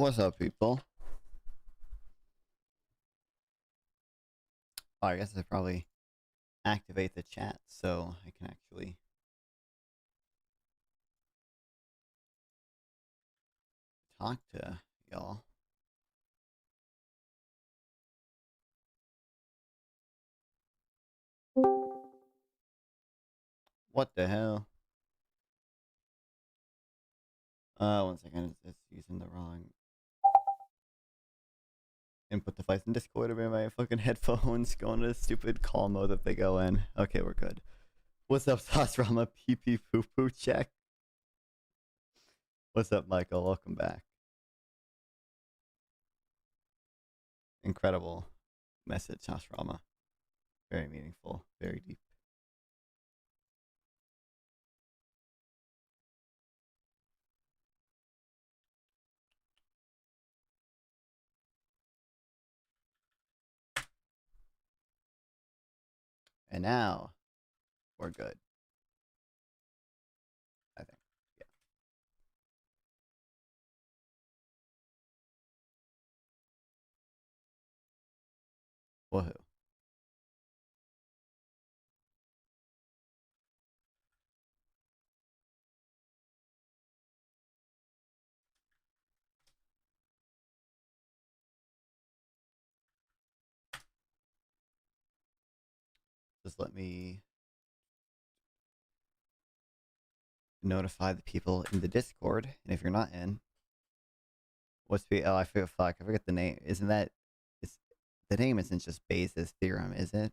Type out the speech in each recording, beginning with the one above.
What's up, people? Oh, I guess I probably activate the chat so I can actually talk to y'all. What the hell? 1 second. It's using the wrong input device in Discord. I my fucking headphones going to the stupid call mode that they go in. Okay, we're good. What's up, Sauce Rama? Pee pee poo poo check. What's up, Michael? Welcome back. Incredible message, Sauce Rama. Very meaningful, very deep. And now we're good. I think. Yeah. Woohoo. Just let me notify the people in the Discord. And if you're not in, what's the I forget fuck, I forget the name. Isn't that it's the name isn't just Bayes' theorem, is it?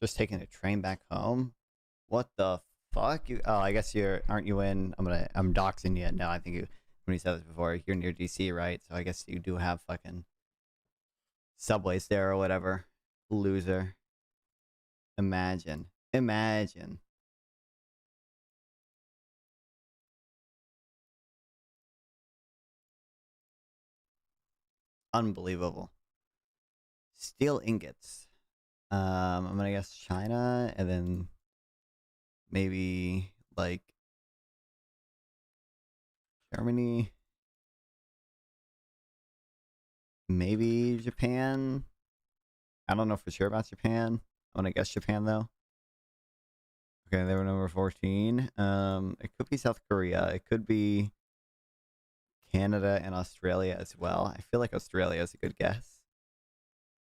Just taking a train back home? What the fuck? I guess aren't you in I'm doxing you now. I think you when you said this before, you're near DC, right? So I guess you do have fucking subways there or whatever. Loser. Imagine. Imagine. Unbelievable. Steel ingots. I'm gonna guess China, and then maybe like Germany, maybe Japan. I don't know for sure about Japan. I'm gonna guess Japan though. Okay, they were number 14. It could be South Korea. It could be Canada and Australia as well. I feel like Australia is a good guess.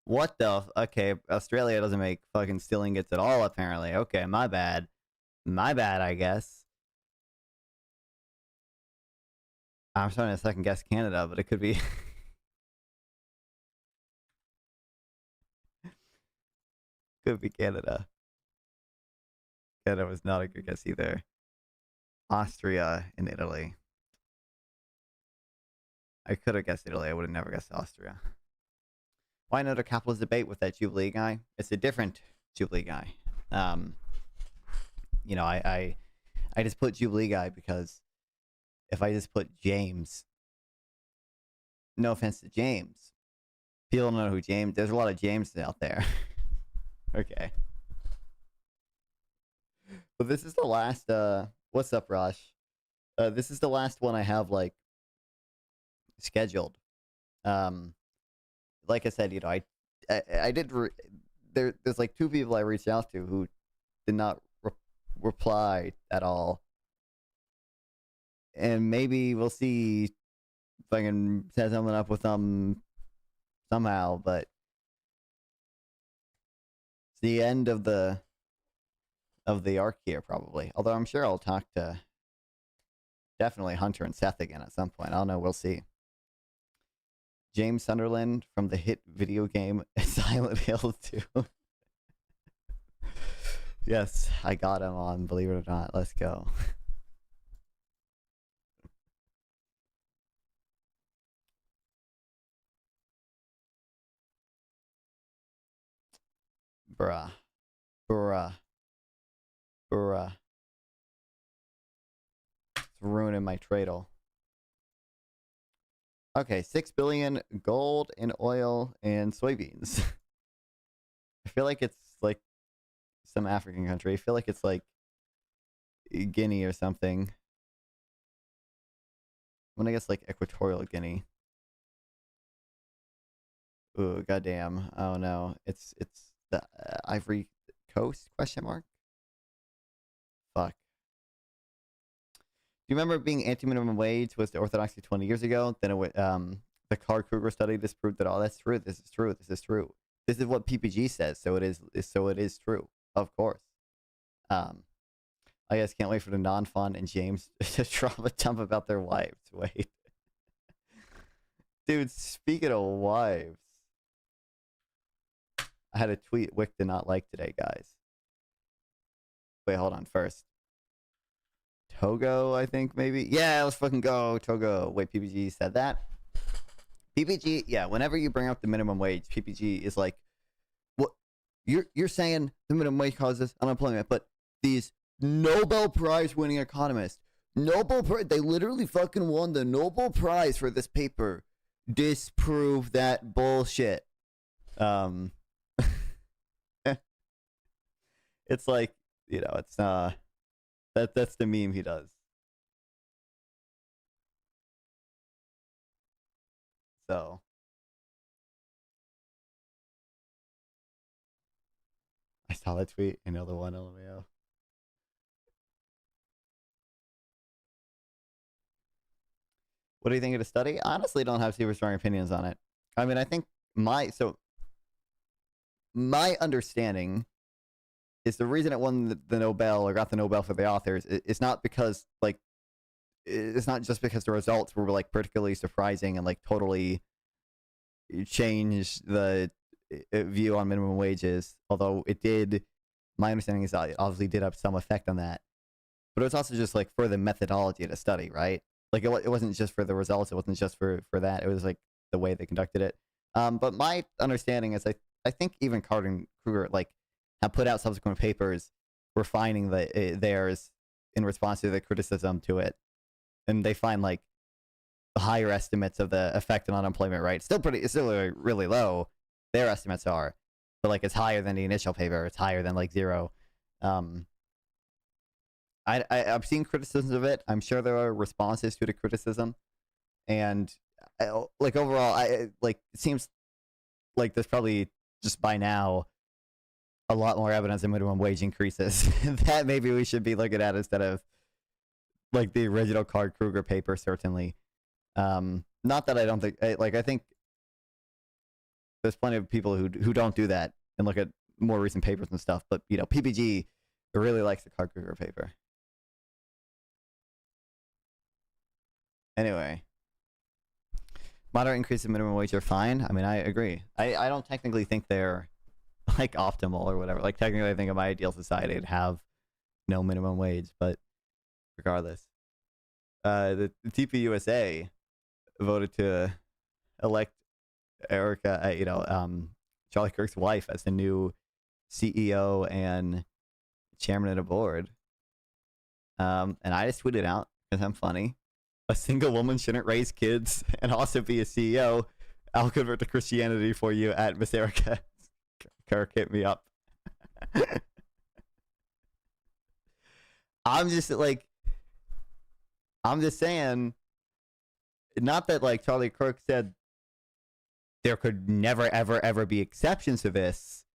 What the? Okay, Australia doesn't make fucking steel ingots at all, apparently. Okay, my bad. My bad, I guess. I'm starting to second guess Canada, but it could be. Could be Canada. Canada was not a good guess either. Austria and Italy. I could have guessed Italy. I would have never guessed Austria. Why not a capitalist debate with that Jubilee guy? It's a different Jubilee guy. You know, I just put Jubilee guy because if I just put James, no offense to James, people don't know who James. There's a lot of James out there. Okay. But this is the last. What's up, Rosh? This is the last one I have like scheduled. Like I said, you know, I did. There's like 2 people I reached out to who did not reply at all, and maybe we'll see if I can set something up with them somehow. But it's the end of the arc here, probably. Although I'm sure I'll talk to definitely Hunter and Seth again at some point. I don't know. We'll see. James Sunderland from the hit video game Silent Hill 2. Yes, I got him on, believe it or not. Let's go. Bruh. Bruh. Bruh. It's ruining my tradle. Okay, 6 billion gold and oil and soybeans. I feel like it's like some African country. I feel like it's like Guinea or something. I'm gonna guess like Equatorial Guinea. Ooh, goddamn. Oh no. It's the Ivory Coast question mark? Fuck. Do you remember being anti-minimum wage was the orthodoxy 20 years ago? Then the Carl Kruger study disproved that all that's true. This is true. This is true. This is what PPG says, so it is. So it is true, of course. I guess can't wait for the non-fun and James to drop a dump about their wives. Wait, dude. Speaking of wives, I had a tweet Wick did not like today, guys. Wait, hold on. First, Togo, I think maybe. Yeah, let's fucking go, Togo. Wait, PPG said that. PPG, yeah. Whenever you bring up the minimum wage, PPG is like, what? You're saying the minimum wage causes unemployment, but these Nobel Prize winning economists, they literally fucking won the Nobel Prize for this paper. Disprove that bullshit. It's like, you know, it's that's the meme he does. So I saw that tweet. Another one, LMAO. What do you think of the study? I honestly don't have super strong opinions on it. I mean, I think my understanding is the reason it won the Nobel or got the Nobel for the authors. It's not because like it's not just because the results were like particularly surprising and like totally changed the view on minimum wages. Although it did, my understanding is that it obviously did have some effect on that. But it was also just like for the methodology of the study, right? Like it wasn't just for the results. It wasn't just for that. It was like the way they conducted it. But my understanding is I think even Carter and Kruger like have put out subsequent papers refining theirs in response to the criticism to it, and they find like higher estimates of the effect on unemployment rate. It's still really low. Their estimates are, but like it's higher than the initial paper. It's higher than like 0. I've seen criticisms of it. I'm sure there are responses to the criticism, and like overall, it seems like there's probably just by now a lot more evidence of minimum wage increases that maybe we should be looking at instead of like the original Card Kruger paper. Certainly, not that I don't think I think there's plenty of people who don't do that and look at more recent papers and stuff. But you know, PPG really likes the Card Kruger paper. Anyway, moderate increase in minimum wage are fine. I mean, I agree. I don't technically think they're like optimal or whatever. Like technically, I think in my ideal society, I'd have no minimum wage. But regardless, the TPUSA voted to elect Erica, Charlie Kirk's wife as the new CEO and chairman of the board. And I just tweeted out because I'm funny. A single woman shouldn't raise kids and also be a CEO. I'll convert to Christianity for you at Miss Erica. Kirk, hit me up. I'm just saying, not that like Charlie Kirk said there could never, ever, ever be exceptions to this,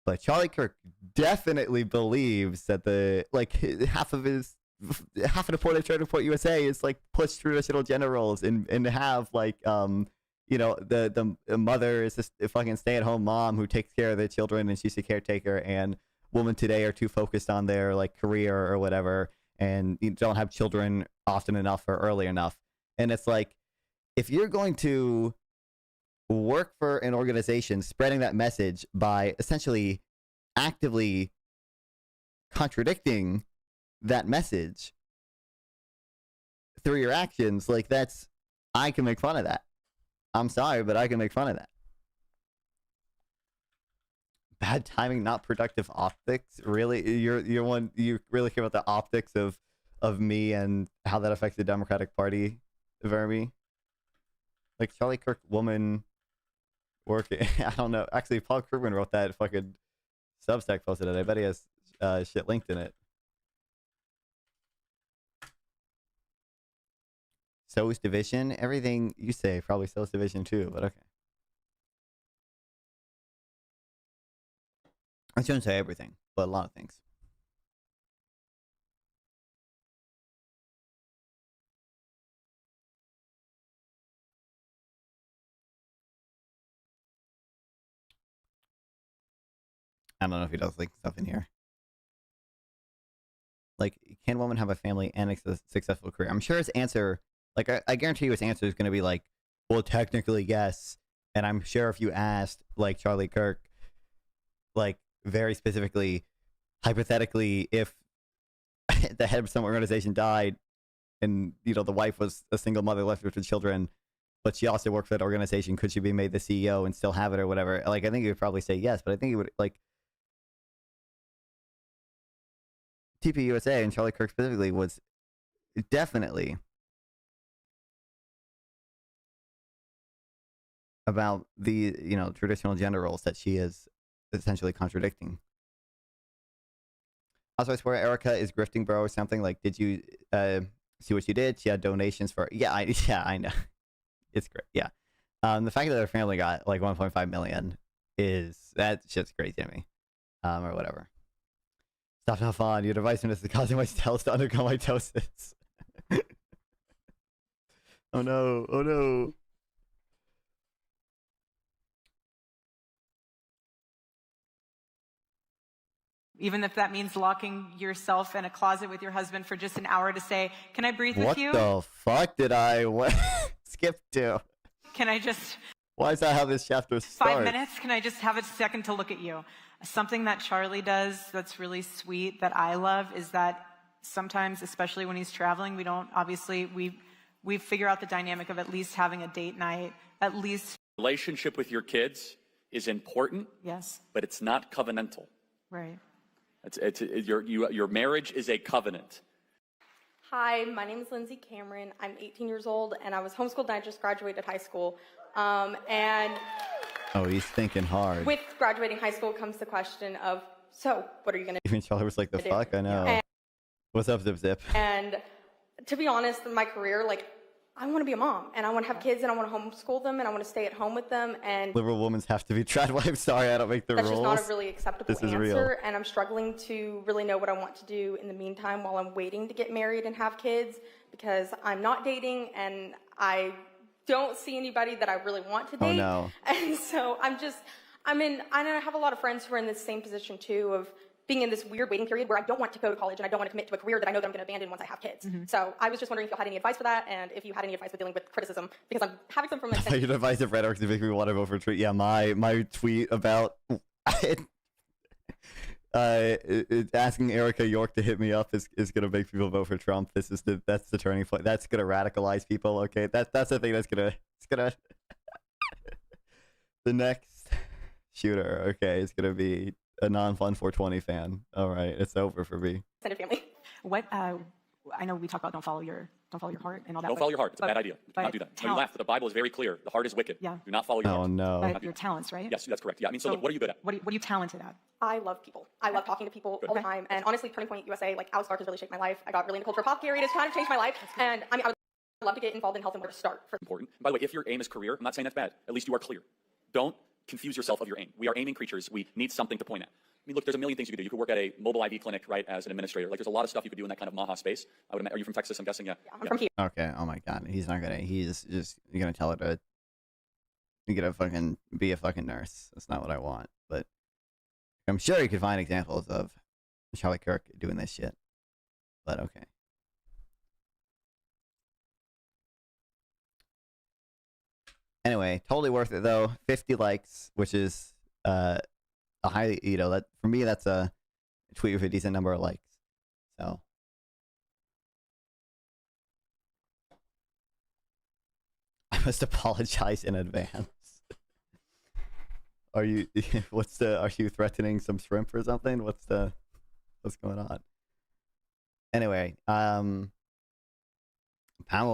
but Charlie Kirk definitely believes that half of the point of Trade Report USA is like push traditional gender roles and have like the mother is just a fucking stay-at-home mom who takes care of the children and she's a caretaker, and women today are too focused on their like career or whatever and you don't have children often enough or early enough. And it's like, if you're going to work for an organization spreading that message by essentially actively contradicting that message through your actions, like I can make fun of that. I'm sorry, but I can make fun of that. Bad timing, not productive optics. Really, you really care about the optics of me and how that affects the Democratic Party, Vermi? Like Charlie Kirk woman working. I don't know. Actually, Paul Krugman wrote that fucking Substack posted it. I bet he has shit linked in it. So's Division. Everything you say probably So's Division too, but okay. I shouldn't say everything, but a lot of things. I don't know if he does link stuff in here. Like, can a woman have a family and a successful career? I'm sure his answer, like, I guarantee you his answer is going to be like, well, technically, yes. And I'm sure if you asked, like, Charlie Kirk, like, very specifically, hypothetically, if the head of some organization died and, you know, the wife was a single mother left with her children, but she also worked for that organization, could she be made the CEO and still have it or whatever? Like, I think he would probably say yes, but I think he would, like, TPUSA and Charlie Kirk specifically was definitely about the, you know, traditional gender roles that she is essentially contradicting. Also, I swear Erica is grifting, bro, or something. Like, did you see what she did? She had donations for, yeah, I know. It's great, yeah. The fact that her family got like 1.5 million that shit's crazy to me, or whatever. Stop having fun. Your divisiveness is causing my cells to undergo mitosis. Oh no! Oh no! Even if that means locking yourself in a closet with your husband for just an hour to say, "Can I breathe with you?" What the fuck did I skip to? Can I just? Why is that how this chapter starts? 5 minutes? Can I just have a second to look at you? Something that Charlie does that's really sweet that I love is that sometimes, especially when he's traveling, we don't, obviously, we figure out the dynamic of at least having a date night, at least. Relationship with your kids is important. Yes. But it's not covenantal. Right. Your marriage is a covenant. Hi, my name is Lindsay Cameron. I'm 18 years old, and I was homeschooled, and I just graduated high school. And oh, he's thinking hard. with graduating high school comes the question of, so what are you going to do? Even Charlie was like, the fuck? I know. And, what's up, Zip Zip? And to be honest, in my career, like, I want to be a mom, and I want to have kids, and I want to homeschool them, and I want to stay at home with them. And liberal women have to be trad wives. Sorry, I don't make the that's rules. just not a really acceptable This is answer, real. and I'm struggling to really know what I want to do in the meantime while I'm waiting to get married and have kids, because I'm not dating, and I don't see anybody that I really want to date. Oh, no. And so I have a lot of friends who are in the same position too, of being in this weird waiting period where I don't want to go to college and I don't want to commit to a career that I know that I'm going to abandon once I have kids. Mm-hmm. So I was just wondering if you had any advice for that, and if you had any advice with dealing with criticism, because I'm having some from my Your divisive rhetoric to make me want to vote for Trump. Yeah, my tweet about asking Erica York to hit me up is gonna make people vote for Trump. That's the turning point. That's gonna radicalize people. Okay, that's the thing that's gonna the next shooter. Okay, is gonna be a non-fun 420 fan. All right, it's over for me. extended family. What I know we talk about don't follow your heart and all that. Don't follow your heart. It's a bad idea. Do not do that. No, you laugh. The Bible is very clear. The heart is wicked. Yeah. Do not follow your heart. Oh no. But your talents, right? Yes, that's correct. Yeah, I mean, so look, what are you good at? What are you talented at? I love people. I love talking to people all the time. And honestly, Turning Point USA, like Alex Clark has really shaped my life. I got really into culture pop theory. It's kind of changed my life. And I mean, I would love to get involved in health and where to start. Important. By the way, if your aim is career, I'm not saying that's bad. At least you are clear. Don't confuse yourself of your aim. We are aiming creatures. We need something to point at. I mean, look, there's a million things you could do. You could work at a mobile IV clinic, right, as an administrator. Like, there's a lot of stuff you could do in that kind of Maha space. Are you from Texas? I'm guessing, yeah. I'm from here. Okay. Oh my God. He's just gonna tell her to be a fucking nurse. That's not what I want. But I'm sure you could find examples of Charlie Kirk doing this shit. But okay. Anyway, totally worth it though. 50 likes, which is a highly, that for me that's a tweet with a decent number of likes. So I must apologize in advance. Are you are you threatening some shrimp or something? What's going on? Anyway, Powell,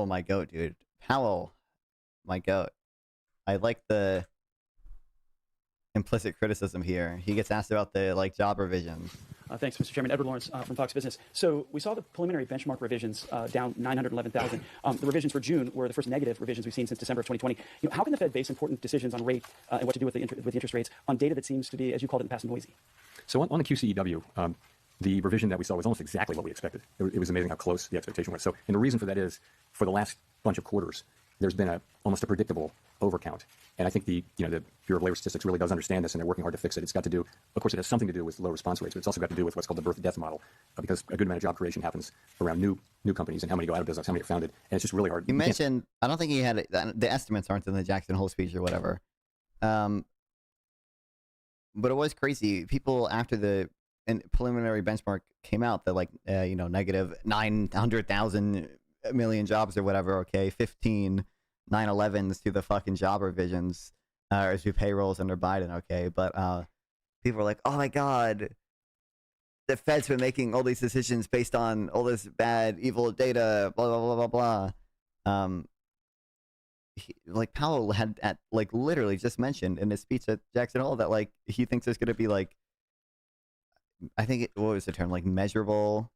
my goat, dude. Powell my goat. I like the implicit criticism here. He gets asked about the like job revisions. Thanks, Mr. Chairman. Edward Lawrence from Fox Business. So we saw the preliminary benchmark revisions down 911,000. The revisions for June were the first negative revisions we've seen since December of 2020. How can the Fed base important decisions on rate and what to do with the interest rates on data that seems to be, as you called it in the past, noisy? So on the QCEW, the revision that we saw was almost exactly what we expected. It was amazing how close the expectation was. So, and the reason for that is, for the last bunch of quarters, there's been almost a predictable overcount. And I think the Bureau of Labor Statistics really does understand this, and they're working hard to fix it. It's got to do, of course, it has something to do with low response rates, but it's also got to do with what's called the birth-death model, because a good amount of job creation happens around new companies and how many go out of business, how many are founded, and it's just really hard. You mentioned, I don't think he had it, the estimates aren't in the Jackson Hole speech or whatever. But it was crazy. People after the preliminary benchmark came out that negative 900,000 million jobs or whatever. Okay, 15 9/11s to the fucking job revisions or to payrolls under Biden. Okay, but people were like, oh my god, the Fed's been making all these decisions based on all this bad, evil data. Blah blah blah blah blah. Powell had literally just mentioned in his speech at Jackson Hole that he thinks there's going to be I think what was the term, measurable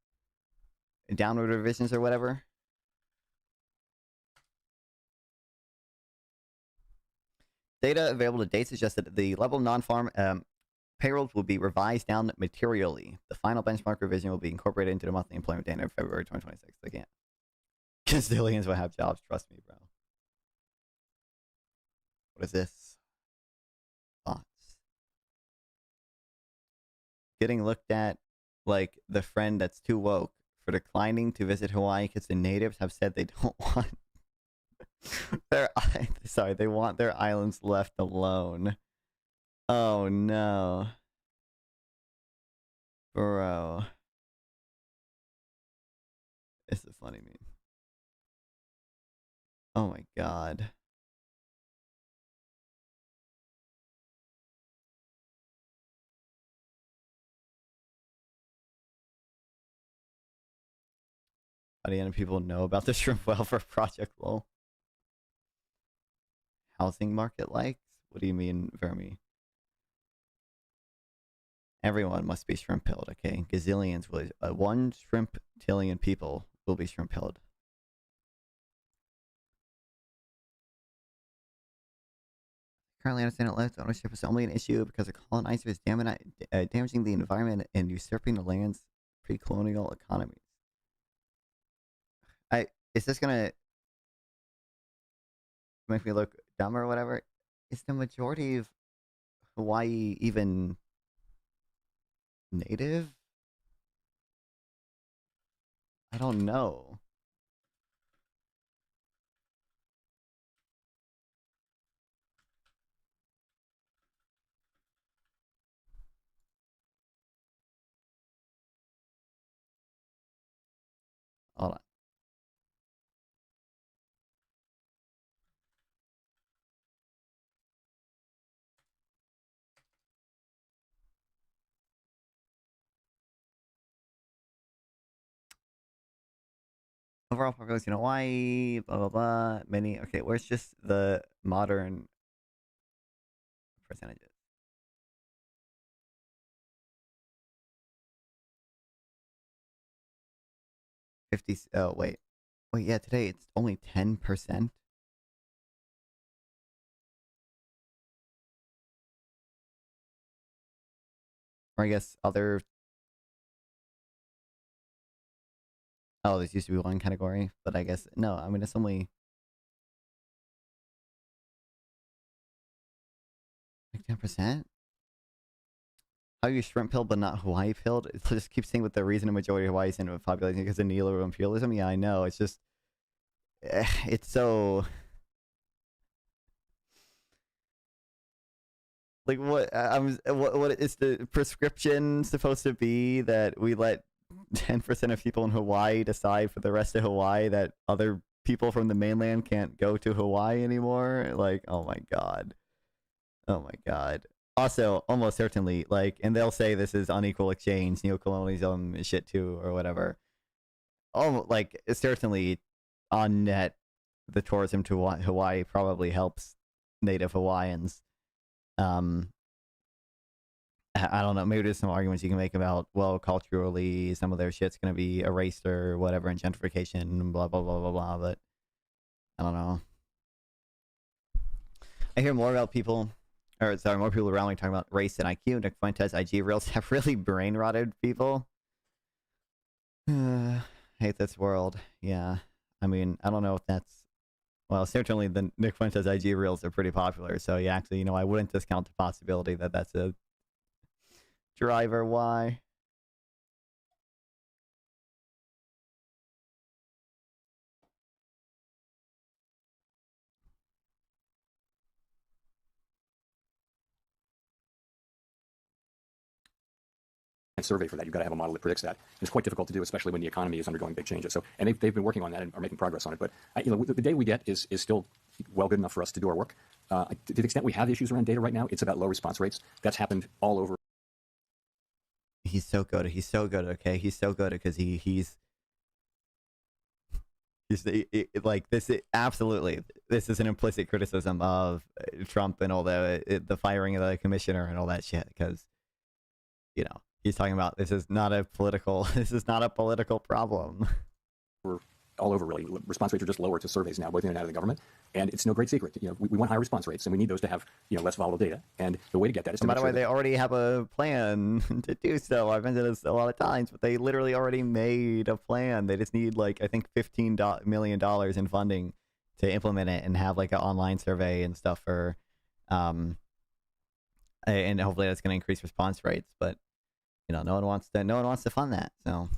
downward revisions or whatever. Data available to date suggests that the level of non-farm payrolls will be revised down materially. The final benchmark revision will be incorporated into the monthly employment data of February 2026. They can't. Castilians will have jobs. Trust me, bro. What is this? Thoughts? Getting looked at like the friend that's too woke for declining to visit Hawaii because the natives have said they don't want they want their islands left alone. Oh no. Bro. It's a funny meme. Oh my god. How do people know about the shrimp welfare project? Lol. Housing market likes? What do you mean, Vermi? Everyone must be shrimp pilled, okay? Gazillions will 1 shrimp tillion people will be shrimp pilled. Currently understand that left ownership is only an issue because the colonizers damaging the environment and usurping the land's pre-colonial economies. Is this gonna make me look dumb or whatever? Is the majority of Hawaii even native? I don't know. Hold on. Overall population in Hawaii, blah, blah, blah. Many. Okay, where's just the modern percentages? Oh, wait. Wait, yeah, today it's only 10%. Or I guess other. Oh, this used to be one category, but I guess no. I mean, it's only like 10%. How are you shrimp pilled but not Hawaii pilled? It just keeps saying with the reason a majority of Hawaii is in a population because of neoliberal imperialism. Yeah, I know. It's just, it's so. Like what? What is the prescription supposed to be that we let 10% of people in Hawaii decide for the rest of Hawaii that other people from the mainland can't go to Hawaii anymore? Like, oh my god. Oh my god. Also, almost certainly, and they'll say this is unequal exchange, neocolonialism shit too, or whatever. Oh, certainly on net, the tourism to Hawaii probably helps native Hawaiians. I don't know. Maybe there's some arguments you can make about, well, culturally, some of their shit's going to be erased or whatever, and gentrification, and blah, blah, blah, blah, blah. But I don't know. I hear more about people, or sorry, more people around me talking about race and IQ. Nick Fuentes IG reels have really brain rotted people. Hate this world. Yeah. I mean, I don't know if that's, well, certainly the Nick Fuentes IG reels are pretty popular. So yeah, actually, I wouldn't discount the possibility that that's a driver. Why? Survey for that. You've got to have a model that predicts that. It's quite difficult to do, especially when the economy is undergoing big changes. So, and they've been working on that and are making progress on it. But the data we get is still well good enough for us to do our work. To the extent we have issues around data right now, it's about low response rates. That's happened all over. He's so good. He's so good. Okay, he's so good because he's like this. Absolutely, this is an implicit criticism of Trump and all the firing of the commissioner and all that shit. Because he's talking about this is not a political problem. We're all over, really. Response rates are just lower to surveys now, both in and out of the government, and it's no great secret. We want high response rates, and we need those to have less volatile data. And the way to get that is to by the way, they already have a plan to do so. I've mentioned this a lot of times, but they literally already made a plan. They just need I think $15 million in funding to implement it and have an online survey and stuff for, and hopefully that's going to increase response rates. But no one wants to fund that. So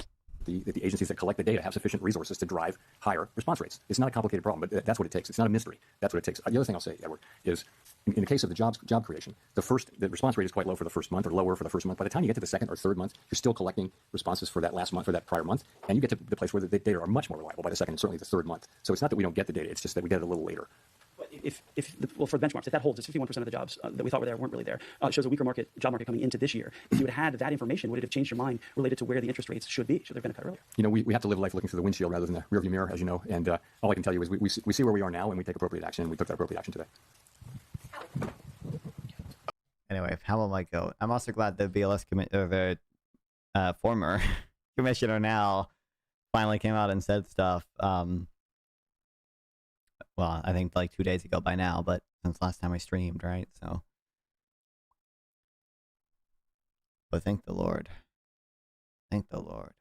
the agencies that collect the data have sufficient resources to drive higher response rates. It's not a complicated problem, but that's what it takes. It's not a mystery. That's what it takes. The other thing I'll say, Edward, is in the case of the job creation, the response rate is quite low for the first month, or lower for the first month. By the time you get to the second or third month, you're still collecting responses for that last month or that prior month, and you get to the place where the data are much more reliable by the second and certainly the third month. So it's not that we don't get the data; it's just that we get it a little later. For the benchmarks, if that holds, if 51% of the jobs that we thought were there weren't really there, it shows a weaker job market coming into this year. If you had had that information, would it have changed your mind related to where the interest rates should be? Should there have been a cut earlier? We have to live life looking through the windshield rather than the rearview mirror, as you know. And all I can tell you is we see where we are now, and we take appropriate action. And we took that appropriate action today. Anyway, how will I go? I'm also glad the BLS the former commissioner now finally came out and said stuff. Well, I think 2 days ago by now, but since last time I streamed, right? So, but thank the Lord. Thank the Lord.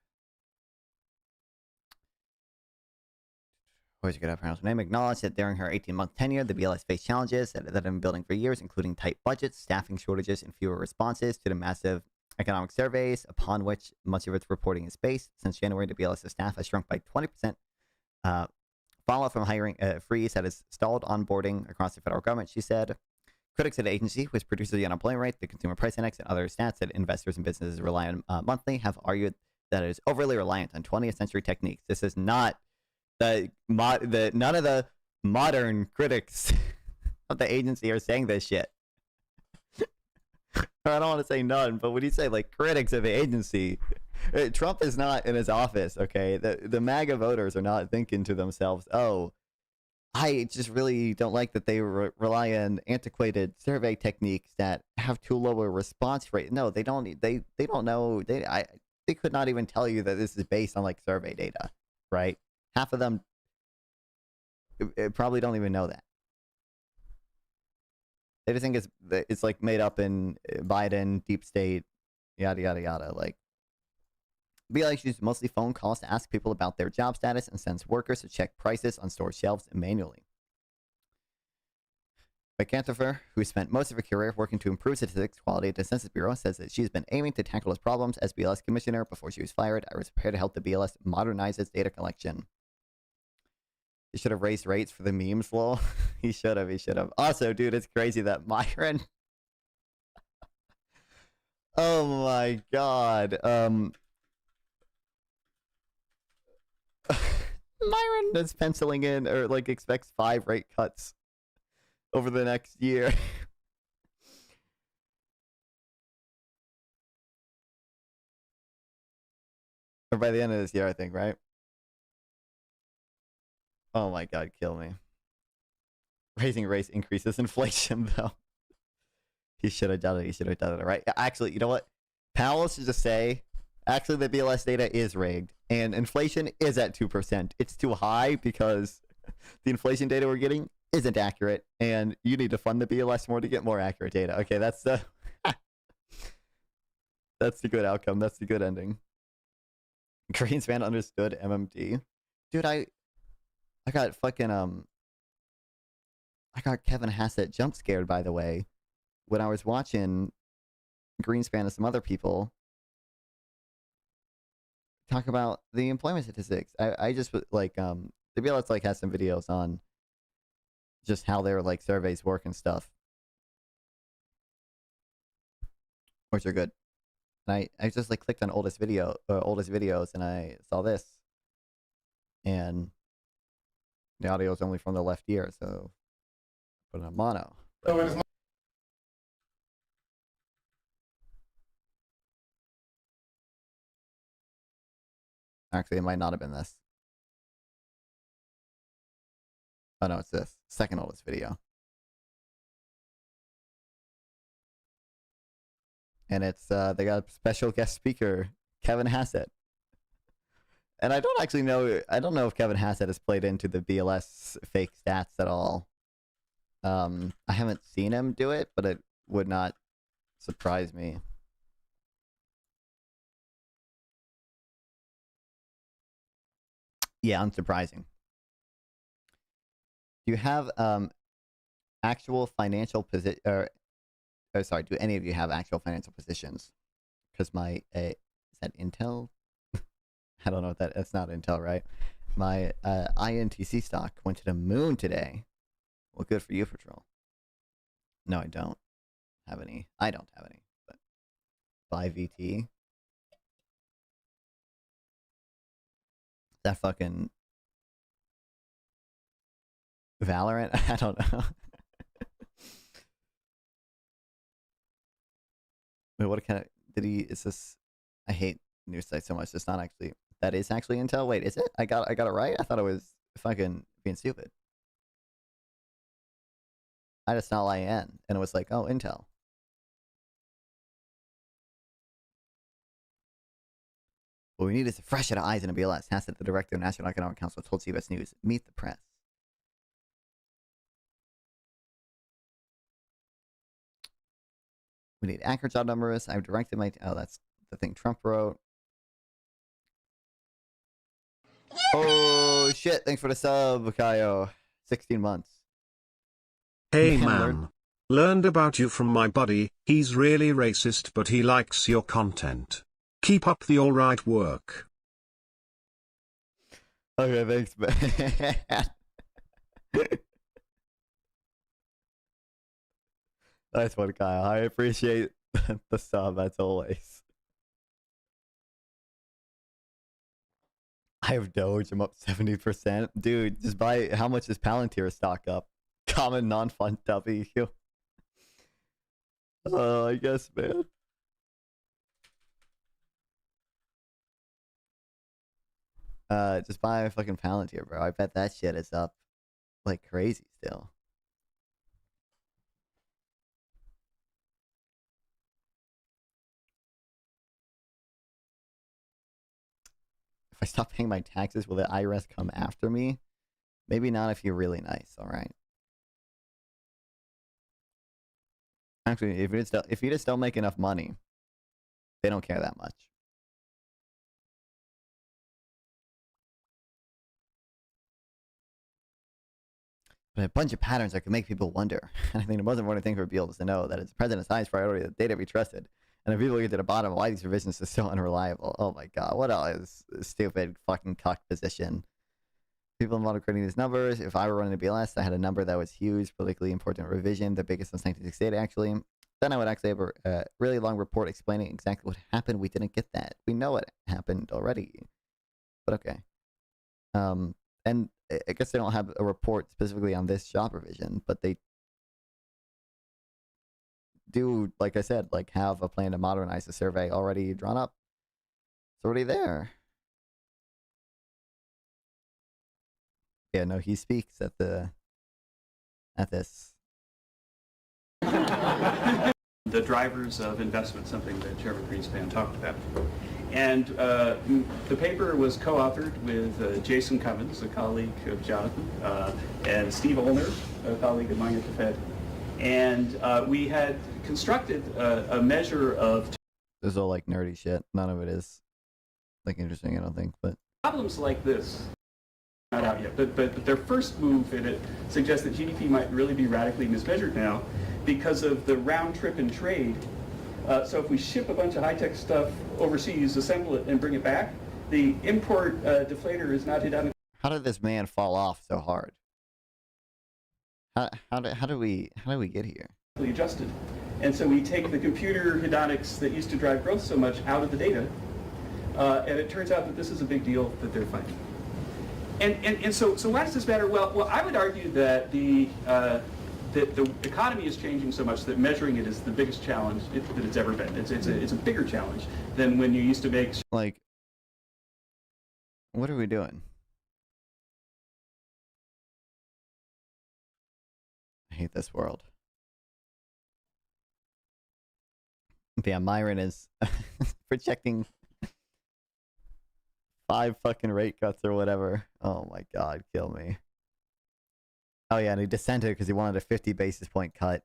Always good to pronounce her name. Acknowledged that during her 18-month tenure, the BLS faced challenges that have been building for years, including tight budgets, staffing shortages, and fewer responses to the massive economic surveys upon which much of its reporting is based. Since January, the BLS staff has shrunk by 20%. Fallout from hiring freeze that has stalled onboarding across the federal government, she said. Critics of the agency, which produces the unemployment rate, the consumer price index, and other stats that investors and businesses rely on monthly, have argued that it is overly reliant on 20th century techniques. This is not none of the modern critics of the agency are saying this shit. I don't want to say none, but when you say critics of the agency, Trump is not in his office, okay? The MAGA voters are not thinking to themselves, oh, I just really don't like that they rely on antiquated survey techniques that have too low a response rate. No, they don't. They don't know. They could not even tell you that this is based on survey data, right? Half of them probably don't even know that. They just think it's made up in Biden, deep state, yada yada yada. BLS uses mostly phone calls to ask people about their job status and sends workers to check prices on store shelves manually. McAntifer, who spent most of her career working to improve statistics quality at the Census Bureau, says that she's been aiming to tackle those problems as BLS commissioner before she was fired. I was prepared to help the BLS modernize its data collection. He should have raised rates for the memes, lol. He should have. Also, dude, it's crazy that Myron... oh my god. Myron is penciling in, or expects 5 rate cuts over the next year. Or by the end of this year, I think, right? Oh my god, kill me. Raising rates increases inflation, though. He should have done it. He should have done it, right? Actually, you know what? Powell should just say, actually, the BLS data is rigged, and inflation is at 2%. It's too high because the inflation data we're getting isn't accurate, and you need to fund the BLS more to get more accurate data. Okay, that's the that's the good outcome. That's the good ending. Greenspan understood MMT. Dude, I got fucking I got Kevin Hassett jump scared, by the way, when I was watching Greenspan and some other people talk about the employment statistics. I just like the BLS like has some videos on just how their like surveys work and stuff, which are good. And I just like clicked on oldest videos and I saw this, and the audio is only from the left ear, so put it on mono. Actually, it might not have been this. Oh no, it's this. Second oldest video. And it's, they got a special guest speaker, Kevin Hassett. And I don't actually know, I don't know if Kevin Hassett has played into the BLS fake stats at all. I haven't seen him do it, but it would not surprise me. Yeah, unsurprising. Do you have actual financial position? Or sorry, do any of you have actual financial positions? Because my is that Intel? I don't know what that's not Intel, right? My INTC stock went to the moon today. Well, good for you, Patrol. No, I don't have any. I don't have any. But buy VT. That fucking Valorant? I don't know. Wait, what kind of did he? Is this? I hate news sites so much. It's not actually. That is actually Intel. Wait, is it? I got it right. I thought it was fucking being stupid. I just not lie in, and it was like, oh, Intel. What we need is a fresh set of eyes in a BLS. Hassett, the director of the National Economic Council, told CBS News, meet the press. We need accurate job numbers. I've directed my... Oh, that's the thing Trump wrote. Oh, shit. Thanks for the sub, Kaio. 16 months. Hey, man. Learned about you from my buddy. He's really racist, but he likes your content. Keep up the alright work. Okay, thanks, man. Nice one, Kyle. I appreciate the sub, as always. I have Doge. I'm up 70%. Dude, just buy... How much is Palantir stock up? Common non-fund W. I guess, man. Just buy a fucking Palantir, bro. I bet that shit is up like crazy still. If I stop paying my taxes, will the IRS come after me? Maybe not if you're really nice, alright? Actually, if you just don't make enough money, they don't care that much. But a bunch of patterns that could make people wonder. And I think the most important thing for people is to know that it's the president's highest priority that data be trusted. And if people get to the bottom of why these revisions are so unreliable, oh my god, what else is stupid fucking cuck position? People involved in creating these numbers. If I were running a BLS, I had a number that was huge, politically important revision, the biggest since 1968 actually. Then I would actually have a really long report explaining exactly what happened. We didn't get that. We know what happened already. But okay. And I guess they don't have a report specifically on this job revision, but they do, like I said, like have a plan to modernize the survey already drawn up. It's already there. Yeah, no, he speaks at this. The drivers of investment, something that Chairman Greenspan talked about. And the paper was co-authored with Jason Cummins, a colleague of Jonathan, and Steve Olner, a colleague of mine at the Fed. And we had constructed a measure of... This is all like nerdy shit. None of it is like interesting, I don't think, but... Problems like this, not out yet, but their first move in it suggests that GDP might really be radically mismeasured now because of the round trip in trade. So if we ship a bunch of high-tech stuff overseas, assemble it, and bring it back, the import deflator is not hit on. How did this man fall off so hard? How do we get here? Adjusted. And so we take the computer hedonics that used to drive growth so much out of the data, and it turns out that this is a big deal that they're fighting. And so why does this matter? Well, I would argue that the economy is changing so much that measuring it is the biggest challenge that it's ever been. It's a bigger challenge than when you used to make... Like, what are we doing? I hate this world. Yeah, Myron is projecting 5 fucking rate cuts or whatever. Oh my god, kill me. Oh yeah, and he dissented because he wanted a 50 basis point cut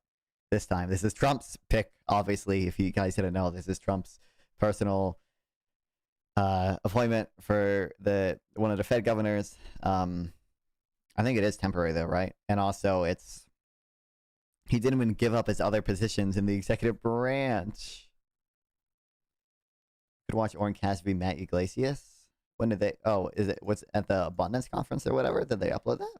this time. This is Trump's pick, obviously. If you guys didn't know, this is Trump's personal appointment for one of the Fed governors. I think it is temporary though, right? And also, he didn't even give up his other positions in the executive branch. You could watch Orin Cassidy, Matt Iglesias. When did they? Oh, what's at the Abundance Conference or whatever? Did they upload that?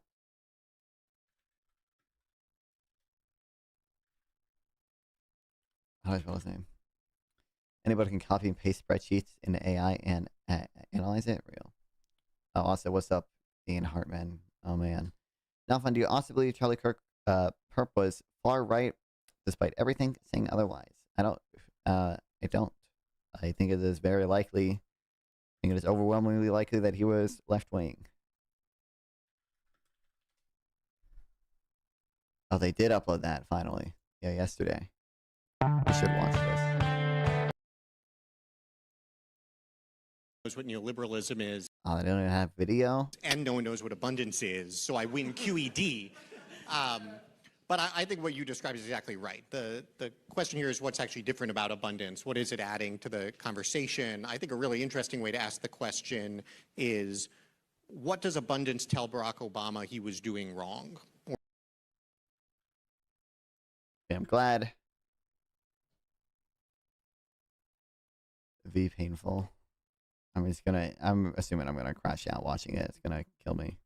How do I spell his name? Anybody can copy and paste spreadsheets into AI and analyze it? Real. Oh, also, what's up, Ian Hartman? Oh, man. Now, fun. Do you also believe Charlie Kirk was far right, despite everything saying otherwise? I don't. I think it is very likely. I think it is overwhelmingly likely that he was left wing. Oh, they did upload that finally. Yeah, yesterday. You should watch this. Knows what neoliberalism is. Oh, they don't even have video? And no one knows what abundance is, so I win QED. But I think what you described is exactly right. The question here is what's actually different about abundance? What is it adding to the conversation? I think a really interesting way to ask the question is, what does abundance tell Barack Obama he was doing wrong? Okay, I'm glad. Painful. I'm assuming I'm gonna crash out watching it. It's gonna kill me.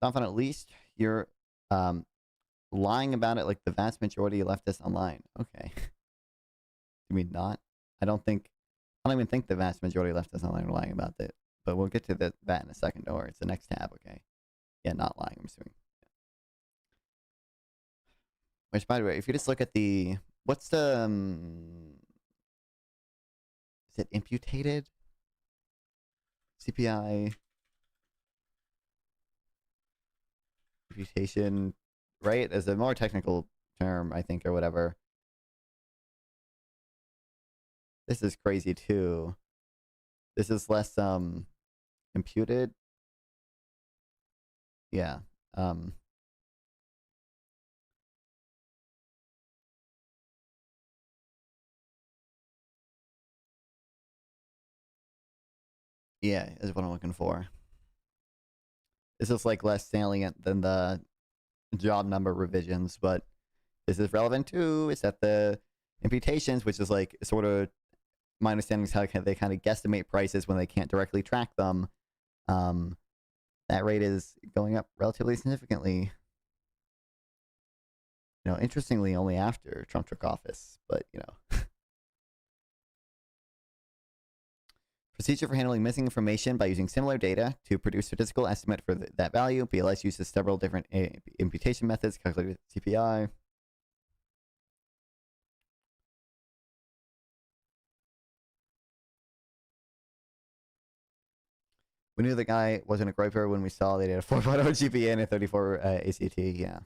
Jonathan, at least you're lying about it like the vast majority of leftists online. Okay. You mean not? I don't even think the vast majority of leftists online are lying about it. But we'll get to that in a second. Don't worry, it's the next tab, okay? Yeah, not lying, I'm assuming. Which, by the way, if you just look at what's the is it imputated CPI imputation, right? As a more technical term, I think, or whatever. This is crazy too. This is less imputed. Yeah. Yeah, is what I'm looking for. This is like less salient than the job number revisions, but this is relevant too. It's at the imputations, which is like sort of my understanding is how they kind of guesstimate prices when they can't directly track them. That rate is going up relatively significantly. You know, interestingly, only after Trump took office, but you know. Procedure for handling missing information by using similar data to produce statistical estimate for that value. BLS uses several different imputation methods, calculated CPI. We knew the guy wasn't a griper when we saw they did a 4.0 GPA and a 34 ACT. Yeah.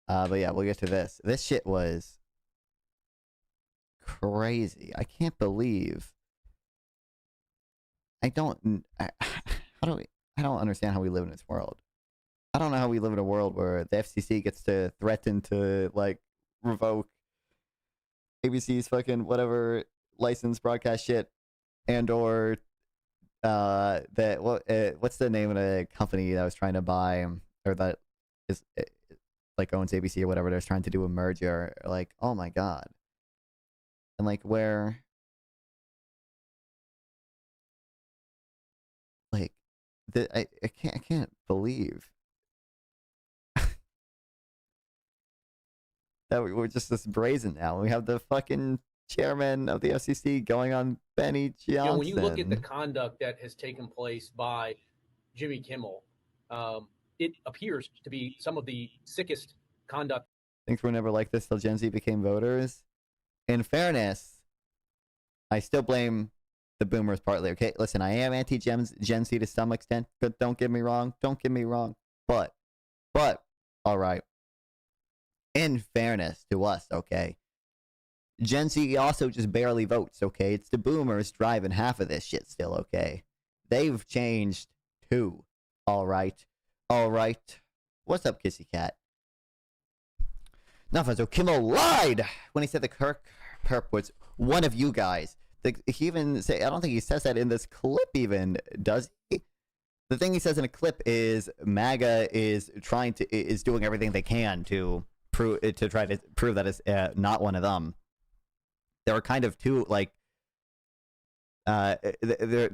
But yeah, we'll get to this. This shit was crazy. I can't believe. I don't understand how we live in this world. I don't know how we live in a world where the FCC gets to threaten to like revoke ABC's fucking whatever license broadcast shit, and or what's the name of the company that was trying to buy or that is like owns ABC or whatever, they're trying to do a merger. Like, oh my god. And like where like I can't believe that we're just this brazen now. We have the fucking chairman of the FCC going on Benny Johnson. When you look at the conduct that has taken place by Jimmy Kimmel, it appears to be some of the sickest conduct. Things were never like this till Gen Z became voters. In fairness, I still blame the boomers partly. Okay, listen, I am anti-Gen Z to some extent. But don't get me wrong. But, all right. In fairness to us, okay, Gen Z also just barely votes, okay? It's the boomers driving half of this shit still, okay? They've changed too, all right? What's up, Kissy Cat? Nothing, so Kimmel lied when he said the Kirk perp was one of you guys. He even say, I don't think he says that in this clip even, does he? The thing he says in a clip is MAGA is doing everything they can to try to prove that it's not one of them. There are kind of two, like, there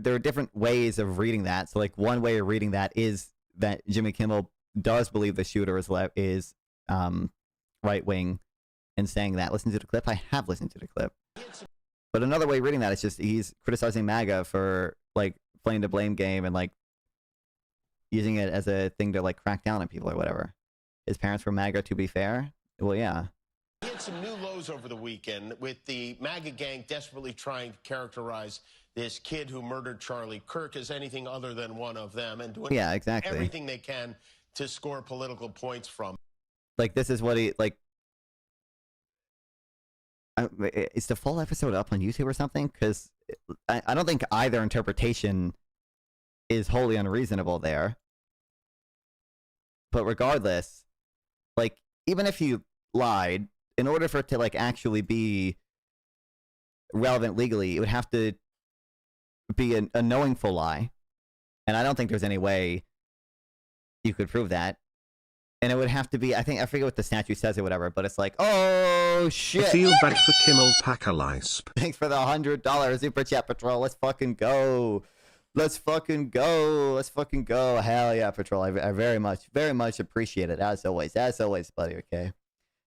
are different ways of reading that. So, like, one way of reading that is that Jimmy Kimmel does believe the shooter is right wing, and saying that. Listen to the clip. I have listened to the clip. But another way of reading that is just he's criticizing MAGA for like playing the blame game and like using it as a thing to like crack down on people or whatever. His parents were MAGA, to be fair. Well, yeah. We had some new lows over the weekend with the MAGA gang desperately trying to characterize this kid who murdered Charlie Kirk as anything other than one of them, and doing everything they can to score political points from. Like, this is what he, like, is the full episode up on YouTube or something? Because I don't think either interpretation is wholly unreasonable there. But regardless, like, even if you lied, in order for it to, like, actually be relevant legally, it would have to be a knowingful lie. And I don't think there's any way you could prove that. And it would have to be, I forget what the statute says or whatever, but it's like, oh, shit. I feel bad for Kimmel Packalisp. Thanks for the $100 Super Chat Patrol. Let's fucking go. Let's fucking go. Hell yeah, Patrol. I very much appreciate it. As always, buddy, okay?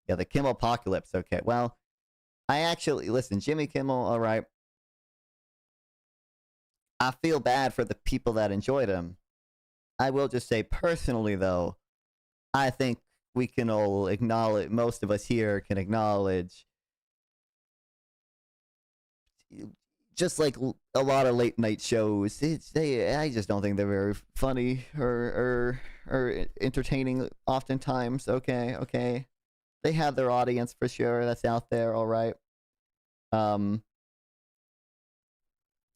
Yeah, the Kimmel apocalypse, okay. Well, listen, Jimmy Kimmel, all right. I feel bad for the people that enjoyed him. I will just say personally, though, I think we can all acknowledge, most of us here can acknowledge, just like a lot of late night shows, I just don't think they're very funny or entertaining oftentimes, okay? They have their audience for sure, that's out there, all right. I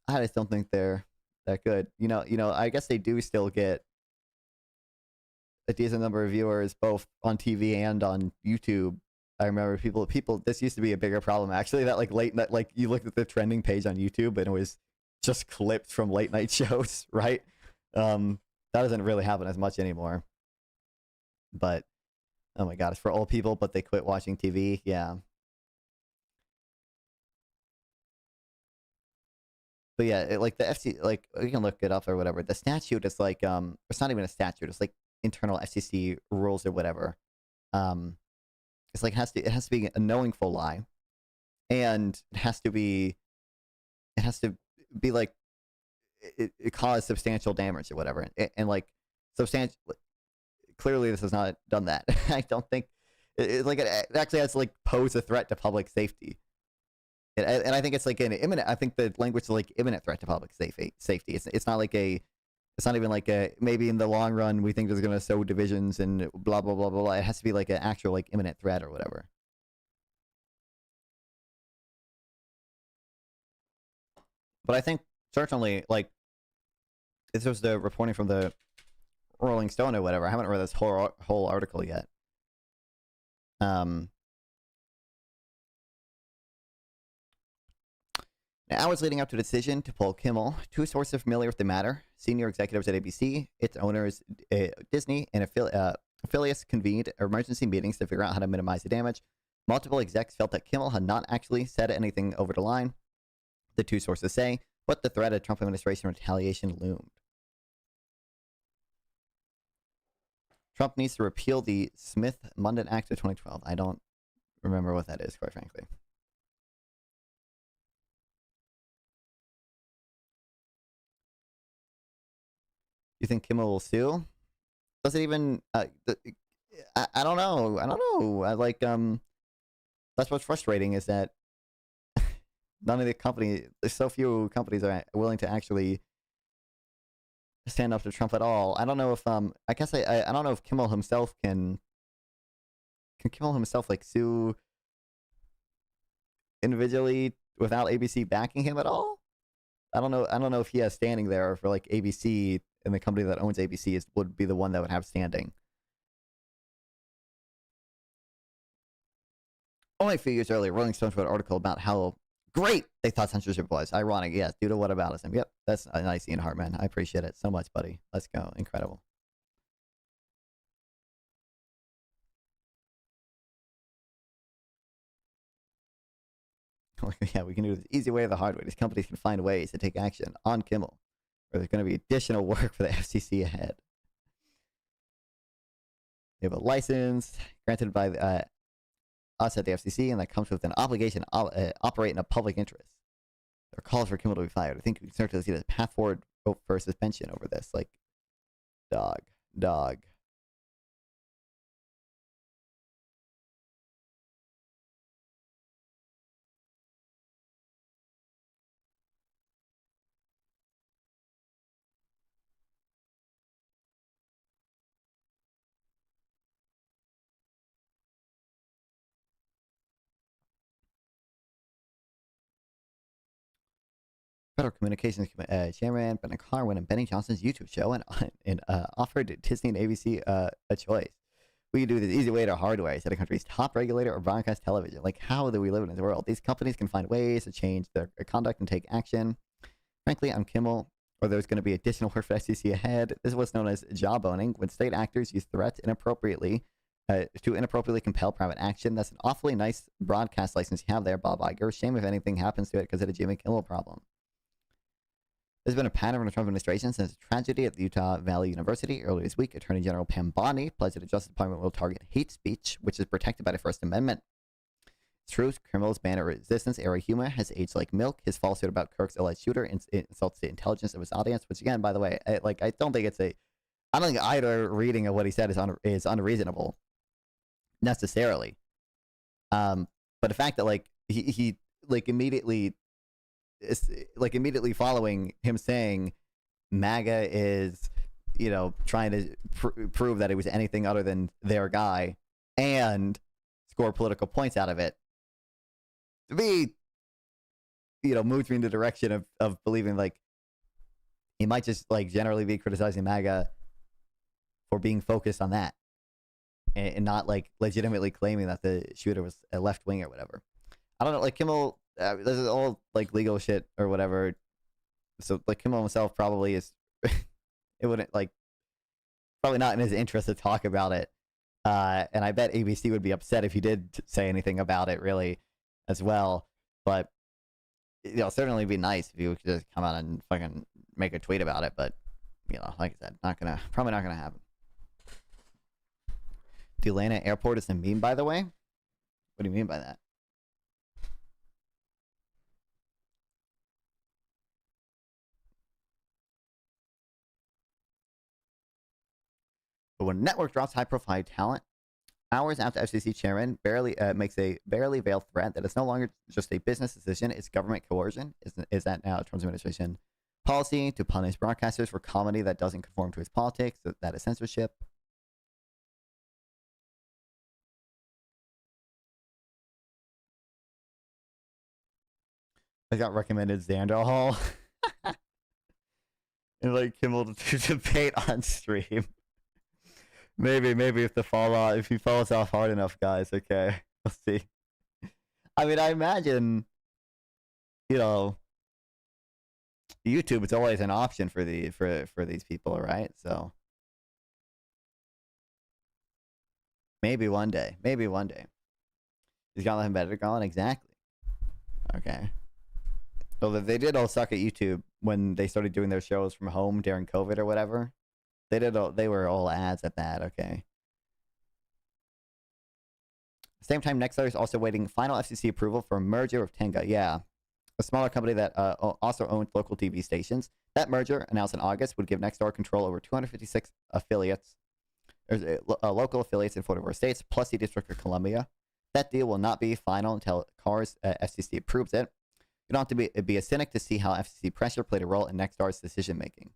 just don't think they're that good. You know, I guess they do still get a decent number of viewers both on TV and on YouTube. I remember people this used to be a bigger problem actually, that like late night, like you looked at the trending page on YouTube and it was just clips from late night shows, right? That doesn't really happen as much anymore. But oh my god, it's for old people, but they quit watching TV. Yeah. But yeah, like the FC, like you can look it up or whatever. The statute is like, it's not even a statute. It's like internal FCC rules or whatever. It's like it has to be a knowingful lie, and it has to be like it caused substantial damage or whatever, and like substantial. Clearly, this has not done that. I don't think it actually has to like pose a threat to public safety. And I think it's like an imminent. I think the language is like imminent threat to public safety. It's not like a. It's not even like a maybe in the long run we think there's going to sow divisions and blah blah blah blah blah. It has to be like an actual like imminent threat or whatever. But I think certainly like this was the reporting from the Rolling Stone or whatever. I haven't read this whole article yet. Now, hours leading up to the decision to pull Kimmel, two sources familiar with the matter, senior executives at ABC, its owners, Disney, and affiliates convened emergency meetings to figure out how to minimize the damage. Multiple execs felt that Kimmel had not actually said anything over the line, the two sources say, but the threat of Trump administration retaliation loomed. Trump needs to repeal the Smith-Mundt Act of 2012. I don't remember what that is, quite frankly. You think Kimmel will sue? Does it even? I don't know. I don't know. That's what's frustrating is that none of the there's so few companies are willing to actually stand up to Trump at all. I don't know if I guess I don't know if Kimmel himself can Kimmel himself like sue individually without ABC backing him at all. I don't know if he has standing there for like ABC. And the company that owns ABC would be the one that would have standing. Only a few years earlier, Rolling Stone wrote an article about how great they thought censorship was. Ironic, yes, due to whataboutism. Yep, that's nice, Ian Hartman. I appreciate it so much, buddy. Let's go. Incredible. Yeah, we can do this easy way or the hard way. These companies can find ways to take action on Kimmel. Or there's going to be additional work for the FCC ahead. They have a license granted by us at the FCC, and that comes with an obligation to operate in a public interest. There are calls for Kimmel to be fired. I think we can start to see the path forward for suspension over this. Like, dog. Federal Communications Chairman Brendan Carr went on Benny Johnson's YouTube show and offered Disney and ABC a choice. We can do this easy way or hard way, said the country's top regulator of broadcast television. Like, how do we live in this world? These companies can find ways to change their conduct and take action. Frankly, on Kimmel, or there's going to be additional work for FCC ahead. This is what's known as job owning, when state actors use threats inappropriately to inappropriately compel private action. That's an awfully nice broadcast license you have there, Bob Iger. Shame if anything happens to it because of the Jimmy Kimmel problem. There's been a pattern from the Trump administration since the tragedy at the Utah Valley University earlier this week. Attorney General Pam Bondi pledged that the Justice Department will target hate speech, which is protected by the First Amendment. It's true, Kimmels' ban of resistance, airy humor, has aged like milk. His falsehood about Kirk's alleged shooter insults the intelligence of his audience, which again, by the way, I don't think either reading of what he said is unreasonable necessarily. But the fact that he immediately following him saying MAGA is, trying to prove that it was anything other than their guy and score political points out of it, to me, moves me in the direction of believing he might just generally be criticizing MAGA for being focused on that and not legitimately claiming that the shooter was a left wing or whatever. I don't know, Kimmel. This is all legal shit or whatever. So Kimmel himself probably is. It wouldn't probably not in his interest to talk about it. And I bet ABC would be upset if he did say anything about it really, as well. But certainly be nice if you could just come out and fucking make a tweet about it. But like I said, probably not gonna happen. The Atlanta airport is a meme, by the way. What do you mean by that? But when a network drops high-profile talent, Hours after FCC chairman barely makes a barely veiled threat that it's no longer just a business decision, it's government coercion. Is that now Trump's administration policy to punish broadcasters for comedy that doesn't conform to his politics? That is censorship. I got recommended Xandar Hall. And like Kimmel to debate on stream. Maybe if if he falls off hard enough, guys. Okay, we'll see. I mean, I imagine, YouTube. It's always an option for these people, right? So maybe one day. He's gonna let him better go on. Exactly. Okay. So they did all suck at YouTube when they started doing their shows from home during COVID or whatever. They were all ads at that. Okay. Same time, Nexstar is also waiting final FCC approval for a merger with Tenga. Yeah, a smaller company that also owns local TV stations. That merger, announced in August, would give Nexstar control over 256 affiliates, local affiliates in 44 states, plus the District of Columbia. That deal will not be final until FCC approves it. You don't have to be a cynic to see how FCC pressure played a role in Nexstar's decision making.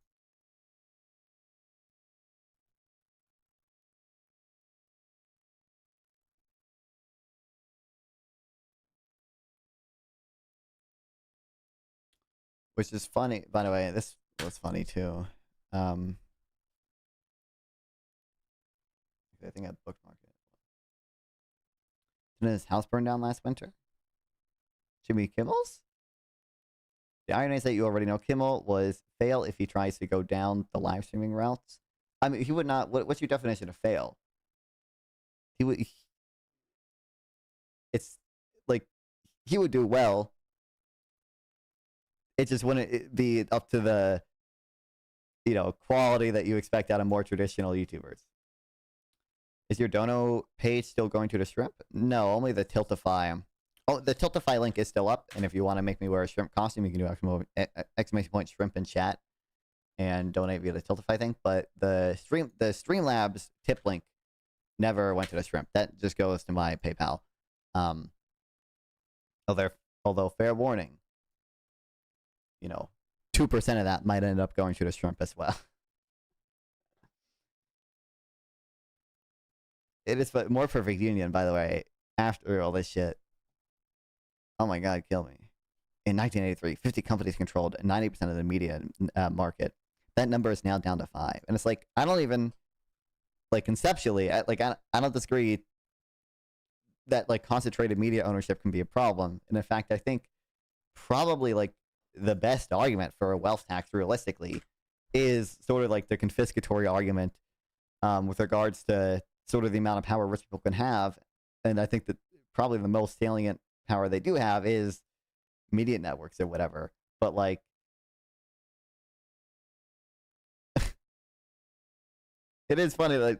Which is funny, by the way. This was funny too. I think I bookmarked it. Didn't his house burn down last winter? Jimmy Kimmel's? The irony is that you already know Kimmel was fail if he tries to go down the live streaming routes. I mean, he would not. What's your definition of fail? He would. It's like he would do well. It just wouldn't be up to the, quality that you expect out of more traditional YouTubers. Is your dono page still going to the shrimp? No, only the Tiltify. Oh, the Tiltify link is still up, and if you want to make me wear a shrimp costume, you can do exclamation point shrimp in chat and donate via the Tiltify thing. But the Streamlabs tip link never went to the shrimp. That just goes to my PayPal. Although fair warning, 2% of that might end up going to the shrimp as well. It is more perfect union, by the way, after all this shit. Oh my God, kill me. In 1983, 50 companies controlled 90% of the media market. That number is now down to 5. And it's like, I don't even, conceptually, I don't disagree that, concentrated media ownership can be a problem. And in fact, I think probably, the best argument for a wealth tax, realistically, is sort of the confiscatory argument with regards to sort of the amount of power rich people can have. And I think that probably the most salient power they do have is media networks or whatever. But it is funny,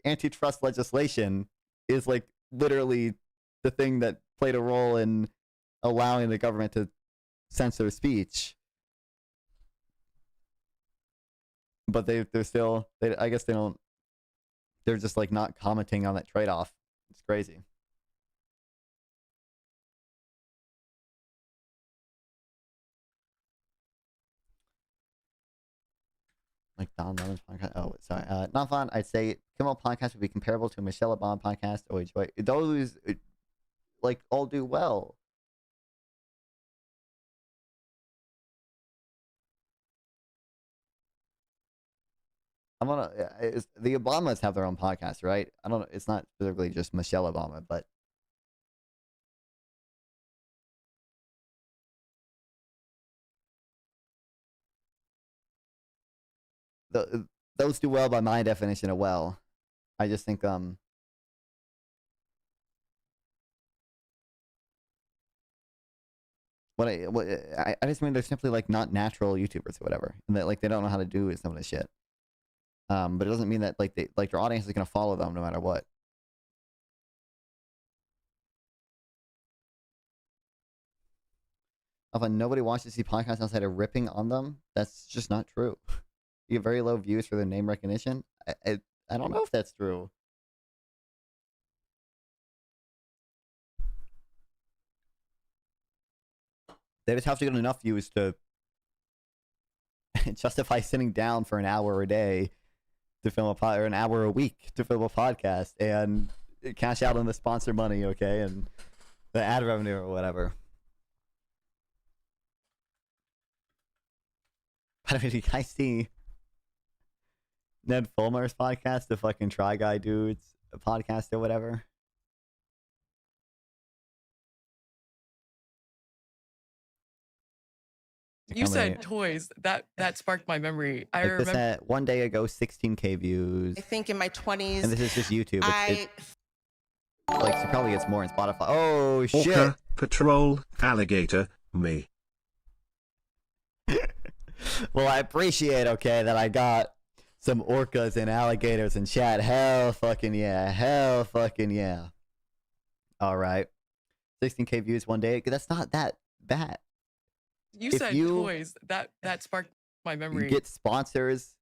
antitrust legislation is literally the thing that played a role in allowing the government to censor speech. But they're still, I guess they don't, they're just not commenting on that trade-off. It's crazy. Don Lemon's podcast. Oh, sorry. Not fun. I'd say Kimmel podcast would be comparable to Michelle Obama podcast. Oh, those all do well. The Obamas have their own podcast, right? I don't know. It's not specifically just Michelle Obama, but those do well by my definition of well. I just think I just mean they're simply not natural YouTubers or whatever, and that they don't know how to do some of this shit. But it doesn't mean that their audience is gonna follow them no matter what. If nobody wants to see podcasts outside of ripping on them, that's just not true. You get very low views for their name recognition. I don't know if that's true. They just have to get enough views to justify sitting down for an hour a day to film a pod, or an hour a week to film a podcast and cash out on the sponsor money, okay, and the ad revenue or whatever. By the way, do you guys see Ned Fulmer's podcast, the fucking Try Guy dudes podcast or whatever? You said toys. That sparked my memory. I like remember this had, one day ago, 16K views. I think in my 20s. And this is just YouTube. Like, she probably gets more in Spotify. Oh, shit. Orca, patrol, alligator, me. Well, I appreciate, okay, that I got some orcas and alligators in chat. Hell fucking yeah. Hell fucking yeah. All right. 16K views one day. That's not that bad. You said toys. That sparked my memory. You get sponsors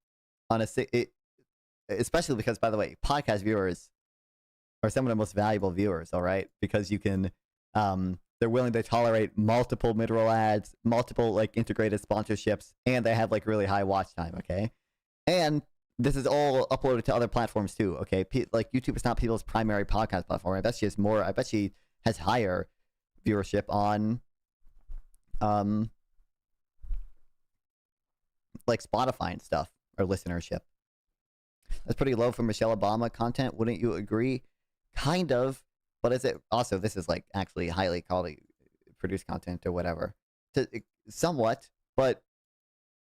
on especially because, by the way, podcast viewers are some of the most valuable viewers, all right? Because you can, they're willing to tolerate multiple mid-roll ads, multiple, like, integrated sponsorships, and they have, like, really high watch time, okay? And this is all uploaded to other platforms, too, okay? Like, YouTube is not people's primary podcast platform. I bet she has higher viewership on, like Spotify and stuff, or listenership. That's pretty low for Michelle Obama content, wouldn't you agree? Kind of, but is it also, this is like actually highly quality produced content or whatever, somewhat, but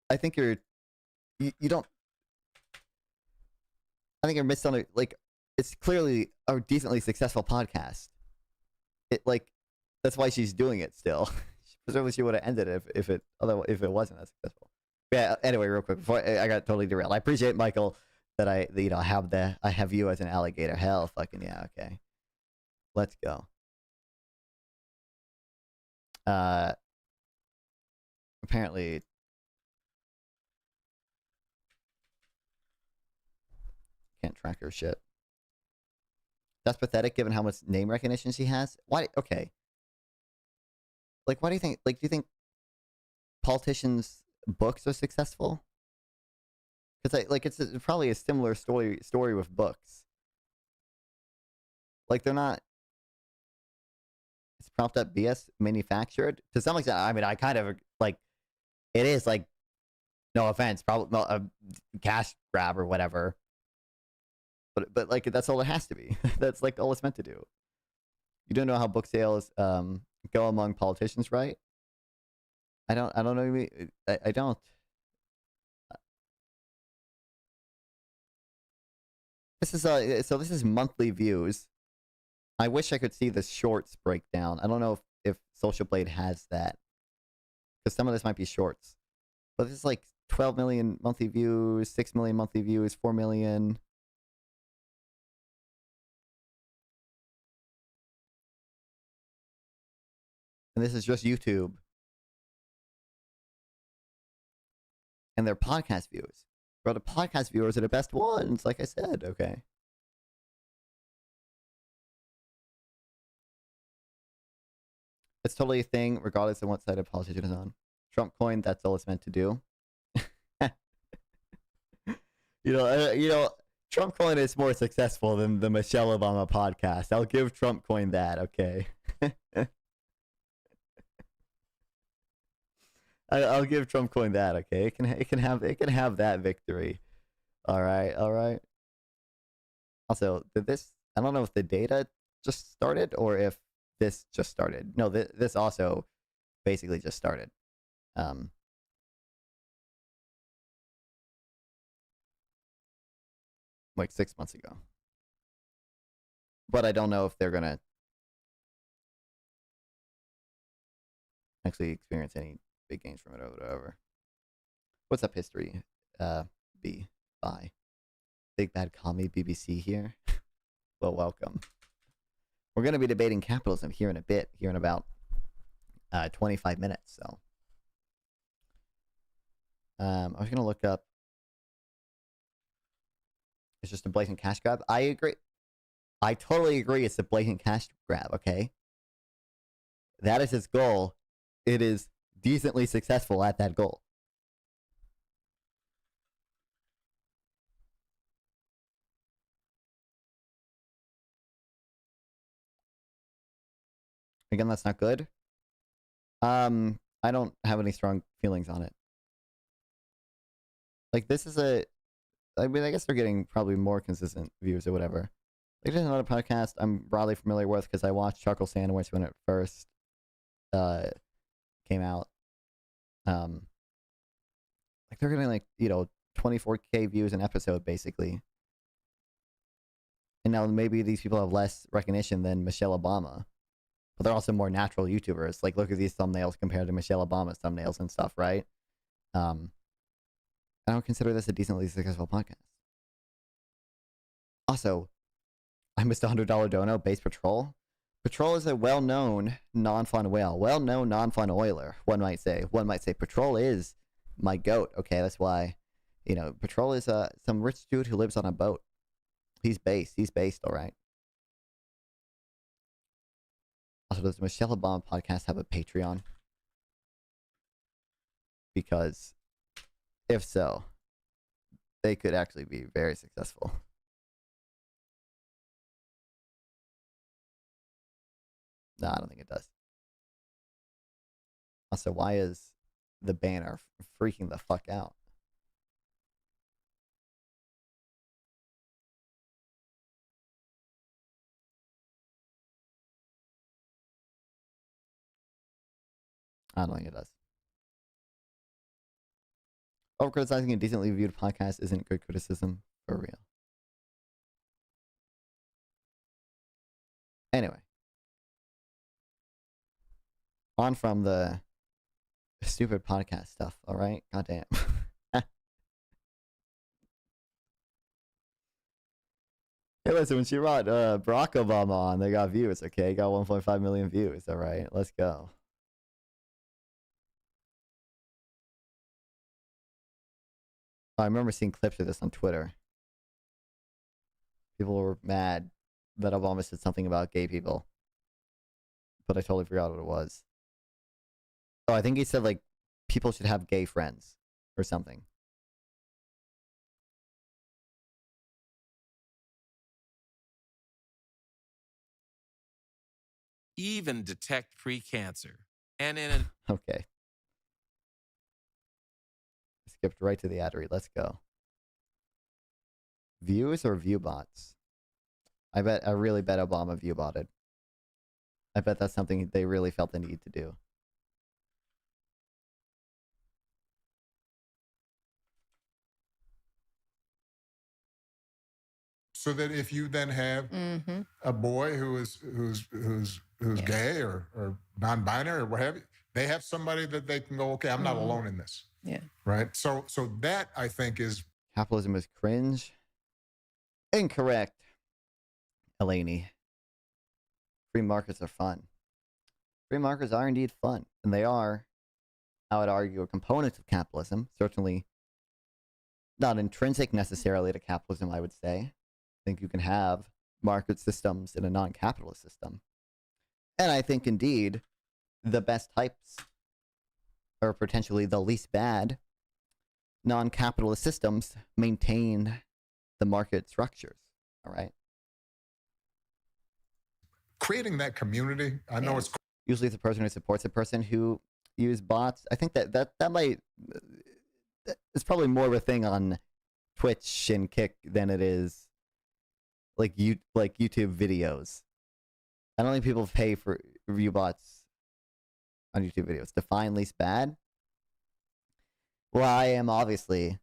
I think you don't, I think you're misunderstanding, like, it's clearly a decently successful podcast. Like, that's why she's doing it still. Presumably she would have ended it if it wasn't that successful. Yeah, anyway, real quick, before I got totally derailed. I appreciate, Michael, that I have you as an alligator. Hell fucking yeah, okay. Let's go. Apparently can't track her shit. That's pathetic given how much name recognition she has. Why? Okay. Like, why do you think, like, do you think politicians' books are successful? Because, like, it's probably a similar story with books. Like, they're not, it's propped up BS manufactured. To some extent, I mean, I kind of, like, it is, like, no offense, probably a cash grab or whatever. But like, that's all it has to be. That's, like, all it's meant to do. You don't know how book sales, go among politicians, right? I don't know. I don't. This is so this is monthly views. I wish I could see the shorts breakdown. I don't know if Social Blade has that, because some of this might be shorts. But this is like 12 million monthly views, 6 million monthly views, 4 million. And this is just YouTube. And their podcast views. Bro, the podcast viewers are the best ones, like I said, okay? It's totally a thing, regardless of what side a politician is on. Trump coin, that's all it's meant to do. You know, Trump coin is more successful than the Michelle Obama podcast. I'll give Trump coin that, okay? I'll give Trump coin that, okay? It can have that victory. All right. Also, I don't know if the data just started or if this just started. No, this also basically just started. Like 6 months ago. But I don't know if they're gonna actually experience any big gains from it or whatever. What's up, history? Bye. Big bad commie BBC here. Well, welcome. We're going to be debating capitalism here in a bit, here in about 25 minutes. So, I was going to look up. It's just a blatant cash grab. I agree. I totally agree. It's a blatant cash grab. Okay, that is its goal. It is decently successful at that goal. Again, that's not good. I don't have any strong feelings on it. Like, this is I mean, I guess they're getting probably more consistent views or whatever. Like, there's another podcast I'm broadly familiar with because I watched Chuckle Sandwich when it first came out. Like, they're getting, like, 24K views an episode, basically. And now maybe these people have less recognition than Michelle Obama. But they're also more natural YouTubers. Like, look at these thumbnails compared to Michelle Obama's thumbnails and stuff, right? I don't consider this a decently successful podcast. Also, I missed a $100 dono. Base Patrol. Patrol is a well-known non-fun whale. Well-known non-fun oiler, one might say. One might say Patrol is my goat. Okay, that's why, Patrol is some rich dude who lives on a boat. He's based. He's based, all right. Also, does the Michelle Obama podcast have a Patreon? Because if so, they could actually be very successful. No, I don't think it does. Also, why is the banner freaking the fuck out? I don't think it does. Over criticizing a decently viewed podcast isn't good criticism, for real. Anyway. On from the stupid podcast stuff, alright? Goddamn. Hey, listen, when she brought Barack Obama on, they got views, okay? Got 1.5 million views, alright? Let's go. I remember seeing clips of this on Twitter. People were mad that Obama said something about gay people. But I totally forgot what it was. Oh, I think he said, like, people should have gay friends or something. Even detect pre-cancer. And in an... Okay. Skipped right to the ad read. Let's go. Views or view bots? I really bet Obama view botted. I bet that's something they really felt the need to do. So that if you then have a boy who's gay or non-binary or what have you, they have somebody that they can go, okay, I'm not alone in this. Yeah. Right. So that I think is capitalism is cringe. Incorrect, Elaney. Free markets are fun. Free markets are indeed fun, and they are, I would argue, a component of capitalism. Certainly not intrinsic necessarily to capitalism, I would say. I think you can have market systems in a non-capitalist system. And I think, indeed, the best types, or potentially the least bad, non-capitalist systems maintain the market structures, all right? Creating that community, I know it's... Usually it's a person who supports a person who uses bots. I think that might... It's probably more of a thing on Twitch and Kick than it is like YouTube videos. I don't think people pay for review bots on YouTube videos. Define least bad? Well, I am obviously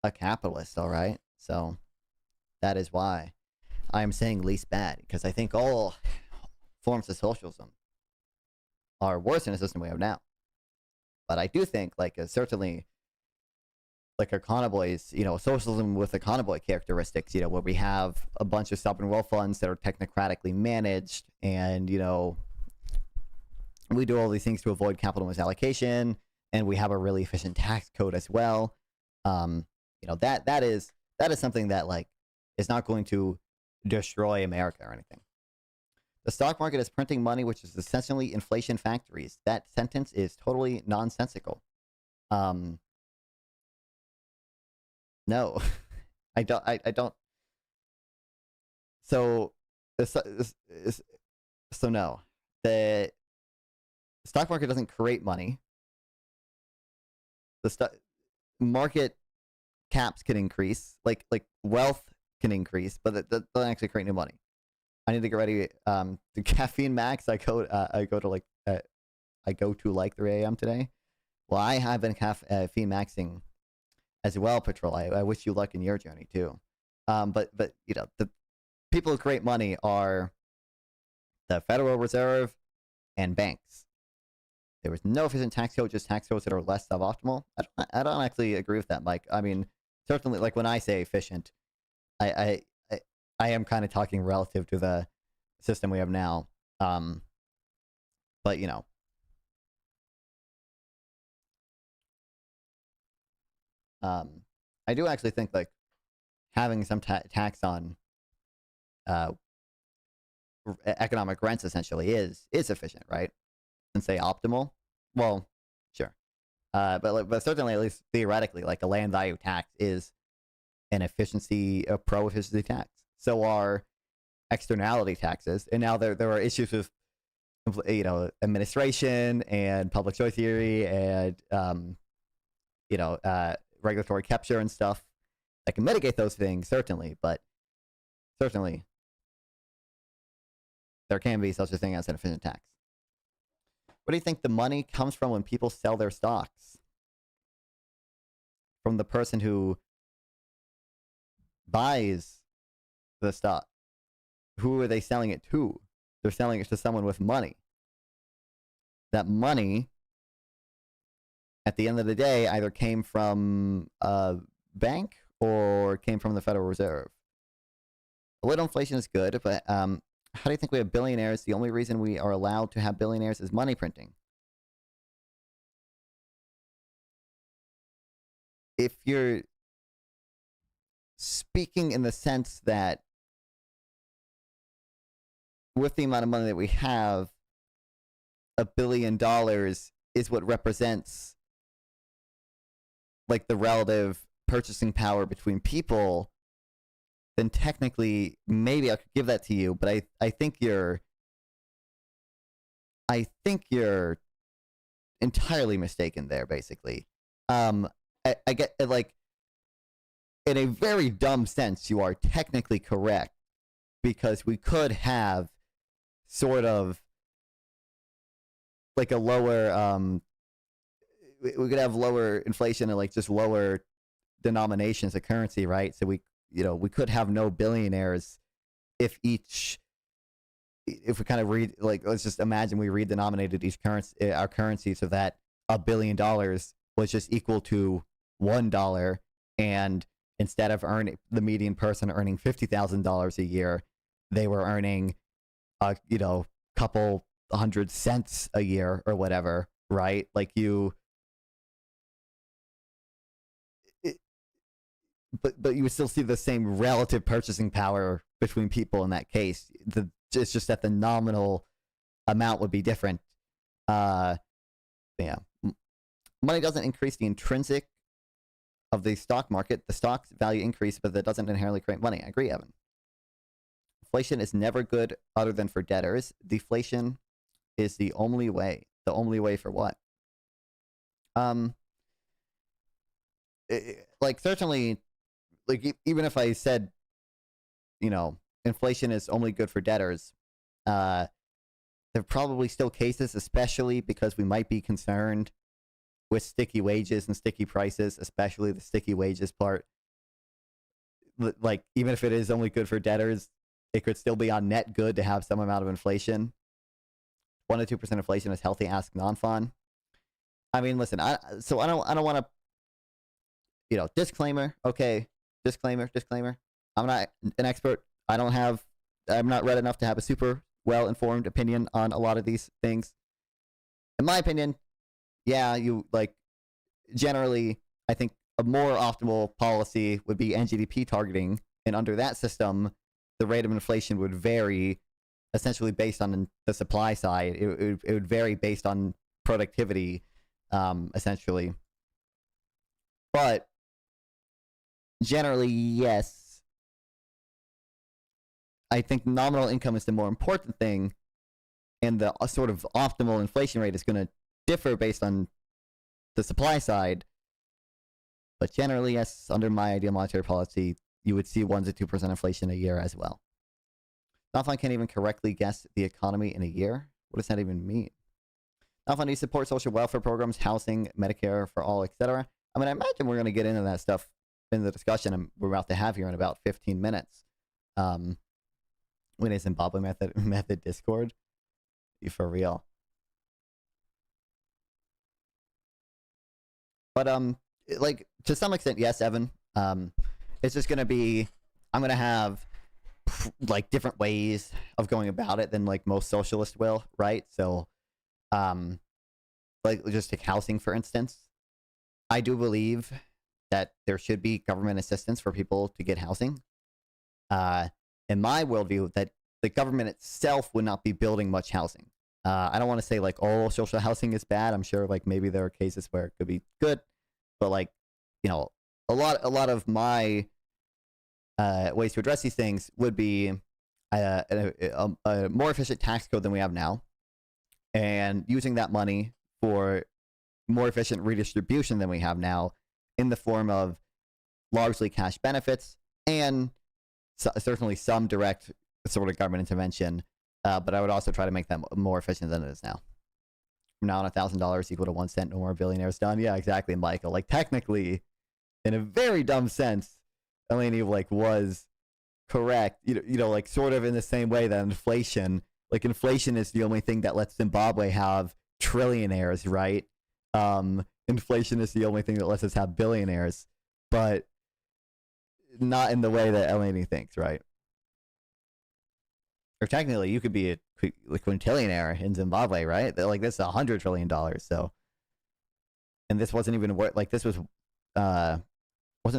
a capitalist, all right? So that is why I'm saying least bad, because I think all forms of socialism are worse in the system we have now. But I do think, certainly, like Econoboys, socialism with Econoboy characteristics, where we have a bunch of sovereign wealth funds that are technocratically managed, and, we do all these things to avoid capital misallocation, and we have a really efficient tax code as well. That is something that, is not going to destroy America or anything. The stock market is printing money, which is essentially inflation factories. That sentence is totally nonsensical. No, I don't. I don't. So, so no, the stock market doesn't create money. The market caps can increase, like wealth can increase, but that doesn't actually create new money. I need to get ready. The caffeine max. I go to like 3 a.m. today. Well, I have been caffeine maxing as well, Patrol. I wish you luck in your journey too. But you know, the people who create money are the Federal Reserve and banks. There was no efficient tax code, just tax codes that are less suboptimal. I don't actually agree with that, Mike. I mean, certainly, like when I say efficient, I am kind of talking relative to the system we have now. But you know, I do actually think like having some tax on economic rents essentially is efficient, right? And say optimal. Well, sure, but certainly at least theoretically, like a land value tax is an pro efficiency tax. So are externality taxes, and now there are issues with administration and public choice theory and regulatory capture and stuff that can mitigate those things, certainly, but certainly there can be such a thing as an efficient tax. What do you think the money comes from when people sell their stocks? From the person who buys the stock. Who are they selling it to? They're selling it to someone with money. That money, at the end of the day, either came from a bank or came from the Federal Reserve. A little inflation is good, but how do you think we have billionaires? The only reason we are allowed to have billionaires is money printing. If you're speaking in the sense that with the amount of money that we have, $1 billion is what represents like the relative purchasing power between people, then technically maybe I could give that to you, but I think you're entirely mistaken there, basically. I get like in a very dumb sense, you are technically correct, because we could have sort of like a lower we could have lower inflation and like just lower denominations of currency, right? So we could have no billionaires if we kind of read, like, let's just imagine we redenominated our currency so that $1 billion was just equal to $1, and instead of the median person earning $50,000 a year, they were earning couple 100 cents a year or whatever, right? Like but you would still see the same relative purchasing power between people in that case. It's just that the nominal amount would be different. Yeah. Money doesn't increase the intrinsic of the stock market. The stock's value increase, but that doesn't inherently create money. I agree, Evan. Inflation is never good other than for debtors. Deflation is the only way. The only way for what? Like certainly, like even if I said, inflation is only good for debtors, there are probably still cases, especially because we might be concerned with sticky wages and sticky prices, especially the sticky wages part. Like even if it is only good for debtors, it could still be on net good to have some amount of inflation. 1 to 2% inflation is healthy. Ask non-fun. I mean, listen. I don't want to. Disclaimer. Okay, disclaimer. I'm not an expert. I'm not read enough to have a super well-informed opinion on a lot of these things. In my opinion, yeah, generally, I think a more optimal policy would be NGDP targeting, and under that system, the rate of inflation would vary essentially based on the supply side. It would vary based on productivity, essentially. But generally, yes, I think nominal income is the more important thing, and the sort of optimal inflation rate is going to differ based on the supply side. But generally, yes, under my ideal monetary policy, you would see 1 to 2% inflation a year as well. Not can't even correctly guess the economy in a year. What does that even mean? Not do you support social welfare programs, housing, Medicare for all, etc.? I mean, I imagine we're going to get into that stuff in the discussion we're about to have here in about 15 minutes. When a Zimbabwe method Discord, for real. But like to some extent, yes, Evan. It's just going to be, I'm going to have like different ways of going about it than like most socialists will, right? So, like just take housing for instance. I do believe that there should be government assistance for people to get housing. In my worldview, that the government itself would not be building much housing. I don't want to say like all social housing is bad. I'm sure like maybe there are cases where it could be good, but like, you know, a lot of my ways to address these things would be a more efficient tax code than we have now, and using that money for more efficient redistribution than we have now in the form of largely cash benefits and certainly some direct sort of government intervention. But I would also try to make that more efficient than it is now. From now on, $1,000 equal to 1 cent, no more billionaires done. Yeah, exactly, Michael. Like technically, in a very dumb sense, Eleni like was correct. You know, like sort of in the same way that inflation is the only thing that lets Zimbabwe have trillionaires, right? Inflation is the only thing that lets us have billionaires, but not in the way that Eleni thinks, right? Or technically, you could be a quintillionaire in Zimbabwe, right? Like this is $100 trillion. So, and this wasn't even worth. Like this was, wasn't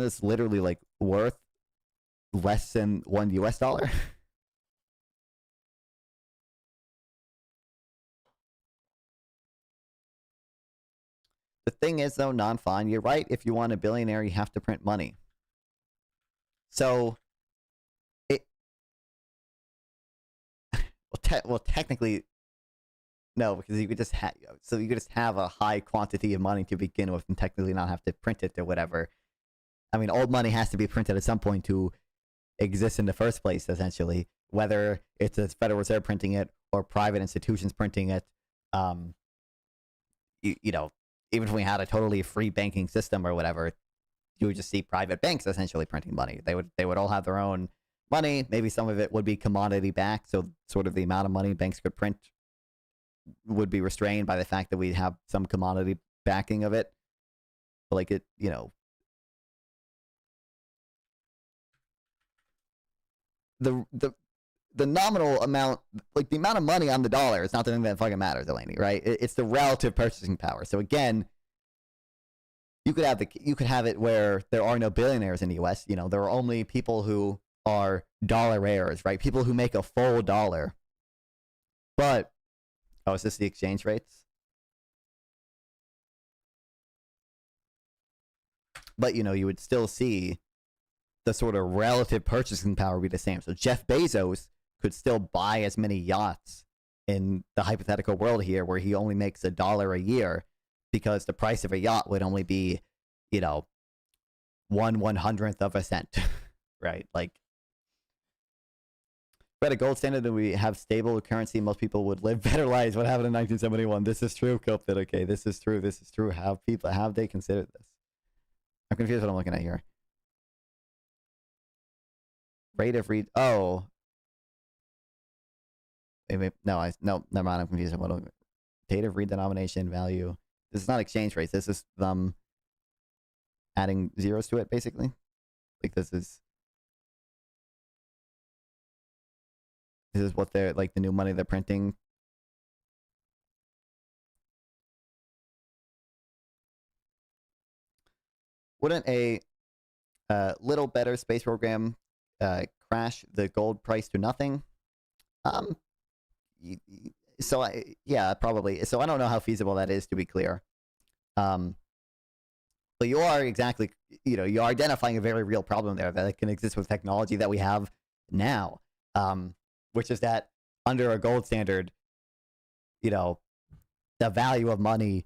this literally like worth less than $1 US? The thing is, though, non-fine. You're right. If you want a billionaire, you have to print money. So, well, technically, no, because you could just have a high quantity of money to begin with, and technically not have to print it or whatever. I mean, old money has to be printed at some point to exist in the first place, essentially. Whether it's the Federal Reserve printing it or private institutions printing it, you know, even if we had a totally free banking system or whatever, you would just see private banks essentially printing money. They would all have their own money. Maybe some of it would be commodity backed, so sort of the amount of money banks could print would be restrained by the fact that we have some commodity backing of it. But like it, you know, the nominal amount, like the amount of money on the dollar is not the thing that fucking matters, Eleni, right? It's the relative purchasing power. So again, you could have it where there are no billionaires in the U.S. You know, there are only people who are dollaraires, right? People who make a full dollar. But is this the exchange rates? But you know, you would still see the sort of relative purchasing power be the same. So Jeff Bezos could still buy as many yachts in the hypothetical world here, where he only makes $1 a year, because the price of a yacht would only be, you know, 1/100th of a cent, right? Like, at a gold standard and we have stable currency, most people would live better lives. What happened in 1971? This is true, Coped. Okay, this is true. This is true. Have they considered this? I'm confused what I'm looking at here. Rate of read. Oh. Wait, no, never mind. I'm confused. Date of redenomination value. This is not exchange rates. This is them adding zeros to it, basically. Like this is what they're like, the new money they're printing. Wouldn't a little better space program crash the gold price to nothing? yeah, probably. So I don't know how feasible that is, to be clear. But you are you're identifying a very real problem there that can exist with technology that we have now, which is that under a gold standard, the value of money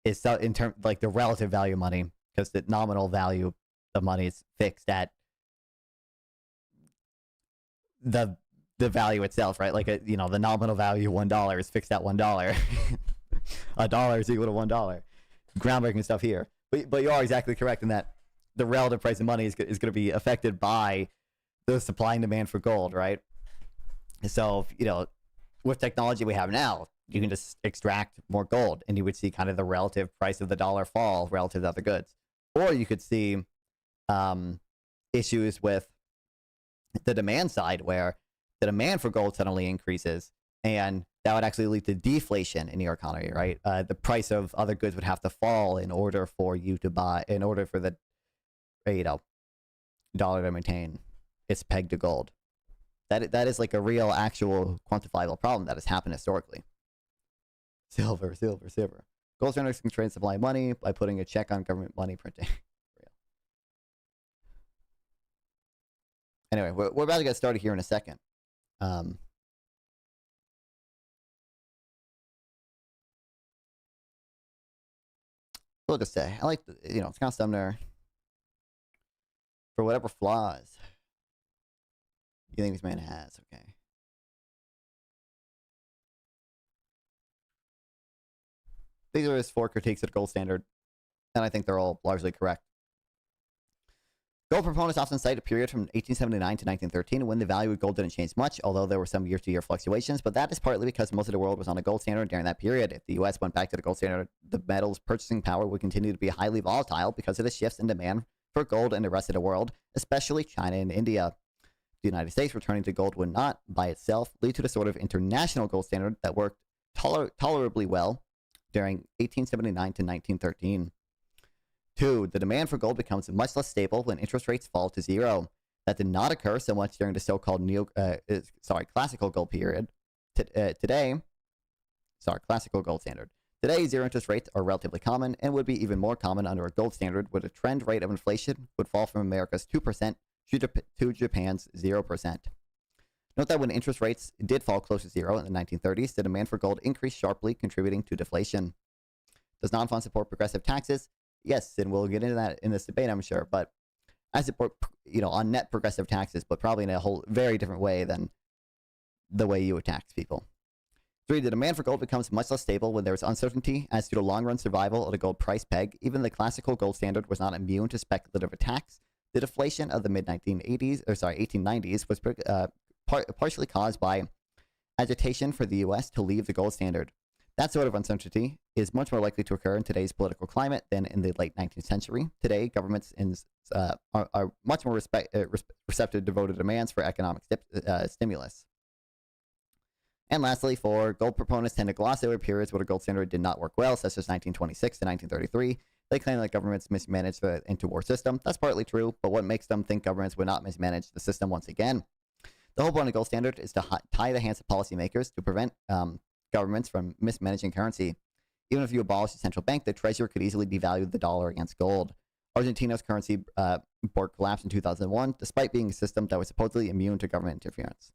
is in terms like the relative value of money, because the nominal value of money is fixed at the value itself, right? Like the nominal value of $1 is fixed at $1. A dollar is equal to $1. Groundbreaking stuff here. But you are exactly correct in that the relative price of money is going to be affected by the supply and demand for gold, right? So, with technology we have now, you can just extract more gold, and you would see kind of the relative price of the dollar fall relative to other goods. Or you could see issues with the demand side, where the demand for gold suddenly increases, and that would actually lead to deflation in your economy, right? The price of other goods would have to fall in order for the dollar to maintain its peg to gold. That is like a real, actual, quantifiable problem that has happened historically. Silver. Gold standards can trade supply money by putting a check on government money printing. Anyway, we're about to get started here in a second. I'll just say, I like, Scott Sumner, for whatever flaws you think this man has, okay. These are his 4 critiques of the gold standard, and I think they're all largely correct. Gold proponents often cite a period from 1879 to 1913 when the value of gold didn't change much, although there were some year-to-year fluctuations, but that is partly because most of the world was on a gold standard during that period. If the U.S. went back to the gold standard, the metal's purchasing power would continue to be highly volatile because of the shifts in demand for gold in the rest of the world, especially China and India. The United States returning to gold would not, by itself, lead to the sort of international gold standard that worked tolerably well during 1879 to 1913. 2. The demand for gold becomes much less stable when interest rates fall to zero. That did not occur so much during the so-called classical gold period. Classical gold standard. Today, zero interest rates are relatively common and would be even more common under a gold standard, where the trend rate of inflation would fall from America's 2% to Japan's 0%. Note that when interest rates did fall close to zero in the 1930s, the demand for gold increased sharply, contributing to deflation. Does non-fund support progressive taxes? Yes, and we'll get into that in this debate, I'm sure, but I support, on net progressive taxes, but probably in a whole very different way than the way you would tax people. 3, the demand for gold becomes much less stable when there is uncertainty as to the long-run survival of the gold price peg. Even the classical gold standard was not immune to speculative attacks. The deflation of the mid-1890s was partially caused by agitation for the U.S. to leave the gold standard. That sort of uncertainty is much more likely to occur in today's political climate than in the late 19th century. Today, governments are much more receptive to voter demands for economic stimulus. And lastly, 4, gold proponents tend to gloss over periods where the gold standard did not work well, such as 1926 to 1933. They claim that governments mismanaged the interwar system. That's partly true, but what makes them think governments would not mismanage the system once again? The whole point of the gold standard is to tie the hands of policymakers to prevent governments from mismanaging currency. Even if you abolish the central bank, the treasury could easily devalue the dollar against gold. Argentina's currency board collapsed in 2001, despite being a system that was supposedly immune to government interference.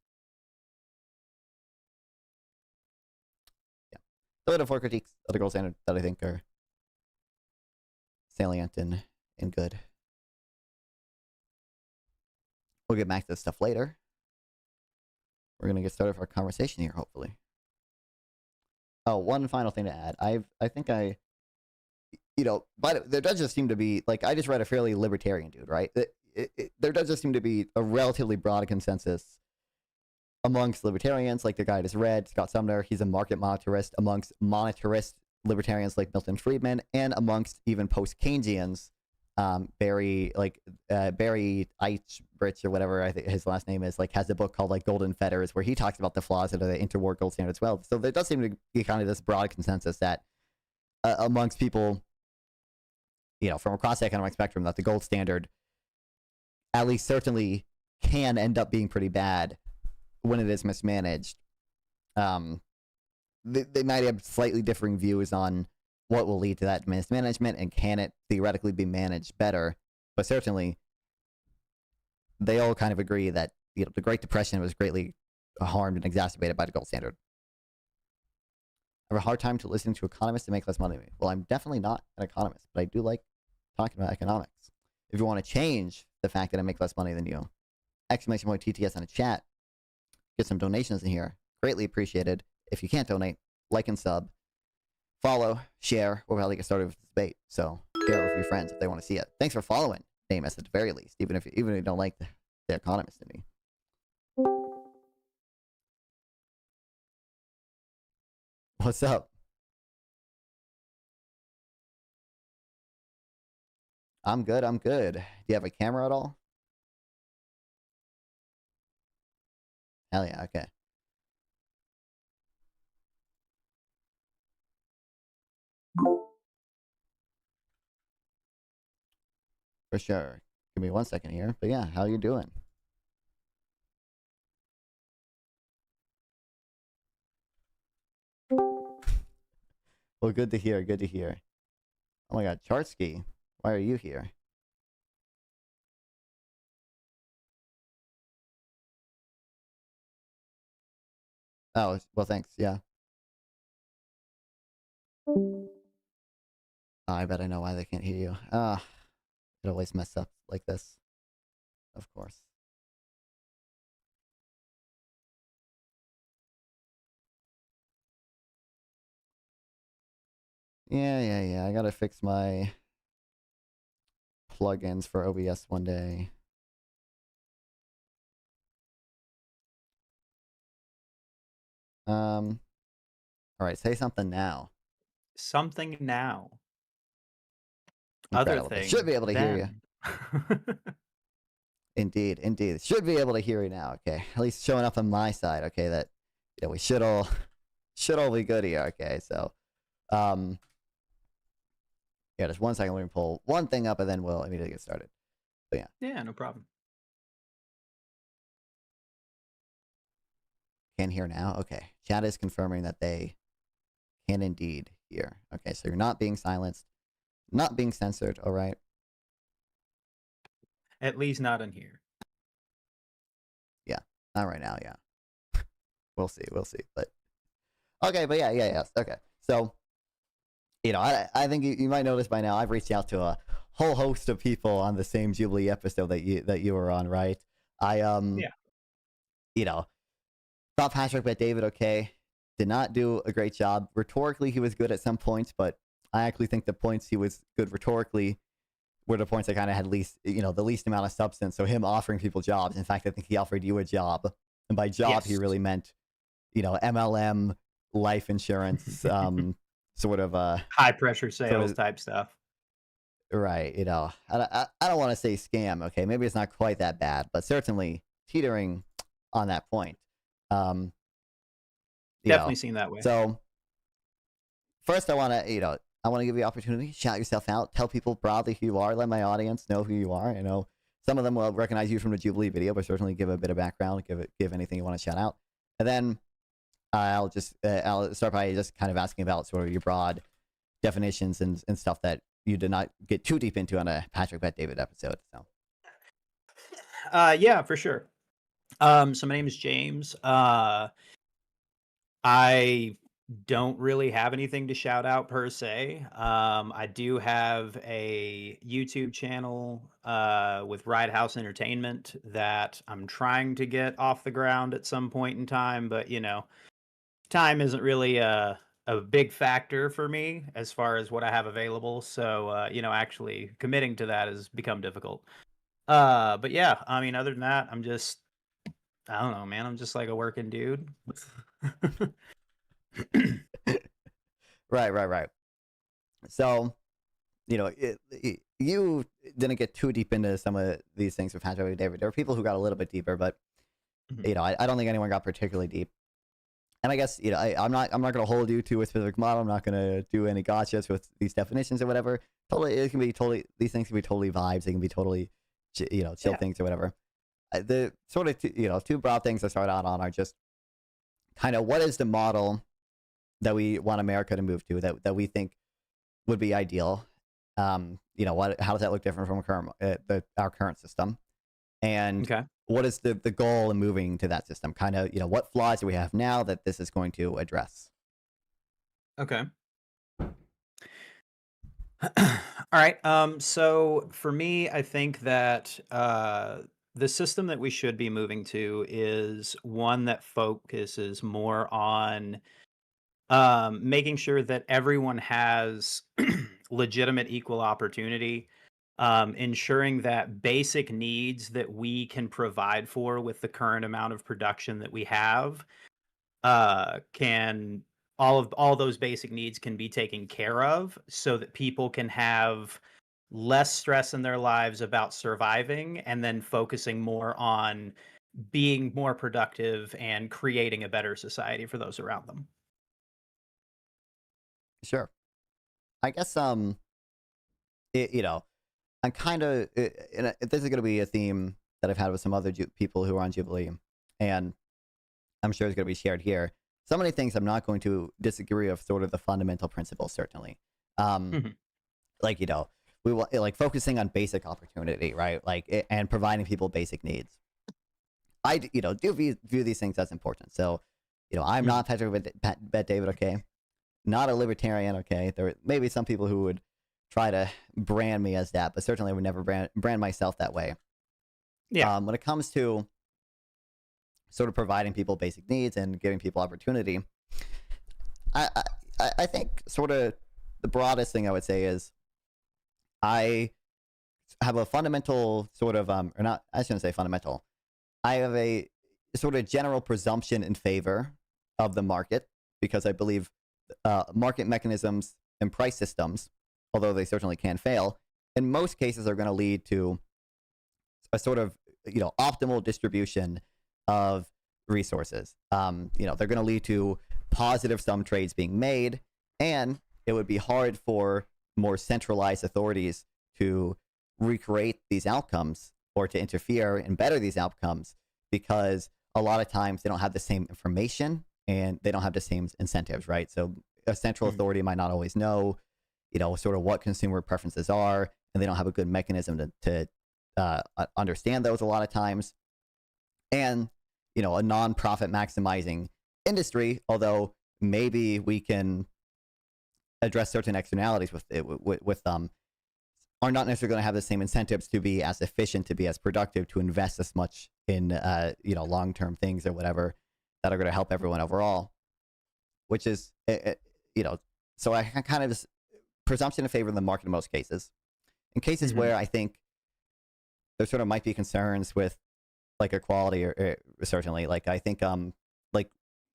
Yeah. Those are the 4 critiques of the gold standard that I think are salient and good. We'll get back to this stuff later. We're going to get started with our conversation here, hopefully. Oh, one final thing to add. But there does just seem to be, I just read a fairly libertarian dude, right? There does just seem to be a relatively broad consensus amongst libertarians, like the guy I just read, Scott Sumner. He's a market monetarist, amongst monetarist libertarians like Milton Friedman, and amongst even post-Keynesians, Barry Eichrich or whatever I think his last name is, has a book called Golden Fetters, where he talks about the flaws of the interwar gold standard as well. So there does seem to be kind of this broad consensus that amongst people, from across the economic spectrum, that the gold standard, at least certainly, can end up being pretty bad when it is mismanaged. They might have slightly differing views on what will lead to that mismanagement and can it theoretically be managed better. But certainly, they all kind of agree that the Great Depression was greatly harmed and exacerbated by the gold standard. I have a hard time to listen to economists to make less money. Well, I'm definitely not an economist, but I do like talking about economics. If you want to change the fact that I make less money than you, exclamation point TTS in a chat. Get some donations in here. Greatly appreciated. If you can't donate, like and sub. Follow, share, or how they get started with this debate. So share it with your friends if they want to see it. Thanks for following, Amos, at the very least, even if you don't like the economist in me. What's up? I'm good. Do you have a camera at all? Hell yeah, okay. For sure. Give me 1 second here. But yeah, how you doing? Well, good to hear. Good to hear. Oh my God, Chartsky, why are you here? Oh, well, thanks. Yeah. Oh, I bet I know why they can't hear you. It always mess up like this. Of course. Yeah. I gotta fix my plugins for OBS one day. All right, say something now. Something now. Incredible. Other thing. Should be able to hear you. Indeed. Should be able to hear you now. Okay, at least showing up on my side. Okay, that we should all be good here. Okay, so yeah, just 1 second. Let me pull one thing up, and then we'll immediately get started. But yeah. Yeah, no problem. Can hear now? Okay. Chat is confirming that they can indeed hear. Okay, so you're not being silenced, not being censored, all right? At least not in here. Yeah, not right now, yeah. We'll see. But okay, but yeah. Okay. So, I think you might know this by now. I've reached out to a whole host of people on the same Jubilee episode that you were on, right? Thought Patrick bet David okay. Did not do a great job. Rhetorically, he was good at some points, but I actually think the points he was good rhetorically were the points that kind of had the least amount of substance. So him offering people jobs. In fact, I think he offered you a job. And by job, he really meant, MLM, life insurance, sort of high pressure sales type stuff. Right. I don't want to say scam. Okay. Maybe it's not quite that bad, but certainly teetering on that point. Definitely seen that way. So first I want to, give you the opportunity, shout yourself out, tell people broadly who you are, let my audience know who you are. I know some of them will recognize you from the Jubilee video, but certainly give a bit of background, give anything you want to shout out. And then I'll start by just kind of asking about sort of your broad definitions and stuff that you did not get too deep into on a Patrick Bet David episode. So yeah, for sure. So my name is James. I don't really have anything to shout out per se. I do have a YouTube channel with Ride House Entertainment that I'm trying to get off the ground at some point in time, but time isn't really a big factor for me as far as what I have available. So actually committing to that has become difficult. But yeah, I mean, other than that, I don't know, man. I'm just like a working dude. Right. So, you didn't get too deep into some of these things with Patrick and David. There were people who got a little bit deeper, but I don't think anyone got particularly deep. And I guess I'm not going to hold you to a specific model. I'm not going to do any gotchas with these definitions or whatever. These things can be totally vibes. They can be totally chill things or whatever. The sort of two broad things I start out on are just kind of what is the model that we want America to move to, that we think would be ideal. You know, how does that look different from our current system? And what is the goal in moving to that system? Kind of, you know, what flaws do we have now that this is going to address? Okay. All right. So for me, I think that the system that we should be moving to is one that focuses more on making sure that everyone has legitimate equal opportunity, ensuring that basic needs that we can provide for with the current amount of production that we have can all those basic needs can be taken care of so that people can have less stress in their lives about surviving and then focusing more on being more productive and creating a better society for those around them. Sure. I guess you know, I'm kind of this is going to be a theme that I've had with some other people who are on Jubilee, and I'm sure it's going to be shared here. So many things I'm not going to disagree of, sort of the fundamental principles, certainly. Like, you know, we want, like, focusing on basic opportunity, right? Like, and providing people basic needs. I, you know, do view these things as important. So, you know, I'm not Patrick Bet David, okay? Not a libertarian, okay? There may be some people who would try to brand me as that, but certainly I would never brand myself that way. Yeah. When it comes to sort of providing people basic needs and giving people opportunity, I think sort of the broadest thing I would say is I have a fundamental sort of, or not, I shouldn't say fundamental. I have a sort of general presumption in favor of the market, because I believe market mechanisms and price systems, although they certainly can fail, in most cases are going to lead to a sort of, you know, optimal distribution of resources. You know, they're going to lead to positive sum trades being made, and it would be hard for more centralized authorities to recreate these outcomes or to interfere and better these outcomes, because a lot of times they don't have the same information and they don't have the same incentives, right? So a central authority might not always know, you know, sort of what consumer preferences are, and they don't have a good mechanism to understand those a lot of times. And, you know, a non-profit maximizing industry, although maybe we can address certain externalities with them, are not necessarily going to have the same incentives to be as efficient, to be as productive, to invest as much in, you know, long-term things or whatever that are going to help everyone overall, which is, you know, so I kind of just presumption in favor of the market in most cases. In cases where I think there sort of might be concerns with like equality, or certainly, like, I think like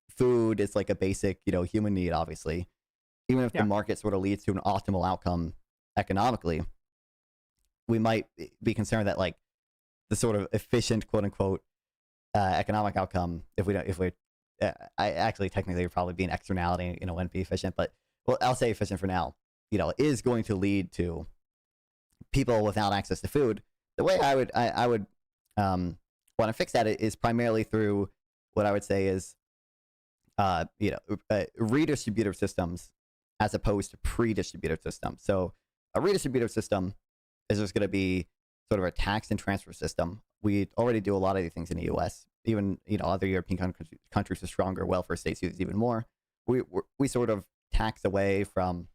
food is like a basic, you know, human need, obviously. Even if the market sort of leads to an optimal outcome economically, we might be concerned that, like, the sort of efficient, quote unquote, economic outcome, if we I actually technically would probably be an externality, you know, wouldn't be efficient, but well, I'll say efficient for now, you know, is going to lead to people without access to food. The way I would want to fix that is primarily through what I would say is, you know, redistributive systems as opposed to pre-distributive systems. So a redistributive system is just going to be sort of a tax and transfer system. We already do a lot of these things in the U.S. Even, you know, other European countries with stronger welfare states use even more. We sort of tax away from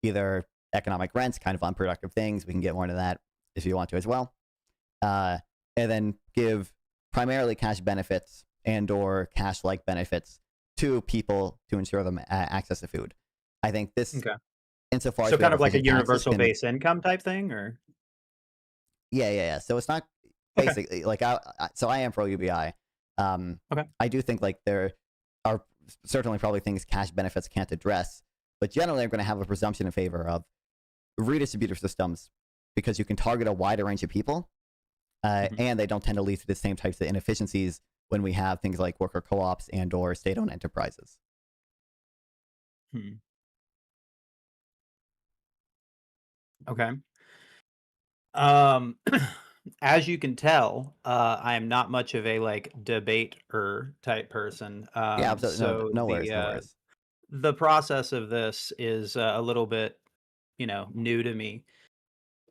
either economic rents, kind of unproductive things. We can get more into that if you want to as well. And then give primarily cash benefits and or cash-like benefits to people to ensure them access to food. I think this, insofar as so kind of like a efficient taxes universal base income type thing, or yeah. So it's not basically like so I am pro UBI. I do think like there are certainly probably things cash benefits can't address, but generally I'm going to have a presumption in favor of redistributive systems, because you can target a wider range of people, and they don't tend to lead to the same types of inefficiencies when we have things like worker co-ops and or state-owned enterprises. Okay. as you can tell, I am not much of a like debater type person. Yeah, absolutely. No, So no worries, no worries. the process of this is a little bit, new to me.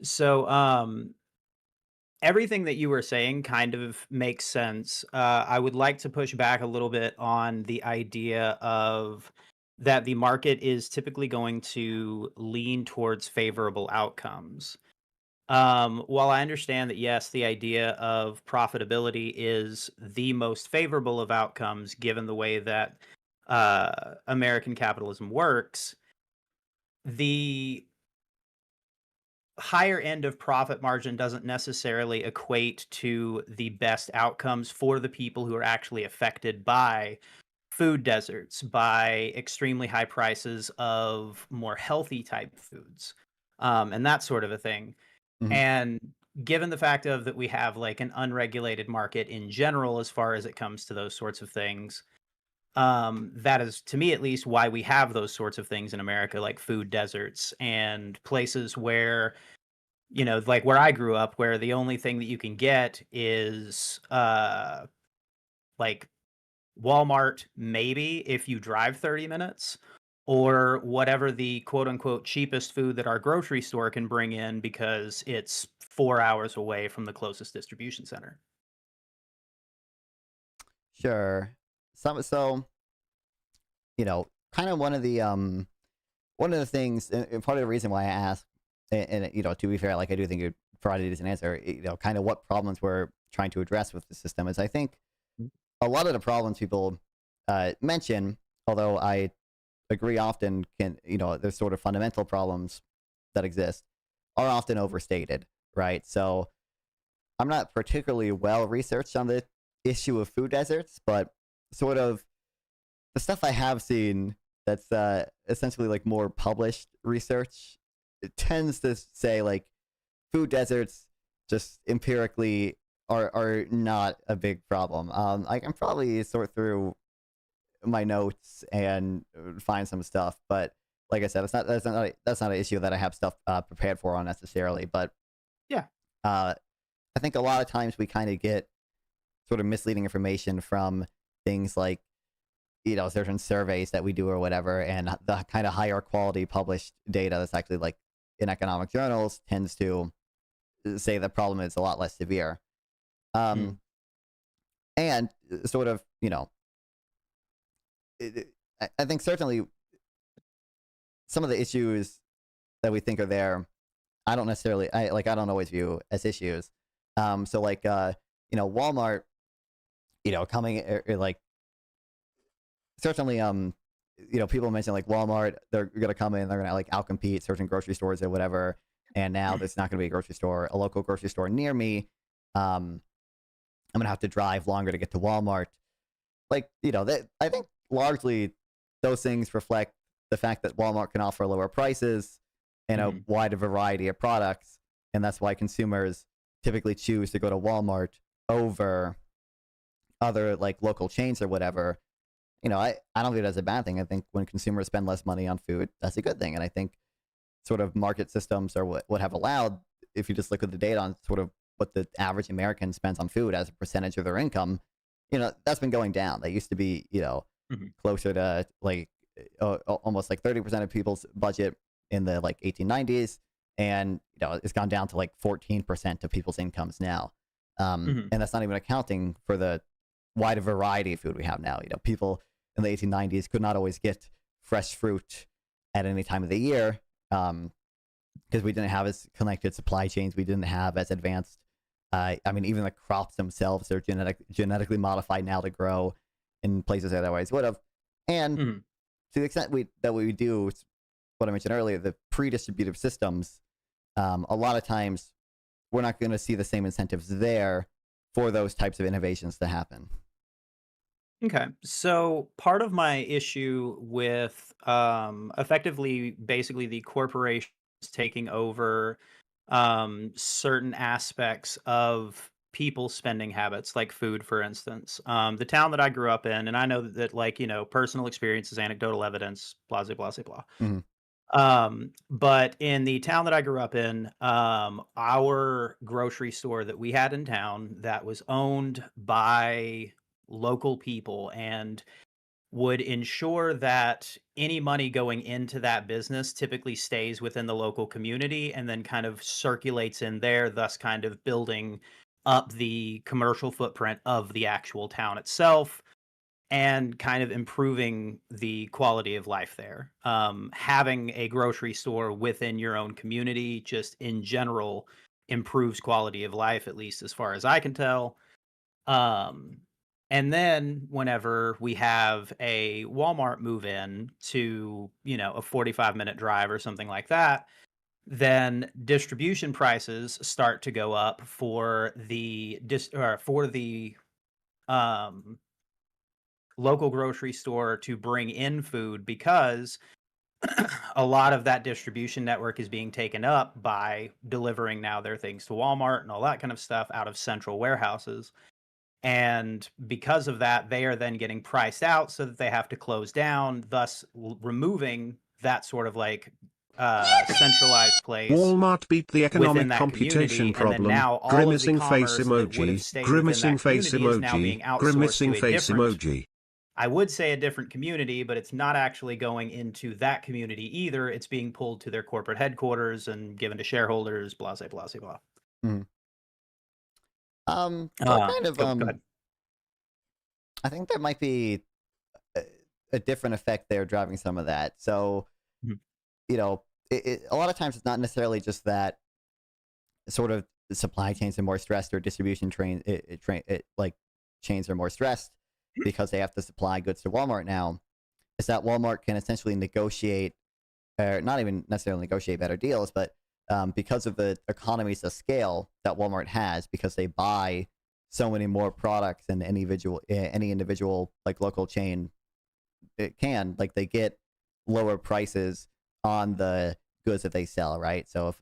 So everything that you were saying kind of makes sense. I would like to push back a little bit on the idea of that the market is typically going to lean towards favorable outcomes. While I understand that, yes, the idea of profitability is the most favorable of outcomes given the way that American capitalism works, the higher end of profit margin doesn't necessarily equate to the best outcomes for the people who are actually affected by food deserts, by extremely high prices of more healthy type foods, and that sort of a thing. Mhm. And given the fact of that we have like an unregulated market in general as far as it comes to those sorts of things, that is, to me at least, why we have those sorts of things in America, like food deserts and places where, like where I grew up, where the only thing that you can get is like Walmart, maybe if you drive 30 minutes, or whatever the quote unquote cheapest food that our grocery store can bring in because it's 4 hours away from the closest distribution center. Sure. So, kind of one of the things, and part of the reason why I asked, and to be fair, like I do think you provided as an answer, kind of what problems we're trying to address with the system is, I think a lot of the problems people mention, although I agree often there's sort of fundamental problems that exist, are often overstated, right? So I'm not particularly well researched on the issue of food deserts, but sort of the stuff I have seen that's essentially like more published research, it tends to say like food deserts just empirically are not a big problem. I can probably sort through my notes and find some stuff, but like I said, that's not an issue that I have stuff prepared for on necessarily. But yeah, I think a lot of times we kind of get sort of misleading information from things like certain surveys that we do or whatever, and the kind of higher quality published data that's actually like in economic journals tends to say the problem is a lot less severe. And sort of, I think certainly some of the issues that we think are there, I don't always view as issues. So like, Walmart, coming like certainly, people mention like Walmart, they're going to come in, they're going to like outcompete certain grocery stores or whatever. And now there's not going to be a local grocery store near me. I'm going to have to drive longer to get to Walmart. Like, I think largely those things reflect the fact that Walmart can offer lower prices and a wider variety of products. And that's why consumers typically choose to go to Walmart over other like local chains or whatever. I don't view it as a bad thing. I think when consumers spend less money on food, that's a good thing. And I think sort of market systems are what have allowed, if you just look at the data on sort of what the average American spends on food as a percentage of their income, that's been going down. They used to be, closer to like almost like 30% of people's budget in the like 1890s. And, it's gone down to like 14% of people's incomes now. And that's not even accounting for the wide variety of food we have now. People in the 1890s could not always get fresh fruit at any time of the year because we didn't have as connected supply chains. We didn't have as advanced. Even the crops themselves are genetically modified now to grow in places that otherwise would have. And to the extent that we do what I mentioned earlier, the pre-distributive systems, a lot of times we're not going to see the same incentives there for those types of innovations to happen. Okay. So part of my issue with effectively basically the corporations taking over certain aspects of people's spending habits, like food, for instance. The town that I grew up in, and I know that like, personal experiences, anecdotal evidence, blah, blah, blah, blah. But in the town that I grew up in, our grocery store that we had in town that was owned by local people and would ensure that any money going into that business typically stays within the local community and then kind of circulates in there, thus kind of building up the commercial footprint of the actual town itself and kind of improving the quality of life there. Having a grocery store within your own community, just in general, improves quality of life, at least as far as I can tell. Um, and then whenever we have a Walmart move in to, a 45-minute drive or something like that, then distribution prices start to go up for the um local grocery store to bring in food because a lot of that distribution network is being taken up by delivering now their things to Walmart and all that kind of stuff out of central warehouses. And because of that, they are then getting priced out so that they have to close down, thus removing that sort of like centralized place Walmart beat the within economic that computation community. And then problem. now all of the Grimacing face commerce that would have emoji. stayed within Grimacing that face community is now being emoji. outsourced Grimacing to a face different, emoji. I would say a different community, but it's not actually going into that community either. It's being pulled to their corporate headquarters and given to shareholders, blah, blah, blah, blah. Go ahead. I think there might be a different effect there driving some of that. So, a lot of times it's not necessarily just that sort of the supply chains are more stressed or distribution chains are more stressed because they have to supply goods to Walmart now. Is that Walmart can essentially negotiate, or not even necessarily negotiate better deals, but because of the economies of scale that Walmart has, because they buy so many more products than any individual like local chain it can, like they get lower prices on the goods that they sell, right? So if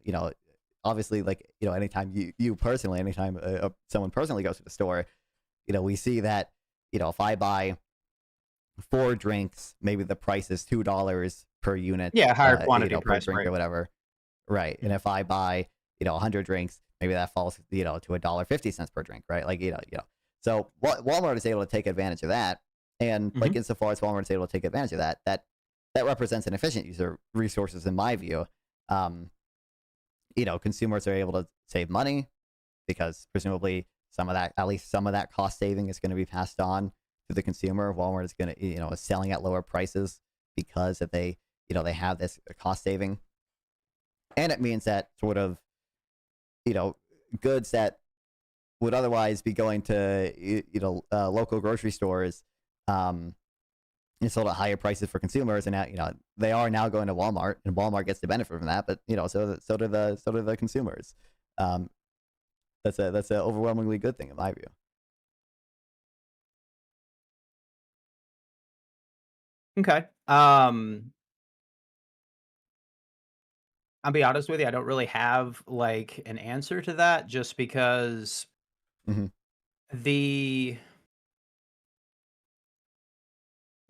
obviously, like anytime you personally, anytime someone personally goes to the store, we see that if I buy 4 drinks, maybe the price is $2 per unit. Yeah, higher quantity per price drink or whatever, right? And if I buy 100 drinks, maybe that falls to $1.50 per drink, right? Like so Walmart is able to take advantage of that, and like insofar as Walmart is able to take advantage of that, that represents an efficient use of resources in my view. Consumers are able to save money because presumably at least some of that cost saving is going to be passed on to the consumer. Walmart is going to, is selling at lower prices because if they have this cost saving, and it means that sort of, goods that would otherwise be going to, local grocery stores, and sold at higher prices for consumers, and now they are now going to Walmart, and Walmart gets to benefit from that. But so do the consumers. That's an overwhelmingly good thing in my view. Okay. I'll be honest with you, I don't really have like an answer to that, just because the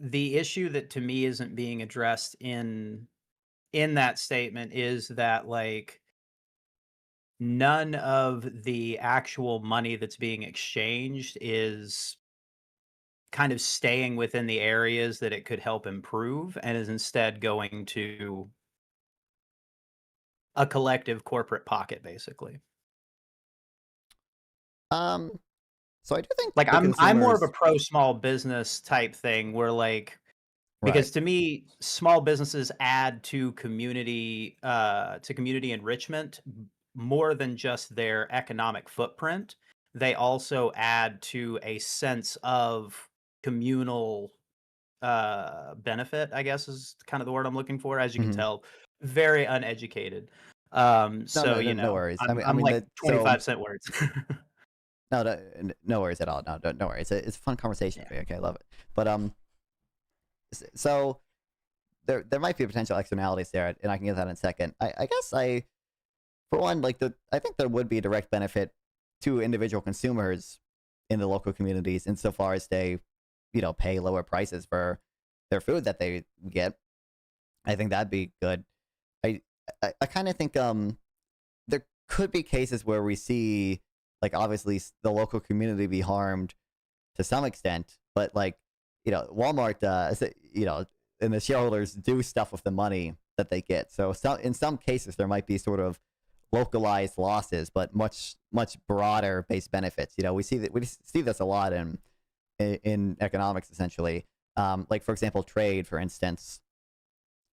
issue that to me isn't being addressed in that statement is that like none of the actual money that's being exchanged is kind of staying within the areas that it could help improve, and is instead going to a collective corporate pocket, basically. So I do think like I'm more of a pro small business type thing where like, because to me small businesses add to community enrichment more than just their economic footprint. They also add to a sense of communal benefit, I guess is kind of the word I'm looking for. As you can tell, very uneducated. No worries. I'm like 25-cent words. No worries at all. No, don't worry. It's a fun conversation. Yeah. Okay, I love it. But so there might be potential externalities there, and I can get that in a second. I guess for one, I think there would be a direct benefit to individual consumers in the local communities insofar as they, pay lower prices for their food that they get. I think that'd be good. I kind of think there could be cases where we see, like, obviously the local community be harmed to some extent, but like, Walmart, and the shareholders do stuff with the money that they get. So in some cases there might be sort of localized losses, but much broader based benefits. We see this a lot in economics, essentially. Like, for example, trade, for instance.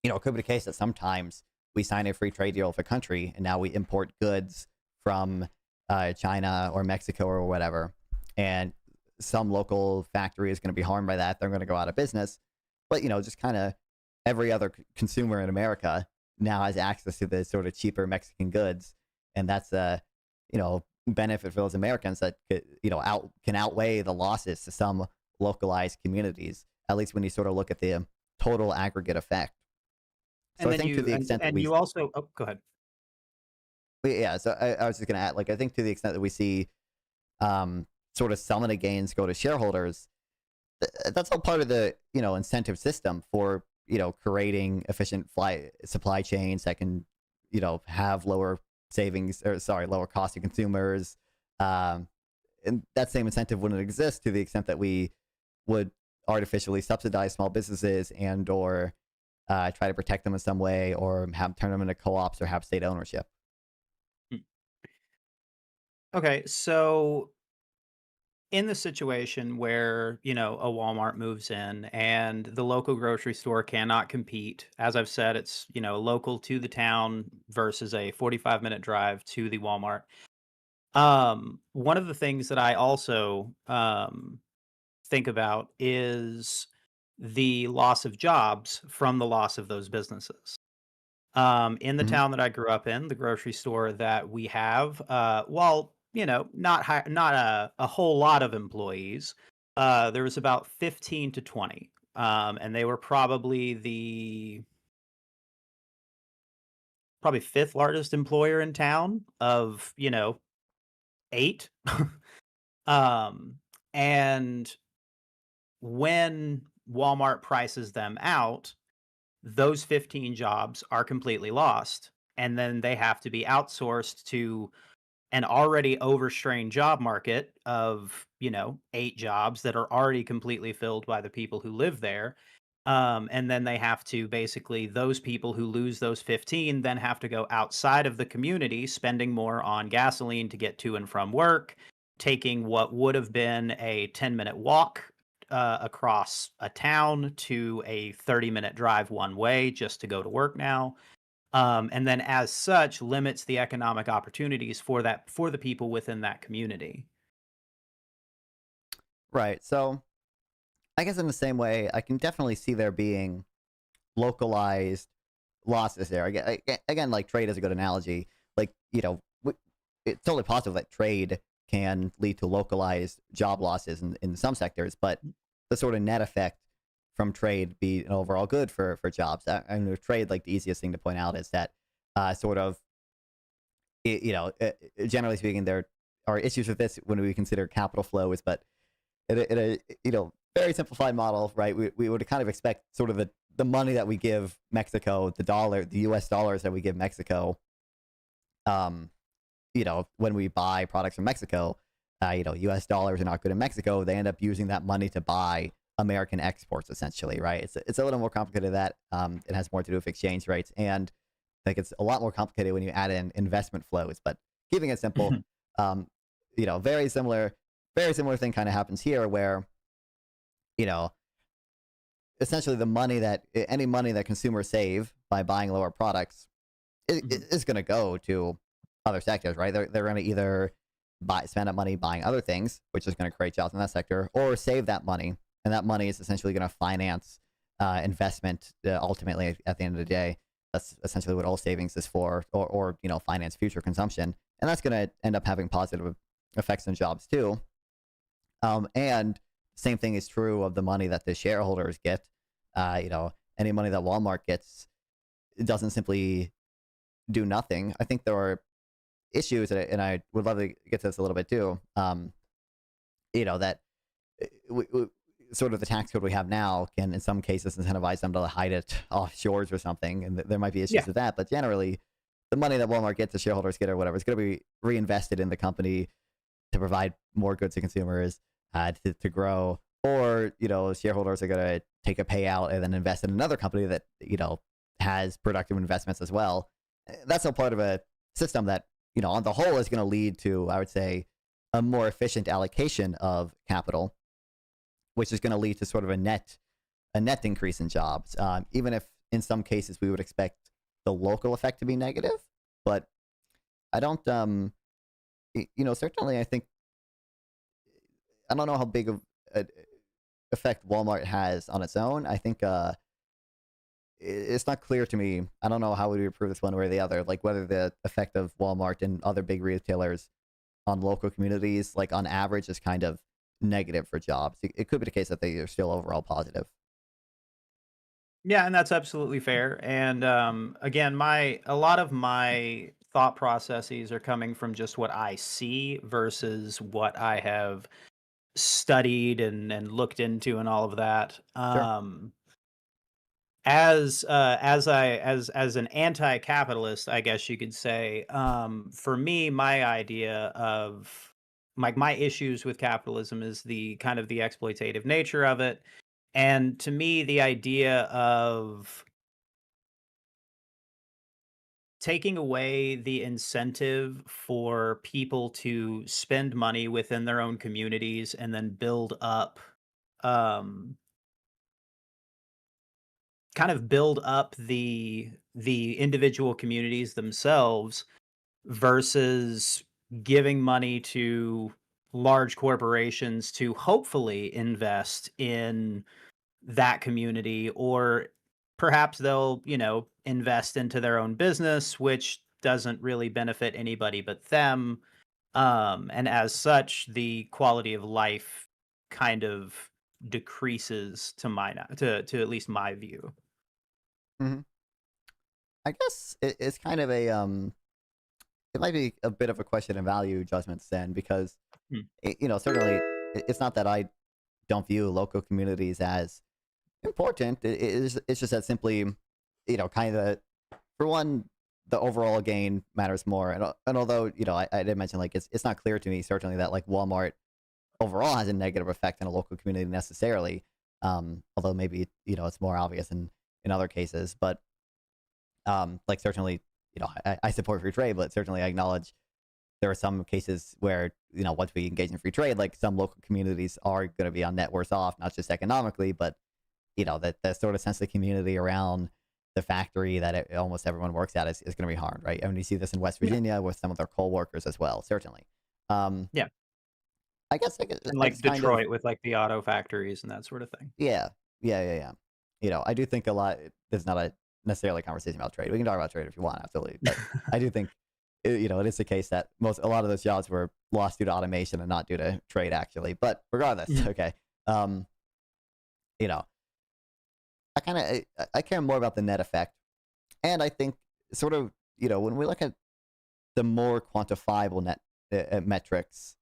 It could be the case that sometimes we sign a free trade deal with a country, and now we import goods from China or Mexico or whatever, and some local factory is going to be harmed by that. They're going to go out of business. But, just kind of every other consumer in America now has access to the sort of cheaper Mexican goods. And that's a, benefit for those Americans that could, can outweigh the losses to some localized communities, at least when you sort of look at the total aggregate effect. So And I then think to the extent that we also, oh, go ahead. Yeah, so I was just going to add, like, I think to the extent that we see sort of some of the gains go to shareholders, that's all part of the, incentive system for, creating efficient supply chains that can, have lower cost to consumers. And that same incentive wouldn't exist to the extent that we would artificially subsidize small businesses and or try to protect them in some way, or turn them into co-ops or have state ownership. Okay, so in the situation where, a Walmart moves in and the local grocery store cannot compete, as I've said, it's, local to the town versus a 45-minute drive to the Walmart. One of the things that I also think about is the loss of jobs from the loss of those businesses. In the town that I grew up in, the grocery store that we have, while not a whole lot of employees, there was about 15 to 20, and they were probably the fifth largest employer in town of 8. And when Walmart prices them out, those 15 jobs are completely lost, and then they have to be outsourced to an already overstrained job market of 8 jobs that are already completely filled by the people who live there. And then they have to basically, those people who lose those 15 then have to go outside of the community, spending more on gasoline to get to and from work, taking what would have been a 10-minute walk across a town to a 30-minute drive one way just to go to work now. And then as such limits the economic opportunities for the people within that community. Right. So I guess in the same way, I can definitely see there being localized losses there. Again, like, trade is a good analogy. Like, it's totally possible that trade can lead to localized job losses in some sectors, but the sort of net effect from trade be an overall good for jobs. I mean, with trade, like, the easiest thing to point out is that generally speaking, there are issues with this when we consider capital flows, but in a very simplified model, right? We would kind of expect sort of the money that we give Mexico, the US dollars that we give Mexico, when we buy products from Mexico, US dollars are not good in Mexico. They end up using that money to buy American exports, essentially, right? It's a little more complicated than that. It has more to do with exchange rates, and I think it's a lot more complicated when you add in investment flows. But keeping it simple, very similar thing kind of happens here, where essentially any money that consumers save by buying lower products is going to go to other sectors, right? They're going to either spend that money buying other things, which is going to create jobs in that sector, or save that money, and that money is essentially going to finance investment. Ultimately, at the end of the day, that's essentially what all savings is for, or finance future consumption, and that's going to end up having positive effects on jobs too. And same thing is true of the money that the shareholders get. Any money that Walmart gets, it doesn't simply do nothing. I think there are issues, and I would love to get to this a little bit too. That sort of the tax code we have now can, in some cases, incentivize them to hide it offshores or something, and there might be issues with that. But generally, the money that Walmart gets, the shareholders get, or whatever, is going to be reinvested in the company to provide more goods to consumers, to grow, or shareholders are going to take a payout and then invest in another company that has productive investments as well. That's all part of a system that on the whole is going to lead to, I would say, a more efficient allocation of capital, which is going to lead to sort of a net increase in jobs, even if in some cases we would expect the local effect to be negative. But I don't, certainly I think, I don't know how big of an effect Walmart has on its own. I think it's not clear to me. I don't know how we would prove this one way or the other, like whether the effect of Walmart and other big retailers on local communities, like on average, is kind of negative for jobs. It could be the case that they are still overall positive. Yeah, and that's absolutely fair. And again, a lot of my thought processes are coming from just what I see versus what I have studied and looked into and all of that. Sure. As an anti-capitalist, I guess you could say, for me, my idea of my issues with capitalism is the kind of the exploitative nature of it. And to me, the idea of taking away the incentive for people to spend money within their own communities and then build up, um, the individual communities themselves versus giving money to large corporations to hopefully invest in that community, or perhaps they'll invest into their own business, which doesn't really benefit anybody but them, and as such the quality of life kind of decreases to at least my view. Mm-hmm. I guess it's kind of a it might be a bit of a question of value judgments then, because certainly it's not that I don't view local communities as important. It's just that simply, kind of, for one, the overall gain matters more. And although, I did mention, like, it's not clear to me, certainly, that, like, Walmart overall has a negative effect in a local community necessarily. Although maybe, it's more obvious in other cases. But, like, certainly, I support free trade, but certainly I acknowledge there are some cases where, once we engage in free trade, like, some local communities are going to be on net worse off, not just economically, but that sort of sense of community around the factory that almost everyone works at is going to be harmed, right? I mean, you see this in West Virginia with some of their coal workers as well, certainly. Yeah. I guess and like Detroit with like the auto factories and that sort of thing. Yeah. I do think a lot, there's not a necessarily a conversation about trade. We can talk about trade if you want, absolutely. But I do think, it is the case that a lot of those jobs were lost due to automation and not due to trade, actually. But regardless, okay. I care more about the net effect. And I think sort of, when we look at the more quantifiable net metrics,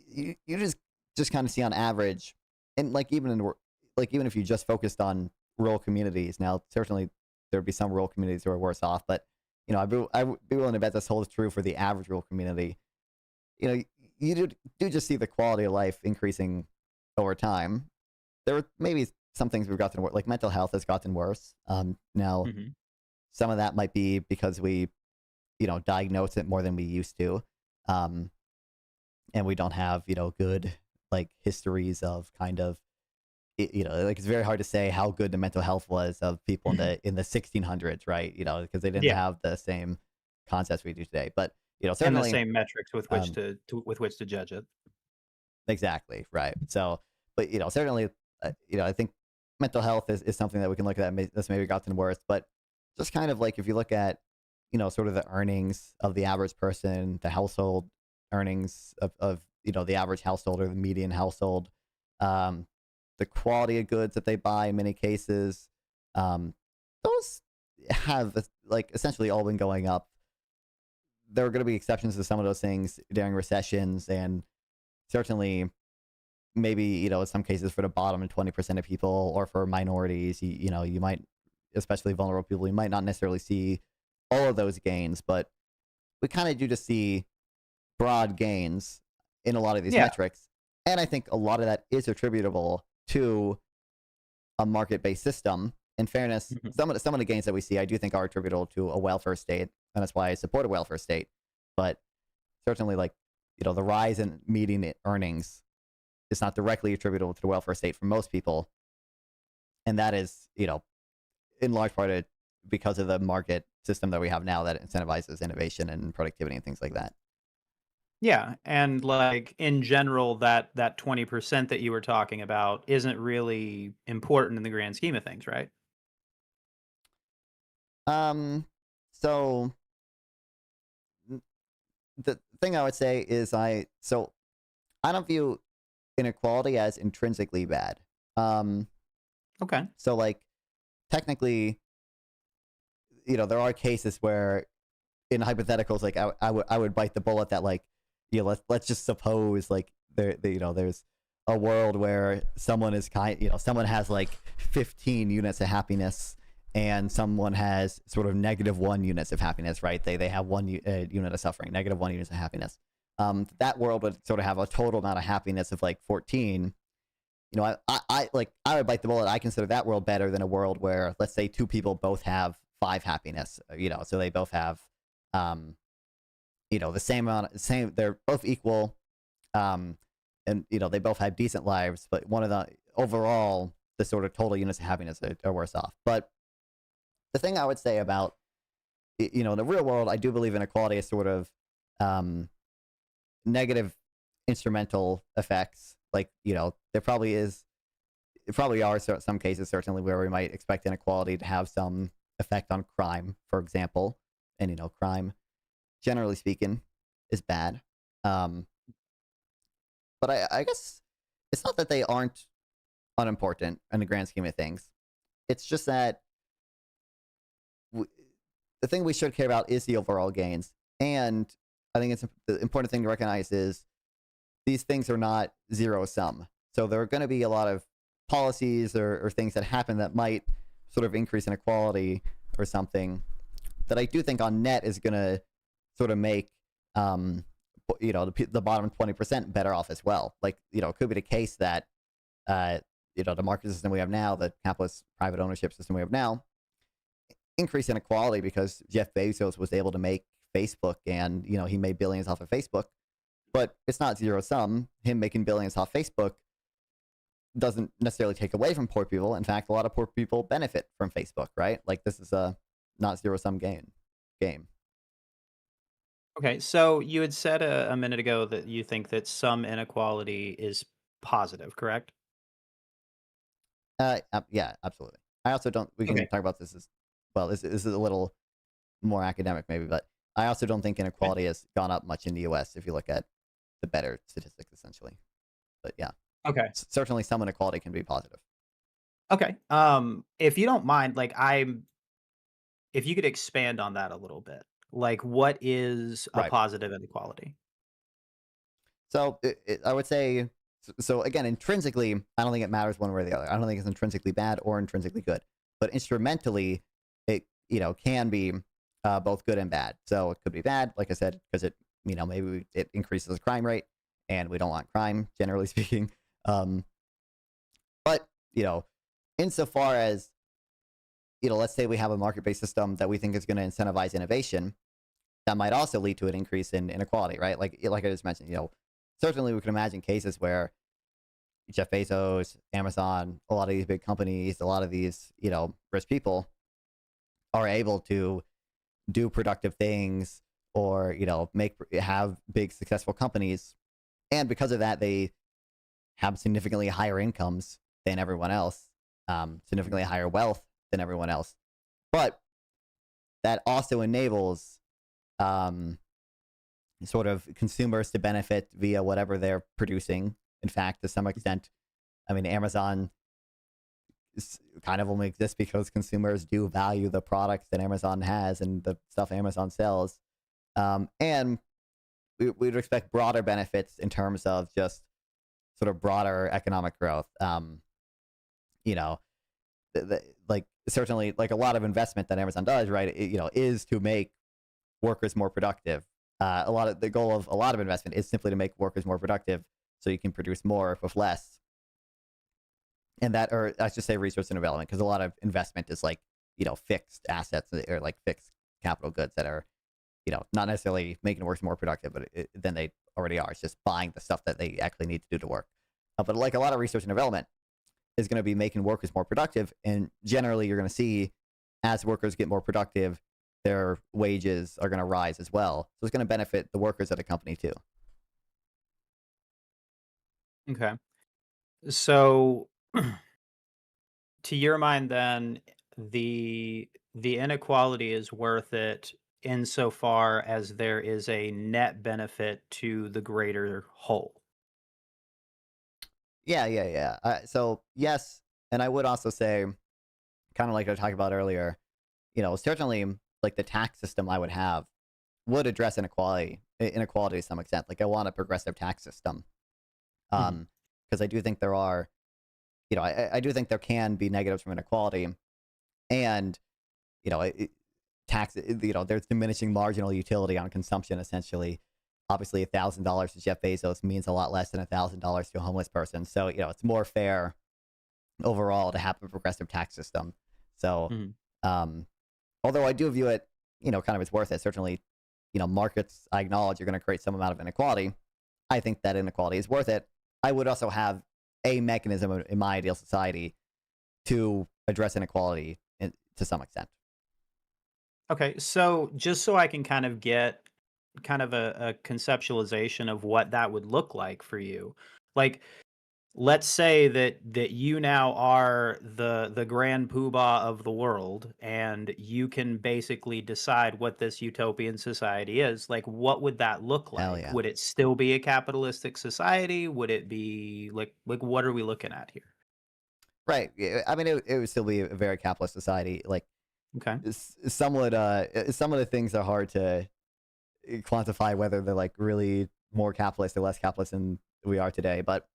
you just kind of see on average, and like even if you just focused on rural communities, now certainly there would be some rural communities who are worse off, but I would be willing to bet this holds true for the average rural community. You do just see the quality of life increasing over time. There are maybe some things we've gotten worse, like mental health has gotten worse. Now, some of that might be because we, diagnose it more than we used to. And we don't have, good, like, histories of kind of, like, it's very hard to say how good the mental health was of people in the 1600s, right? Because they didn't have the same concepts we do today. But, certainly, and the same metrics with which to judge it. Exactly, right. So, but, certainly, I think mental health is something that we can look at that's maybe gotten worse. But just kind of like, if you look at, sort of the earnings of the average person, the household earnings of the average household or the median household, the quality of goods that they buy in many cases, those have, like, essentially all been going up. There are going to be exceptions to some of those things during recessions, and certainly maybe, you know, in some cases for the bottom 20% of people or for minorities, you know, you might, especially vulnerable people, you might not necessarily see all of those gains, but we kind of do just see broad gains in a lot of these metrics. And I think a lot of that is attributable to a market-based system. In fairness, some of the gains that we see, I do think are attributable to a welfare state, and that's why I support a welfare state. But certainly, like, you know, the rise in median earnings is not directly attributable to the welfare state for most people, and that is, you know, in large part because of the market system that we have now that incentivizes innovation and productivity and things like that. Yeah, and like in general, that 20% that you were talking about isn't really important in the grand scheme of things, right? So the thing I would say is I don't view inequality as intrinsically bad. Okay. So like technically, you know, there are cases where in hypotheticals, like I would bite the bullet that, like, you know, let's just suppose like you know, there's a world where someone has like 15 units of happiness and someone has sort of -1 units of happiness, right? They have one unit of suffering, -1 units of happiness. That world would sort of have a total amount of happiness of like 14. You know, I would bite the bullet. I consider that world better than a world where, let's say, two people both have 5 happiness. You know, so they both have, you know, the same amount, they're both equal, and you know, they both have decent lives, but one of the overall, the sort of total units of happiness are worse off. But the thing I would say about, you know, in the real world, I do believe inequality is sort of negative instrumental effects. Like, you know, there probably are some cases, certainly, where we might expect inequality to have some effect on crime, for example. And, you know, crime, generally speaking, is bad. But I guess it's not that they aren't unimportant in the grand scheme of things. It's just that the thing we should care about is the overall gains. And I think the important thing to recognize is these things are not zero sum. So there are going to be a lot of policies or things that happen that might sort of increase inequality or something that I do think on net is going to sort of make, you know, the bottom 20% better off as well. Like, you know, it could be the case that, you know, the market system we have now, the capitalist private ownership system we have now, increase inequality because Jeff Bezos was able to make Facebook and, you know, he made billions off of Facebook. But it's not zero sum. Him making billions off Facebook doesn't necessarily take away from poor people. In fact, a lot of poor people benefit from Facebook, right? Like, this is a not zero sum game. Okay, so you had said a minute ago that you think that some inequality is positive, correct? Yeah, absolutely. I also don't. We can talk about this as well. This is a little more academic, maybe, but I also don't think inequality has gone up much in the U.S. if you look at the better statistics, essentially. But yeah. Okay. Certainly, some inequality can be positive. Okay. If you don't mind, like if you could expand on that a little bit, like what is a positive inequality? So I would say, so again, intrinsically, I don't think it matters one way or the other. I don't think it's intrinsically bad or intrinsically good, but instrumentally, it, you know, can be both good and bad. So it could be bad, like I said, because it, you know, maybe it increases the crime rate, and we don't want crime, generally speaking. But, you know, insofar as, you know, let's say we have a market-based system that we think is going to incentivize innovation, that might also lead to an increase in inequality, right? Like I just mentioned, you know, certainly we can imagine cases where Jeff Bezos, Amazon, a lot of these big companies, a lot of these, you know, rich people are able to do productive things or, you know, have big successful companies. And because of that, they have significantly higher incomes than everyone else, significantly higher wealth than everyone else. But that also enables sort of consumers to benefit via whatever they're producing. In fact, to some extent, I mean, Amazon kind of only exists because consumers do value the products that Amazon has and the stuff Amazon sells. And we would expect broader benefits in terms of just sort of broader economic growth. You know, like certainly like a lot of investment that Amazon does, right? Is to make workers more productive. The goal of a lot of investment is simply to make workers more productive, so you can produce more with less. And that, or I should say, research and development, because a lot of investment is like fixed assets or like fixed capital goods that are not necessarily making workers more productive, but than they already are. It's just buying the stuff that they actually need to do to work. But like a lot of research and development is going to be making workers more productive, and generally you're going to see as workers get more productive, their wages are going to rise as well. So it's going to benefit the workers at a company too. Okay. So to your mind then, the inequality is worth it insofar as there is a net benefit to the greater whole. Yeah. So yes, and I would also say, kind of like I talked about earlier, certainly like the tax system I would have would address inequality to some extent. Like I want a progressive tax system, because I do think there are, I do think there can be negatives from inequality, and there's diminishing marginal utility on consumption essentially. Obviously, $1,000 to Jeff Bezos means a lot less than $1,000 to a homeless person. So, it's more fair overall to have a progressive tax system. So, although I do view it, kind of as worth it, certainly, markets, I acknowledge, are going to create some amount of inequality. I think that inequality is worth it. I would also have a mechanism in my ideal society to address inequality to some extent. Okay, so just so I can kind of get kind of a conceptualization of what that would look like for you, like let's say that you now are the grand poobah of the world, and you can basically decide what this utopian society is. Like, what would that look like? Hell yeah. Would it still be a capitalistic society? Would it be like what are we looking at here? Right. Yeah, I mean, it would still be a very capitalist society. Like, Okay. some of the things are hard to quantify whether they're like really more capitalist or less capitalist than we are today. But,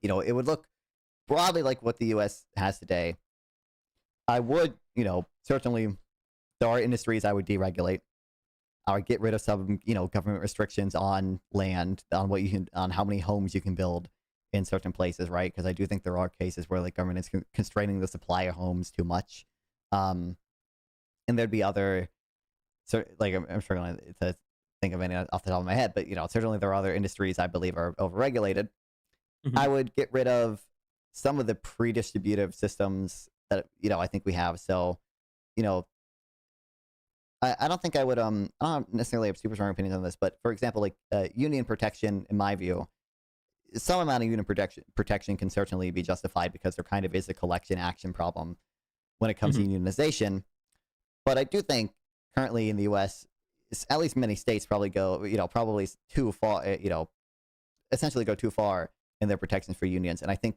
it would look broadly like what the U.S. has today. I would, certainly there are industries I would deregulate. I would get rid of some, government restrictions on land, on how many homes you can build in certain places, right? Because I do think there are cases where like government is constraining the supply of homes too much. And there'd be other, like I'm struggling to think of any off the top of my head, but certainly there are other industries I believe are overregulated. I would get rid of some of the pre-distributive systems that I think we have. So, I don't think I would I don't necessarily have super strong opinions on this, but for example, like union protection, in my view, some amount of union protection can certainly be justified because there kind of is a collection action problem when it comes to unionization. But I do think currently in the U.S., at least many states probably go, probably too far, essentially go too far in their protections for unions. And I think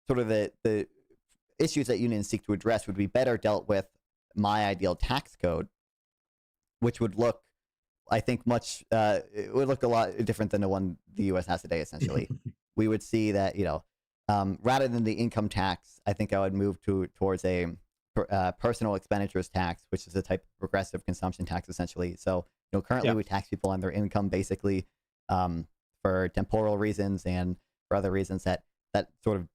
sort of the issues that unions seek to address would be better dealt with my ideal tax code, which would look, I think, it would look a lot different than the one the U.S. has today, essentially. We would see that, rather than the income tax, I think I would move towards a personal expenditures tax, which is a type of progressive consumption tax, essentially. So, currently we tax people on their income, basically, for temporal reasons and for other reasons that sort of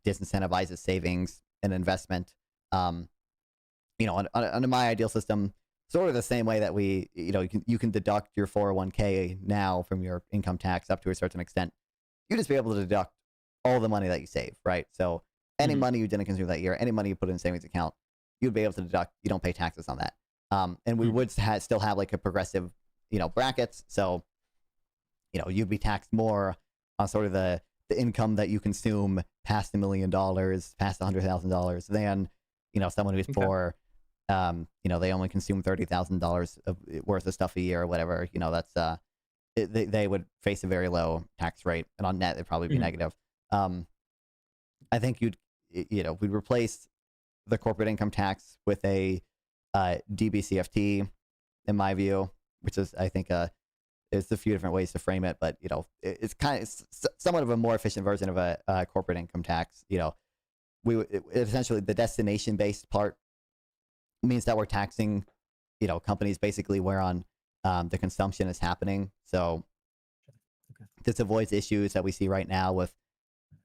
disincentivizes savings and investment. Under my ideal system, sort of the same way that you can deduct your 401k now from your income tax up to a certain extent. You just be able to deduct all the money that you save, right? So any money you didn't consume that year, any money you put in a savings account, you'd be able to deduct. You don't pay taxes on that. And we would still have like a progressive, brackets. So, you'd be taxed more on sort of the income that you consume past $1 million, past $100,000 than, someone who's poor. They only consume $30,000 worth of stuff a year or whatever. That's they would face a very low tax rate, and on net it'd probably be negative. I think we'd replace the corporate income tax with a DBCFT, in my view, which is, I think, it's a few different ways to frame it, but it's kind of somewhat of a more efficient version of a corporate income tax. Essentially the destination based part means that we're taxing companies basically where on the consumption is happening. So this avoids issues that we see right now with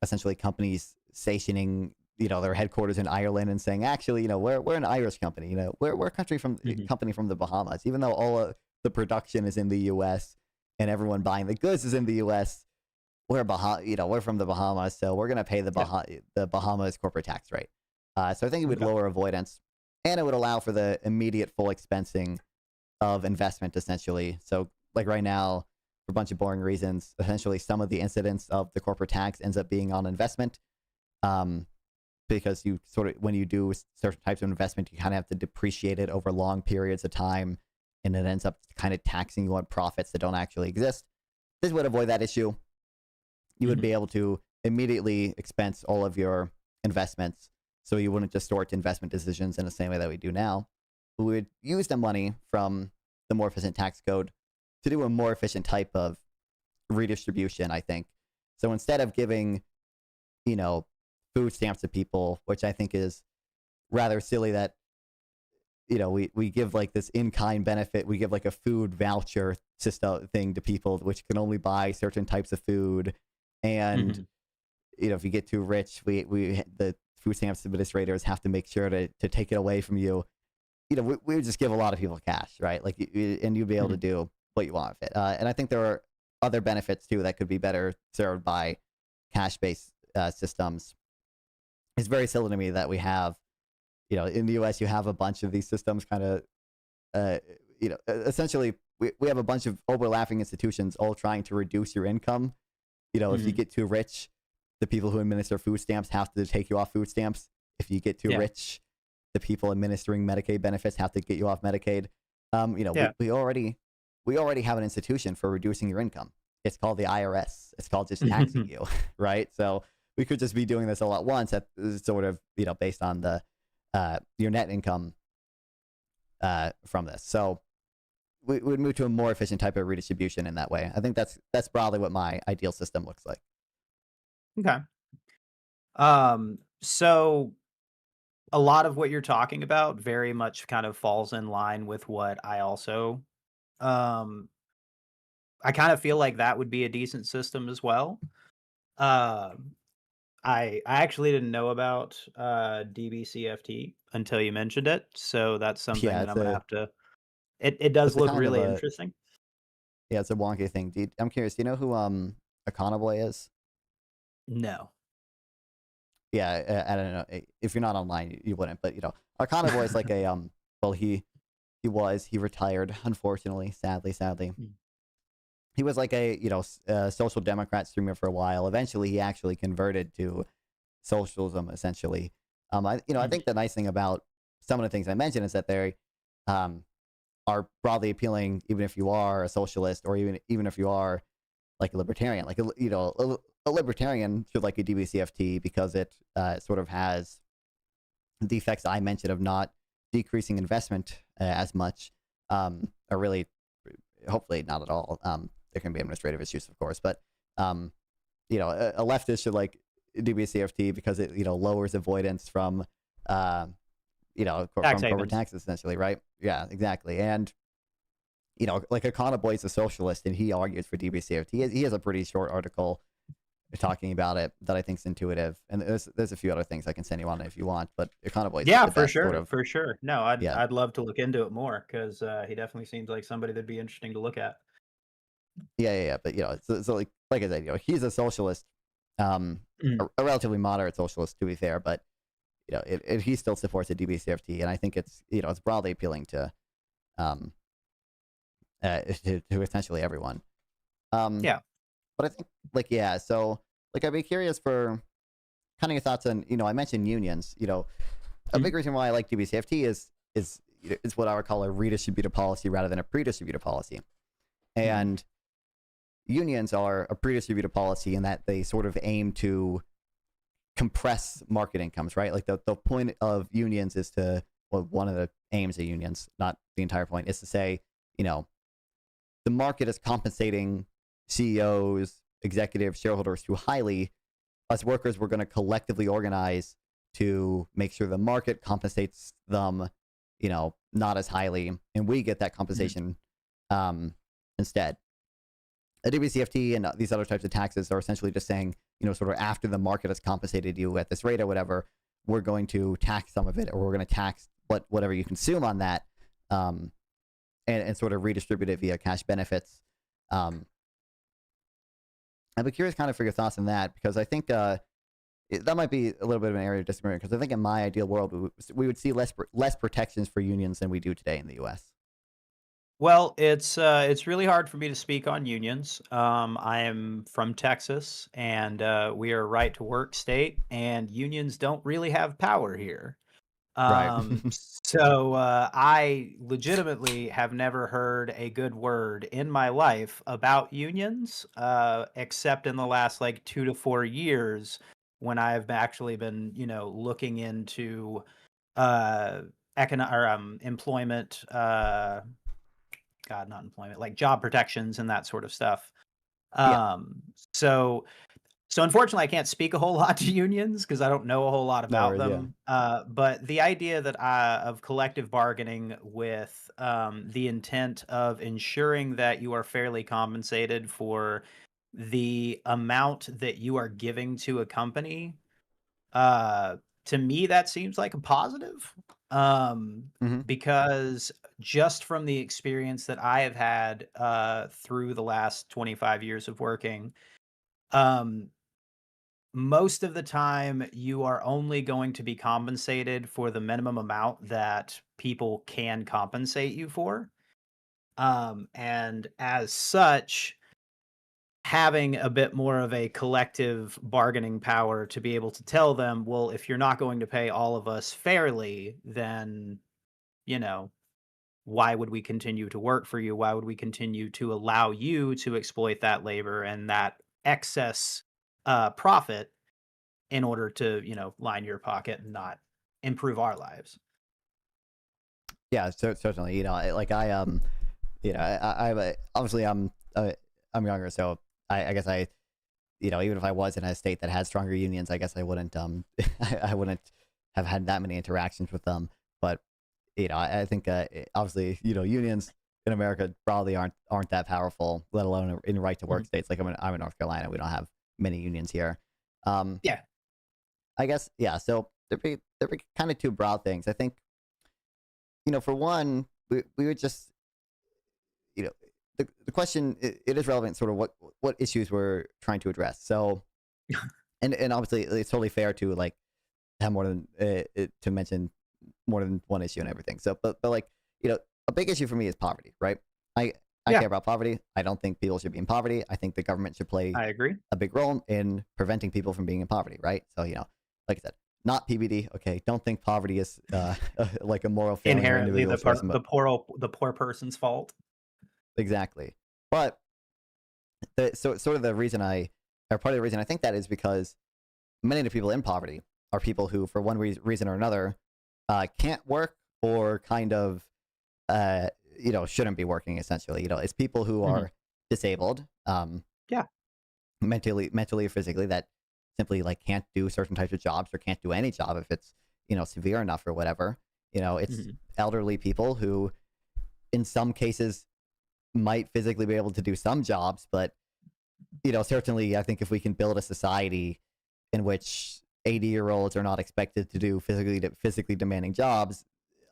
essentially companies stationing their headquarters in Ireland and saying, actually, we're an Irish company, we're a company from the Bahamas, even though all of the production is in the U.S. and everyone buying the goods is in the U.S. We're from the Bahamas, so we're gonna pay the Bahamas corporate tax rate. So I think it would lower avoidance, and it would allow for the immediate full expensing of investment, essentially. So like right now, for a bunch of boring reasons, essentially some of the incidence of the corporate tax ends up being on investment. Because you when you do certain types of investment, you kind of have to depreciate it over long periods of time, and it ends up kind of taxing you on profits that don't actually exist. This would avoid that issue. You would be able to immediately expense all of your investments, so you wouldn't just store it to investment decisions in the same way that we do now. We would use the money from the more efficient tax code to do a more efficient type of redistribution, I think. So instead of giving, food stamps to people, which I think is rather silly that, we give like this in-kind benefit. We give like a food voucher system thing to people, which can only buy certain types of food. And, if you get too rich, the food stamps administrators have to make sure to take it away from you. We would just give a lot of people cash, right? Like, and you'd be able to do what you want with it. And I think there are other benefits too that could be better served by cash-based systems. It's very silly to me that we have, in the U.S. you have a bunch of these systems kind of, essentially we have a bunch of overlapping institutions all trying to reduce your income. If you get too rich, the people who administer food stamps have to take you off food stamps. If you get too rich, the people administering Medicaid benefits have to get you off Medicaid. We already have an institution for reducing your income. It's called the IRS. It's called just taxing you, right? So we could just be doing this all at once, at sort of based on the your net income from this. So we would move to a more efficient type of redistribution in that way. I think that's broadly what my ideal system looks like. Okay. So a lot of what you're talking about very much kind of falls in line with what I also, I kind of feel like that would be a decent system as well. I actually didn't know about DBCFT until you mentioned it, so that's something that I'm gonna have to. It does look really interesting. Yeah, it's a wonky thing. I'm curious. Do you know who Econoboy is? No. Yeah, I don't know. If you're not online, you wouldn't. But Econoboy is like a well, he retired, unfortunately, sadly. He was like a social democrat streamer for a while. Eventually, he actually converted to socialism. Essentially, I think the nice thing about some of the things I mentioned is that they are broadly appealing, even if you are a socialist or even if you are like a libertarian. Like a libertarian should like a DBCFT because it sort of has the effects I mentioned of not decreasing investment as much, or really, hopefully not at all. There can be administrative issues, of course, but a leftist should like DBCFT because it lowers avoidance from from corporate taxes, essentially, right? Yeah, exactly. And like Econoboy is a socialist, and he argues for DBCFT. He has a pretty short article talking about it that I think is intuitive, and there's a few other things I can send you on it if you want. But Econoboy, for sure. No, I'd love to look into it more because he definitely seems like somebody that'd be interesting to look at. Yeah. But so like I said, he's a socialist, a relatively moderate socialist to be fair, but he still supports the DBCFT, and I think it's it's broadly appealing to essentially everyone. But I think so I'd be curious for kind of your thoughts on I mentioned unions. A big reason why I like DBCFT is what I would call a redistributive policy rather than a predistributive policy, and unions are a predistributive policy in that they sort of aim to compress market incomes, right? Like the point of unions is to, well, one of the aims of unions, not the entire point, is to say, the market is compensating CEOs, executives, shareholders too highly, us workers, we're going to collectively organize to make sure the market compensates them, not as highly, and we get that compensation instead. A WCFT and these other types of taxes are essentially just saying, sort of after the market has compensated you at this rate or whatever, we're going to tax some of it, or we're going to tax whatever you consume on that, and sort of redistribute it via cash benefits. I'd be curious kind of for your thoughts on that, because I think that might be a little bit of an area of disagreement, because I think in my ideal world, we would see less protections for unions than we do today in the U.S. Well, it's really hard for me to speak on unions. I am from Texas, and we are a right to work state, and unions don't really have power here. Right. So I legitimately have never heard a good word in my life about unions, except in the last like 2 to 4 years when I've actually been, looking into employment. Not employment, like job protections and that sort of stuff. So unfortunately, I can't speak a whole lot to unions because I don't know a whole lot about them. But the idea that of collective bargaining with the intent of ensuring that you are fairly compensated for the amount that you are giving to a company, to me, that seems like a positive. Because just from the experience that I have had through the last 25 years of working, most of the time you are only going to be compensated for the minimum amount that people can compensate you for. And as such, having a bit more of a collective bargaining power to be able to tell them, well, if you're not going to pay all of us fairly, then, why would we continue to work for you? Why would we continue to allow you to exploit that labor and that excess profit in order to, line your pocket and not improve our lives? Yeah, certainly. Obviously I'm younger, so I guess even if I was in a state that had stronger unions, I guess I wouldn't I wouldn't have had that many interactions with them. But I think obviously unions in America probably aren't that powerful, let alone in right to work states. Like I'm in North Carolina, we don't have many unions here. I guess So there'd be kind of two broad things. I think for one, we would just the question, it is relevant sort of what issues we're trying to address. So, and obviously it's totally fair to like have more than to mention more than one issue and everything. So, but like, a big issue for me is poverty, right? I care about poverty. I don't think people should be in poverty. I think the government should play a big role in preventing people from being in poverty, right? So, like I said, not PBD. Okay, don't think poverty is like a moral failing inherently the poor person's fault. Exactly. But sort of the reason part of the reason I think that is because many of the people in poverty are people who, for one reason or another, can't work or kind of, shouldn't be working, essentially. It's people who are disabled, mentally or physically, that simply like can't do certain types of jobs or can't do any job if it's, severe enough or whatever. It's elderly people who, in some cases, might physically be able to do some jobs, but certainly I think if we can build a society in which 80-year-olds are not expected to do physically demanding jobs,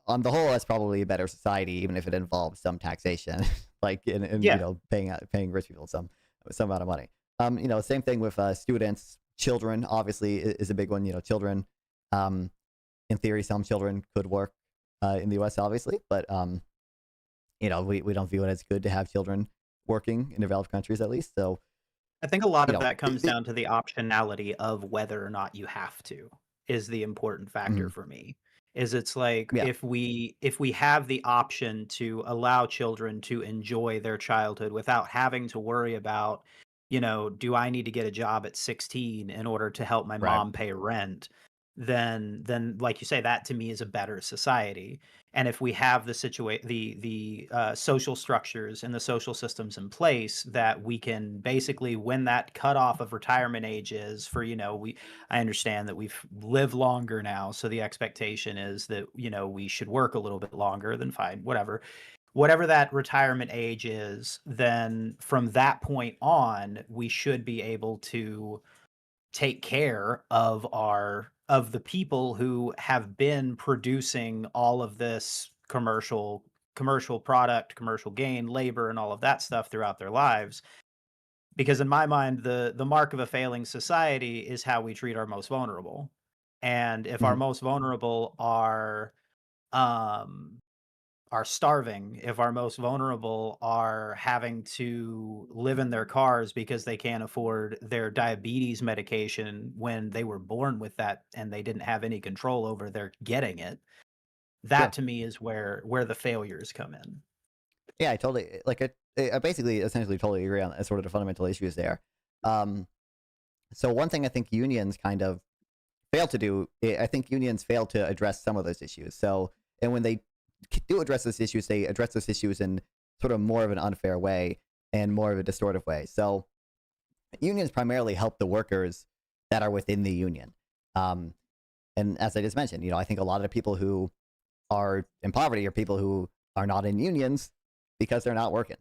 on the whole, that's probably a better society, even if it involves some taxation, like paying rich people some amount of money. Same thing with students, children. Obviously, is a big one. Children. In theory, some children could work in the U.S. Obviously, but we don't view it as good to have children working in developed countries, at least. So I think a lot of that comes down to the optionality of whether or not you have to is the important factor for me. It's like if we have the option to allow children to enjoy their childhood without having to worry about, do I need to get a job at 16 in order to help my mom pay rent? then like you say, that to me is a better society. And if we have the social structures and the social systems in place, that we can basically, when that cutoff of retirement age is for, I understand that we've lived longer now, so the expectation is that we should work a little bit longer. Then fine, whatever that retirement age is, then from that point on, we should be able to take care of the people who have been producing all of this commercial product, commercial gain, labor, and all of that stuff throughout their lives. Because in my mind, the mark of a failing society is how we treat our most vulnerable. And if our most vulnerable are starving, if our most vulnerable are having to live in their cars because they can't afford their diabetes medication when they were born with that and they didn't have any control over their getting it, that to me is where the failures come in. Yeah, I totally, I basically essentially totally agree on sort of the fundamental issues there. So one thing I think unions kind of fail to do, I think unions fail to address some of those issues. So, and when they do address those issues, they address those issues in sort of more of an unfair way and more of a distortive way. So unions primarily help the workers that are within the union. And as I just mentioned, I think a lot of the people who are in poverty are people who are not in unions because they're not working.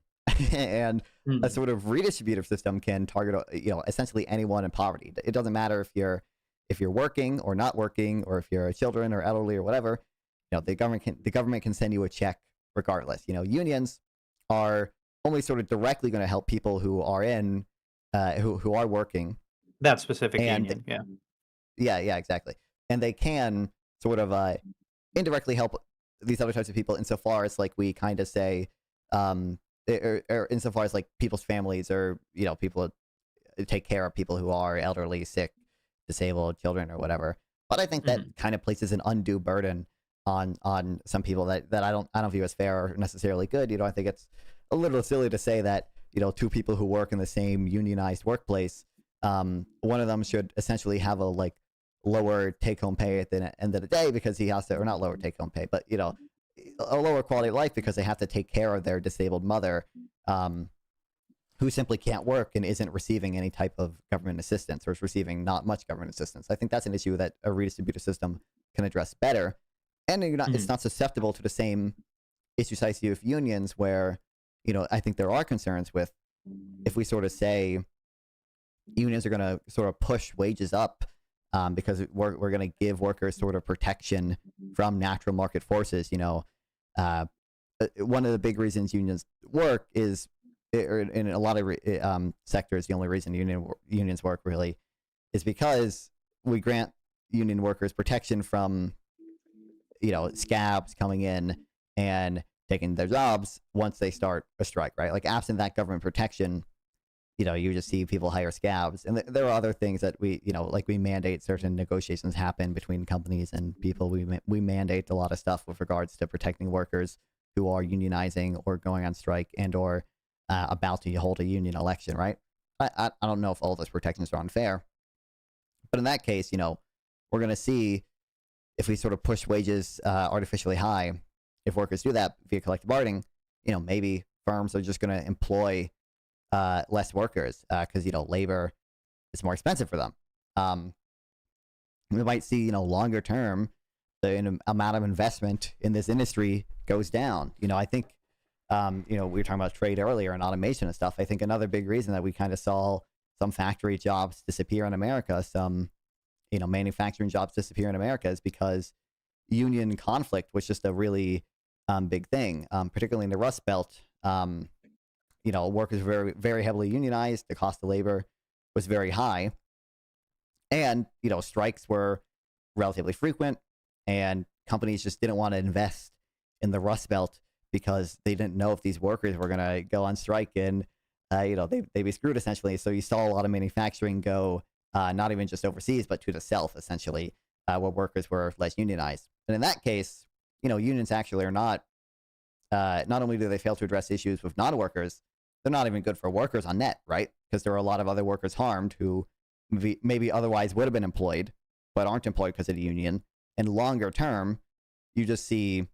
And a sort of redistributive system can target, essentially anyone in poverty. It doesn't matter if you're working or not working, or if you're children or elderly or whatever. The government can send you a check regardless. Unions are only sort of directly going to help people who are in, who are working. That specific union, yeah, exactly. And they can sort of indirectly help these other types of people insofar as we kind of say, or insofar as people's families, or people take care of people who are elderly, sick, disabled, children, or whatever. But I think that kind of places an undue burden on some people that I don't view as fair or necessarily good. I think it's a little silly to say that two people who work in the same unionized workplace, one of them should essentially have a lower take-home pay at the end of the day because he has to, or not lower take-home pay, but a lower quality of life because they have to take care of their disabled mother, who simply can't work and isn't receiving any type of government assistance, or is receiving not much government assistance. I think that's an issue that a redistributive system can address better. And it's not susceptible to the same issues I see with unions, where, I think there are concerns with, if we sort of say unions are going to sort of push wages up because we're going to give workers sort of protection from natural market forces. One of the big reasons unions work is, or in a lot of sectors, the only reason unions work really is because we grant union workers protection from scabs coming in and taking their jobs once they start a strike, right? Absent that government protection, you just see people hire scabs. And there are other things that we mandate certain negotiations happen between companies and people. We mandate a lot of stuff with regards to protecting workers who are unionizing or going on strike and or about to hold a union election, right? I don't know if all those protections are unfair, but in that case, we're going to see, if we sort of push wages artificially high, if workers do that via collective bargaining, maybe firms are just going to employ less workers because labor is more expensive for them. We might see longer term the amount of investment in this industry goes down. I think we were talking about trade earlier and automation and stuff. I think another big reason that we kind of saw some factory jobs disappear in America, some manufacturing jobs disappear in America, is because union conflict was just a really big thing, particularly in the Rust Belt. Workers were very, very heavily unionized. The cost of labor was very high. And, strikes were relatively frequent, and companies just didn't want to invest in the Rust Belt because they didn't know if these workers were going to go on strike and, they'd be screwed essentially. So you saw a lot of manufacturing go not even just overseas, but to the South, essentially, where workers were less unionized. And in that case, unions actually are not only do they fail to address issues with non-workers, they're not even good for workers on net, right? Because there are a lot of other workers harmed who maybe otherwise would have been employed but aren't employed because of the union. And longer term, you just see,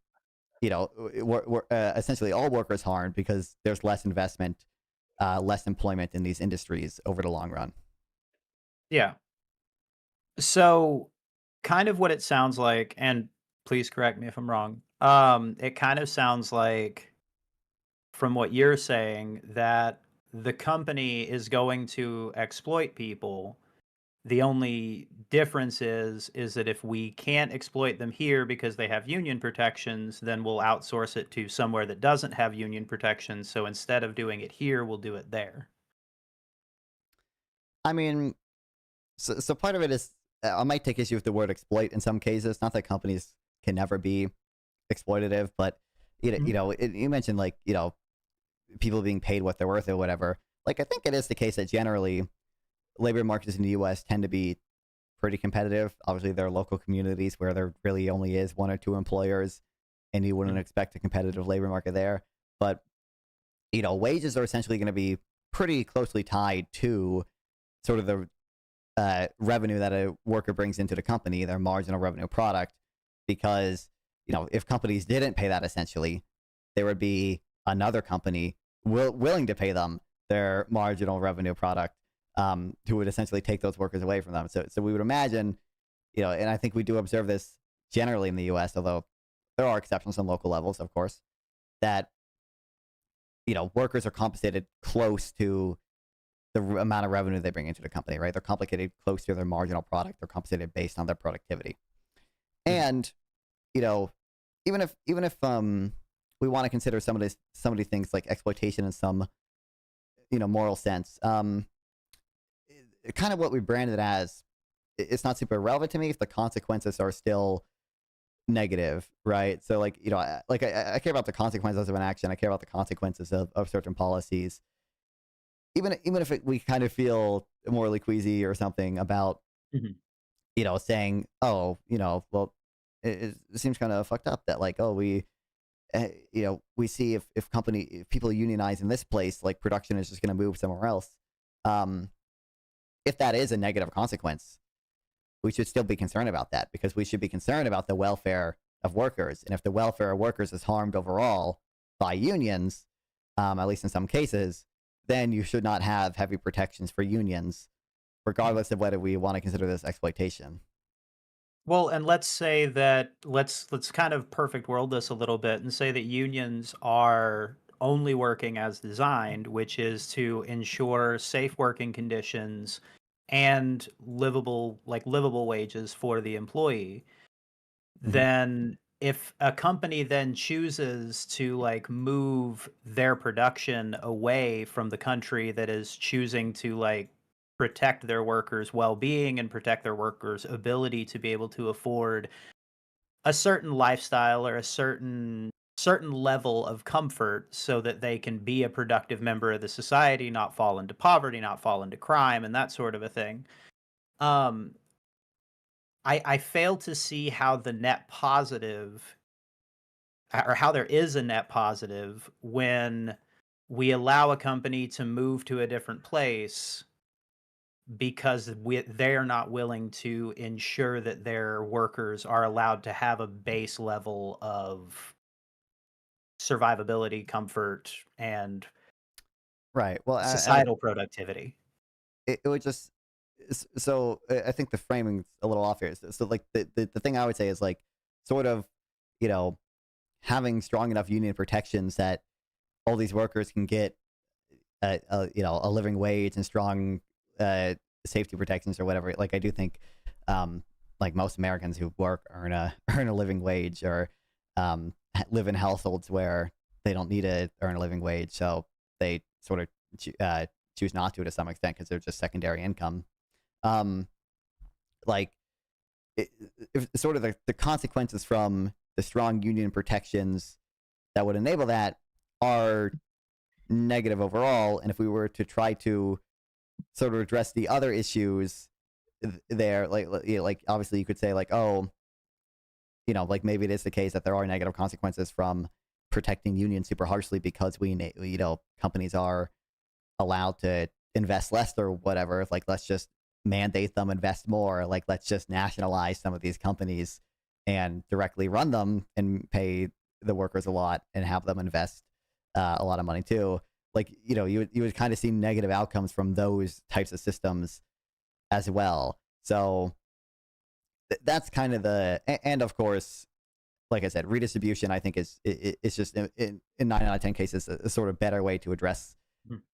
essentially all workers harmed because there's less investment, less employment in these industries over the long run. Yeah. So, kind of what it sounds like, and please correct me if I'm wrong. It kind of sounds like, from what you're saying, that the company is going to exploit people. The only difference is that if we can't exploit them here because they have union protections, then we'll outsource it to somewhere that doesn't have union protections. So instead of doing it here, we'll do it there. I mean, so part of it is, I might take issue with the word exploit in some cases. Not that companies can never be exploitative, but you mentioned like, people being paid what they're worth or whatever. Like, I think it is the case that generally labor markets in the U.S. tend to be pretty competitive. Obviously, there are local communities where there really only is one or two employers, and you wouldn't expect a competitive labor market there. But, wages are essentially going to be pretty closely tied to sort of the revenue that a worker brings into the company, their marginal revenue product, because, if companies didn't pay that, essentially, there would be another company willing to pay them their marginal revenue product, who would essentially take those workers away from them. So we would imagine, and I think we do observe this generally in the U.S., although there are exceptions on local levels, of course, that, workers are compensated close to the amount of revenue they bring into the company, right? They're compensated close to their marginal product. They're compensated based on their productivity. And, even if we want to consider some of these things like exploitation in some, moral sense, kind of what we branded as, it's not super relevant to me if the consequences are still negative, right? So like, I care about the consequences of an action. I care about the consequences of certain policies. Even if we kind of feel morally queasy or something about, saying, oh, well, it seems kind of fucked up that like, oh, we see if people unionize in this place, like production is just going to move somewhere else. If that is a negative consequence, we should still be concerned about that, because we should be concerned about the welfare of workers. And if the welfare of workers is harmed overall by unions, at least in some cases, then you should not have heavy protections for unions, regardless of whether we want to consider this exploitation. Well, and let's say that let's kind of perfect world this a little bit and say that unions are only working as designed, which is to ensure safe working conditions and livable wages for the employee. Then if a company then chooses to like move their production away from the country that is choosing to like protect their workers' well-being and protect their workers' ability to be able to afford a certain lifestyle or a certain level of comfort so that they can be a productive member of the society, not fall into poverty, not fall into crime, and that sort of a thing. I fail to see how the net positive, or how there is a net positive when we allow a company to move to a different place because they're not willing to ensure that their workers are allowed to have a base level of survivability, comfort, and societal productivity. It would just, so I think the framing's a little off here. So like the thing I would say is like sort of, having strong enough union protections that all these workers can get a living wage and strong safety protections or whatever. Like I do think like most Americans who work earn a living wage, or live in households where they don't need to earn a living wage, so they sort of choose not to some extent because they're just secondary income. If sort of the consequences from the strong union protections that would enable that are negative overall, and if we were to try to sort of address the other issues there, like obviously you could say like, oh, like maybe it is the case that there are negative consequences from protecting unions super harshly because companies are allowed to invest less or whatever. Like let's just mandate them invest more. Like, let's just nationalize some of these companies and directly run them and pay the workers a lot and have them invest a lot of money too. Like, you would kind of see negative outcomes from those types of systems as well. So that's kind of and of course, like I said, redistribution, I think is just in 9 out of 10 cases a sort of better way to address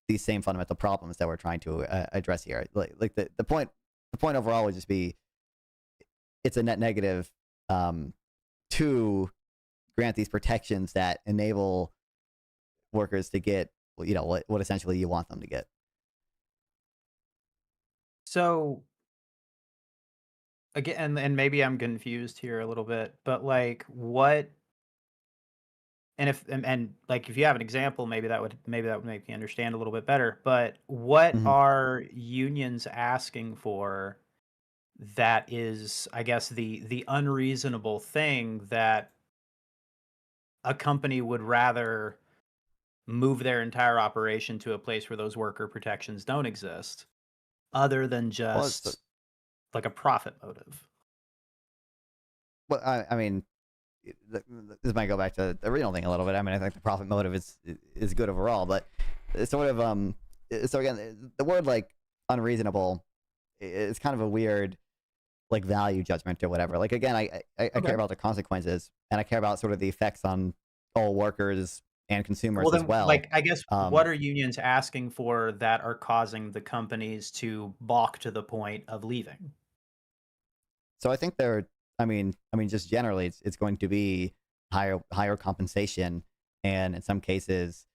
these same fundamental problems that we're trying to address here. Like the point overall would just be, it's a net negative to grant these protections that enable workers to get what essentially you want them to get. So again, and maybe I'm confused here a little bit, but like what, and like if you have an example, maybe that would make me understand a little bit better. But what are unions asking for that is, I guess, the unreasonable thing that a company would rather move their entire operation to a place where those worker protections don't exist, other than just like a profit motive? Well, I mean, this might go back to the original thing a little bit. I mean, I think the profit motive is good overall, but it's sort of so again, the word like unreasonable is kind of a weird like value judgment or whatever. Like, again, I care about the consequences, and I care about sort of the effects on all workers and consumers as well. Like, I guess, what are unions asking for that are causing the companies to balk to the point of leaving? So I think I mean, just generally, it's going to be higher compensation, and in some cases,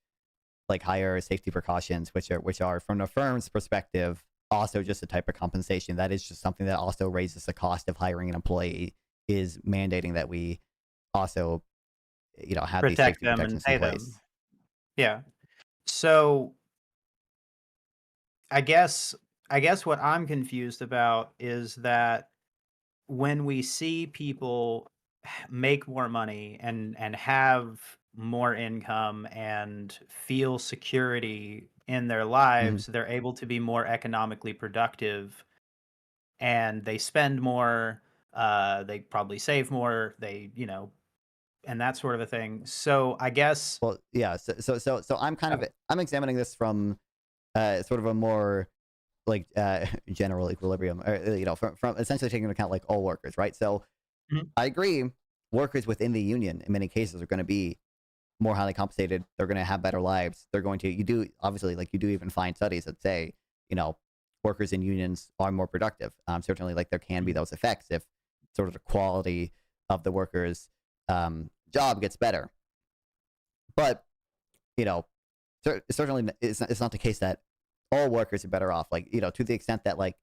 like higher safety precautions, which are from the firm's perspective, also just a type of compensation. That is just something that also raises the cost of hiring an employee, is mandating that we also, have Protect these safety them protections and pay in place. them. Yeah. So I guess what I'm confused about is that when we see people make more money and have more income and feel security in their lives, they're able to be more economically productive, and they spend more, they probably save more, they, and that sort of a thing. So I guess, well, yeah. So I'm kind of I'm examining this from sort of a more like general equilibrium, or, from essentially taking into account like all workers, right? So I agree, workers within the union in many cases are going to be more highly compensated. They're going to have better lives. They're going to, you do even find studies that say, workers in unions are more productive. Certainly, like, there can be those effects if sort of the quality of the workers' job gets better. But, certainly it's not the case that all workers are better off. Like, to the extent that like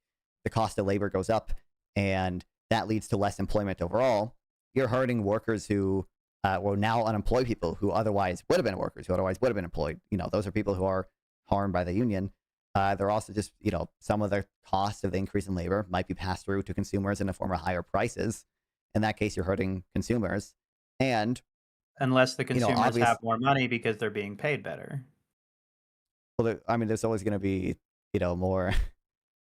the cost of labor goes up and that leads to less employment overall, you're hurting workers who now unemployed people who otherwise would have been workers, who otherwise would have been employed. Those are people who are harmed by the union. They're also just, some of the costs of the increase in labor might be passed through to consumers in the form of higher prices. In that case, you're hurting consumers. And unless the consumers have more money because they're being paid better. Well, I mean, there's always going to be, more.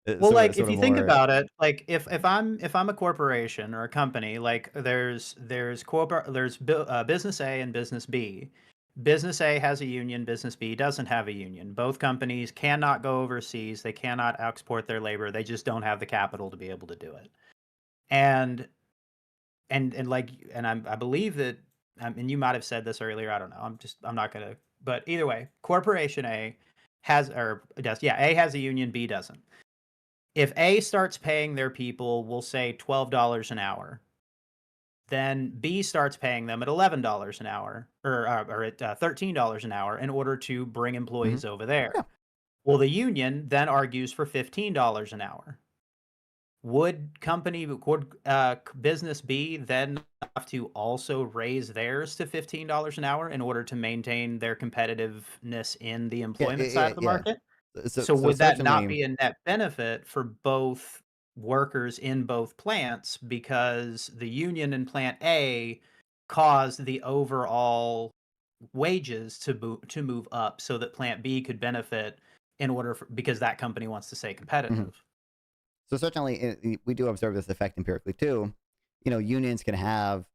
Well, like, if you think about it, like if I'm a corporation or a company, like there's business A and business B. Business A has a union, business B doesn't have a union. Both companies cannot go overseas, they cannot export their labor, they just don't have the capital to be able to do it. And I believe that, and you might have said this earlier, I don't know, I'm not gonna, but either way, corporation A has a union, B doesn't. If A starts paying their people, we'll say $12 an hour, then B starts paying them at $11 an hour, or at $13 an hour, in order to bring employees over there. Yeah. Well, the union then argues for $15 an hour. Would business B then have to also raise theirs to $15 an hour in order to maintain their competitiveness in the employment side of the market? So would that not be a net benefit for both workers in both plants, because the union in plant A caused the overall wages to move up so that plant B could benefit because that company wants to stay competitive? So certainly we do observe this effect empirically too. Unions can have,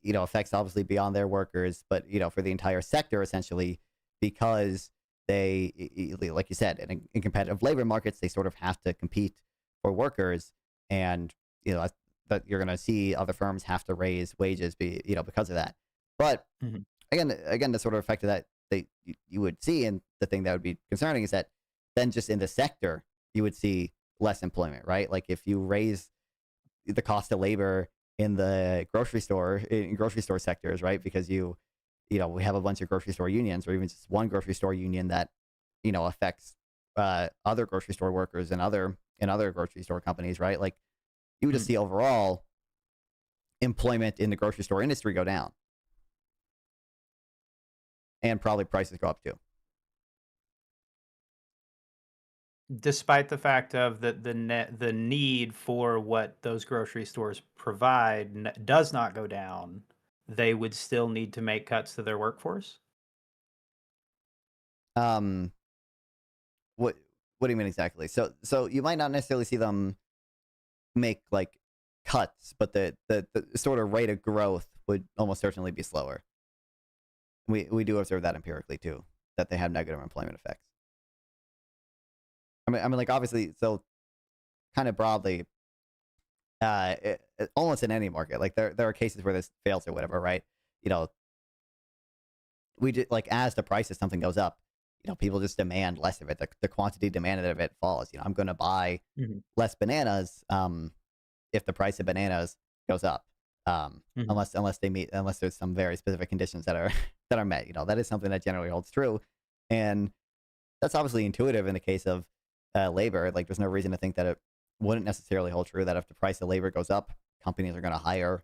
effects obviously beyond their workers, but, for the entire sector essentially, because they, like you said, in competitive labor markets, they sort of have to compete for workers. And, that you're going to see other firms have to raise wages, because of that. But again, the sort of effect of that you would see, and the thing that would be concerning is that then just in the sector, you would see less employment, right? Like if you raise the cost of labor in the grocery store sectors, right? Because we have a bunch of grocery store unions, or even just one grocery store union that, affects other grocery store workers and other grocery store companies, right? Like you would just see overall employment in the grocery store industry go down, and probably prices go up too. Despite the fact of the need for what those grocery stores provide does not go down, they would still need to make cuts to their workforce. What do you mean exactly? So you might not necessarily see them make like cuts, but the sort of rate of growth would almost certainly be slower. We do observe that empirically too, that they have negative employment effects. I mean, like obviously, so kind of broadly, almost in any market, like there are cases where this fails or whatever, right? We just like as the price of something goes up, people just demand less of it. The quantity demanded of it falls. I'm going to buy less bananas if the price of bananas goes up, unless there's some very specific conditions that are met. That is something that generally holds true, and that's obviously intuitive in the case of labor. Like there's no reason to think that it wouldn't necessarily hold true that if the price of labor goes up, companies are going to hire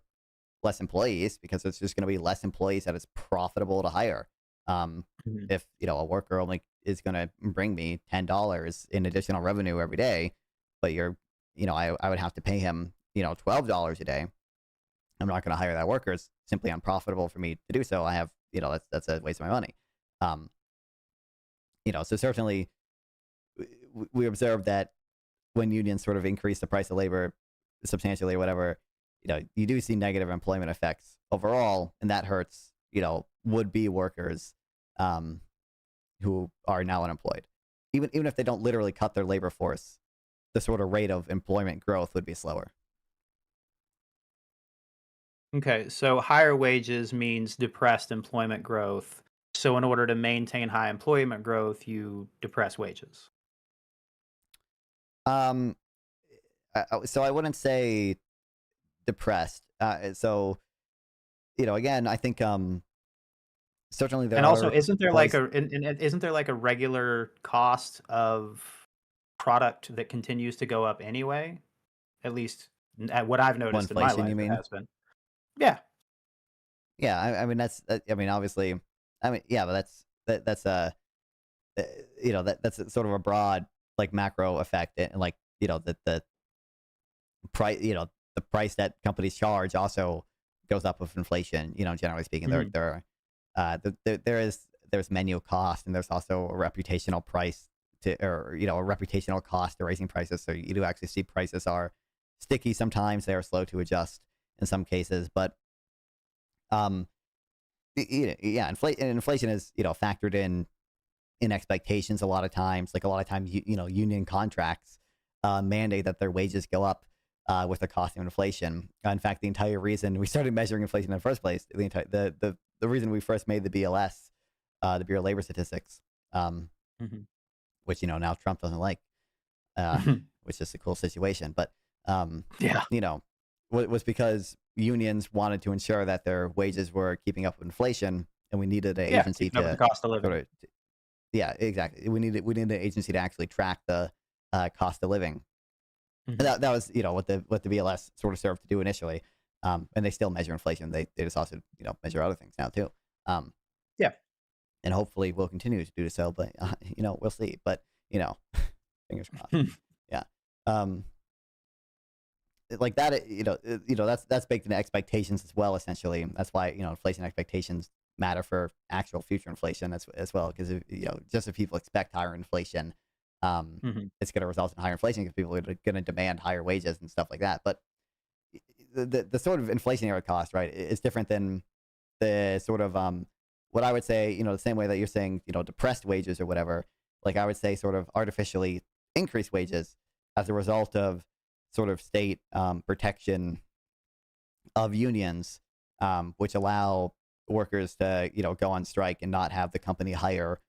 less employees because it's just going to be less employees that it's profitable to hire. If a worker only is going to bring me $10 in additional revenue every day, but I would have to pay him $12 a day. I'm not going to hire that worker. It's simply unprofitable for me to do so. I have that's a waste of my money. So certainly we observe that when unions sort of increase the price of labor substantially or whatever, you do see negative employment effects overall, and that hurts, would-be workers who are now unemployed. Even if they don't literally cut their labor force, the sort of rate of employment growth would be slower. Okay, so higher wages means depressed employment growth. So in order to maintain high employment growth, you depress wages. So I wouldn't say depressed. So, again, I think certainly there. And are also, isn't there like places- isn't there like a regular cost of product that continues to go up anyway? At least at what I've noticed in my inflation, life, you mean? it has been. Yeah. Yeah, I mean I mean obviously, yeah, but that's that's sort of a broad like macro effect, and like the price the price that companies charge also goes up with inflation. Generally speaking, there's menu cost, and there's also a reputational price or a reputational cost to raising prices. So you do actually see prices are sticky sometimes. They are slow to adjust in some cases, but inflation is factored in expectations a lot of times. Like a lot of times, union contracts mandate that their wages go up with the cost of inflation. In fact, the entire reason we started measuring inflation in the first place, the reason we first made the BLS, the Bureau of Labor Statistics, which now Trump doesn't like, which is a cool situation, but was because unions wanted to ensure that their wages were keeping up with inflation, and we needed an agency to the cost of living. Exactly. We needed an agency to actually track the cost of living. And that was what the BLS sort of served to do initially, and they still measure inflation. They just also measure other things now too. And hopefully we'll continue to do so, but we'll see. But fingers crossed. Yeah. Like that, that's baked into expectations as well. Essentially, that's why inflation expectations matter for actual future inflation as well. Because just if people expect higher inflation, it's going to result in higher inflation because people are going to demand higher wages and stuff like that. But the sort of inflationary cost, right, is different than the sort of what I would say, the same way that you're saying, depressed wages or whatever. Like I would say, sort of artificially increased wages as a result of sort of state protection of unions, which allow workers to, go on strike and not have the company hire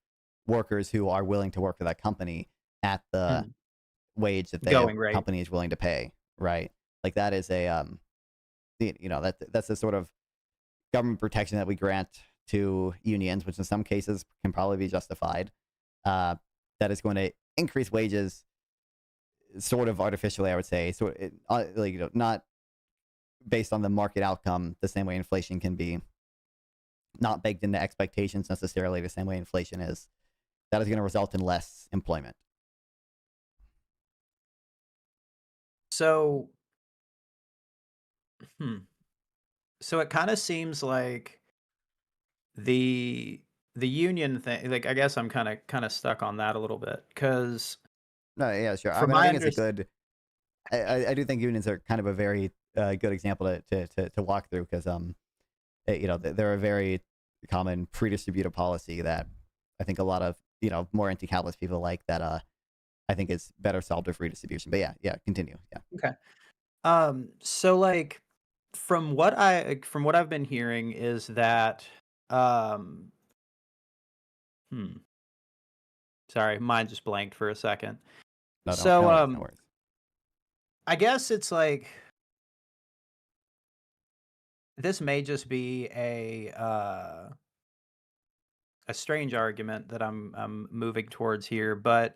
workers who are willing to work for that company at the wage that the Going rate. company is willing to pay, right? Like that is a, that's the sort of government protection that we grant to unions, which in some cases can probably be justified. That is going to increase wages, sort of artificially, I would say, not based on the market outcome, the same way inflation can be, not baked into expectations necessarily, the same way inflation is. That is going to result in less employment. So, so it kind of seems like the union thing. Like, I guess I'm kind of stuck on that a little bit because. No, yeah, sure. I mean, I think it's a good. I do think unions are kind of a very good example to walk through because they're a very common pre-distributive policy that I think a lot of more anti-capitalist people like that. I think is better solved with redistribution. But yeah, continue. Yeah. Okay. So like from what I've been hearing is that sorry, mine just blanked for a second. No worries. I guess it's like this may just be a strange argument that I'm moving towards here, but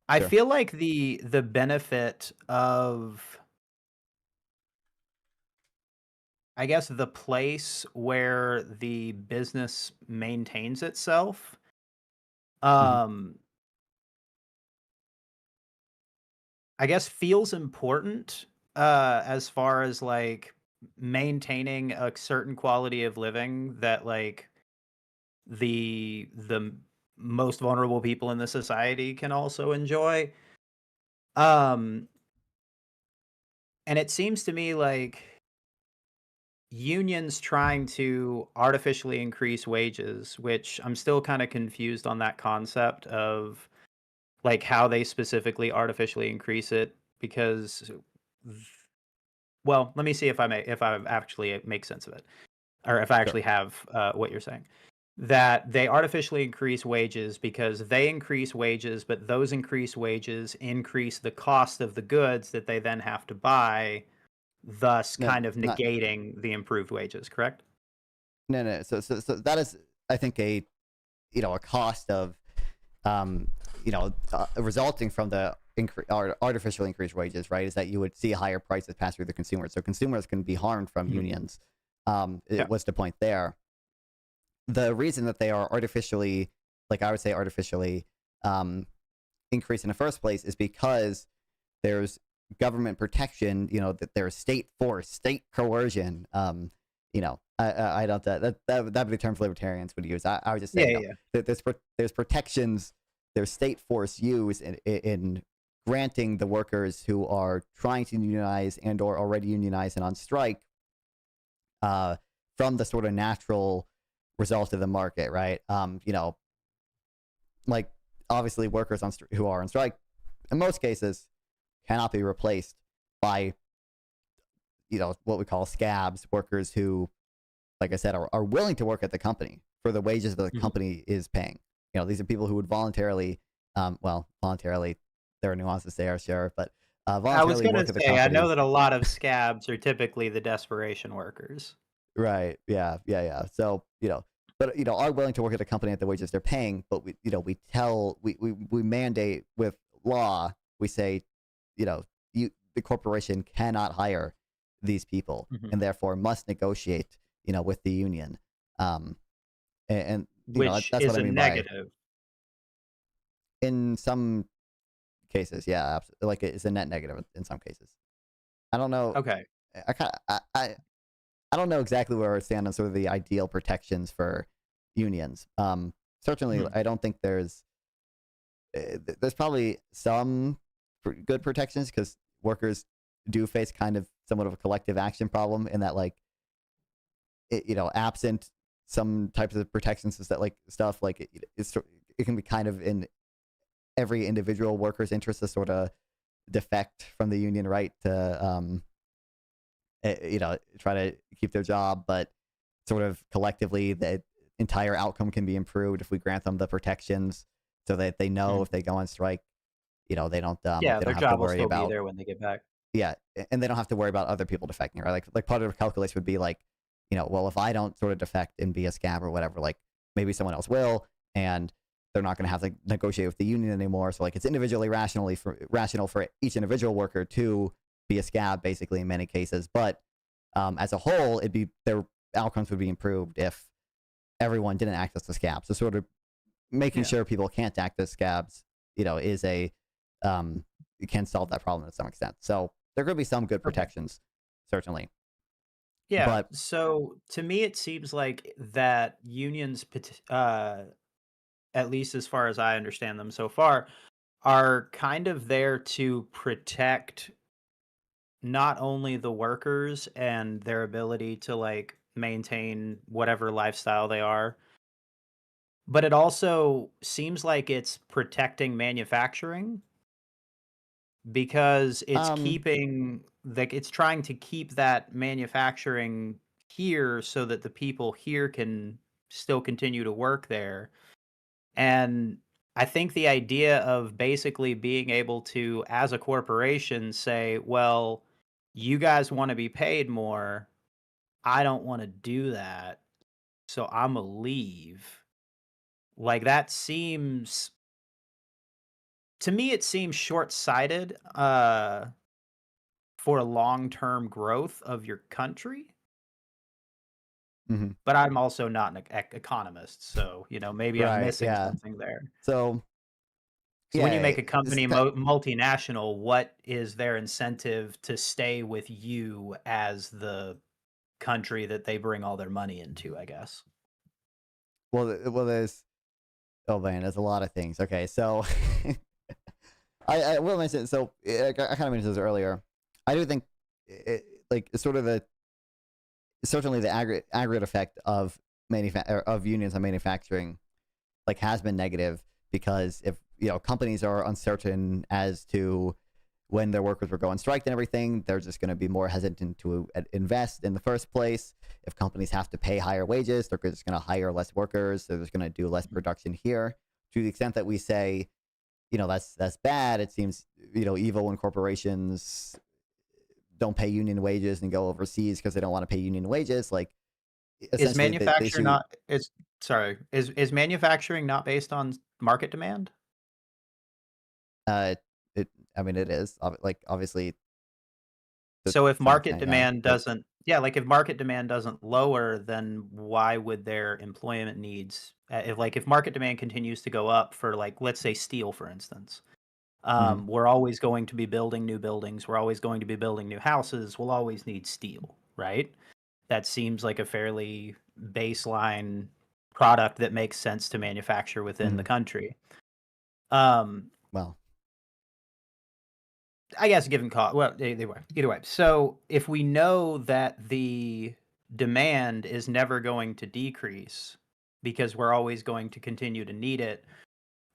I feel like the benefit of, I guess, the place where the business maintains itself, I guess feels important as far as like maintaining a certain quality of living that like the most vulnerable people in the society can also enjoy. And it seems to me like unions trying to artificially increase wages, which I'm still kind of confused on that concept of like how they specifically artificially increase it, because well, let me see if I actually make sense of it, or if I actually have what you're saying. That they artificially increase wages because they increase wages, but those increased wages increase the cost of the goods that they then have to buy, thus kind of negating the improved wages, correct? No. So that is, I think, a cost of resulting from the artificially increased wages, right? Is that you would see higher prices pass through the consumers. So consumers can be harmed from unions. It was the point there. The reason that they are artificially, like I would say artificially increased in the first place is because there's government protection, that there's state force, state coercion. I don't, that would be the terms libertarians would use. I would just say there's protections, there's state force used in granting the workers who are trying to unionize and or already unionized and on strike from the sort of natural result of the market, right? Like obviously workers who are on strike in most cases cannot be replaced by what we call scabs, workers who, like I said, are willing to work at the company for the wages that the company is paying. These are people who would voluntarily, there are nuances there, sure, but voluntarily I was going work to at the say, company. I know that a lot of scabs are typically the desperation workers. Right. Yeah. So, but are willing to work at a company at the wages they're paying, but we mandate with law, we say, the corporation cannot hire these people and therefore must negotiate, with the union. And which that's is what I mean a negative. In some cases, yeah, absolutely. Like it's a net negative in some cases. I don't know. Okay. I don't know exactly where I stand on sort of the ideal protections for unions. Certainly, I don't think there's there's probably some good protections because workers do face kind of somewhat of a collective action problem in that, like, absent some types of protections is that, like, stuff like it can be kind of in every individual worker's interest to sort of defect from the union right to try to keep their job, but sort of collectively the entire outcome can be improved if we grant them the protections so that they know if they go on strike, they don't they Yeah, don't their have to job will worry still be about there when they get back. yeah, and they don't have to worry about other people defecting, right? Like part of the calculus would be like, well, if I don't sort of defect and be a scab or whatever, like maybe someone else will, and they're not going to have to negotiate with the union anymore. So like it's individually rational for each individual worker to be a scab, basically in many cases. But as a whole, their outcomes would be improved if everyone didn't act as a scab. So sort of making sure people can't act as scabs, is can solve that problem to some extent. So there could be some good protections, certainly. Yeah. But So to me, it seems like that unions, at least as far as I understand them so far, are kind of there to protect not only the workers and their ability to like maintain whatever lifestyle they are, but it also seems like it's protecting manufacturing because it's it's trying to keep that manufacturing here so that the people here can still continue to work there. And I think the idea of basically being able to, as a corporation, say, well, you guys want to be paid more. I don't want to do that. So I'm going to leave. Like that seems, to me, it seems short-sighted for long-term growth of your country. But I'm also not an economist, so maybe I'm missing something there. So when you make a company multinational, what is their incentive to stay with you as the country that they bring all their money into, I guess? Well, there's a lot of things. Okay, so I will mention. So I kind of mentioned this earlier. I do think it's sort of certainly the aggregate effect of unions on manufacturing has been negative, because if companies are uncertain as to when their workers will go on strike and everything, they're just going to be more hesitant to invest in the first place. If companies have to pay higher wages, they're just going to hire less workers. They're just going to do less production here. To the extent that we say, that's bad, it seems evil when corporations don't pay union wages and go overseas because they don't want to pay union wages. Like, is manufacturing is manufacturing not based on market demand? It is obviously. So if market demand doesn't, if market demand doesn't lower, then why would their employment needs, if market demand continues to go up for let's say steel, for instance, we're always going to be building new buildings. We're always going to be building new houses. We'll always need steel, right? That seems like a fairly baseline product that makes sense to manufacture within the country. Well, I guess given cost. Well, either way. So if we know that the demand is never going to decrease because we're always going to continue to need it,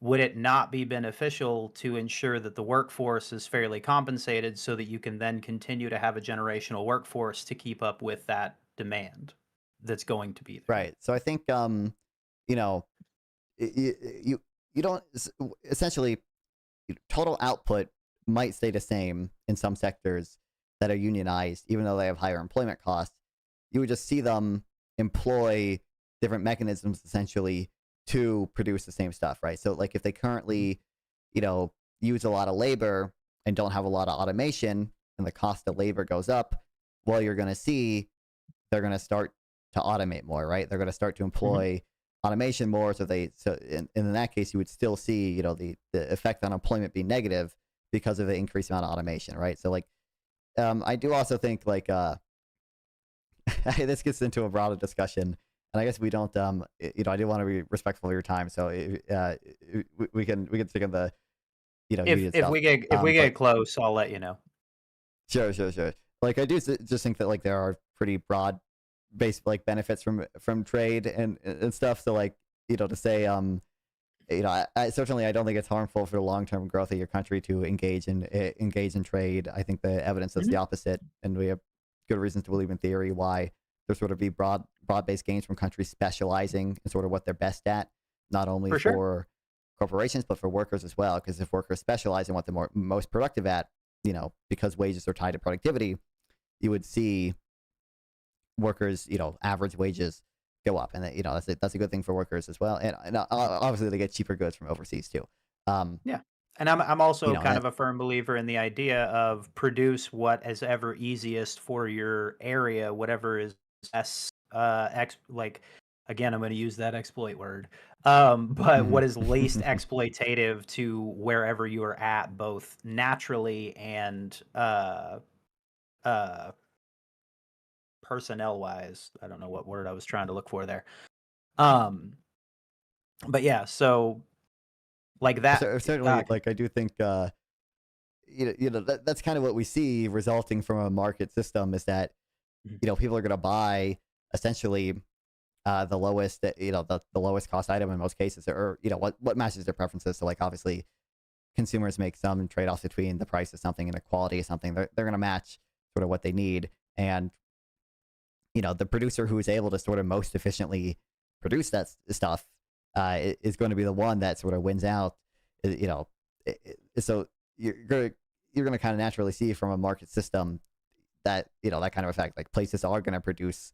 would it not be beneficial to ensure that the workforce is fairly compensated so that you can then continue to have a generational workforce to keep up with that demand that's going to be there? Right. So I think you don't essentially total output might stay the same in some sectors that are unionized, even though they have higher employment costs. You would just see them employ different mechanisms essentially to produce the same stuff, right? So if they currently, use a lot of labor and don't have a lot of automation and the cost of labor goes up, well, you're going to see they're going to start to automate more, right? They're going to start to employ automation more. So in that case, you would still see, the effect on employment be negative because of the increased amount of automation, right? So I do also think this gets into a broader discussion. and I guess we don't, I do want to be respectful of your time, so we can stick in the, heated If stuff. we get close, I'll let you know. Sure. Like I do just think that like there are pretty broad based like benefits from trade and stuff. So like, to say, I certainly I don't think it's harmful for the long term growth of your country to engage in trade. I think the evidence is the opposite, and we have good reasons to believe in theory why there sort of be broad based gains from countries specializing in sort of what they're best at, not only for corporations but for workers as well. Because if workers specialize in what they're most productive at, because wages are tied to productivity, you would see workers, average wages go up, and that's a good thing for workers as well. And obviously they get cheaper goods from overseas too. Yeah. And I'm also kind that- of a firm believer in the idea of produce what is ever easiest for your area, whatever is less like, again, I'm going to use that exploit word. But what is least exploitative to wherever you are at, both naturally and personnel wise. I don't know what word I was trying to look for there. But yeah, so like that. Certainly, like I do think, that's kind of what we see resulting from a market system is that, people are going to buy essentially the lowest, the lowest cost item in most cases, or what matches their preferences. So like obviously, consumers make some trade-offs between the price of something and the quality of something. They're going to match sort of what they need, and the producer who is able to sort of most efficiently produce that stuff is going to be the one that sort of wins out. So you're going to kind of naturally see from a market system that that kind of effect. Like places are going to produce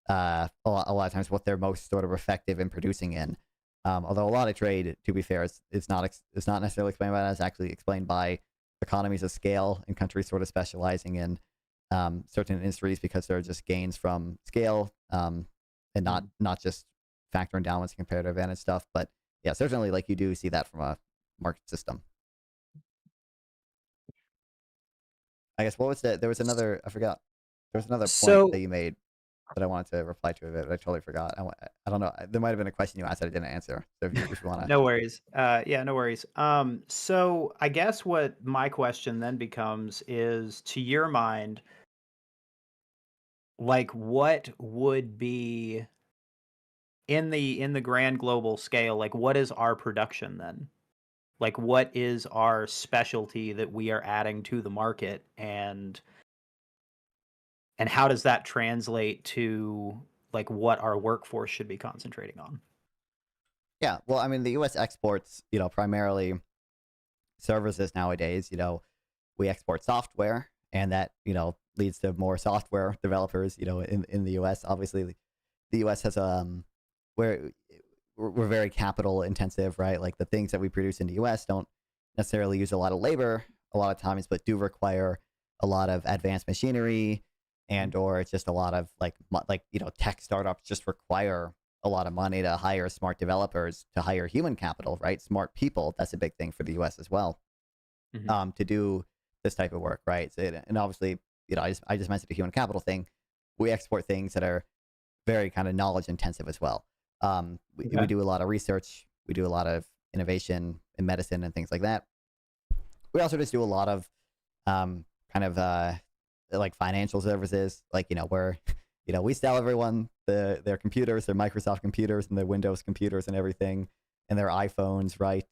a lot of times what they're most sort of effective in producing in. Although a lot of trade, to be fair, it's not necessarily explained by that. It's actually explained by economies of scale and countries sort of specializing in certain industries because there are just gains from scale and not just factor endowments and comparative advantage stuff. But yeah, certainly like you do see that from a market system. I guess there was another, I forgot. There was another point that you made that I wanted to reply to, but I totally forgot. I don't know. There might have been a question you asked that I didn't answer. So if you want to. No worries. Yeah, no worries. So I guess what my question then becomes is, to your mind, like what would be in the grand global scale, like what is our production then? Like what is our specialty that we are adding to the market, and how does that translate to like what our workforce should be concentrating on? Yeah, well, I mean, the U.S. exports, primarily services nowadays. We export software, and that leads to more software developers. In the U.S. Obviously, the U.S. has we're very capital intensive, right? Like the things that we produce in the U.S. don't necessarily use a lot of labor a lot of times, but do require a lot of advanced machinery, and or it's just a lot of tech startups just require a lot of money to hire smart developers, to hire human capital, right? Smart people. That's a big thing for the U.S. as well, to do this type of work, right? So, and obviously, I just mentioned the human capital thing. We export things that are very kind of knowledge intensive as well. We do a lot of research. We do a lot of innovation in medicine and things like that. We also just do a lot of like financial services, like where we sell everyone their computers, their Microsoft computers and their Windows computers and everything, and their iPhones, right?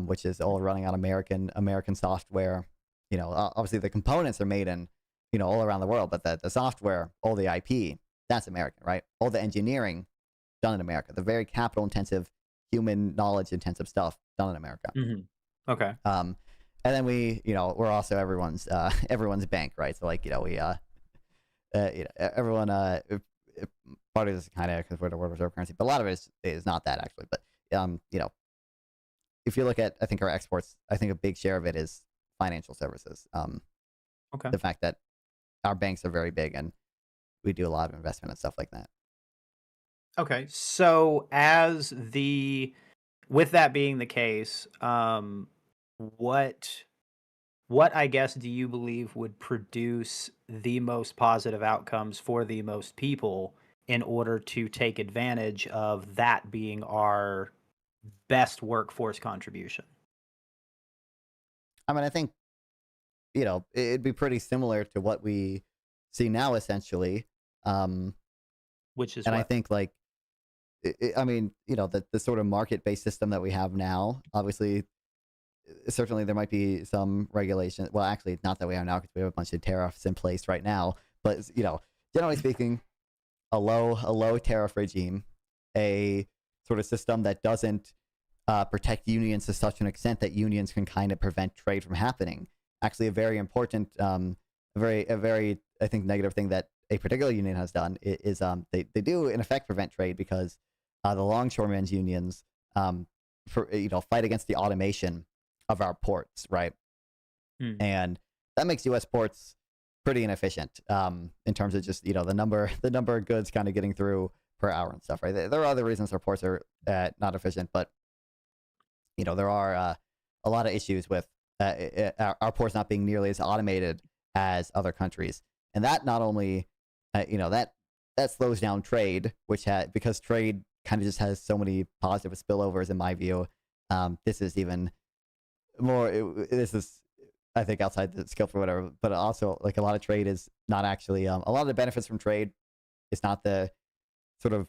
Which is all running on American software. Obviously the components are made in all around the world, but the software, all the IP, that's American, right? All the engineering done in America. The very capital intensive, human knowledge intensive stuff done in America. Okay. And then we're also everyone's bank, right? So like we everyone part of this is kind of because we're the world reserve currency, but a lot of it is not that actually. But if you look at, I think our exports, I think a big share of it is financial services. Okay. The fact that our banks are very big and we do a lot of investment and stuff like that. Okay. So with that being the case, what I guess do you believe would produce the most positive outcomes for the most people in order to take advantage of that being our best workforce contribution? I mean, I think, it'd be pretty similar to what we see now, essentially. Which is and what? I think, like, I mean, the sort of market-based system that we have now, obviously, certainly there might be some regulation. Well, actually, not that we have now because we have a bunch of tariffs in place right now. But, generally speaking, a low tariff regime, a sort of system that doesn't protect unions to such an extent that unions can kind of prevent trade from happening. Actually, a very important, a very, I think, negative thing that a particular union has done is they do in effect prevent trade because the longshoremen's unions fight against the automation of our ports, right? And that makes U.S. ports pretty inefficient in terms of just the number of goods kind of getting through per hour and stuff, right? There are other reasons our ports are not efficient, but there are a lot of issues with our ports not being nearly as automated as other countries, and that not only that slows down trade, because trade kind of just has so many positive spillovers in my view. This is even more. This is, I think, outside the scope or whatever, but also like a lot of trade is not actually a lot of the benefits from trade. It's not the sort of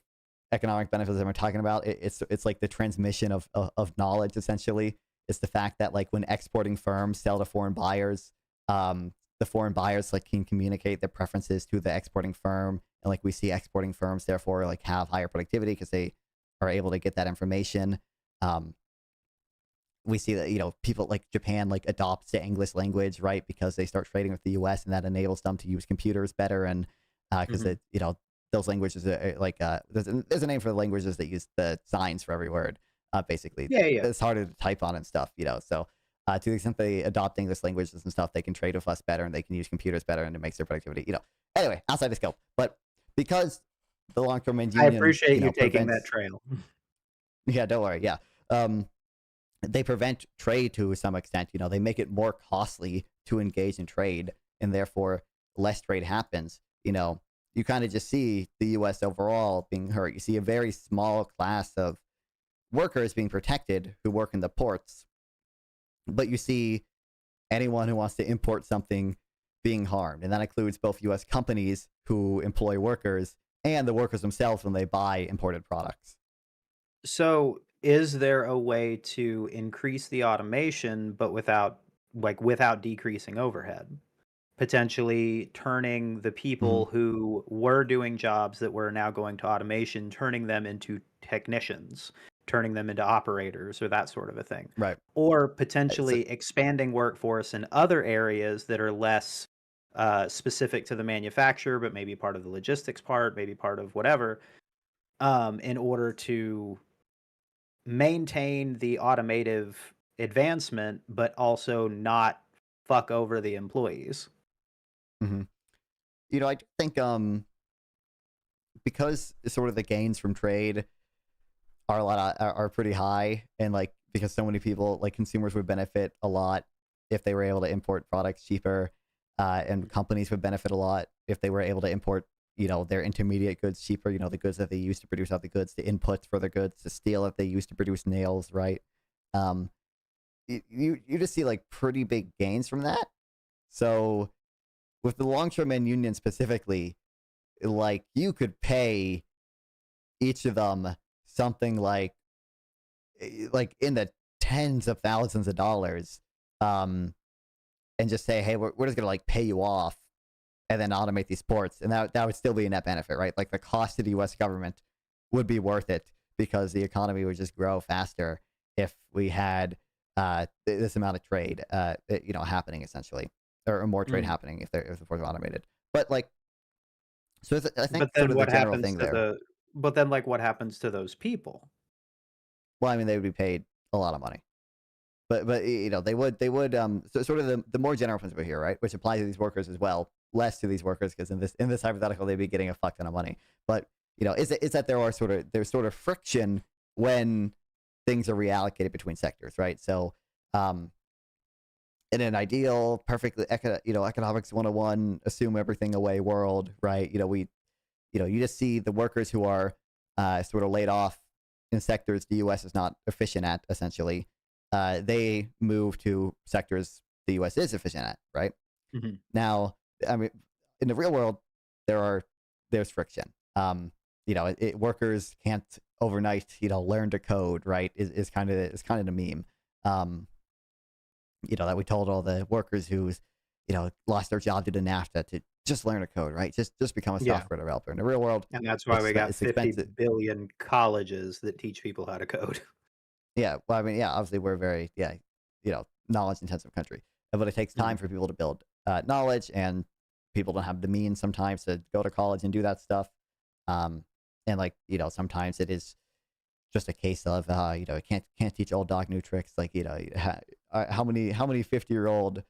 economic benefits that we're talking about. It's like the transmission of knowledge. Essentially, it's the fact that like when exporting firms sell to foreign buyers, the foreign buyers like can communicate their preferences to the exporting firm, and like we see exporting firms therefore like have higher productivity because they are able to get that information. We see that people like Japan like adopts the English language, right, because they start trading with the U.S. and that enables them to use computers better, and because those languages are like there's a name for the languages that use the signs for every word. Basically, it's harder to type on and stuff, so to the extent they adopt English languages and stuff, they can trade with us better and they can use computers better, and it makes their productivity, anyway, outside the scope. But because the long-term union, I appreciate you taking that trail. Yeah, don't worry. Yeah, they prevent trade to some extent. They make it more costly to engage in trade, and therefore less trade happens. You kind of just see the U.S. overall being hurt. You see a very small class of workers being protected who work in the ports, but you see anyone who wants to import something being harmed, and that includes both U.S. companies who employ workers and the workers themselves when they buy imported products. So, is there a way to increase the automation, but without decreasing overhead? Potentially turning the people who were doing jobs that were now going to automation, turning them into technicians, turning them into operators, or that sort of a thing. Right. Or potentially expanding workforce in other areas that are less specific to the manufacturer, but maybe part of the logistics part, maybe part of whatever, in order to maintain the automative advancement, but also not fuck over the employees. I think because sort of the gains from trade are pretty high, and like because so many people, like consumers, would benefit a lot if they were able to import products cheaper, and companies would benefit a lot if they were able to import their intermediate goods cheaper, the goods that they use to produce other goods, the inputs for their goods, the steel that they use to produce nails, right? You just see like pretty big gains from that. So with the longshoremen union specifically, like you could pay each of them something like in the tens of thousands of dollars, and just say, hey, we're just gonna like pay you off and then automate these ports, and that would still be a net benefit, right? Like the cost to the U.S. government would be worth it because the economy would just grow faster if we had this amount of trade, happening essentially, or more trade happening if the ports were automated. But like, so I think sort of the general thing there. But then, like, what happens to those people? Well, I mean, they would be paid a lot of money, but they would so sort of the more general principle here, right, which applies to these workers as well. Less to these workers because in this hypothetical they'd be getting a fuck ton of money. But is that there's sort of friction when things are reallocated between sectors, right? So in an ideal, perfectly economics 101, assume everything away world, right? you just see the workers who are sort of laid off in sectors the U.S. is not efficient at, essentially. They move to sectors the U.S. is efficient at, right? Mm-hmm. Now, I mean, in the real world, there's friction. Workers can't overnight, learn to code, right? Is kind of the meme. That we told all the workers who, lost their job due to NAFTA to just learn to code, right? Just become a software developer. In the real world, and that's why we got 50 expensive. billion colleges that teach people how to code. Yeah, well, I mean, yeah, obviously we're very, knowledge intensive country, but it takes time for people to build knowledge, and people don't have the means sometimes to go to college and do that stuff. And sometimes it is just a case of, can't teach old dog new tricks. Like, how many 50-year-old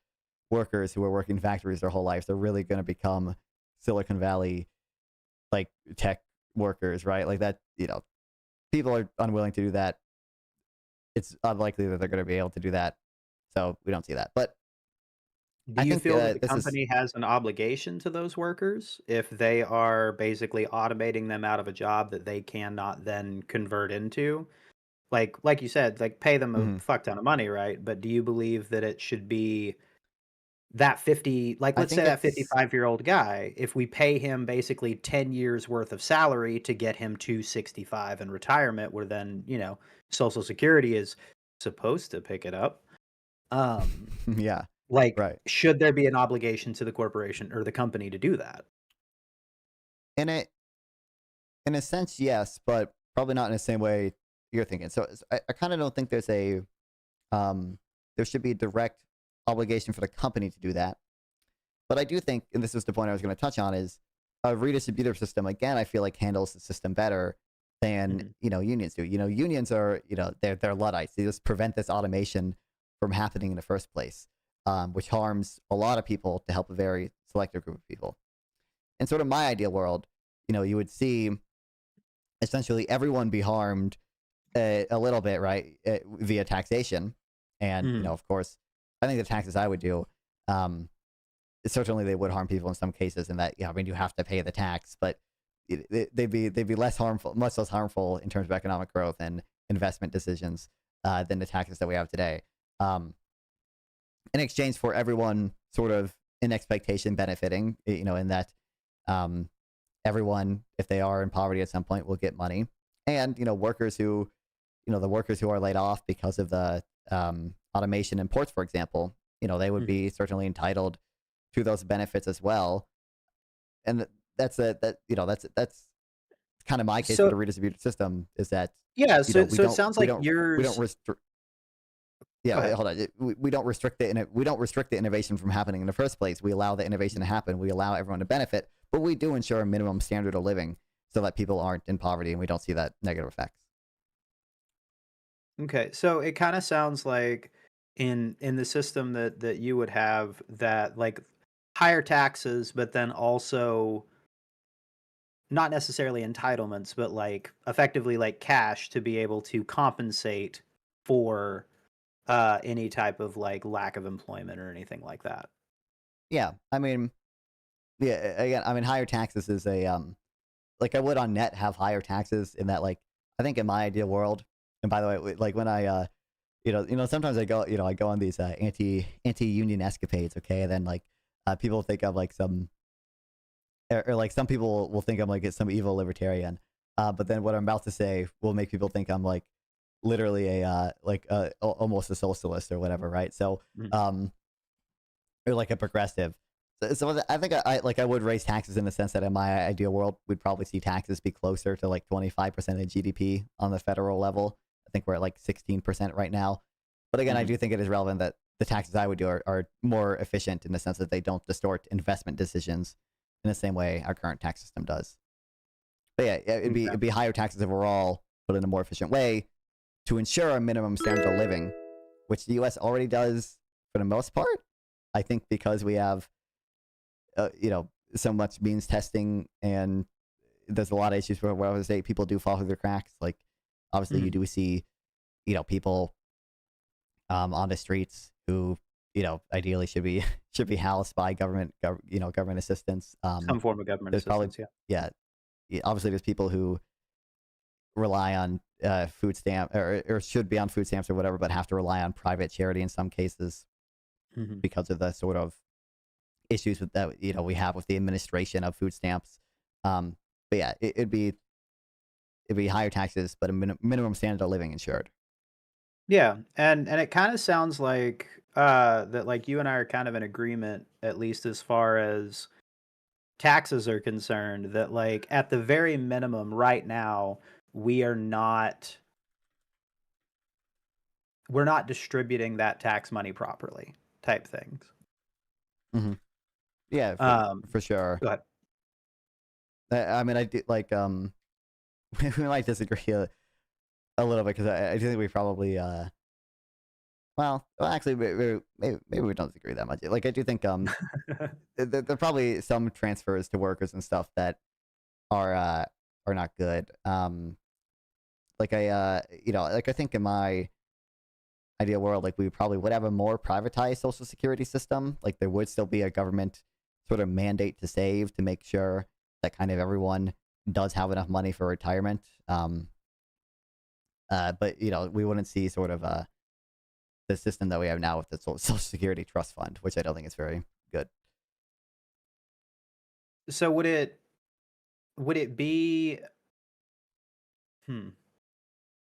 workers who are working in factories their whole lives are really going to become Silicon Valley, like, tech workers, right? Like that, people are unwilling to do that. It's unlikely that they're going to be able to do that. So we don't see that. But do you feel that the company has an obligation to those workers if they are basically automating them out of a job that they cannot then convert into? Like you said, like, pay them a fuck ton of money, right? But do you believe that it should be that 50, like, let's say that 55-year-old guy, if we pay him basically 10 years worth of salary to get him to 65 in retirement, where then, Social Security is supposed to pick it up. Yeah. Like, right. Should there be an obligation to the corporation or the company to do that? In a sense, yes, but probably not in the same way you're thinking. So I kind of don't think there's there should be a direct obligation for the company to do that. But I do think, and this is the point I was going to touch on, is a redistributive system, again, I feel like handles the system better than, unions do. Unions are, they're Luddites. They just prevent this automation from happening in the first place, which harms a lot of people to help a very selective group of people. In sort of my ideal world, you would see essentially everyone be harmed a little bit, right, via taxation. And, of course, I think the taxes I would do, certainly they would harm people in some cases, in that, you have to pay the tax, but they'd be less harmful, much less harmful in terms of economic growth and investment decisions than the taxes that we have today. In exchange for everyone sort of in expectation benefiting, in that everyone, if they are in poverty at some point, will get money. And, workers who, the workers who are laid off because of the automation in ports, for example, they would be certainly entitled to those benefits as well. And that's kind of my case for the redistributed system, is that so it sounds like we don't restrict. Yeah, hold on. We don't restrict the innovation from happening in the first place. We allow the innovation to happen. We allow everyone to benefit, but we do ensure a minimum standard of living so that people aren't in poverty and we don't see that negative effects. Okay, so it kind of sounds like in the system that you would have, that, like, higher taxes, but then also not necessarily entitlements, but like effectively like cash to be able to compensate for any type of like lack of employment or anything like that. Yeah, I mean, again, I mean, higher taxes is like, I would on net have higher taxes, in that, like, I think in my ideal world, and by the way, like, when I sometimes I go on these anti-union escapades, okay, and then, like, people think I'm like some, or like some people will think I'm like some evil libertarian, but then what I'm about to say will make people think I'm like literally almost a socialist or whatever, right? So, or like a progressive. So I think I would raise taxes in the sense that in my ideal world, we'd probably see taxes be closer to like 25% of GDP on the federal level. I think we're at like 16% right now. But again, I do think it is relevant that the taxes I would do are more efficient in the sense that they don't distort investment decisions in the same way our current tax system does. But yeah, it'd be higher taxes overall, but in a more efficient way to ensure a minimum standard of living, which the U.S. already does for the most part. I think because we have, so much means testing, and there's a lot of issues where I would say people do fall through the cracks. Like, obviously, you do see, people on the streets who, ideally should be housed by government assistance. Some form of government assistance, yeah. obviously there's people who rely on food stamp or should be on food stamps or whatever, but have to rely on private charity in some cases because of the sort of issues with that we have with the administration of food stamps. But yeah, it'd be higher taxes, but a minimum standard of living insured. Yeah, and it kind of sounds like that like you and I are kind of in agreement, at least as far as taxes are concerned, that like at the very minimum right now we're not distributing that tax money properly type things. Yeah, for sure. Go ahead. I mean, I do like we might disagree a little bit because I do think we probably well actually maybe we don't disagree that much. Like I do think there are probably some transfers to workers and stuff that are not good. Like I like I think in my ideal world, like we probably would have a more privatized social security system. Like there would still be a government sort of mandate to save to make sure that kind of everyone does have enough money for retirement. But we wouldn't see sort of the system that we have now with the Social Security Trust Fund, which I don't think is very good. So would it be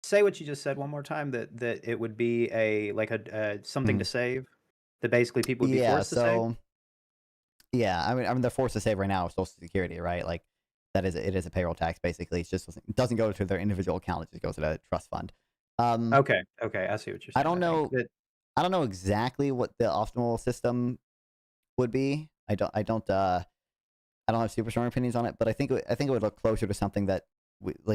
say what you just said one more time, that it would be a like a something to save, that basically people would be forced to save? Yeah, I mean they're forced to save right now with Social Security, right? Like it is a payroll tax basically. It doesn't go to their individual account, it just goes to the trust fund. Okay, I see what you're saying. I don't know exactly what the optimal system would be. I don't have super strong opinions on it, but I think it would look closer to something that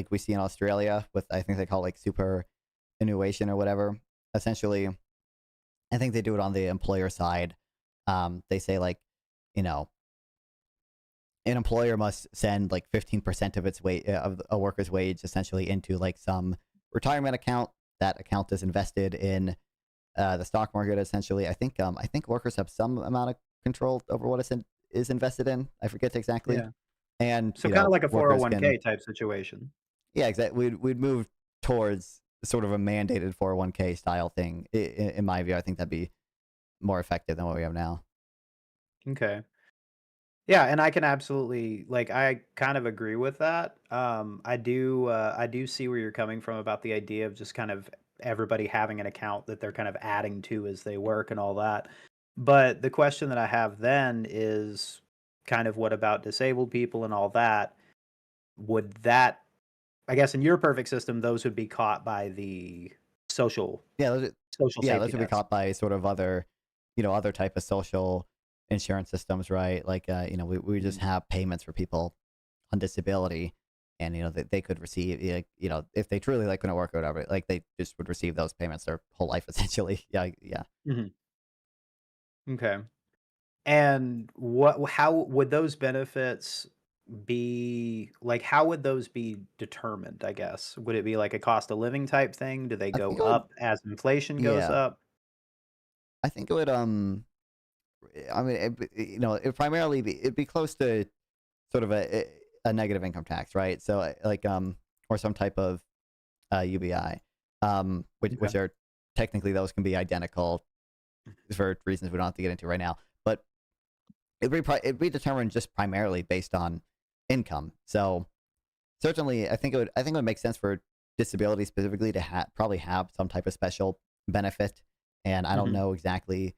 we see in Australia with, I think they call it like superannuation or whatever. Essentially, I think they do it on the employer side. They say like, an employer must send like 15% of its of a worker's wage essentially into like some retirement account. That account is invested in the stock market. Essentially, I think workers have some amount of control over what is invested in. I forget exactly. Yeah. And so kind of like a 401k type situation. Yeah, exactly. We'd move towards sort of a mandated 401k style thing. In my view, I think that'd be more effective than what we have now. Okay. Yeah, and I can absolutely I kind of agree with that. I do see where you're coming from about the idea of just kind of everybody having an account that they're kind of adding to as they work and all that. But the question that I have then is kind of what about disabled people and all that? Would that, I guess in your perfect system, those would be caught by the social those would be nets. caught by sort of other type of social insurance systems, right? Like we just have payments for people on disability, and they could receive if they truly couldn't work or whatever, like they just would receive those payments their whole life essentially. Yeah. Okay. And how would those benefits be, like how would those be determined, I guess? Would it be like a cost of living type thing? Do they go up as inflation goes up? I think it would I mean it primarily it'd be close to sort of a negative income tax, right? So or some type of UBI, which are technically those can be identical for reasons we don't have to get into right now, but it'd be determined just primarily based on income. So certainly, I think it would make sense for disability specifically to probably have some type of special benefit, and I don't know exactly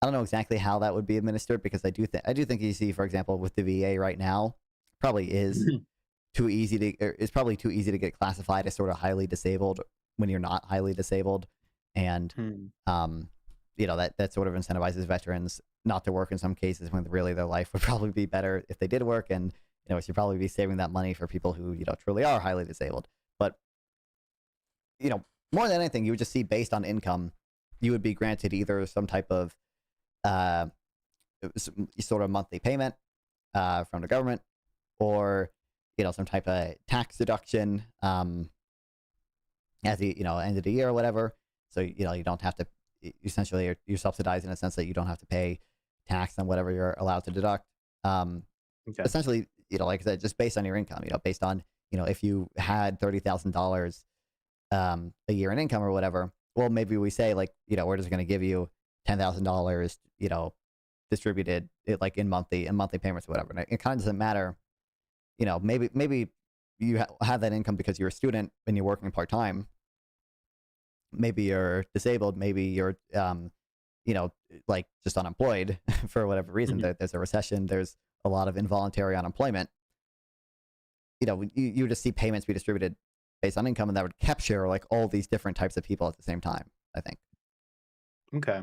how that would be administered, because I do think you see, for example, with the VA right now, probably is it's probably too easy to get classified as sort of highly disabled when you're not highly disabled, and that sort of incentivizes veterans not to work in some cases when really their life would probably be better if they did work, and we should probably be saving that money for people who truly are highly disabled. But more than anything, you would just see based on income, you would be granted either some type of sort of monthly payment from the government, or some type of tax deduction at the end of the year or whatever. So you don't have to, essentially you're subsidized in a sense that you don't have to pay tax on whatever you're allowed to deduct. Essentially, like I said, just based on your income, based on, if you had $30,000 a year in income or whatever, well, maybe we say like, we're just going to give you $10,000, distributed like in monthly payments or whatever. And it kind of doesn't matter, maybe you have that income because you're a student and you're working part-time. Maybe you're disabled. Maybe you're, like just unemployed for whatever reason. There's a recession. There's a lot of involuntary unemployment. You just see payments be distributed based on income, and that would capture like all these different types of people at the same time, I think. Okay.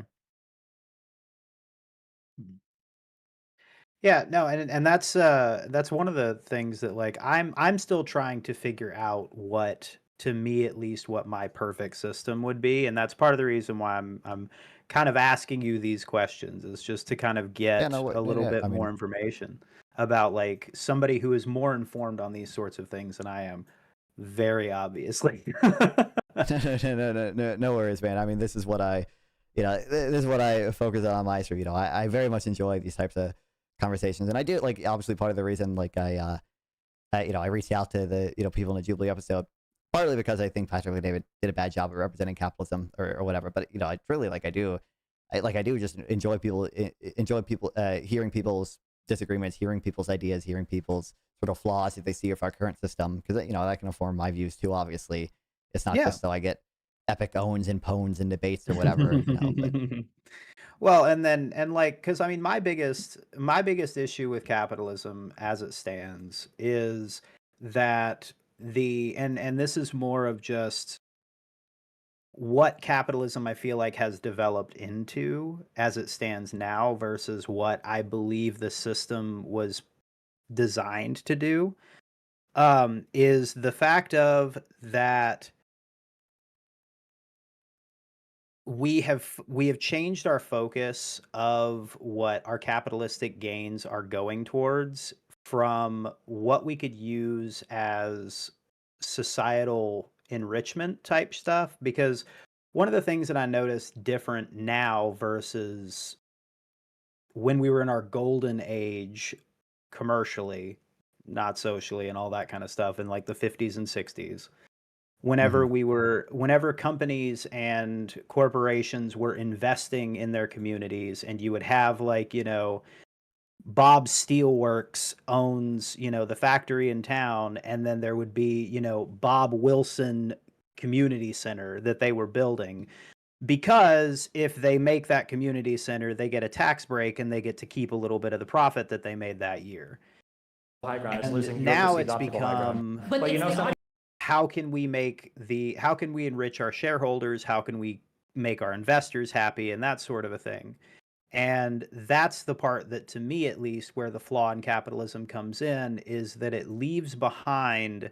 Yeah, no, and that's one of the things that like I'm still trying to figure out what, to me at least, what my perfect system would be, and that's part of the reason why I'm kind of asking you these questions, is just to kind of get a little bit more information about like somebody who is more informed on these sorts of things than I am, very obviously. No worries, man. I mean, this is what I focus on my stream. I very much enjoy these types of conversations, and I do, like, obviously part of the reason, like, I reached out to the people in the Jubilee episode, partly because I think Patrick and David did a bad job of representing capitalism or whatever, but I truly I do just enjoy people hearing people's disagreements, hearing people's ideas, hearing people's sort of flaws if they see of our current system, because that can inform my views too. Obviously, it's not just so I get epic owns and pones and debates or whatever. But. Well, and like, because I mean, my biggest issue with capitalism as it stands is that and this is more of just what capitalism I feel like has developed into as it stands now versus what I believe the system was designed to do, is the fact of that we have changed our focus of what our capitalistic gains are going towards from what we could use as societal enrichment type stuff. Because one of the things that I noticed different now versus when we were in our golden age commercially, not socially and all that kind of stuff, in like the 50s and 60s, whenever companies and corporations were investing in their communities, and you would have like, Bob Steelworks owns, the factory in town, and then there would be, Bob Wilson Community Center that they were building, because if they make that community center, they get a tax break and they get to keep a little bit of the profit that they made that year. And now it's become, how can we enrich our shareholders? How can we make our investors happy? And that sort of a thing. And that's the part that, to me at least, where the flaw in capitalism comes in, is that it leaves behind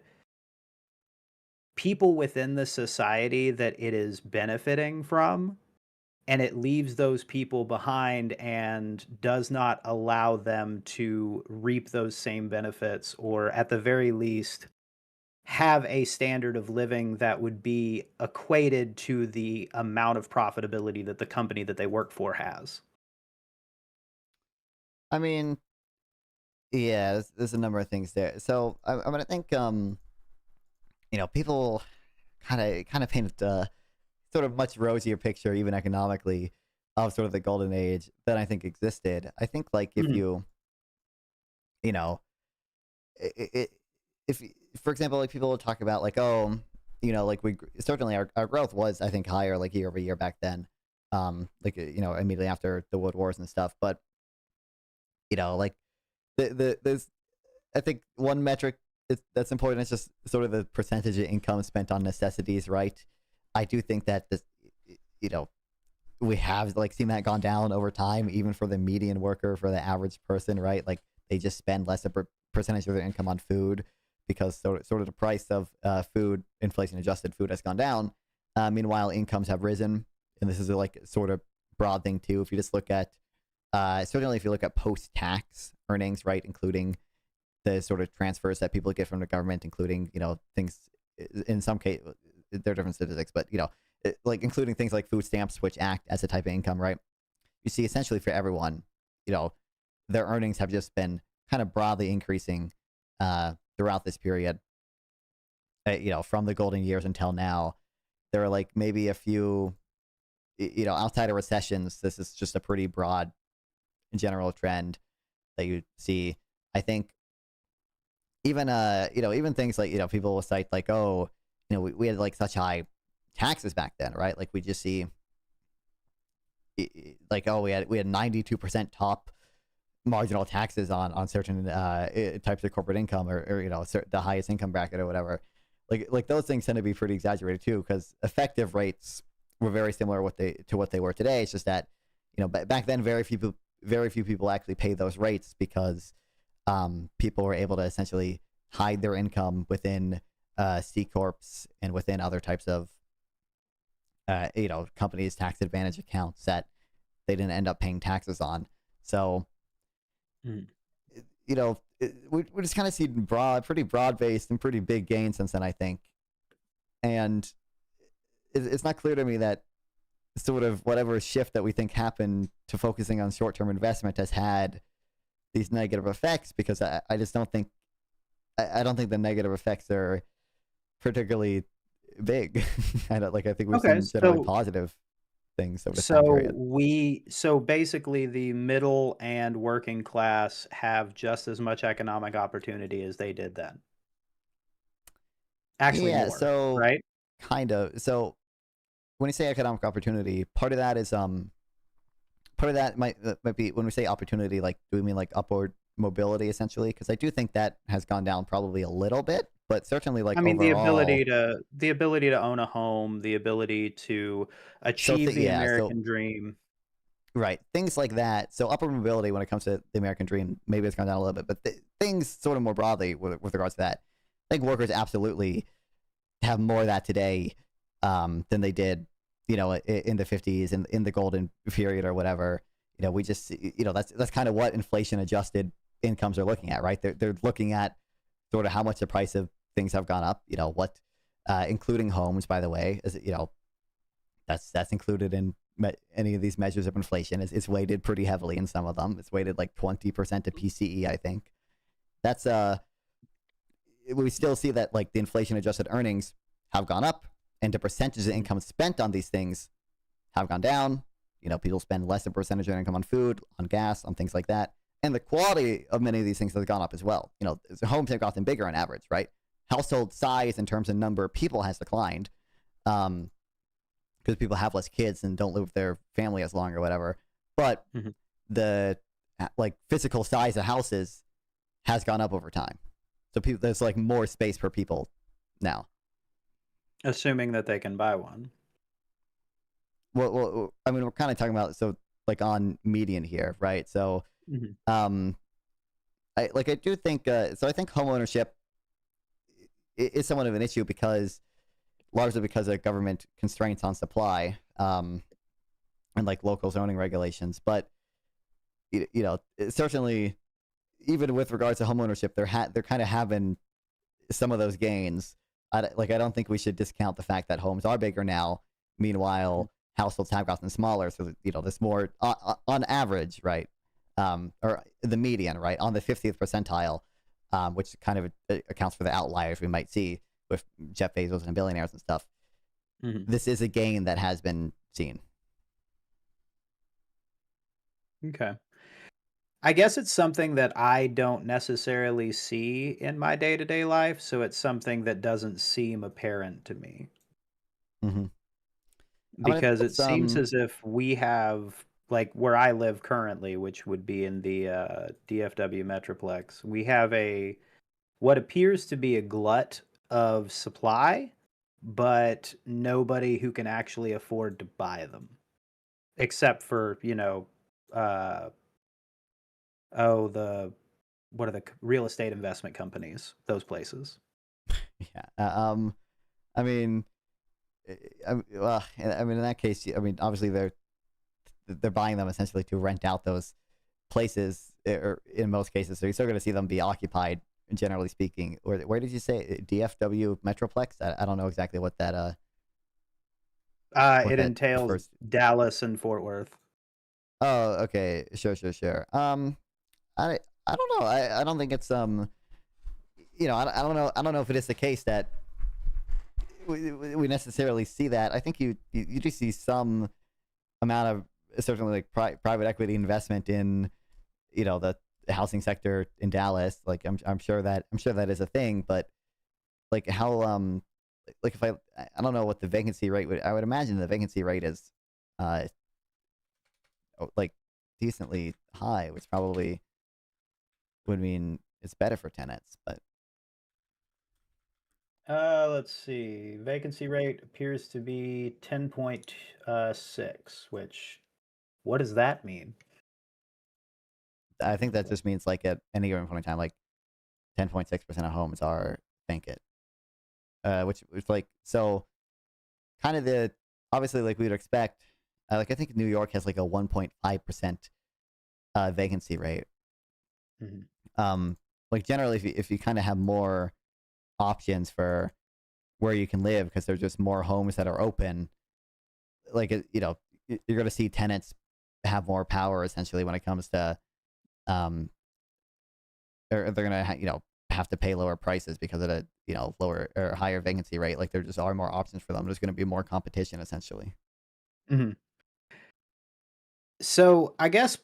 people within the society that it is benefiting from, and it leaves those people behind and does not allow them to reap those same benefits, or at the very least have a standard of living that would be equated to the amount of profitability that the company that they work for has. I mean, yeah, there's a number of things there. So I mean, I think people kind of paint a sort of much rosier picture, even economically, of sort of the golden age that I think existed. I think, like, if if for example, like, people will talk about like, oh, like, we certainly our growth was, I think, higher like year over year back then, like, immediately after the world wars and stuff. But like, there's, I think, one metric that's important is just sort of the percentage of income spent on necessities, right? I do think that this, we have like seen that gone down over time, even for the median worker, for the average person, right? Like, they just spend less of a percentage of their income on food, because sort of the price of food, inflation adjusted food, has gone down. Meanwhile, incomes have risen, and this is like sort of broad thing too. If you just look at certainly if you look at post-tax earnings, right, including the sort of transfers that people get from the government, including things, in some case there are different statistics, but like including things like food stamps, which act as a type of income, right? You see, essentially for everyone, their earnings have just been kind of broadly increasing throughout this period, from the golden years until now. There are like maybe a few, outside of recessions, this is just a pretty broad general trend that you see. I think even, even things like, people will cite like, oh, we had like such high taxes back then, right? Like we just see like, oh, we had 92% top marginal taxes on certain types of corporate income or the highest income bracket or whatever. Like those things tend to be pretty exaggerated too, because effective rates were very similar to what they were today. It's just that back then very few people actually paid those rates because people were able to essentially hide their income within C corps and within other types of companies' tax advantage accounts that they didn't end up paying taxes on. So we just kind of see pretty broad-based and pretty big gains since then, I think. And it's not clear to me that sort of whatever shift that we think happened to focusing on short-term investment has had these negative effects, because I just don't think I don't think the negative effects are particularly big. I think we've seen generally positive things over the time period. So basically the middle and working class have just as much economic opportunity as they did then. Actually, yeah, more, so right? Kind of. So when you say economic opportunity, part of that is part of that might be, when we say opportunity, like, do we mean like upward mobility essentially? Because I do think that has gone down probably a little bit, but certainly like overall, the ability to own a home, the ability to achieve the American dream. Right, things like that. So upward mobility when it comes to the American dream, maybe it's gone down a little bit, but things sort of more broadly with regards to that, I think workers absolutely have more of that today than they did, in the 50s and in the golden period or whatever. We just, that's kind of what inflation adjusted incomes are looking at, right? They're looking at sort of how much the price of things have gone up, what, including homes, by the way, is, that's included in any of these measures of inflation. It's weighted pretty heavily in some of them. It's weighted like 20% to PCE, I think. That's, we still see that like the inflation adjusted earnings have gone up, and the percentage of income spent on these things have gone down. People spend less of a percentage of their income on food, on gas, on things like that. And the quality of many of these things has gone up as well. The homes have gotten bigger on average, right? Household size in terms of number of people has declined because people have less kids and don't live with their family as long or whatever. But the like physical size of houses has gone up over time. So there's like more space per people now. Assuming that they can buy one. Well, I mean, we're kind of talking about, so like on median here, right? So, I do think, so I think homeownership is somewhat of an issue largely because of government constraints on supply, and like local zoning regulations. But, certainly, even with regards to homeownership, there kind of have been some of those gains. I don't think we should discount the fact that homes are bigger now. Meanwhile, households have gotten smaller. So, there's more on average, right? Or the median, right? On the 50th percentile, which kind of accounts for the outliers we might see with Jeff Bezos and billionaires and stuff. This is a gain that has been seen. Okay. I guess it's something that I don't necessarily see in my day-to-day life, so it's something that doesn't seem apparent to me. Because it seems as if we have, like where I live currently, which would be in the DFW Metroplex, we have what appears to be a glut of supply, but nobody who can actually afford to buy them, except for, what are the real estate investment companies? Those places. Yeah. I mean, in that case, obviously they're buying them essentially to rent out those places, or in most cases, so you're still going to see them be occupied, generally speaking. Or where did you say DFW Metroplex? I don't know exactly what that. It entails Dallas and Fort Worth. Oh, okay, sure. I don't know. I don't think it's I don't know if it is the case that we necessarily see that. I think you do see some amount of certainly like private equity investment in, the housing sector in Dallas. Like I'm sure that is a thing, but like how like if I don't know what the vacancy rate I would imagine the vacancy rate is like decently high, which probably would mean it's better for tenants, but let's see. Vacancy rate appears to be 10.6, which what does that mean? I think that just means like at any given point in time, like 10.6% of homes are vacant. Which is like, so kind of the, obviously like we would expect, like I think New York has like a 1.5% vacancy rate. Like generally if you kind of have more options for where you can live because there's just more homes that are open, like, you're going to see tenants have more power essentially when it comes to, or they're going to, have to pay lower prices because of the, lower or higher vacancy rate. Like there just are more options for them. There's going to be more competition essentially. So I guess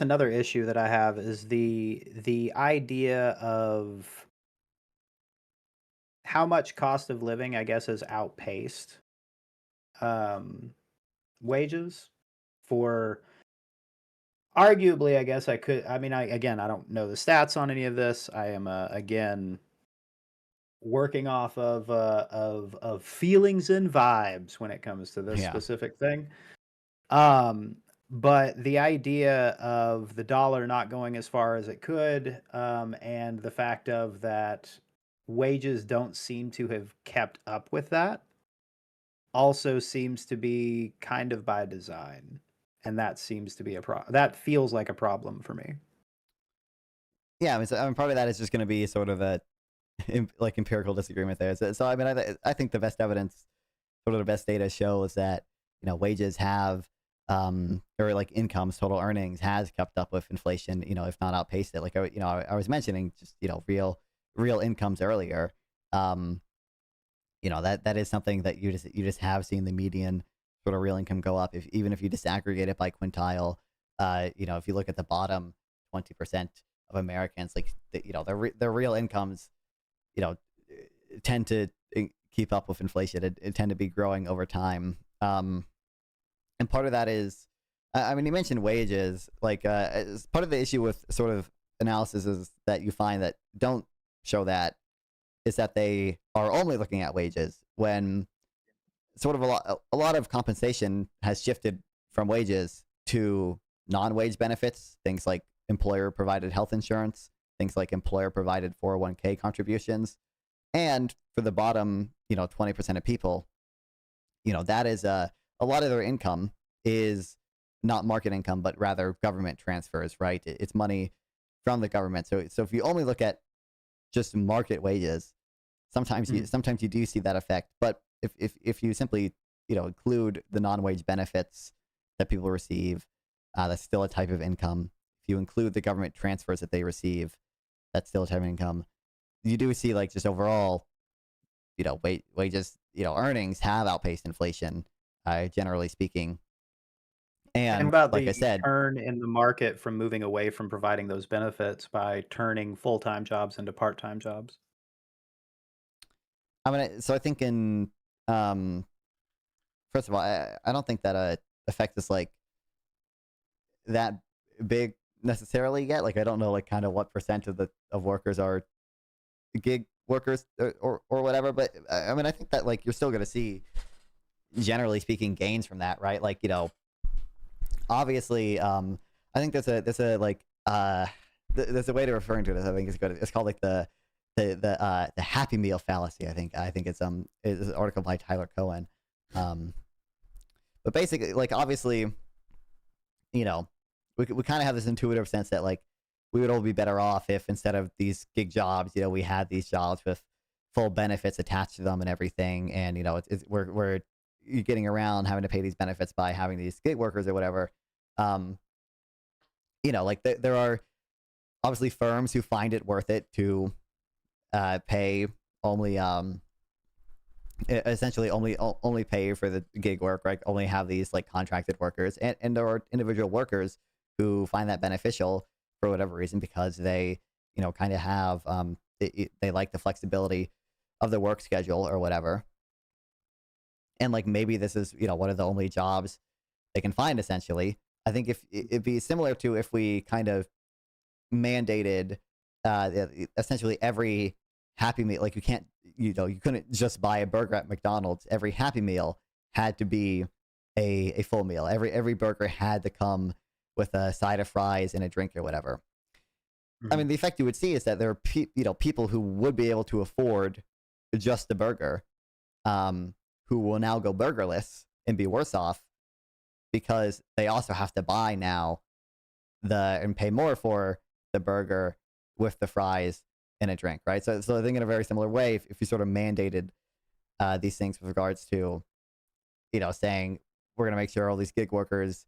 another issue that I have is the idea of how much cost of living, I guess, has outpaced wages for arguably, I guess I don't know the stats on any of this. I am again working off of feelings and vibes when it comes to this specific thing. But the idea of the dollar not going as far as it could, and the fact of that wages don't seem to have kept up with that also seems to be kind of by design. And that seems to be that feels like a problem for me. Yeah, I mean, part of that is just going to be sort of a like empirical disagreement there. So I mean, I think the best evidence, sort of the best data shows that wages have, or like incomes, total earnings has kept up with inflation. If not outpaced it. Like I was mentioning, just real incomes earlier. That is something that you just have seen the median sort of real income go up, even if you disaggregate it by quintile. If you look at the bottom 20% of Americans, like their real incomes, tend to keep up with inflation. It tend to be growing over time. And part of that is, I mean, you mentioned wages. Like as part of the issue with sort of analysis is that you find that don't show that is that they are only looking at wages when sort of a lot of compensation has shifted from wages to non-wage benefits, things like employer-provided health insurance, things like employer-provided 401k contributions, and for the bottom, 20% of people, that is a lot of their income is not market income, but rather government transfers, right? It's money from the government. So if you only look at just market wages, sometimes you do see that effect, but if you simply include the non-wage benefits that people receive, that's still a type of income. If you include the government transfers that they receive, that's still a type of income. You do see like just overall, wages, earnings have outpaced inflation, generally speaking. And about like the I said, turn in the market from moving away from providing those benefits by turning full-time jobs into part-time jobs. So I think first of all, I don't think that effect is like that big necessarily yet. Like I don't know like kind of what percent of workers are gig workers or whatever, but I mean I think that like you're still going to see, generally speaking, gains from that, right? Like obviously I think there's a like there's a way to refer to this. I think it's good. It's called like the Happy Meal fallacy. I think it's an article by Tyler Cohen. But basically, like obviously, we kind of have this intuitive sense that like we would all be better off if instead of these gig jobs, we had these jobs with full benefits attached to them and everything, and we're you're getting around having to pay these benefits by having these gig workers or whatever. Like there are obviously firms who find it worth it to pay only essentially only pay for the gig work, right? Only have these like contracted workers, and there are individual workers who find that beneficial for whatever reason because they kind of have they like the flexibility of the work schedule or whatever, and like maybe this is one of the only jobs they can find essentially. I think if it'd be similar to if we kind of mandated essentially every Happy Meal, like you couldn't just buy a burger at McDonald's. Every Happy Meal had to be a full meal. Every burger had to come with a side of fries and a drink or whatever. I mean, the effect you would see is that there are people who would be able to afford just the burger, who will now go burgerless and be worse off because they also have to buy now and pay more for the burger with the fries and a drink, right? So I think in a very similar way, if you sort of mandated these things with regards to, saying we're going to make sure all these gig workers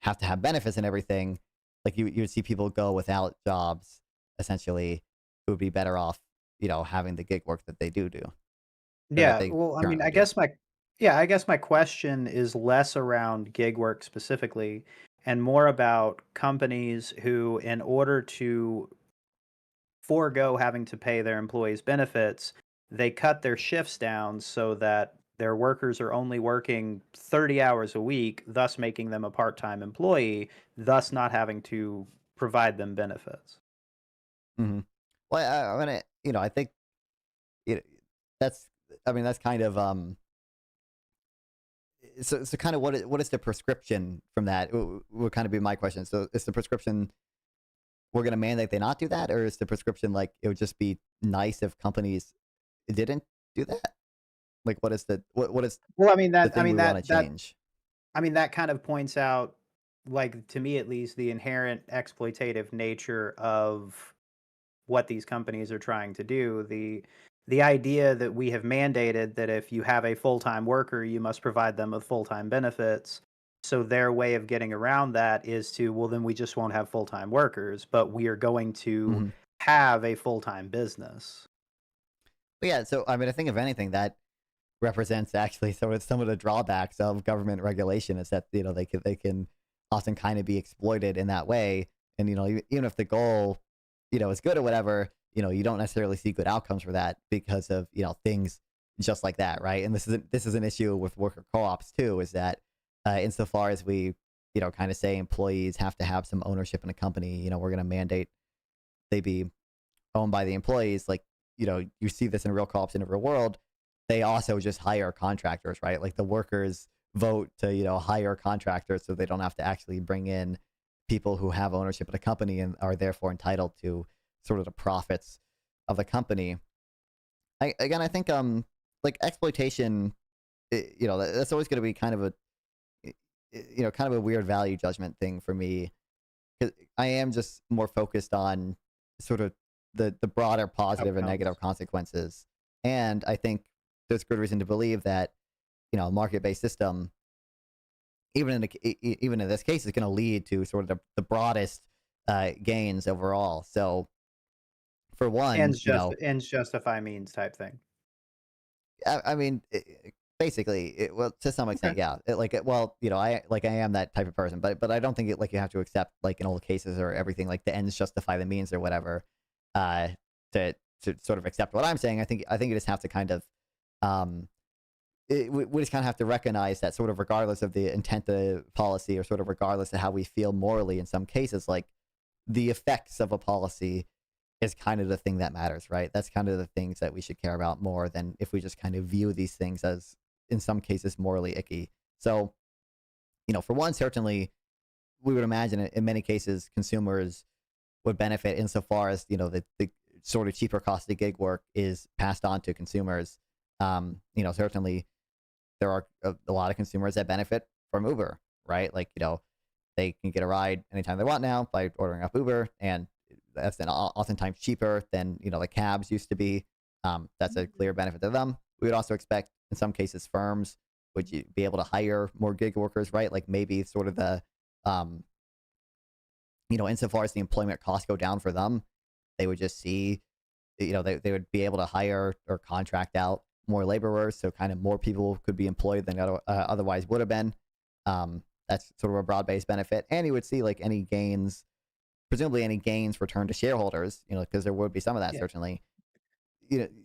have to have benefits and everything, like you would see people go without jobs, essentially, who would be better off, having the gig work that they do. Yeah, well, I mean, I guess my question is less around gig work specifically and more about companies who, in order to forego having to pay their employees benefits, they cut their shifts down so that their workers are only working 30 hours a week, thus making them a part-time employee, thus not having to provide them benefits. Mm-hmm. Well, I think that's kind of so kind of what is the prescription from that would kind of be my question. So is the prescription we're going to mandate they not do that, or is the prescription like it would just be nice if companies didn't do that? Like what is what is well, I mean that change? I mean that kind of points out, like to me at least, the inherent exploitative nature of what these companies are trying to do. The idea that we have mandated that if you have a full-time worker, you must provide them with full-time benefits. So their way of getting around that is to, well, then we just won't have full-time workers, but we are going to have a full-time business. Well, yeah, so I mean, I think if anything, that represents actually some of the drawbacks of government regulation is that they can often kind of be exploited in that way, and even if the goal is good or whatever, you don't necessarily see good outcomes for that because of things just like that, right? And this is an issue with worker co-ops too, is that insofar as we kind of say employees have to have some ownership in a company, we're going to mandate they be owned by the employees. Like you see this in real co-ops in the real world. They also just hire contractors, right? Like the workers vote to hire contractors so they don't have to actually bring in people who have ownership of the company and are therefore entitled to sort of the profits of the company. I think like exploitation, that's always going to be kind of a kind of a weird value judgment thing for me. 'Cause I am just more focused on sort of the broader positive and negative consequences, and I think there's good reason to believe that a market-based system, even in this case, is going to lead to sort of the broadest gains overall. So, for one, ends justify means type thing. I mean, basically, well, to some extent, yeah. I am that type of person, but I don't think you have to accept, like in all cases or everything, like the ends justify the means or whatever, to sort of accept what I'm saying. I think you just have to kind of, we just kind of have to recognize that sort of regardless of the intent of the policy or sort of regardless of how we feel morally in some cases, like the effects of a policy is kind of the thing that matters, right? That's kind of the things that we should care about more than if we just kind of view these things as, in some cases, morally icky. So, for one, certainly, we would imagine in many cases consumers would benefit insofar as, the sort of cheaper cost of gig work is passed on to consumers. Certainly there are a lot of consumers that benefit from Uber, right? Like, they can get a ride anytime they want now by ordering up Uber, and that's then oftentimes cheaper than the cabs used to be. That's a clear benefit to them. We would also expect in some cases firms would be able to hire more gig workers, right? Like maybe sort of the insofar as the employment costs go down for them, they would just see they would be able to hire or contract out more laborers, so kind of more people could be employed than otherwise would have been. That's sort of a broad-based benefit, and you would see like any gains, presumably any gains returned to shareholders, because there would be some of that certainly.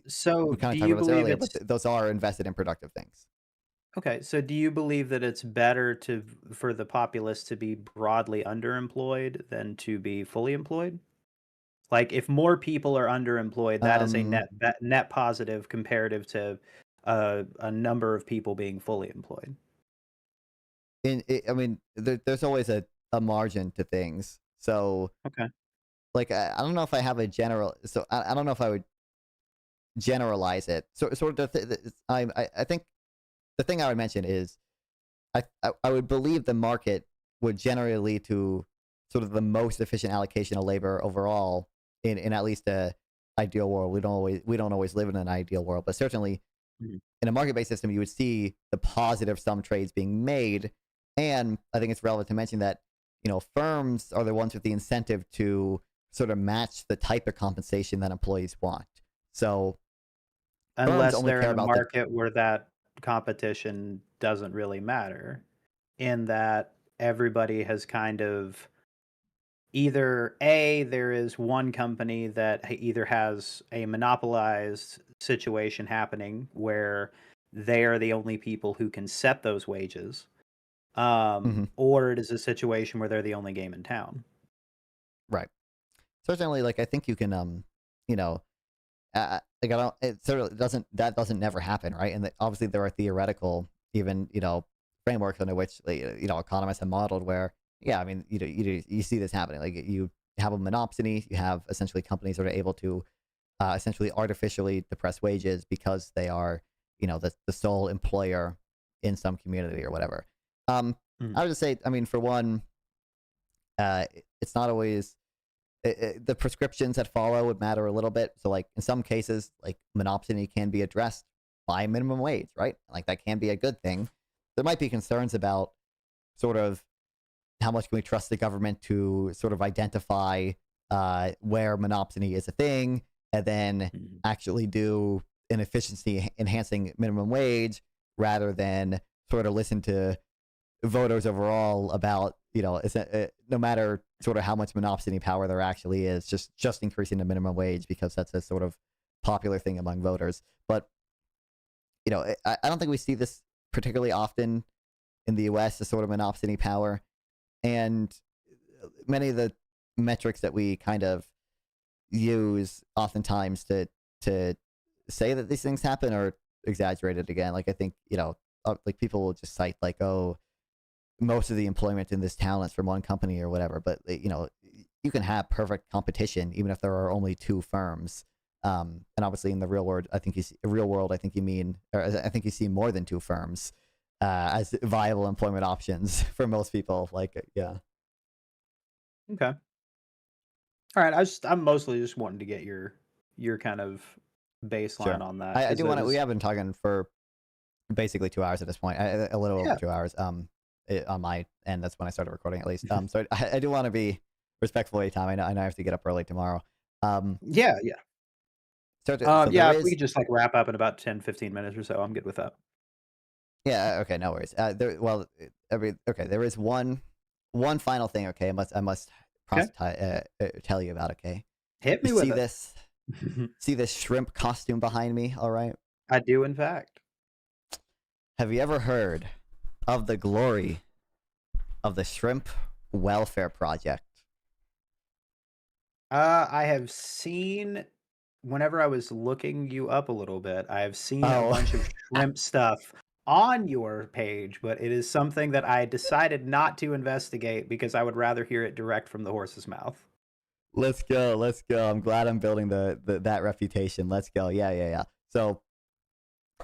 So We kind do of talked you about this believe earlier, it's but those are invested in productive things. okay? So do you believe that it's better for the populace to be broadly underemployed than to be fully employed? Like if more people are underemployed, that is a net positive comparative to a number of people being fully employed. I mean, there's always a margin to things. So, Okay. like, I don't know if I have a general. So I don't know if I would generalize it. So sort of, I think the thing I would mention is, I would believe the market would generally lead to sort of the most efficient allocation of labor overall in at least a ideal world. We don't always live in an ideal world, but certainly in a market-based system, you would see the positive sum trades being made. And I think it's relevant to mention that, firms are the ones with the incentive to sort of match the type of compensation that employees want. So unless they're in a market where that competition doesn't really matter, in that everybody has kind of either there is one company that either has a monopolized situation happening where they are the only people who can set those wages, or it is a situation where they're the only game in town. Right. Certainly, like I think you can, like it certainly doesn't never happen, right? And obviously there are theoretical, even frameworks under which economists have modeled where, yeah, I mean, you see this happening. Like you have a monopsony, you have essentially companies that are able to essentially artificially depress wages because they are, the sole employer in some community or whatever. I would just say, I mean, for one, it's not always the prescriptions that follow would matter a little bit. So, like in some cases, like monopsony can be addressed by minimum wage, right? Like that can be a good thing. There might be concerns about sort of how much can we trust the government to sort of identify where monopsony is a thing, and then actually do an efficiency enhancing minimum wage rather than sort of listen to voters overall about, no matter sort of how much monopsony power there actually is, just increasing the minimum wage because that's a sort of popular thing among voters. But, I don't think we see this particularly often in the US, the sort of monopsony power. And many of the metrics that we kind of use oftentimes to say that these things happen are exaggerated again. Like I think, like people will just cite like, oh, most of the employment in this town is from one company or whatever. But, you can have perfect competition even if there are only two firms. And obviously in the real world, I think you see more than two firms as viable employment options for most people. Like, yeah. Okay. All right. I'm mostly just wanting to get your kind of baseline on that. I do want to. We have been talking for basically 2 hours at this point. A little over 2 hours. On my end, that's when I started recording at least. So I do want to be respectful of your time. I know I have to get up early tomorrow. Yeah. So if we could just like wrap up in about 10-15 minutes or so, I'm good with that. Yeah. Okay. No worries. There is one final thing. Okay. I must tell you about. Okay. Hit me with it. See this shrimp costume behind me. All right. I do, in fact. Have you ever heard of the glory of the Shrimp Welfare Project? I have seen, whenever I was looking you up a little bit, I have seen a bunch of shrimp stuff on your page, but it is something that I decided not to investigate because I would rather hear it direct from the horse's mouth. Let's go. I'm glad I'm building that reputation. Let's go. Yeah. So,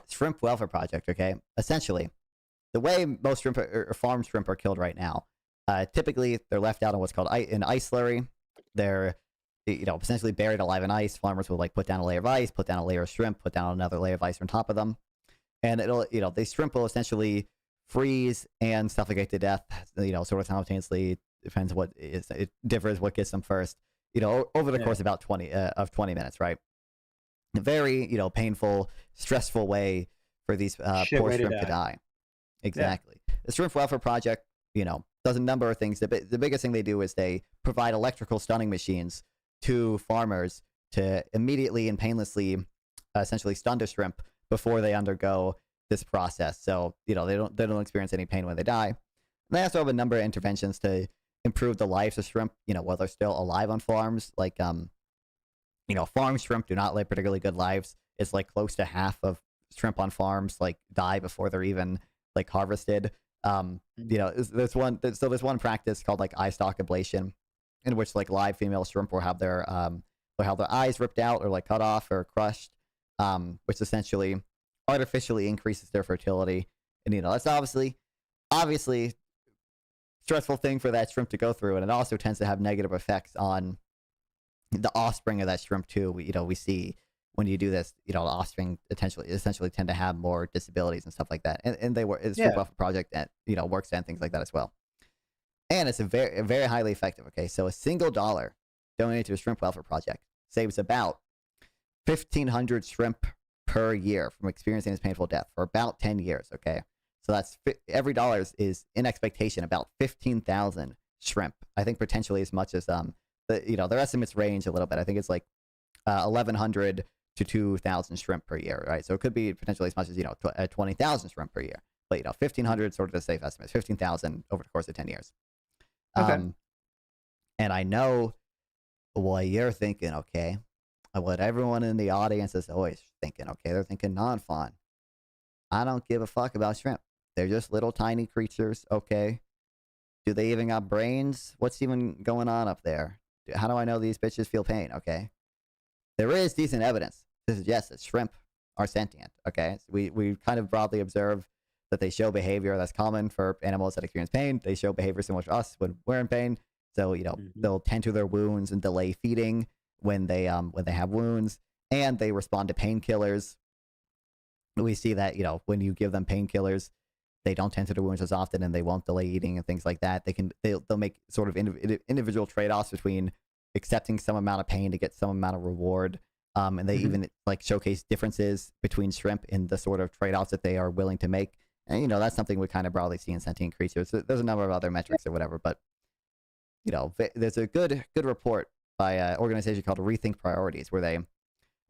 Shrimp Welfare Project, okay? Essentially, the way most shrimp or farm shrimp are killed right now, typically they're left out in what's called an ice slurry. They're essentially buried alive in ice. Farmers will like put down a layer of ice, put down a layer of shrimp, put down another layer of ice on top of them, and it'll the shrimp will essentially freeze and suffocate to death. Sort of simultaneously. Depends what it differs what gets them first. Over the course of about 20 minutes, right? a very, painful, stressful way for these Shit poor way to shrimp to die. die. Exactly. The Shrimp Welfare Project, does a number of things. The biggest thing they do is they provide electrical stunning machines to farmers to immediately and painlessly, essentially stun the shrimp before they undergo this process. So they don't experience any pain when they die. And they also have a number of interventions to improve the lives of shrimp, while they're still alive on farms. Like, farm shrimp do not live particularly good lives. It's like close to half of shrimp on farms like die before they're even like harvested. There's one practice called like eye stalk ablation, in which like live female shrimp will have their eyes ripped out or like cut off or crushed, which essentially artificially increases their fertility. And that's obviously stressful thing for that shrimp to go through, and it also tends to have negative effects on the offspring of that shrimp too. We see when you do this, the offspring essentially tend to have more disabilities and stuff like that. And they work. It's a Welfare Project that works on things like that as well. And it's a very highly effective. Okay, so a single dollar donated to a Shrimp Welfare Project saves about 1,500 shrimp per year from experiencing this painful death for about 10 years. Okay, so that's every dollar is in expectation about 15,000 shrimp. I think potentially as much as their estimates range a little bit. I think it's like 1,100 to 2,000 shrimp per year, right? So it could be potentially as much as 20,000 shrimp per year. But 1,500 sort of a safe estimate. 15,000 over the course of 10 years. Okay. And I know what you're thinking. Okay, what everyone in the audience is always thinking. Okay, they're thinking non-fawn. I don't give a fuck about shrimp. They're just little tiny creatures. Okay, do they even got brains? What's even going on up there? How do I know these bitches feel pain? Okay. There is decent evidence to suggest that shrimp are sentient. Okay, so we kind of broadly observe that they show behavior that's common for animals that experience pain. They show behavior similar to us when we're in pain. So they'll tend to their wounds and delay feeding when they have wounds, and they respond to painkillers. We see that when you give them painkillers, they don't tend to their wounds as often, and they won't delay eating and things like that. They'll make sort of individual trade-offs between accepting some amount of pain to get some amount of reward. And they even like showcase differences between shrimp in the sort of trade-offs that they are willing to make. And that's something we kind of broadly see in sentient creatures. There's a number of other metrics or whatever, but there's a good report by an organization called Rethink Priorities, where they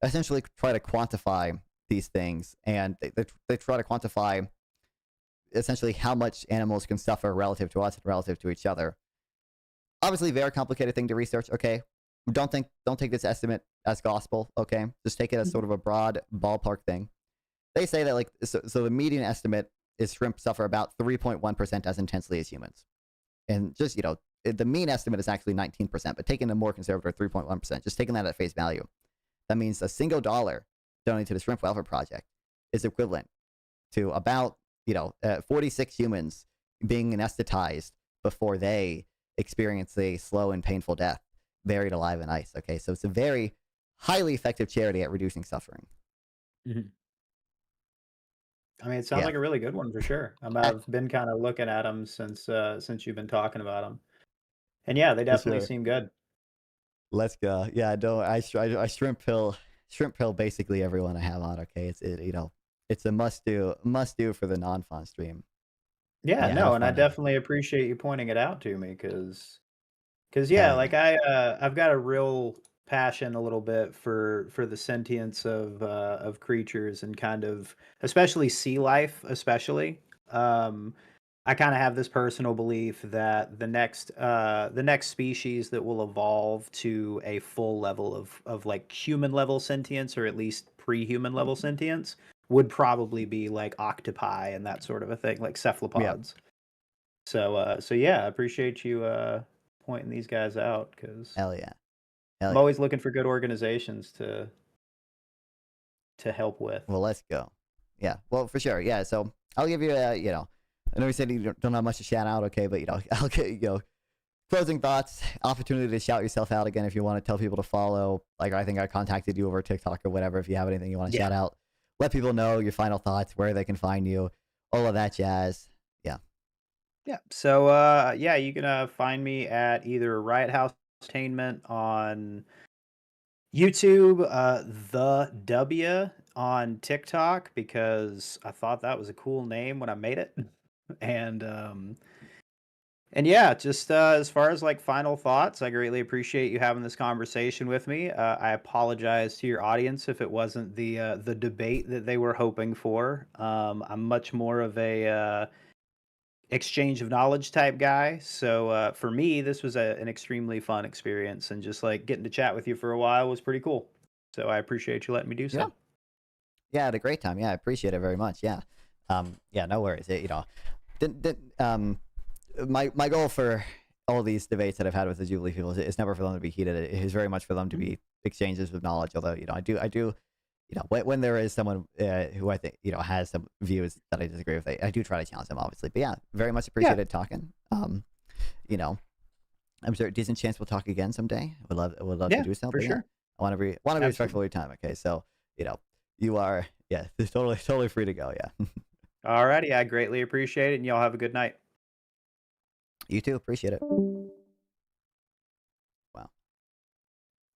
essentially try to quantify these things, and they try to quantify essentially how much animals can suffer relative to us and relative to each other. Obviously, very complicated thing to research. Okay, don't take this estimate as gospel. Okay, just take it as sort of a broad ballpark thing. They say that so the median estimate is shrimp suffer about 3.1% as intensely as humans, and just the mean estimate is actually 19%. But taking a more conservative 3.1%, just taking that at face value, that means a single dollar donated to the Shrimp Welfare Project is equivalent to about 46 humans being anesthetized before they experience a slow and painful death, buried alive in ice. Okay, so it's a very highly effective charity at reducing suffering. Mm-hmm. I mean, it sounds like a really good one for sure. I've been kind of looking at them since you've been talking about them, and yeah, they definitely seem good. Let's go. Yeah, I shrimp pill basically everyone I have on. Okay, it's a must do for the non-fawn stream. Yeah, no, and I definitely appreciate you pointing it out to me, because like I've got a real passion a little bit for the sentience of creatures, and kind of especially sea life, especially. I kind of have this personal belief that the next species that will evolve to a full level of like human level sentience, or at least pre-human level sentience, would probably be like octopi and that sort of a thing, like cephalopods. So yeah, I appreciate you pointing these guys out, because I'm always looking for good organizations to help with. Well, let's go. Yeah, well, for sure. Yeah, so I'll give you I know you said you don't have much to shout out, okay, but I'll get closing thoughts, opportunity to shout yourself out again if you want to tell people to follow. Like, I think I contacted you over TikTok or whatever. If you have anything you want to shout out, let people know your final thoughts, where they can find you, all of that jazz. Yeah. So you can find me at either Riot House Entertainment on YouTube, the W on TikTok, because I thought that was a cool name when I made it. And yeah, just as far as like final thoughts, I greatly appreciate you having this conversation with me. I apologize to your audience if it wasn't the debate that they were hoping for. I'm much more of a exchange of knowledge type guy. So for me, this was an extremely fun experience, and just like getting to chat with you for a while was pretty cool. So I appreciate you letting me do so. Yeah. Yeah, I had a great time. Yeah, I appreciate it very much. Yeah. Yeah, no worries. My goal for all these debates that I've had with the Jubilee people is never for them to be heated. It is very much for them to be exchanges of knowledge. Although, I do, when there is someone who I think, has some views that I disagree with, I do try to challenge them, obviously. But yeah, very much appreciated talking. I'm sure a decent chance we'll talk again someday. Would love to do so. For sure. I want to be respectful of your time. Okay, so you are totally free to go. Yeah. Alrighty, I greatly appreciate it, and y'all have a good night. You too. Appreciate it. Wow.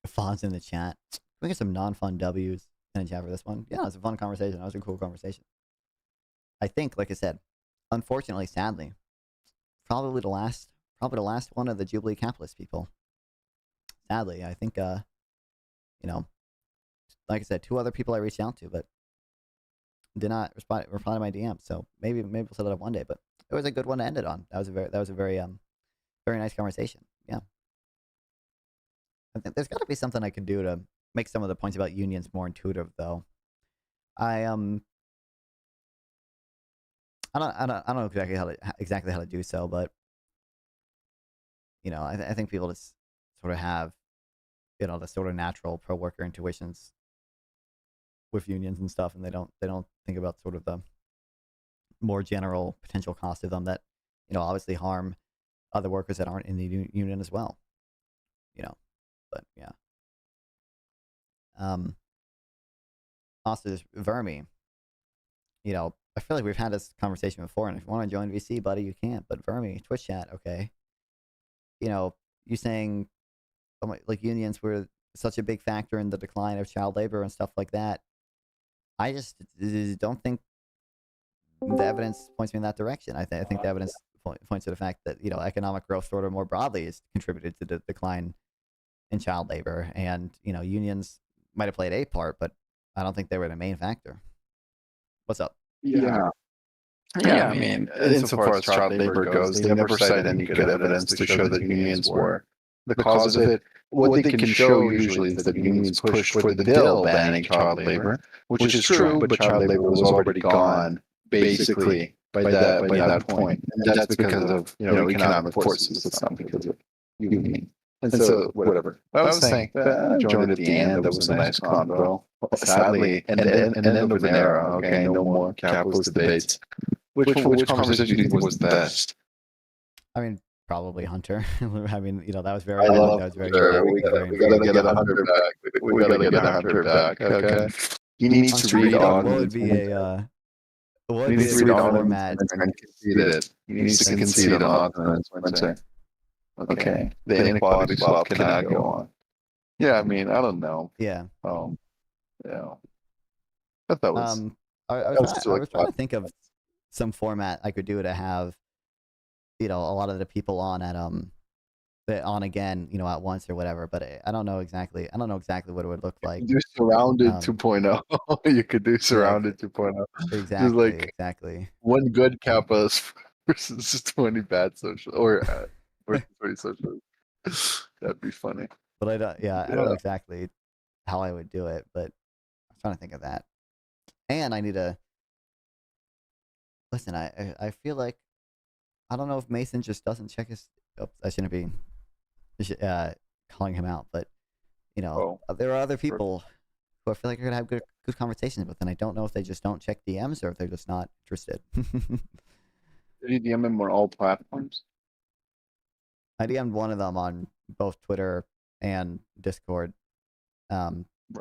Fon's in the chat. Can we get some non-fun W's in the chat for this one? Yeah, it was a fun conversation. That was a cool conversation. I think, like I said, unfortunately, sadly, probably the last one of the Jubilee capitalist people. Sadly, I think, like I said, 2 other people I reached out to, but did not reply to my DM. So maybe we'll set it up one day. But it was a good one to end it on. That was a very very nice conversation. Yeah. I think there's got to be something I can do to make some of the points about unions more intuitive, though. I don't know exactly how to do so, but I think people just sort of have the sort of natural pro worker intuitions with unions and stuff, and they don't think about sort of the more general potential cost of them that obviously harm other workers that aren't in the union as well. But yeah. Also, just Vermi. I feel like we've had this conversation before, and if you want to join VC, buddy, you can't. But Vermi, Twitch chat, okay. You saying like unions were such a big factor in the decline of child labor and stuff like that. I just don't think the evidence points me in that direction. I think the evidence points to the fact that economic growth sort of more broadly has contributed to the decline in child labor, and unions might have played a part, but I don't think they were the main factor. What's up? Yeah. I mean, insofar as child labor goes, they never cite any good evidence to show that unions were the cause of it. What they can show usually is that unions pushed for the bill banning child labor, which is true, but child labor was already gone, basically, by that point. And that's because of economic forces. It's not because of unions. And so, whatever. I was saying, I joined at the end. That was a nice convo. Sadly, an end of an era. Okay, no more capitalist debates. Which conversation do you think was the best? I mean, probably Hunter. I mean, that was very. I love that was very Hunter. We gotta get Hunter back. We gotta get Hunter back. Okay. He needs to read on. What would be a format and concede it. He needs to concede on Wednesday. Okay. The inequality swap cannot go on. Yeah, I mean, I don't know. Yeah. Yeah. But that was. I was trying to think of some format I could do to have, a lot of the people on at on again, at once or whatever. But I don't know exactly. I don't know exactly what it would look like. Do Surrounded 2.0. You could do Surrounded 2.0. Exactly. Just exactly. One good campus versus 20 bad social or 20 social. That'd be funny. But I don't know exactly how I would do it, but I'm trying to think of that. And I need to listen. I feel like I don't know if Mason just doesn't check his. Oh, I shouldn't be calling him out, but there are other people who I feel like I could have good conversations with, and I don't know if they just don't check DMs or if they're just not interested. Did you DM him on all platforms? I DM'd one of them on both Twitter and Discord. I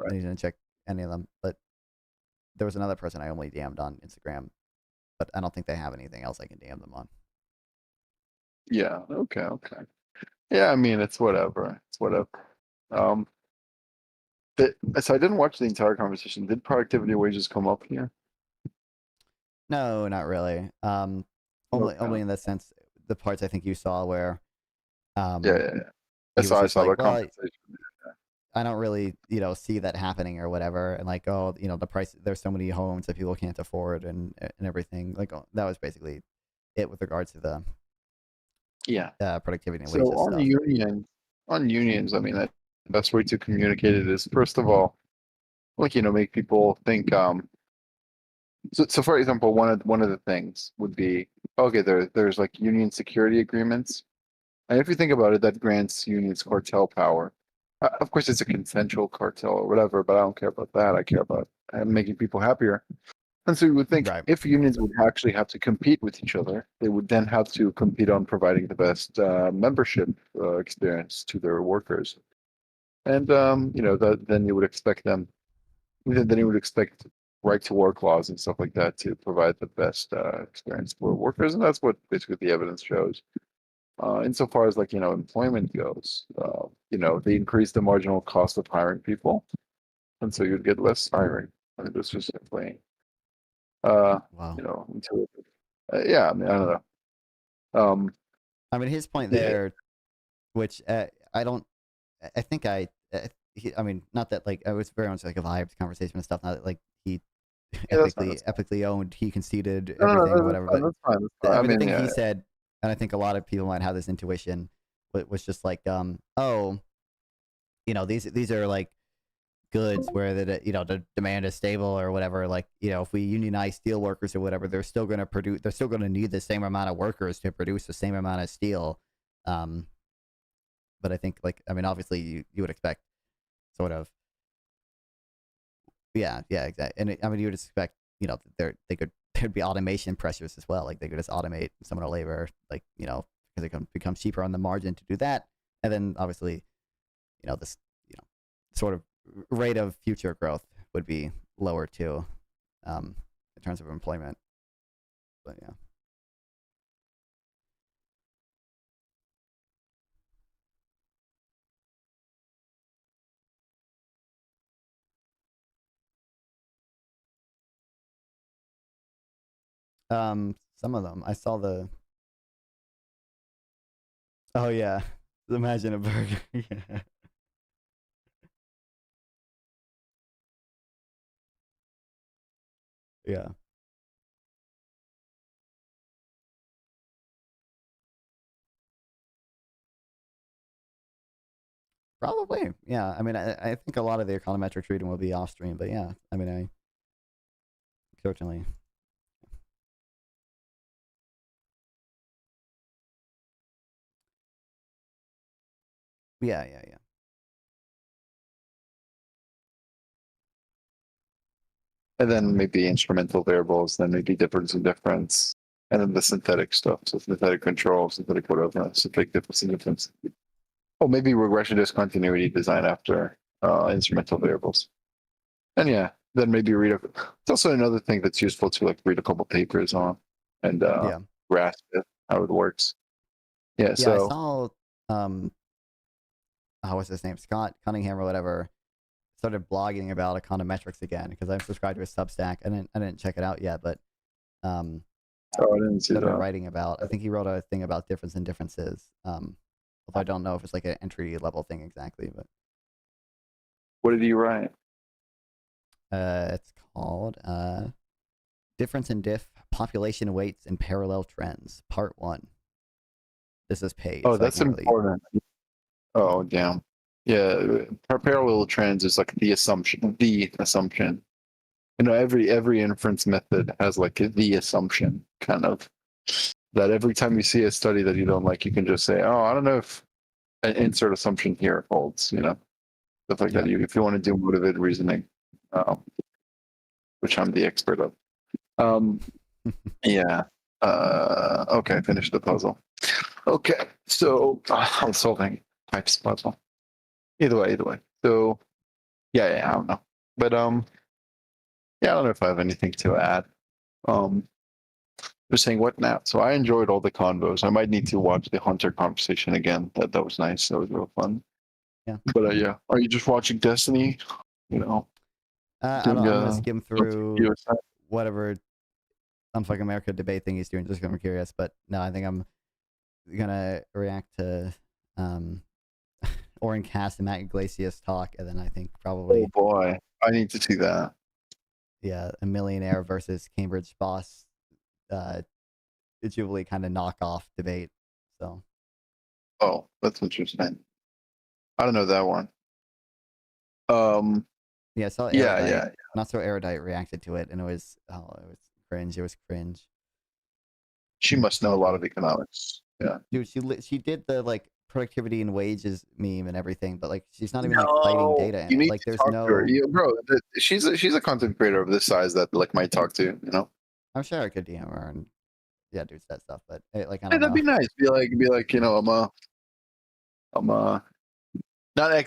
didn't check any of them, but there was another person I only DM'd on Instagram, but I don't think they have anything else I can DM them on. Yeah. Okay. Yeah. I mean, it's whatever. So I didn't watch the entire conversation. Did productivity wages come up here? No, not really. Only in the sense, the parts I think you saw where, Yeah. he I was just saw like, the well, compensation. I don't really, see that happening or whatever, and like, oh, the price. There's so many homes that people can't afford, and everything. Like, that was basically it with regards to the productivity and So wages stuff. on unions, I mean, the best way to communicate it is, first of all, like, make people think. So for example, one of the things would be, okay, there's like union security agreements, and if you think about it, that grants unions cartel power. Of course, it's a consensual cartel or whatever, but I don't care about that. I care about making people happier. And so you would think, if unions would actually have to compete with each other, they would then have to compete on providing the best membership experience to their workers. And then you would expect them. Then you would expect right to work laws and stuff like that to provide the best experience for workers, and that's what basically the evidence shows. Insofar as employment goes, they increase the marginal cost of hiring people, and so you'd get less hiring. I mean, this just simply, until, yeah. I mean, I don't know. I mean, his point there, which I don't, I think I mean, not that like it was very much like a vibes conversation and stuff. Not that like he epically owned, he conceded everything or whatever. That's fine. But everything he said, and I think a lot of people might have this intuition, was just like, oh, these are like goods where the demand is stable or whatever. Like, if we unionize steel workers or whatever, they're still going to produce. They're still going to need the same amount of workers to produce the same amount of steel. But I think, like, I mean, obviously, you would expect sort of, exactly. And I mean, you would expect, there'd be automation pressures as well. Like, they could just automate some of the labor, like, because it can become cheaper on the margin to do that. And then obviously, this, sort of rate of future growth would be lower too, in terms of employment. But yeah. Some of them. I saw the. Oh yeah, imagine a burger. Yeah. Yeah. Probably. Yeah. I mean, I think a lot of the econometric reading will be off stream, but yeah. I mean, I certainly. Yeah. And then maybe instrumental variables, then maybe difference in difference, and then the synthetic stuff. So synthetic control, synthetic whatever, synthetic difference in difference. Oh, maybe regression discontinuity design after instrumental variables. And yeah, then maybe read it's also another thing that's useful to like read a couple papers on and grasp it, how it works. Yeah, so I saw what's his name? Scott Cunningham or whatever started blogging about econometrics again because I'm subscribed to his Substack. I didn't check it out yet, but I didn't see started that. writing about. I think he wrote a thing about difference in differences. Although I don't know if it's like an entry level thing exactly, but what did he write? It's called Difference in Diff Population Weights and Parallel Trends, Part 1. This is paid. Oh, so that's important. Oh, damn. Yeah, parallel trends is like the assumption. Every inference method has like the assumption kind of that every time you see a study that you don't like, you can just say, oh, I don't know if an insert assumption here holds, stuff like that. If you want to do motivated reasoning, which I'm the expert of. Yeah. Okay, finish the puzzle. Okay, so I'm solving types puzzle. Either way. So yeah, I don't know. But I don't know if I have anything to add. Just saying what now. So I enjoyed all the convos. I might need to watch the Hunter conversation again. That was nice. That was real fun. Yeah. But yeah, are you just watching Destiny? You know, I don't. I'm gonna skim through whatever Unfuck America debate thing he's doing just because I'm curious. But no, I think I'm gonna react to Oren Cass and Matt Iglesias talk, and then I think probably. Oh boy, I need to see that. Yeah, a millionaire versus Cambridge boss, Jubilee kind of knockoff debate. So. Oh, that's interesting. I don't know that one. Yeah, I saw Erudite, yeah. Not so Erudite reacted to it, and it was cringe. It was cringe. She must know a lot of economics. Yeah, dude, she did the like productivity and wages meme and everything, but like she's not even like citing data. You need like to there's talk no. to her. Bro, she's a content creator of this size that like might talk to you. You know. I'm sure I could DM her and do that stuff, but like I Hey, don't that'd know. be nice. Be like, you know, I'm not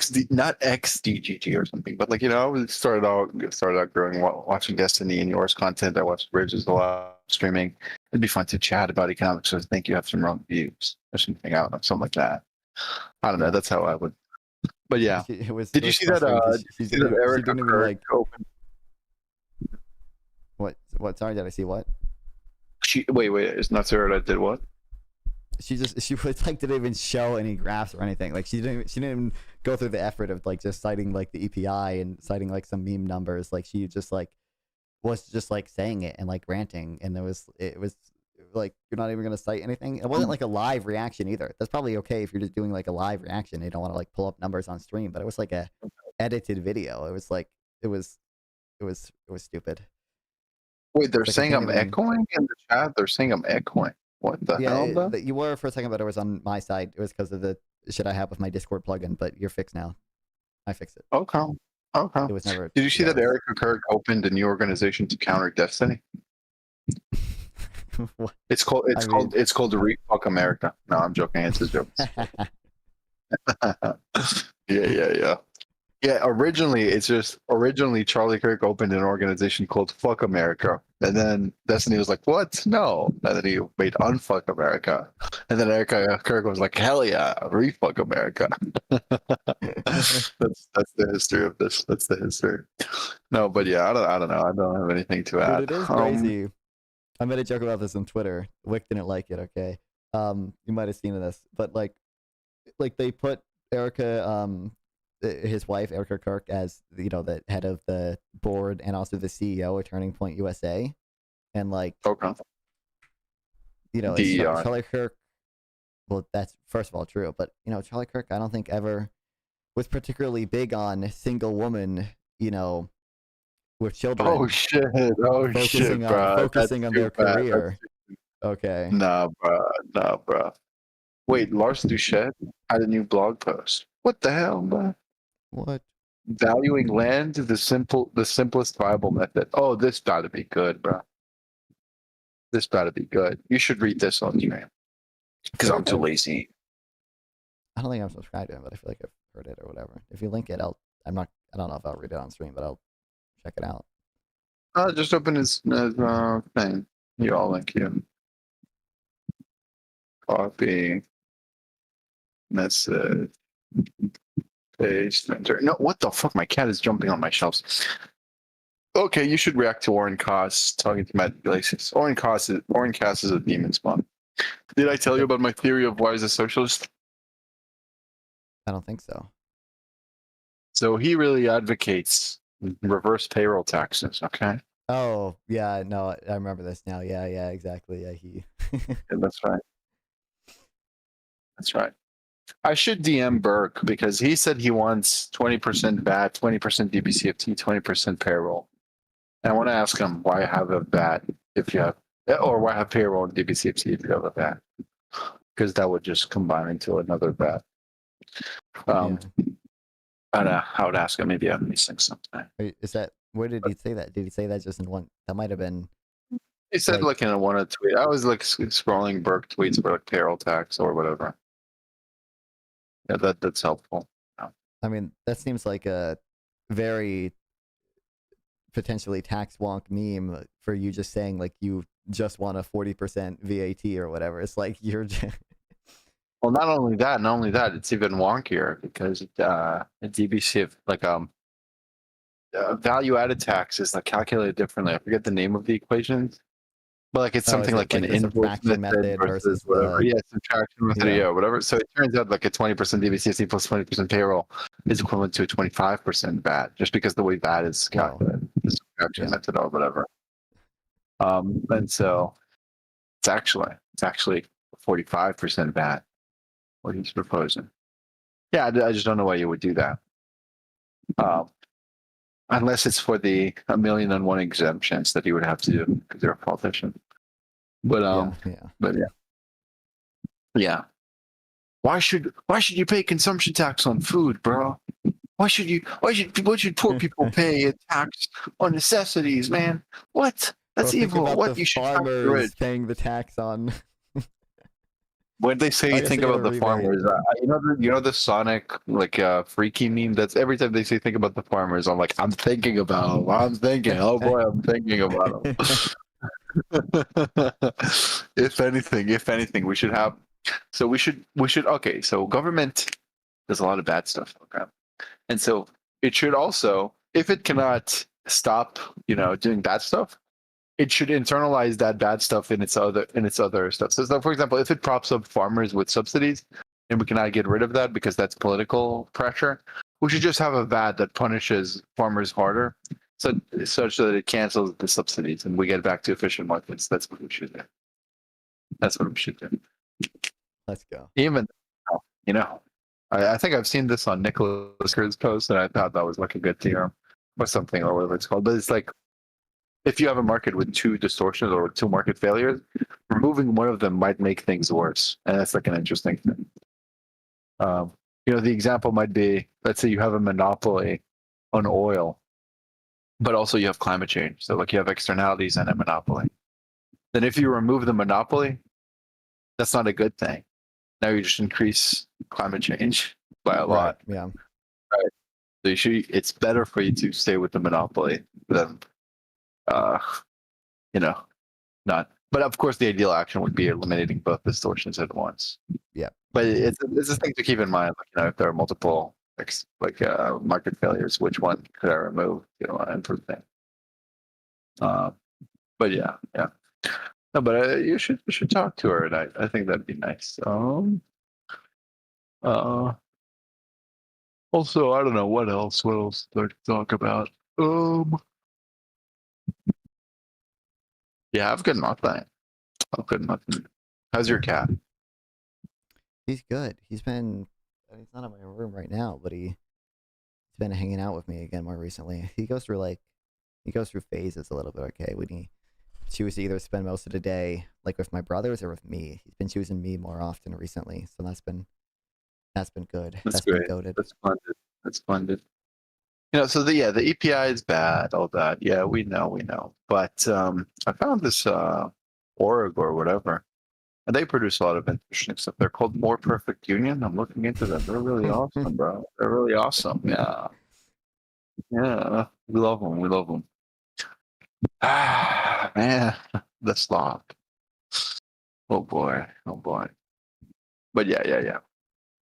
XDGG or something, but like, you know, I started out growing watching Destiny and yours content. I watched Bridges a lot streaming. It'd be fun to chat about economics. So I think you have some wrong views or something out of something like that. I don't know. That's how I would. But yeah, it was. Did you see that? She Erica didn't even Kirk like open. What? Sorry, did I see what? Wait. It's not Sarah that did what? She was like didn't even show any graphs or anything. Like she didn't even go through the effort of like just citing like the EPI and citing like some meme numbers. Like she just like was just like saying it and like ranting, and it was like you're not even gonna cite anything. It wasn't like a live reaction either. That's probably okay if you're just doing like a live reaction. You don't want to like pull up numbers on stream, but it was like a edited video. It was like it was stupid. Wait, they're saying I'm echoing in the chat. They're saying I'm echoing. What the hell? You were for a second, but it was on my side. It was because of the shit I have with my Discord plugin. But you're fixed now. I fixed it. Okay. It was never. Did you see that Erica Kirk opened a new organization to counter Destiny? It's called Refuck America. No, I'm joking. It's a joke. Yeah. Yeah, originally Charlie Kirk opened an organization called Fuck America. And then Destiny was like, what? No. And then he made Unfuck America. And then Erica Kirk was like, hell yeah, Refuck America. that's the history of this. That's the history. No, but yeah, I don't know. I don't have anything to add. Dude, it is crazy. I made a joke about this on Twitter. Wick didn't like it, okay? You might have seen this. But like they put Erica his wife Erica Kirk as the head of the board and also the CEO of Turning Point USA, and like Charlie Kirk. Well, that's first of all true, but Charlie Kirk I don't think ever was particularly big on single woman, with children. Oh shit! Focusing on their career. Okay. Nah, bro. Wait, Lars Duchette had a new blog post. What the hell, bro? What? Valuing land, the simplest viable method. Oh, this gotta be good, bro. This gotta be good. You should read this on stream. Because I'm too lazy. I don't think I'm subscribed to it, but I feel like I've heard it or whatever. If you link it, I don't know if I'll read it on stream, but I'll check it out. Just open his thing. I'll link you. Copy. Message. Paste. Enter. No, what the fuck? My cat is jumping on my shelves. Okay, you should react to Oren Cass talking to Matt Iglesias. Oren Cass is a demon spawn. Did I tell you about my theory of why he's a socialist? I don't think so. So he really advocates reverse payroll taxes, okay? Oh, yeah, no, I remember this now. Yeah, exactly. Yeah, Yeah, that's right. That's right. I should DM Burke because he said he wants 20% VAT, 20% DBCFT, 20% payroll. And I want to ask him why have a VAT if you have, or why have payroll and DBCFT if you have a VAT? Because that would just combine into another VAT. I would ask him. Maybe I'm missing something. Where did he say that? Did he say that just in one? That might have been. He said like in one tweet. I was like scrolling Burke tweets for like payroll tax or whatever. Yeah, that's helpful. Yeah. I mean, that seems like a very potentially tax wonk meme for you just saying like you just want a 40% VAT or whatever. It's like you're. Well, not only that, it's even wonkier because a DBC of like value-added tax is like calculated differently. I forget the name of the equations, but like it's something like an the invoice subtraction method versus whatever. the Yeah, subtraction method. Yeah, whatever. So it turns out like a 20% DBCC plus 20% payroll is equivalent to a 25% VAT, just because the way VAT is calculated, the subtraction method or whatever. And so it's actually 45% VAT. What he's proposing. Yeah, I just don't know why you would do that. Unless it's for the 1,000,001 exemptions that he would have to do because they're a politician. But yeah. Why should you pay consumption tax on food, bro? Why should poor people pay a tax on necessities, man? What? That's evil. What? You should tax the rich. Paying the tax on. When they say think about the farmers, you know the Sonic like freaky meme. That's every time they say think about the farmers, I'm like, I'm thinking about them. I'm thinking, oh boy, I'm thinking about them. If anything, we should have. So we should. Okay, so government does a lot of bad stuff. Okay, and so it should also, if it cannot stop, doing bad stuff, it should internalize that bad stuff in its other stuff. So for example, if it props up farmers with subsidies and we cannot get rid of that because that's political pressure, we should just have a VAT that punishes farmers harder, such that it cancels the subsidies and we get back to efficient markets. That's what we should do. Let's go. Even, I think I've seen this on Nicholas Kerr's post, and I thought that was like a good theorem or something, or whatever it's called. But it's like, if you have a market with two distortions or two market failures, removing one of them might make things worse. And that's like an interesting thing. The example might be, let's say you have a monopoly on oil, but also you have climate change. So like you have externalities and a monopoly. Then if you remove the monopoly, that's not a good thing. Now you just increase climate change by a lot. Yeah. Right. So it's better for you to stay with the monopoly than not. But of course, the ideal action would be eliminating both distortions at once. Yeah. But it's a thing to keep in mind. If there are multiple market failures, which one could I remove? And improve things. But yeah. No, but you should talk to her, and I think that'd be nice. Also, I don't know what else to talk about. Yeah, I've got nothing. How's your cat? He's good. He's not in my room right now, but he's been hanging out with me again more recently. He goes through phases a little bit. Okay, when he chooses to either spend most of the day like with my brothers or with me. He's been choosing me more often recently, so that's been good. That's great. That's splendid. So the EPI is bad, all that. Yeah, we know. But I found this org or whatever, and they produce a lot of interesting stuff. They're called More Perfect Union. I'm looking into them. They're really awesome, bro. They're really awesome. Yeah, we love them. Ah, man, the slop. Oh boy. But yeah.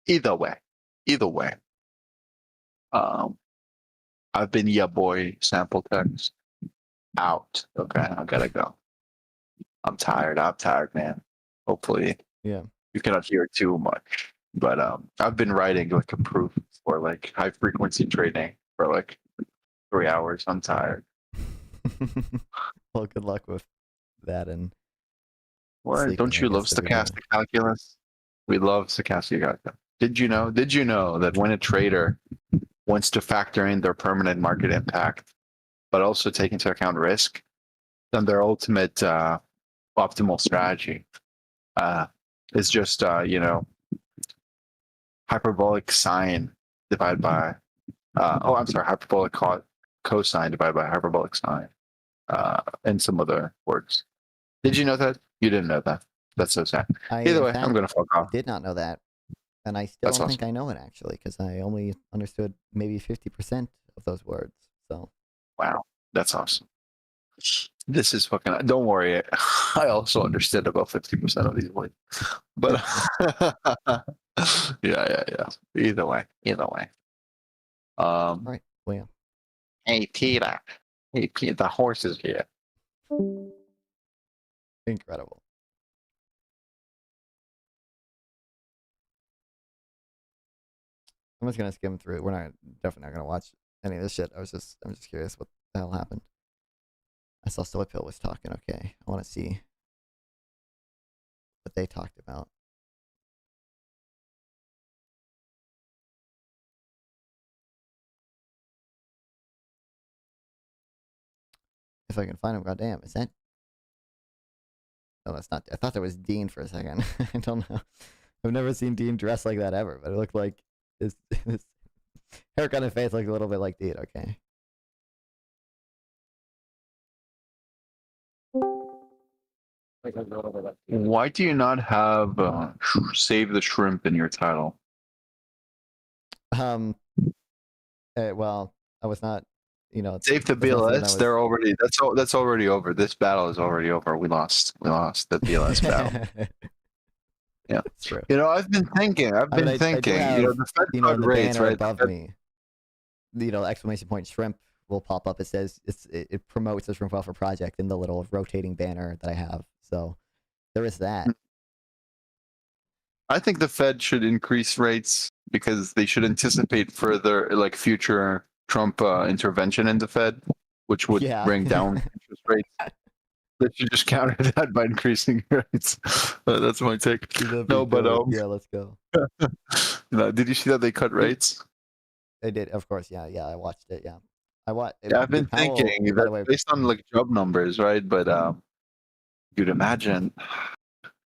Either way. I've been boy sample text out. Okay, I gotta go. I'm tired, man. Hopefully, you cannot hear too much. But I've been writing like a proof for like high frequency trading for like 3 hours. I'm tired. Well, good luck with that. And what? Don't you love stochastic calculus? We love stochastic calculus. Did you know that when a trader wants to factor in their permanent market impact, but also take into account risk, then their ultimate optimal strategy is just hyperbolic sine divided by hyperbolic cosine divided by hyperbolic sine, and some other words. Did you know that? You didn't know that. That's so sad. Either way, I'm gonna fuck off. I did not know that, and I still don't think I know it actually, because I only understood maybe 50% of those words. So. Wow, that's awesome. This is fucking. Don't worry. I also understand about 50% of these points, but yeah. Either way. Right. Well, yeah. Hey Peter. Hey Peter. The horse is here. Incredible. I'm just gonna skim through. We're definitely not gonna watch any of this shit. I'm just curious what the hell happened. I saw Soypill was talking. Okay, I want to see what they talked about. If I can find him, goddamn, is that? No, that's not. I thought that was Dean for a second. I don't know. I've never seen Dean dressed like that ever, but it looked like his haircut and face looked a little bit like Dean. Okay. Why do you not have save the shrimp in your title? Well, I was not. Save the BLS. They're already. That's already over. This battle is already over. We lost the BLS battle. Yeah, that's true. I've been thinking. I do have, the Fed in the rates, banner right? above me, exclamation point shrimp will pop up. It says it promotes the Shrimp Welfare Project in the little rotating banner that I have. So there is that. I think the Fed should increase rates because they should anticipate further, like future Trump intervention in the Fed, which would bring down interest rates. They should just counter that by increasing rates. That's my take. No, but yeah, let's go. Did you see that they cut rates? They did, of course. Yeah, I watched it. Yeah, I've been thinking that based on like job numbers, right? But you'd imagine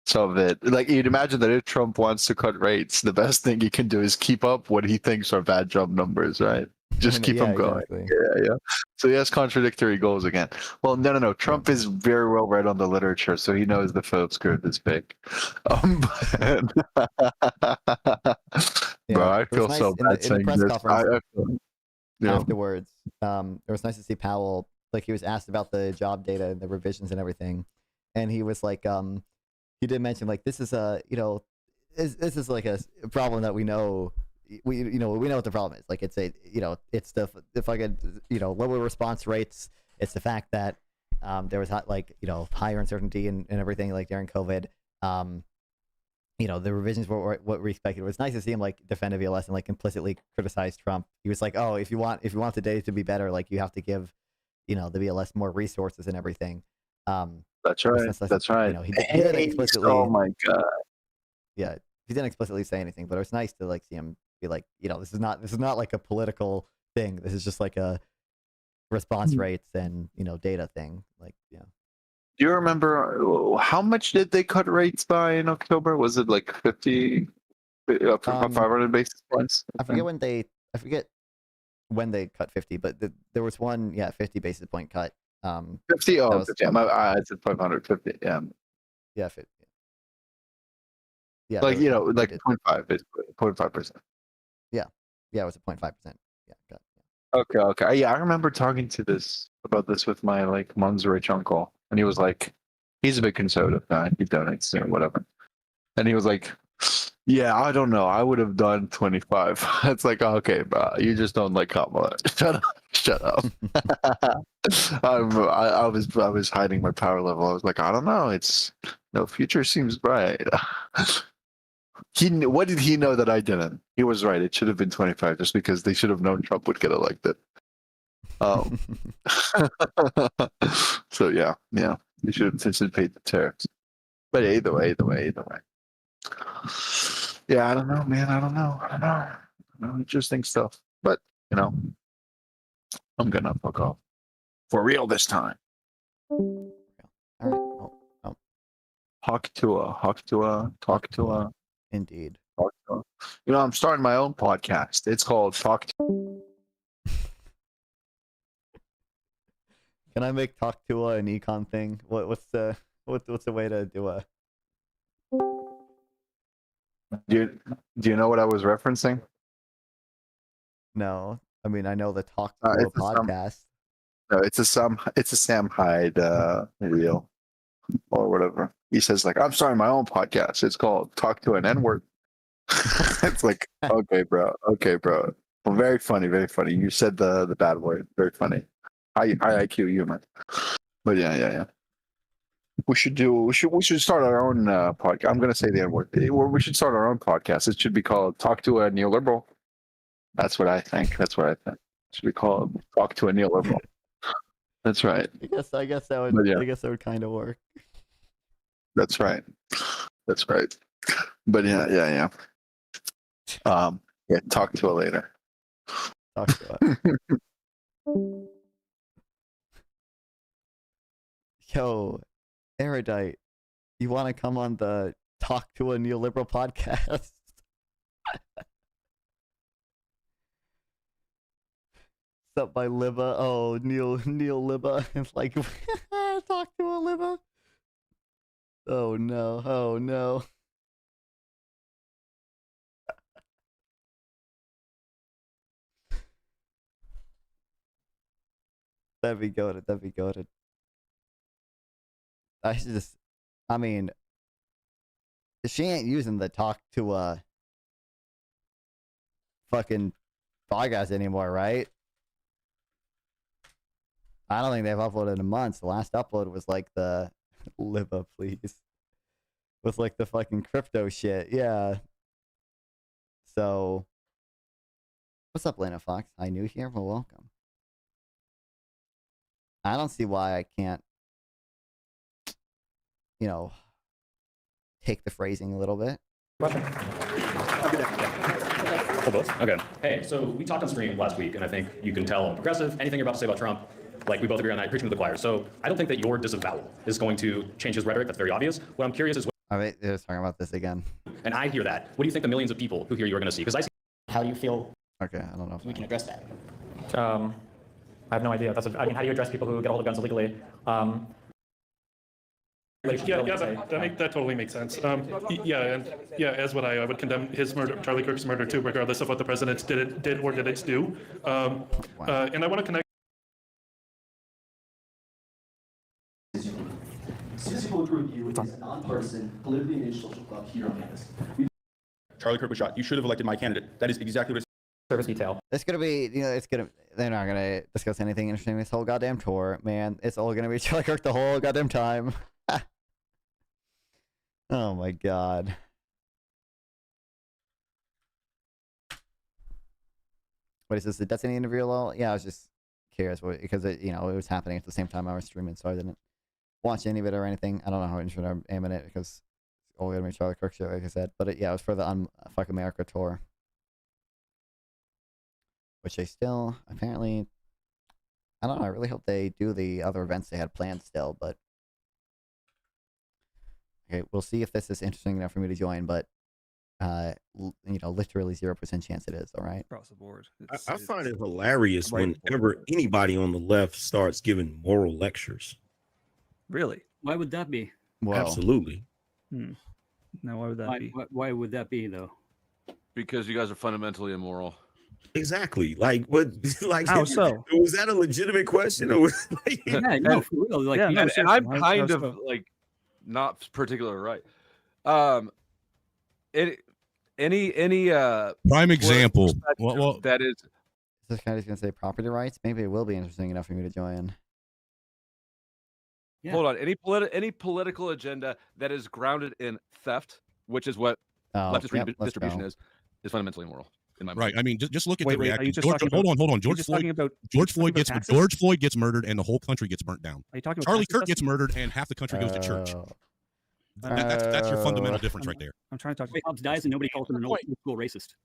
you'd imagine that if Trump wants to cut rates, the best thing he can do is keep up what he thinks are bad job numbers, right? Just keep them going. Exactly. Yeah. So he has contradictory goals again. Well, no. Trump is very well read on the literature, so he knows the Phillips curve is big. Bro, I feel so bad in the press this. conference afterwards. It was nice to see Powell. Like, he was asked about the job data and the revisions and everything, and he was like, he did mention like this is this is like a problem that we know. We know what the problem is. Like, it's it's the fucking lower response rates. It's the fact that there was higher uncertainty and everything like during COVID. The revisions were what we expected. It was nice to see him like defend a BLS and like implicitly criticize Trump. He was like, oh, if you want the data to be better, like you have to give the BLS more resources and everything. That's right. That's right. He didn't explicitly. Oh my god. Yeah, he didn't explicitly say anything, but it was nice to like see him be like, this is not like a political thing. This is just like a response rates and data thing. Like, yeah. Do you remember how much did they cut rates by in October? Was it like 50, 500 basis points? I forget when they cut 50, but there was one 50 basis point cut. 50. Oh, 50. I said 550. Yeah. Yeah. 50. Yeah. Like 0.5, basically 0.5%. Yeah. It was a 0.5%. Yeah. Cut. Okay. Yeah, I remember talking about this with my like mom's rich uncle, and he was like, he's a big conservative guy. He donates or whatever, and he was like, yeah, I don't know. I would have done 25. It's like, okay, bro, you just don't like Kamala. Shut up. I was hiding my power level. I was like, I don't know. Future seems bright. What did he know that I didn't? He was right. It should have been 25, just because they should have known Trump would get elected. So yeah, they should anticipate the tariffs. But either way. Yeah, I don't know, man. I don't know. Interesting stuff. But I'm gonna fuck off for real this time. All right. Oh. Talk to a. Indeed. I'm starting my own podcast. It's called Talk to. Can I make Talk to an econ thing? What's the way to do a? Do you know what I was referencing? No, I mean I know the Talk to a podcast. No, it's a Sam Hyde reel or whatever. He says like, I'm starting my own podcast. It's called Talk to an N-Word. It's like, okay, bro. Well, very funny, very funny. You said the bad word. Very funny. High IQ humor. But yeah. We should start our own podcast. I'm gonna say the N-word. We should start our own podcast. It should be called Talk to a Neoliberal. That's what I think. It should be called Talk to a Neoliberal. That's right. I guess that would. I guess that would kind of work. That's right. But yeah. Talk to it later. Talk to it. Yo, Erudite, you want to come on the Talk to a Neoliberal podcast? Up by Libba. Oh, Neil Libba. It's like talk to a Libba. Oh no. That'd be goated. I mean, she ain't using the talk to a fucking podcast anymore, right? I don't think they've uploaded in months. The last upload was like the Libba, please. Was like the fucking crypto shit. Yeah. So, what's up, Lena Fox? Hi, new here. Well, welcome. I don't see why I can't, take the phrasing a little bit. Okay. Hey, so we talked on stream last week, and I think you can tell I'm progressive. Anything you're about to say about Trump, like we both agree on that, preaching to the choir. So I don't think that your disavowal is going to change his rhetoric. That's very obvious. What I'm curious is, all right, they're talking about this again. And I hear that. What do you think the millions of people who hear you are going to see? Because I see. How do you feel? Okay, I don't know if we can address that. I have no idea. How do you address people who get hold of guns illegally? That totally makes sense. As what I would condemn his murder, Charlie Kirk's murder too, regardless of what the president did or didn't do. And I want to connect. Physical Review is a nonpartisan, politically engaged social club here on campus. Charlie Kirk was shot. You should have elected my candidate. That is exactly what. Service detail. It's gonna be, they're not gonna discuss anything interesting this whole goddamn tour, man. It's all gonna be Charlie Kirk the whole goddamn time. Oh my god. What is this? The Destiny interview? Lol? Yeah, I was just curious because it was happening at the same time I was streaming, so I didn't watch any of it or anything. I don't know how interested I am in it because it's all gonna be Charlie Kirk shit, like I said. But it was for the Fuck America tour, which they still apparently. I don't know. I really hope they do the other events they had planned still, but. Okay, we'll see if this is interesting enough for me to join, but literally 0% chance it is. All right. Across the board. I find it hilarious whenever anybody on the left starts giving moral lectures. Really? Why would that be? Well, absolutely. Now, why would that be? Why would that be though? Because you guys are fundamentally immoral. Exactly. Like what? Like how so? Was that a legitimate question? Or was, yeah, no, for real. Like, and I'm kind of like. Not particularly right. Any prime example. Well, that is. This guy is going to say property rights. Maybe it will be interesting enough for me to join. Yeah. Hold on. Any political agenda that is grounded in theft, which is what leftist redistribution is fundamentally immoral. In my mind. Right. I mean, just look at the reaction. Hold on. George Floyd gets murdered, and the whole country gets burnt down. Are you talking about Charlie Kirk gets murdered, and half the country goes to church. That's your fundamental difference right there. I'm trying to talk. Hobbes dies, and nobody calls him an old school racist.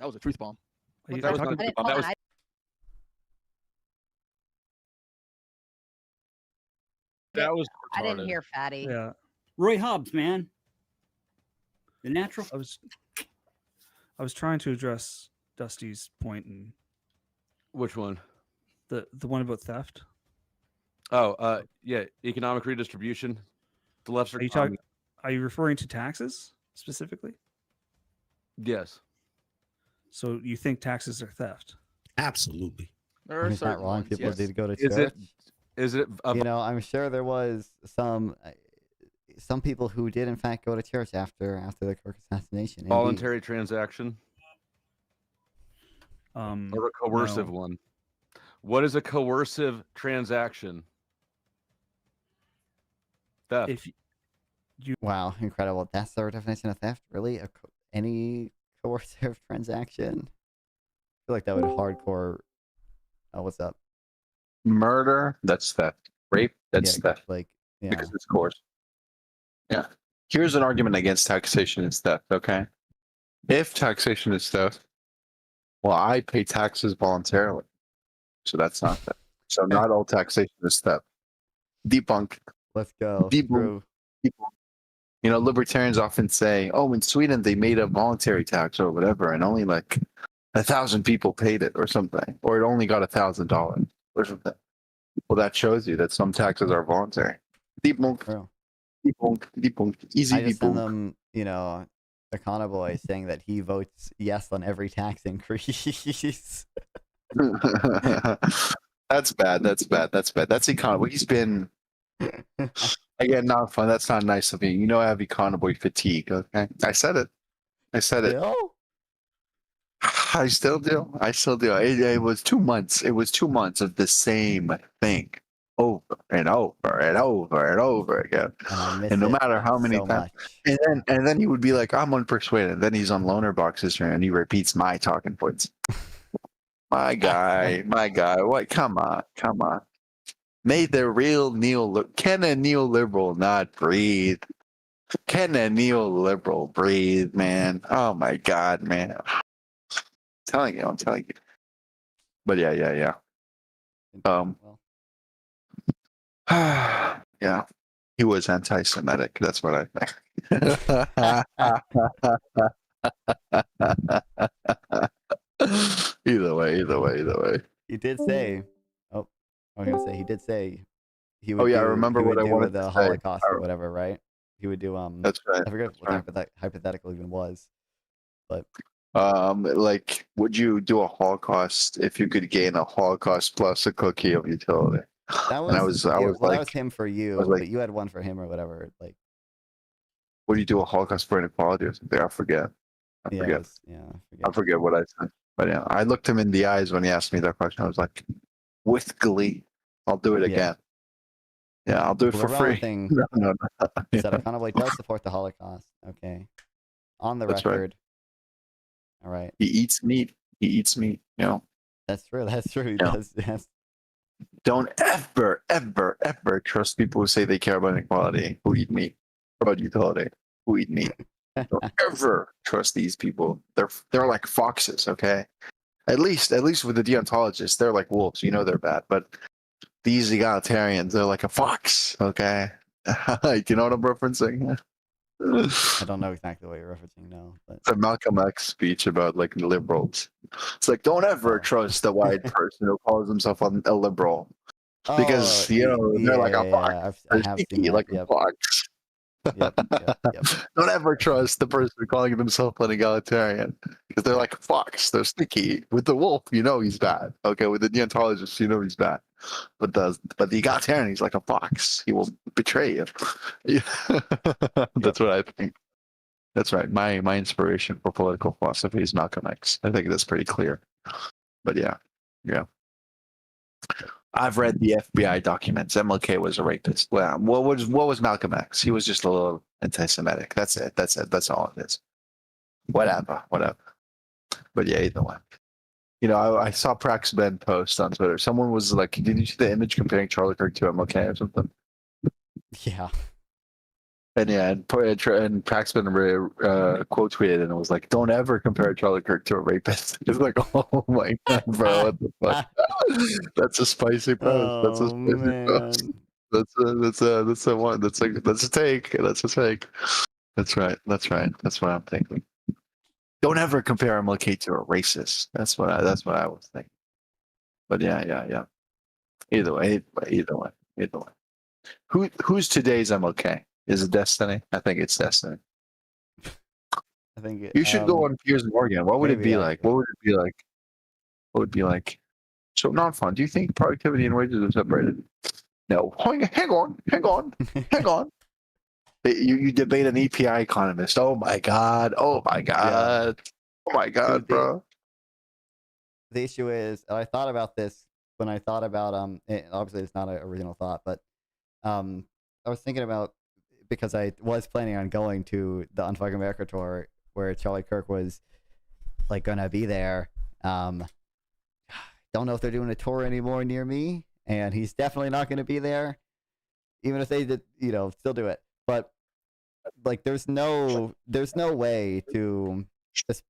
That was a truth bomb. That was. I didn't hear Fatty. Yeah. Roy Hobbs, man. The natural. I was trying to address Dusty's point and which one? The one about theft. Oh, yeah, economic redistribution. The left's are you referring to taxes specifically? Yes. So you think taxes are theft? Absolutely. There are He's not certain wrong. ones, People yes. did go to Is church. it a You know, I'm sure there was some people who did in fact go to church after the Kirk assassination. Indeed. voluntary transaction or a coercive no. one? What is a coercive transaction? Theft. If you Wow, incredible. That's their definition of theft? Really? Any coercive transaction? I feel like that would hardcore. Oh, what's up? Murder, that's theft. Rape, that's Yeah, theft. like, yeah. Because it's coerced. Yeah. Here's an argument against taxation is theft, okay? If taxation is theft, well, I pay taxes voluntarily. So that's not theft. So not all taxation is theft. Debunk. Let's go. Debunk. True. Debunk. You know, libertarians often say, oh, in Sweden, they made a voluntary tax or whatever, and only like 1,000 people paid it or something, or it only got $1,000 or something. Well, that shows you that some taxes are voluntary. Debunk. True. Debunk. Debunk. Easy I just send debunk. them, you know, a convoy saying that he votes yes on every tax increase. That's bad. That's bad. That's bad. That's economy. He's been again not fun. That's not nice of me. You know I have economy fatigue. Okay, I said it. I said it. I still do. I still do. It was 2 months. It was 2 months of the same thing, over and over and over and over again. And no matter how many times, and then he would be like, "I'm unpersuaded." Then he's on Loner Boxes and he repeats my talking points. My guy. What? Come on. May the real can a neoliberal not breathe? Can a neoliberal breathe, man? Oh my God, man. I'm telling you. But yeah. Yeah. He was anti-Semitic. That's what I think. Either way. He did say, oh, I was gonna say he did say he would. Oh yeah, I do, remember he what would I do wanted with to the say. Holocaust or whatever, right? He would do That's right. I forget what That's the hypothetical even was, but like, would you do a Holocaust if you could gain a Holocaust plus a cookie of utility? that And was I was like, that was him for you, like, but you had one for him or whatever. Like, what do you do a Holocaust for inequality or something? I forget. I forget. I forget what I said. But yeah, I looked him in the eyes when he asked me that question. I was like, with glee, I'll do it again. Yeah, I'll do it for free. Thing No. is that Economy does support the Holocaust. Okay, on the That's right. record. All right. He eats meat. You know. That's true. He Yeah. does. Yes. Don't ever trust people who say they care about inequality, who eat meat, about utility, who eat meat. Don't ever trust these people. They're like foxes, okay? At least with the deontologists, they're like wolves. You know they're bad, but these egalitarians, they're like a fox, okay? You know what I'm referencing? I don't know exactly what you're referencing now, but it's a Malcolm X speech about like liberals. It's like, don't ever trust a white person who calls himself a liberal, because they're like a fox. I have seen that. Like a fox. Yep. Don't ever trust the person calling himself an egalitarian, because they're like a fox. They're sneaky. With the wolf, you know he's bad. Okay, with the deontologist, you know he's bad. But the egalitarian, he's like a fox. He will betray you. That's what I think. That's right. My inspiration for political philosophy is Malcolm X. I think that's pretty clear. But yeah. I've read the FBI documents. MLK was a rapist. Well, what was Malcolm X? He was just a little anti-Semitic. That's it. That's all it is. Whatever. But yeah, either way. You know, I saw Prax Ben post on Twitter. Someone was like, "Did you see the image comparing Charlie Kirk to MLK or something?" Yeah. And Prax Ben quote tweeted, and it was like, "Don't ever compare Charlie Kirk to a rapist." It's like, oh my God, bro, what the fuck? That's a spicy post. That's a spicy post. That's a take. That's a take. That's right. That's what I'm thinking. Don't ever compare MLK to a racist. That's what I was thinking. But yeah. Either way. Who's today's MLK? Is it Destiny? I think it's Destiny. I think you should go on Piers Morgan. What would it be like? What would it be like? So non-fun. Do you think productivity and wages are separated? No. Hang on. You debate an EPI economist. Oh my god. Yeah. Dude, Bro. The issue is, I thought about this when I thought about obviously it's not an original thought, but I was thinking about, because I was planning on going to the Unfuck America tour where Charlie Kirk was like gonna be there. Don't know if they're doing a tour anymore near me, and he's definitely not gonna be there, even if they did, still do it. But like, there's no way to just,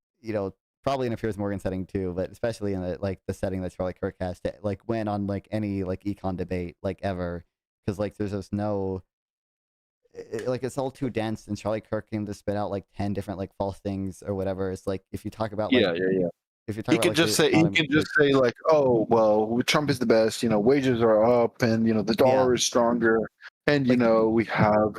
probably in a Piers Morgan setting too, but especially in the setting that Charlie Kirk has, to like win on like any like econ debate like ever, because like there's just no, like, it's all too dense, and Charlie Kirk can just spit out like 10 different like false things or whatever. It's like, if you talk about like, if you talk He about could like, just the say economy, like, oh well, Trump is the best. Wages are up, and the dollar is stronger, and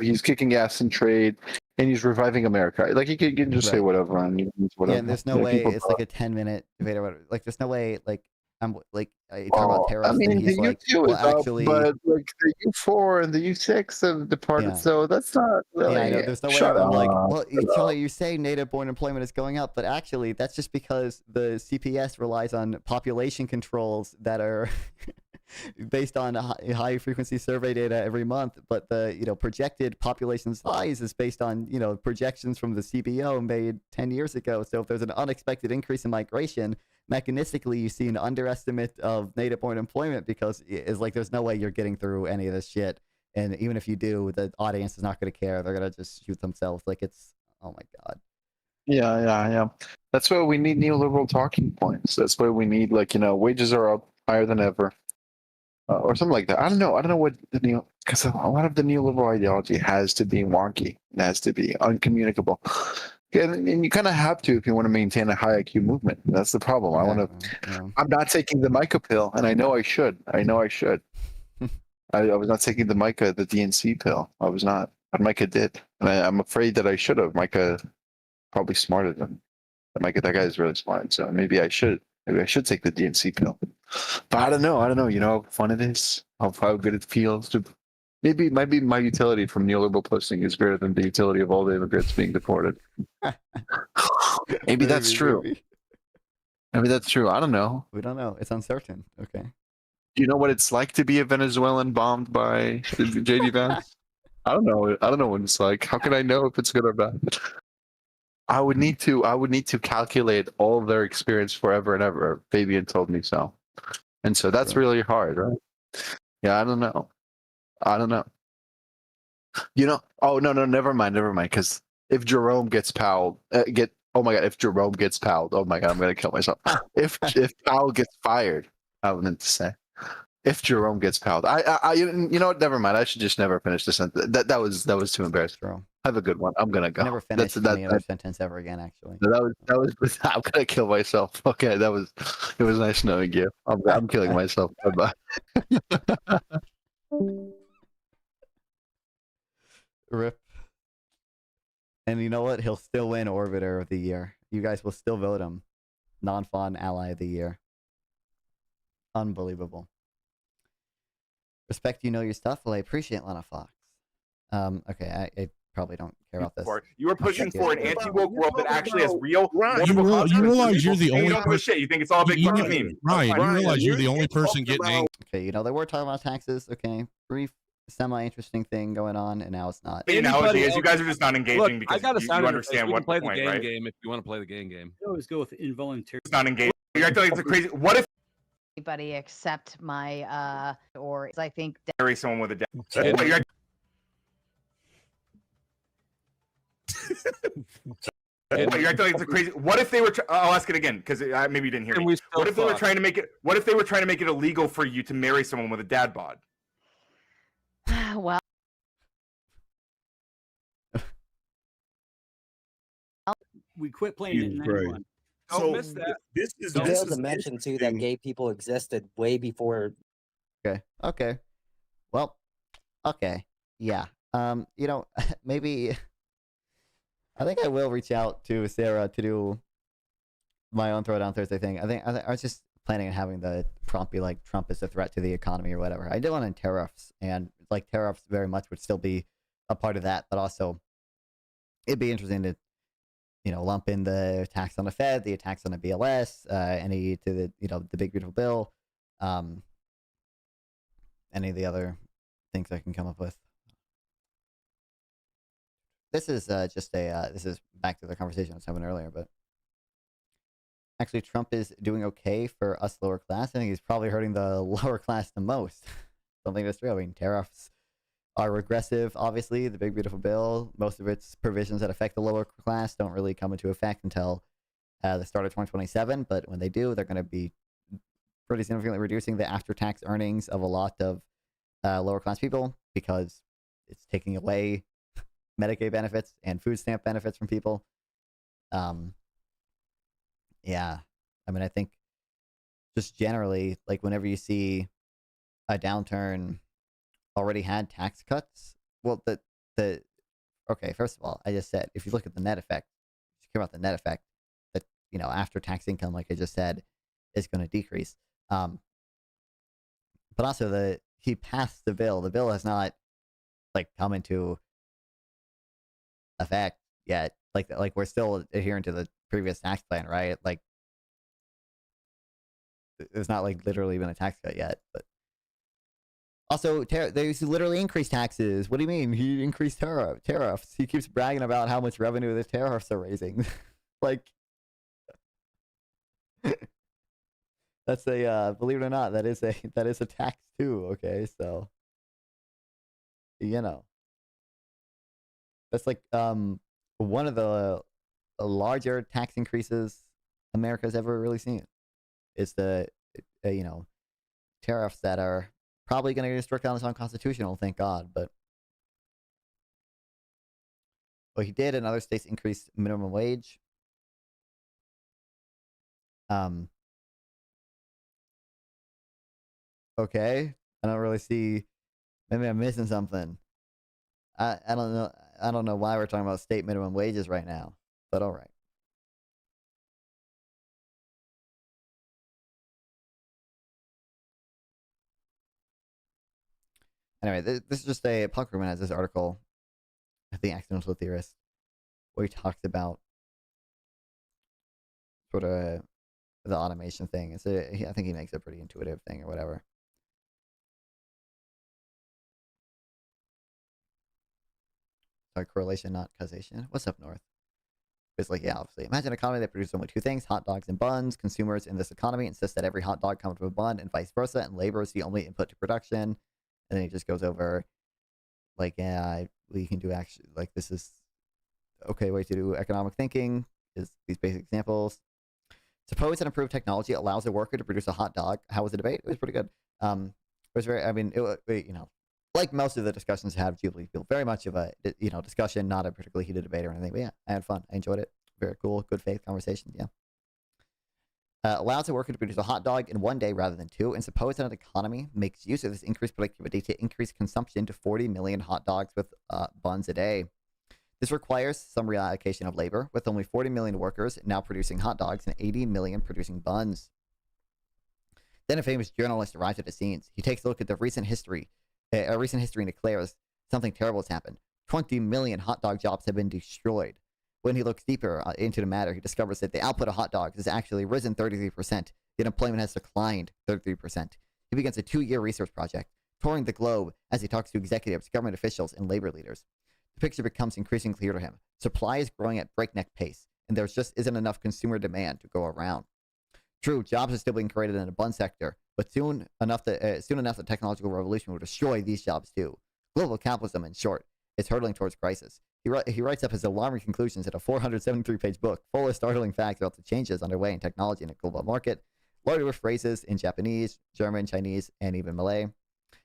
he's kicking ass in trade, and he's reviving America. Like he can just say whatever on whatever. yeah, and there's no way it's like a 10-minute debate or whatever. Like, there's no way, like, I'm like, you talk about tariffs, and he's the like, U2 well, is up, actually, but like the U4 and the U6 have departed, so that's not really. yeah, I know. There's no way Shut I'm like, up. well, Charlie, you say native-born employment is going up, but actually, that's just because the CPS relies on population controls that are based on high-frequency survey data every month. But the projected population size is based on projections from the CBO made 10 years ago. So if there's an unexpected increase in migration, mechanistically you see an underestimate of native-born employment, because it's like there's no way you're getting through any of this shit. And even if you do, the audience is not going to care. They're going to just shoot themselves. Like, it's, oh my God. Yeah. That's why we need neoliberal talking points. That's why we need, like, wages are up higher than ever, or something like that. I don't know what because a lot of the neoliberal ideology has to be wonky. It has to be uncommunicable. And you kind of have to if you want to maintain a high IQ movement. That's the problem. I'm not taking the Micah pill, and I know I should. I was not taking the DNC pill. I was not. But Micah did. And I'm afraid that I should have. Micah probably smarter than Micah. That guy is really smart. So maybe I should. Maybe I should take the DNC pill. But I don't know. You know how fun it is? How good it feels to. Maybe my utility from neoliberal posting is greater than the utility of all the immigrants being deported. Maybe that's true. Maybe that's true. I don't know. We don't know. It's uncertain. Okay. Do you know what it's like to be a Venezuelan bombed by JD Vance? I don't know. I don't know what it's like. How can I know if it's good or bad? I would need to calculate all of their experience forever and ever. Fabian told me so. And so that's really hard, right? Yeah, I don't know. Oh no, never mind. Because if Jerome gets Powell, oh my god, if Jerome gets Powell, oh my god, I'm gonna kill myself. If Powell gets fired, I meant to say, if Jerome gets Powell, you know what? Never mind. I should just never finish the sentence. That was too embarrassing. Jerome. Have a good one. I'm gonna go. Never finish any other sentence ever again. Actually, that was. I'm gonna kill myself. Okay, it was nice knowing you. I'm killing myself. Bye bye. Rip. And you know what? He'll still win Orbiter of the Year. You guys will still vote him non-fawn ally of the year. Unbelievable. Respect, you know your stuff. Well, I appreciate Lana Fox. Okay, I probably don't care about this. You are pushing for an anti-woke world that actually has real. You realize you're the only. You don't give a shit. You think it's all a big fucking meme. Right. You realize you're the only person getting angry. Okay, they were talking about taxes. Okay, brief, semi-interesting thing going on, and now it's not. The analogy is you guys are just not engaging because you understand what play the point, game right? Game if you want to play the game. I always go with involuntary. It's not engaging. You're acting like it's a crazy. What if anybody except my or I think marry someone with a dad? You're acting like it's a crazy. What if they were? I'll ask it again because maybe you didn't hear me. What if they were trying to make it? What if they were trying to make it illegal for you to marry someone with a dad bod? Well, we quit playing it in 91. Don't miss that. This is a mention too that gay people existed way before. Okay. Well, okay. Yeah. Maybe I think I will reach out to Sarah to do my own Throwdown Thursday thing. I was just planning on having the prompt be like Trump is a threat to the economy or whatever. I did one on tariffs, and like tariffs very much would still be a part of that, but also it'd be interesting to lump in the tax on the Fed, the attacks on the BLS, any to the the big beautiful bill, any of the other things I can come up with. This is this is back to the conversation I was having earlier, but actually Trump is doing okay for us lower class. I think he's probably hurting the lower class the most. Don't think that's true. I mean, tariffs are regressive, obviously. The big beautiful bill, most of its provisions that affect the lower class don't really come into effect until the start of 2027. But when they do, they're going to be pretty significantly reducing the after-tax earnings of a lot of lower class people, because it's taking away Medicaid benefits and food stamp benefits from people. Yeah, I mean, I think just generally, like whenever you see a downturn already had tax cuts. Well, okay, first of all, I just said, if you look at the net effect, if you care about the net effect, that, after tax income, like I just said, is going to decrease. But also he passed the bill. The bill has not come into effect yet. Like we're still adhering to the previous tax plan, right? Like there's not literally been a tax cut yet, but also they literally increased taxes. What do you mean he increased tariffs? He keeps bragging about how much revenue the tariffs are raising. That's believe it or not, that is a tax too. Okay, so that's one of the larger tax increases America's ever really seen. Is the tariffs that are probably going to get struck down as unconstitutional, thank God. But he did, and other states increased minimum wage. Okay, I don't really see. Maybe I'm missing something. I don't know. I don't know why we're talking about state minimum wages right now, but all right. Anyway, this is just a Puckerman has this article, The Accidental Theorist, where he talks about sort of the automation thing. I think he makes a pretty intuitive thing or whatever. Sorry, correlation, not causation. What's up, North? It's yeah, obviously. Imagine an economy that produces only two things, hot dogs and buns. Consumers in this economy insist that every hot dog comes from a bun and vice versa, and labor is the only input to production. And then he just goes over, yeah, we can do actually, this is okay way to do economic thinking, is these basic examples. Suppose an improved technology allows a worker to produce a hot dog. How was the debate? It was pretty good. It was very, I mean, like most of the discussions have Jubilee, feel very much of a, discussion, not a particularly heated debate or anything. But yeah, I had fun. I enjoyed it. Very cool, good faith conversation. Yeah. Allows a worker to produce a hot dog in one day rather than two, and suppose that an economy makes use of this increased productivity to increase consumption to 40 million hot dogs with buns a day. This requires some reallocation of labor, with only 40 million workers now producing hot dogs and 80 million producing buns. Then a famous journalist arrives at the scenes. He takes a look at the recent history and declares something terrible has happened. 20 million hot dog jobs have been destroyed. When he looks deeper into the matter, he discovers that the output of hot dogs has actually risen 33%. Yet employment has declined 33%. He begins a 2-year research project, touring the globe as he talks to executives, government officials, and labor leaders. The picture becomes increasingly clear to him. Supply is growing at breakneck pace, and there just isn't enough consumer demand to go around. True, jobs are still being created in the bun sector, but soon enough, the technological revolution will destroy these jobs too. Global capitalism, in short, is hurtling towards crisis. He writes up his alarming conclusions in a 473-page book full of startling facts about the changes underway in technology in the global market, loaded with phrases in Japanese, German, Chinese, and even Malay,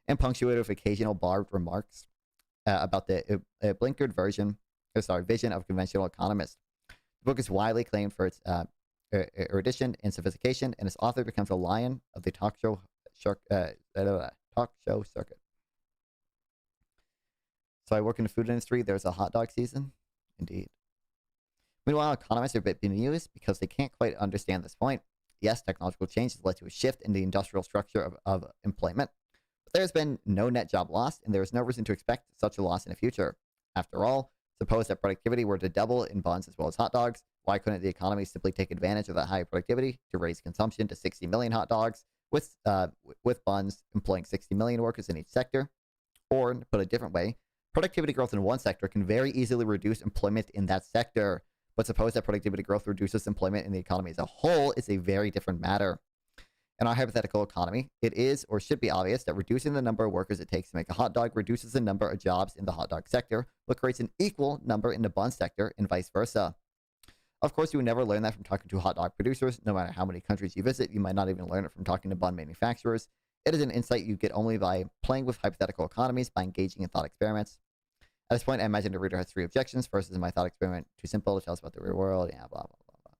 and punctuated with occasional barbed remarks about the blinkered vision of conventional economists. The book is widely acclaimed for its erudition and sophistication, and its author becomes a lion of the talk show circuit. So I work in the food industry. There's a hot dog season. Indeed. Meanwhile, economists are a bit bemused because they can't quite understand this point. yes, technological change has led to a shift in the industrial structure of employment, but there has been no net job loss, and there is no reason to expect such a loss in the future. After all, suppose that productivity were to double in buns as well as hot dogs. Why couldn't the economy simply take advantage of that high productivity to raise consumption to 60 million hot dogs with buns employing 60 million workers in each sector? Or, to put it a different way, productivity growth in one sector can very easily reduce employment in that sector. But suppose that productivity growth reduces employment in the economy as a whole, is a very different matter. In our hypothetical economy, it is or should be obvious that reducing the number of workers it takes to make a hot dog reduces the number of jobs in the hot dog sector, but creates an equal number in the bun sector and vice versa. Of course, you would never learn that from talking to hot dog producers. No matter how many countries you visit, you might not even learn it from talking to bun manufacturers. It is an insight you get only by playing with hypothetical economies, by engaging in thought experiments. At this point, I imagine the reader has 3 objections. First, is my thought experiment too simple to tell us about the real world? Yeah, blah, blah, blah, blah.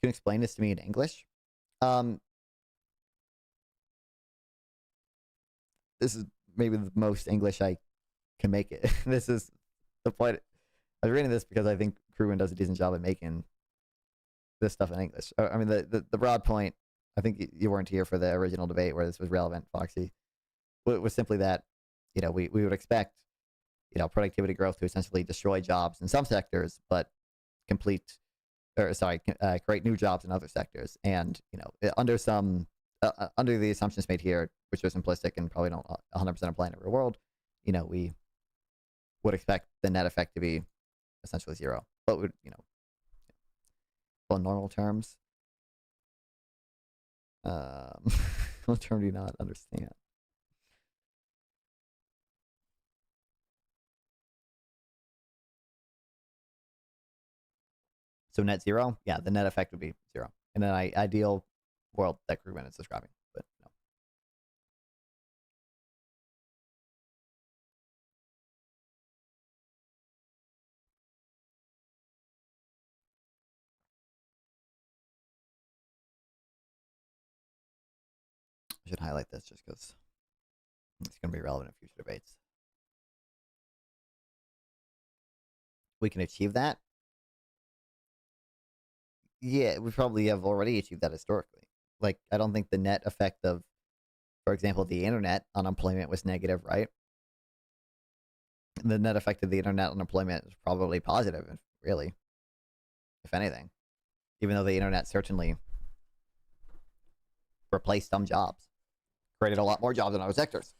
Can you explain this to me in English? This is maybe the most English I can make it. This is the point. I was reading this because I think Krugman does a decent job at making this stuff in English. I mean, the broad point, I think you weren't here for the original debate where this was relevant, Foxy, was simply that, you know, we would expect, you know, productivity growth to essentially destroy jobs in some sectors, but create new jobs in other sectors. And, you know, under the assumptions made here, which are simplistic and probably don't 100% apply in the real world, you know, we would expect the net effect to be essentially zero. But would, you know, in normal terms, what term do you not understand? So net zero? Yeah, the net effect would be zero. In an ideal world that Krugman is describing, but no. I should highlight this just because it's going to be relevant in future debates. We can achieve that. Yeah, we probably have already achieved that historically. Like, I don't think the net effect of, for example, the internet on employment was negative, right? The net effect of the internet on employment is probably positive, really, if anything. Even though the internet certainly replaced some jobs, created a lot more jobs in other sectors.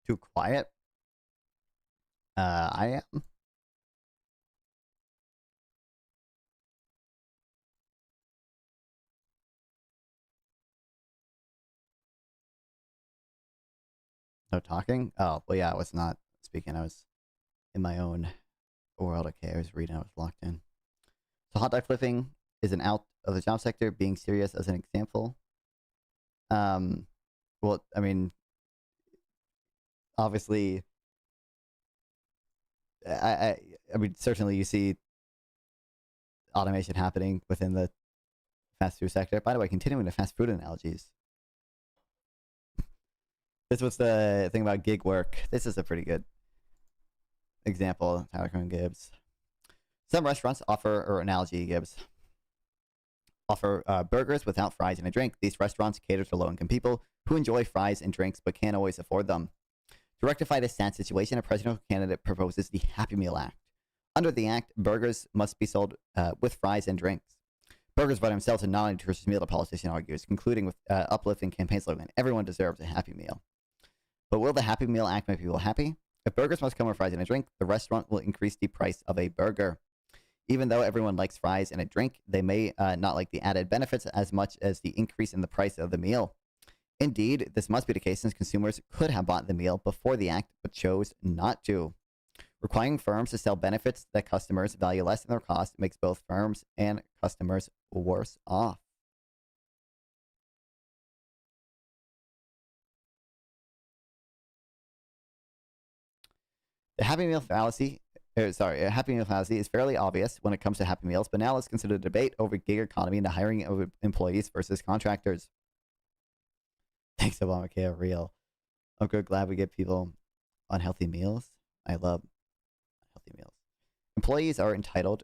Too quiet? I am. No talking? Oh, well, yeah, I was not speaking. I was in my own world. Okay, I was reading. I was locked in. So hot dog flipping is an out of the job sector. Being serious as an example. Well, I mean, obviously, I mean, certainly you see automation happening within the fast food sector. By the way, continuing the fast food analogies. This was the thing about gig work. This is a pretty good example. Tyler Cohen Gibbs. Some restaurants offer, or analogy Gibbs. offer burgers without fries and a drink. These restaurants cater to low-income people who enjoy fries and drinks but can't always afford them. To rectify this sad situation, a presidential candidate proposes the Happy Meal Act. Under the act, burgers must be sold with fries and drinks. Burgers by themselves are not a nutritious meal, the politician argues, concluding with uplifting campaign slogan, "Everyone deserves a Happy Meal." But will the Happy Meal Act make people happy? If burgers must come with fries and a drink, the restaurant will increase the price of a burger. Even though everyone likes fries and a drink, they may not like the added benefits as much as the increase in the price of the meal. Indeed, this must be the case since consumers could have bought the meal before the act but chose not to. Requiring firms to sell benefits that customers value less than their cost makes both firms and customers worse off. The Happy Meal fallacy, a Happy Meal fallacy is fairly obvious when it comes to Happy Meals, but now let's consider the debate over gig economy and the hiring of employees versus contractors. Thanks, Obamacare, real. I'm good, glad we get people on healthy meals. I love healthy meals. Employees are entitled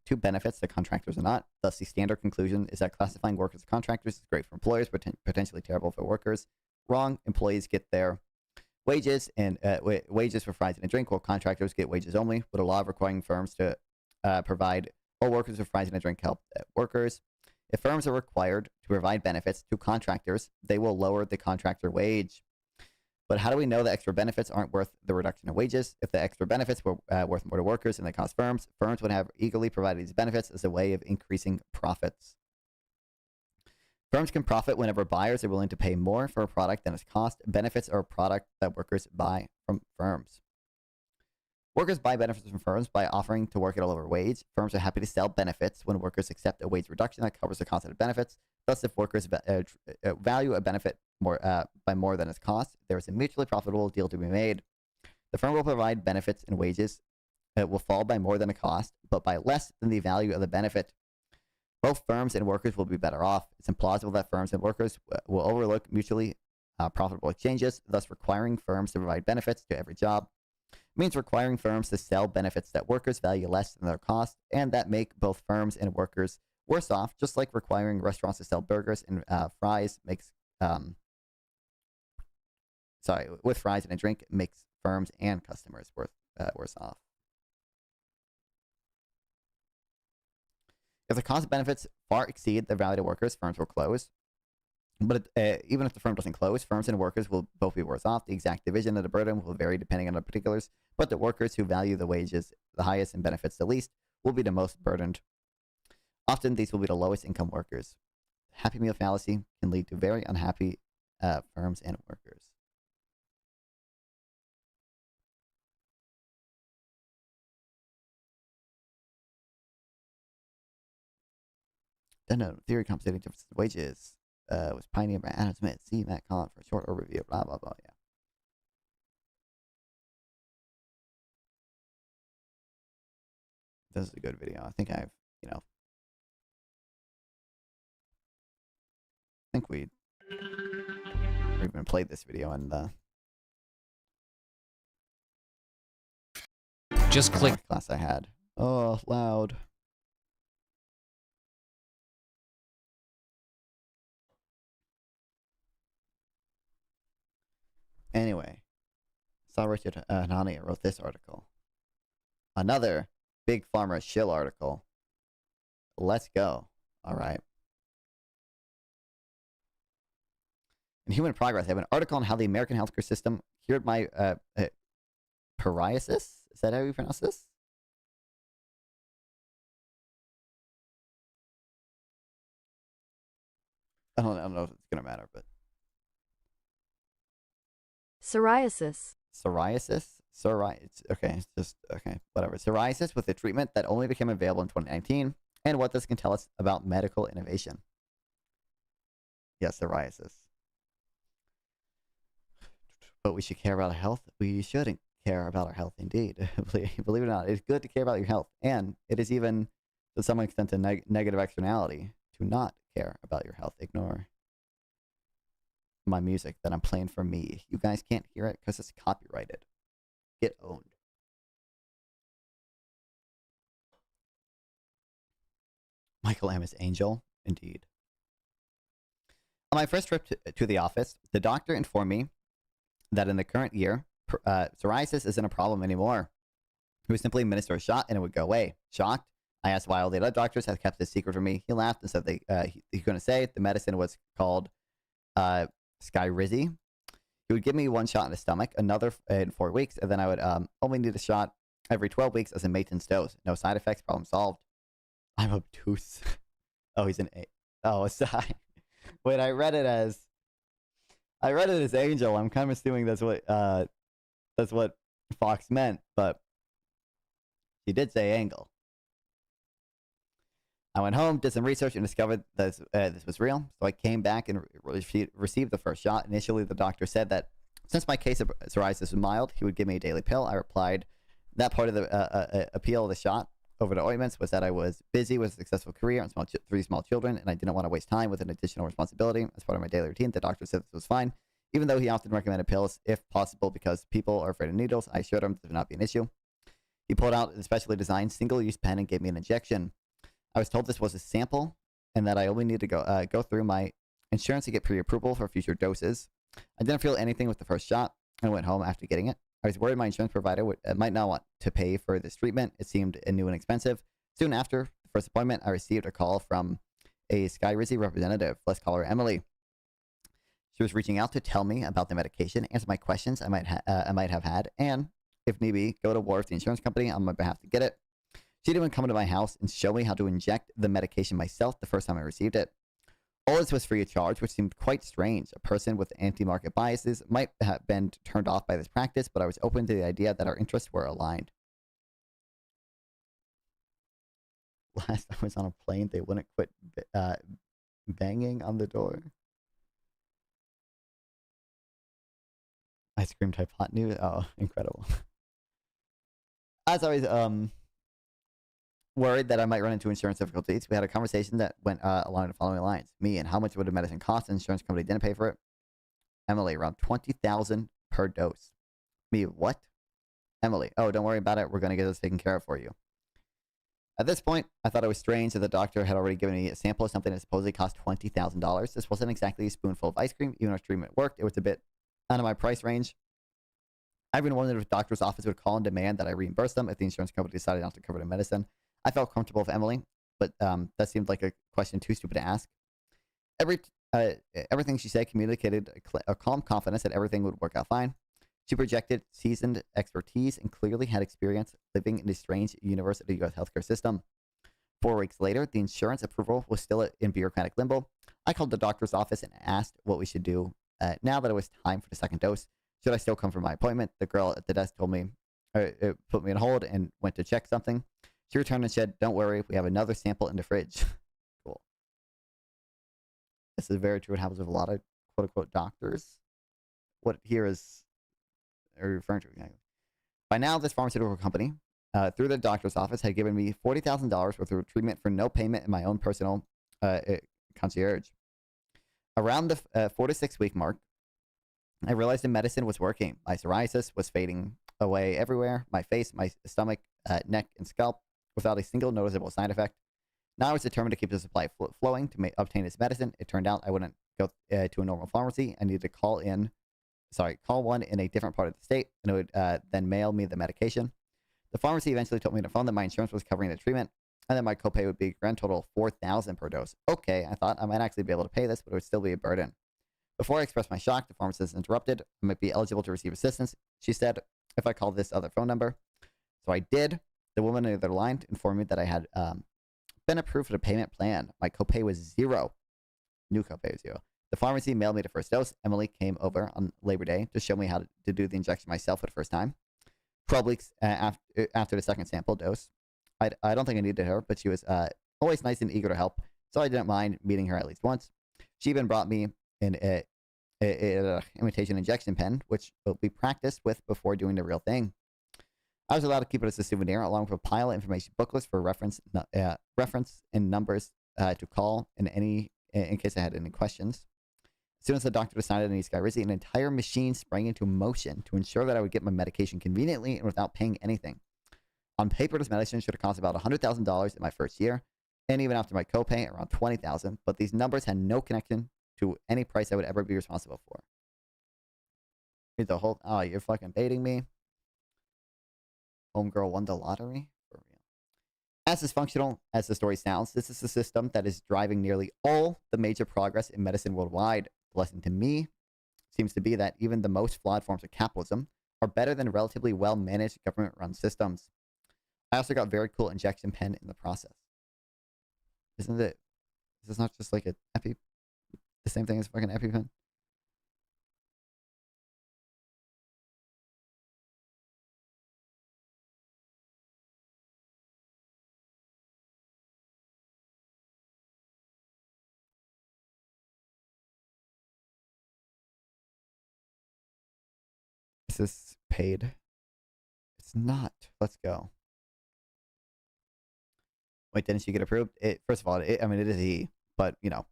to benefits that contractors are not. Thus, the standard conclusion is that classifying workers as contractors is great for employers, but potentially terrible for workers. Wrong. Employees get their wages and wages for fries and a drink, while contractors get wages only. With a law requiring firms to provide all workers with fries and a drink help workers. If firms are required to provide benefits to contractors, they will lower the contractor wage. But how do we know that extra benefits aren't worth the reduction in wages? If the extra benefits were worth more to workers than they cost firms, firms would have eagerly provided these benefits as a way of increasing profits. Firms can profit whenever buyers are willing to pay more for a product than its cost. Benefits are a product that workers buy from firms. Workers buy benefits from firms by offering to work at a lower wage. Firms are happy to sell benefits when workers accept a wage reduction that covers the cost of the benefits. Thus, if workers value a benefit by more than its cost, there is a mutually profitable deal to be made. The firm will provide benefits and wages that will fall by more than the cost, but by less than the value of the benefit. Both firms and workers will be better off. It's implausible that firms and workers will overlook mutually profitable exchanges, thus requiring firms to provide benefits to every job. Means requiring firms to sell benefits that workers value less than their cost, and that make both firms and workers worse off, just like requiring restaurants to sell burgers and fries makes, with fries and a drink makes firms and customers worse off. If the cost benefits far exceed the value to workers, firms will close. But even if the firm doesn't close, firms and workers will both be worse off. The exact division of the burden will vary depending on the particulars, but the workers who value the wages the highest and benefits the least will be the most burdened. Often, these will be the lowest income workers. Happy Meal fallacy can lead to very unhappy firms and workers. Then a theory compensating differences in wages. Was pioneered by Adam Smith. See Matt Collin for a short overview. Blah, blah, blah. Yeah. This is a good video. I think I've, I think we even played this video in the just click class I had. Oh, loud. Anyway, saw Richard Hanani wrote this article. Another Big Pharma shill article. Let's go. All right. In Human Progress, I have an article on how the American healthcare system cured my psoriasis. Is that how you pronounce this? I don't know if it's going to matter, but... Psoriasis. Psoriasis? Okay, it's just, okay, whatever. Psoriasis with a treatment that only became available in 2019, and what this can tell us about medical innovation. Yes, psoriasis. But we should care about our health. We shouldn't care about our health, indeed. Believe it or not, it's good to care about your health, and it is even, to some extent, a negative externality to not care about your health. Ignore my music that I'm playing for me. You guys can't hear it because it's copyrighted. Get owned. Michael M. is Angel. Indeed. On my first trip to the office, the doctor informed me that in the current year, psoriasis isn't a problem anymore. He would simply administer a shot and it would go away. Shocked, I asked why all the other doctors had kept this secret from me. He laughed and said he couldn't say it. The medicine was called Skyrizi. He would give me one shot in the stomach, another in 4 weeks, and then I would only need a shot every 12 weeks as a maintenance dose. No side effects, problem solved. I'm obtuse. Oh, he's an A. Oh, sorry. Wait, I read it as Angel. I'm kind of assuming that's what Fox meant, but he did say Angle. I went home, did some research, and discovered that this was real. So I came back and received the first shot. Initially, the doctor said that since my case of psoriasis was mild, he would give me a daily pill. I replied that part of the appeal of the shot over to ointments was that I was busy with a successful career and 3 small children, and I didn't want to waste time with an additional responsibility as part of my daily routine. The doctor said this was fine, even though he often recommended pills if possible because people are afraid of needles. I assured him this would not be an issue. He pulled out a specially designed single-use pen and gave me an injection. I was told this was a sample and that I only need to go through my insurance to get pre-approval for future doses. I didn't feel anything with the first shot and went home after getting it. I was worried my insurance provider might not want to pay for this treatment. It seemed new and expensive. Soon after the first appointment, I received a call from a Skyrizi representative. Let's call her Emily. She was reaching out to tell me about the medication, answer my questions I might have had, and, if need be, go to war with the insurance company on my behalf to get it. She'd even come to my house and show me how to inject the medication myself the first time I received it. All this was free of charge, which seemed quite strange. A person with anti-market biases might have been turned off by this practice, but I was open to the idea that our interests were aligned. Last I was on a plane, they wouldn't quit banging on the door. Ice cream type hot news. Oh, incredible. As I was worried that I might run into insurance difficulties, we had a conversation that went along the following lines. Me, and how much would a medicine cost? The insurance company didn't pay for it. Emily, around $20,000 per dose. Me, what? Emily, oh, don't worry about it. We're going to get this taken care of for you. At this point, I thought it was strange that the doctor had already given me a sample of something that supposedly cost $20,000. This wasn't exactly a spoonful of ice cream. Even if treatment worked, it was a bit out of my price range. I even wondered if the doctor's office would call and demand that I reimburse them if the insurance company decided not to cover the medicine. I felt comfortable with Emily, but that seemed like a question too stupid to ask. Everything she said communicated a calm confidence that everything would work out fine. She projected seasoned expertise and clearly had experience living in the strange universe of the U.S. healthcare system. 4 weeks later, the insurance approval was still in bureaucratic limbo. I called the doctor's office and asked what we should do now that it was time for the second dose. Should I still come for my appointment? The girl at the desk told me, put me on hold and went to check something. She returned and said, don't worry, we have another sample in the fridge. Cool. This is very true. It happens with a lot of quote-unquote doctors. What here is referring to. By now, this pharmaceutical company, through the doctor's office, had given me $40,000 worth of treatment for no payment in my own personal concierge. Around the 4 to 6 week mark, I realized the medicine was working. My psoriasis was fading away everywhere. My face, my stomach, neck, and scalp, without a single noticeable side effect. Now I was determined to keep the supply flowing to obtain this medicine. It turned out I wouldn't go to a normal pharmacy. I needed to call one in a different part of the state, and it would then mail me the medication. The pharmacy eventually told me on the phone that my insurance was covering the treatment, and that my copay would be a grand total of $4,000 per dose. Okay, I thought I might actually be able to pay this, but it would still be a burden. Before I expressed my shock, the pharmacist interrupted. I might be eligible to receive assistance, she said, if I called this other phone number. So I did. The woman on the other line informed me that I had been approved for the payment plan. My copay was $0. New copay was $0. The pharmacy mailed me the first dose. Emily came over on Labor Day to show me how to do the injection myself for the first time. 12 weeks after the second sample dose. I don't think I needed her, but she was always nice and eager to help, so I didn't mind meeting her at least once. She even brought me an imitation injection pen, which we practiced with before doing the real thing. I was allowed to keep it as a souvenir, along with a pile of information booklets for reference and numbers to call in case I had any questions. As soon as the doctor decided I need Skyrizi, an entire machine sprang into motion to ensure that I would get my medication conveniently and without paying anything. On paper, this medicine should have cost about $100,000 in my first year, and even after my copay, around 20,000. But these numbers had no connection to any price I would ever be responsible for. Read the whole. Oh, you're fucking baiting me. Homegirl won the lottery. For real. As dysfunctional as the story sounds, this is a system that is driving nearly all the major progress in medicine worldwide. The lesson to me seems to be that even the most flawed forms of capitalism are better than relatively well-managed government-run systems. I also got very cool injection pen in the process. Isn't it? Is this not just like an epi? The same thing as fucking EpiPen? Is this paid? It's not. Let's go. Wait, didn't she get approved? First of all, I mean, it is he, but you know,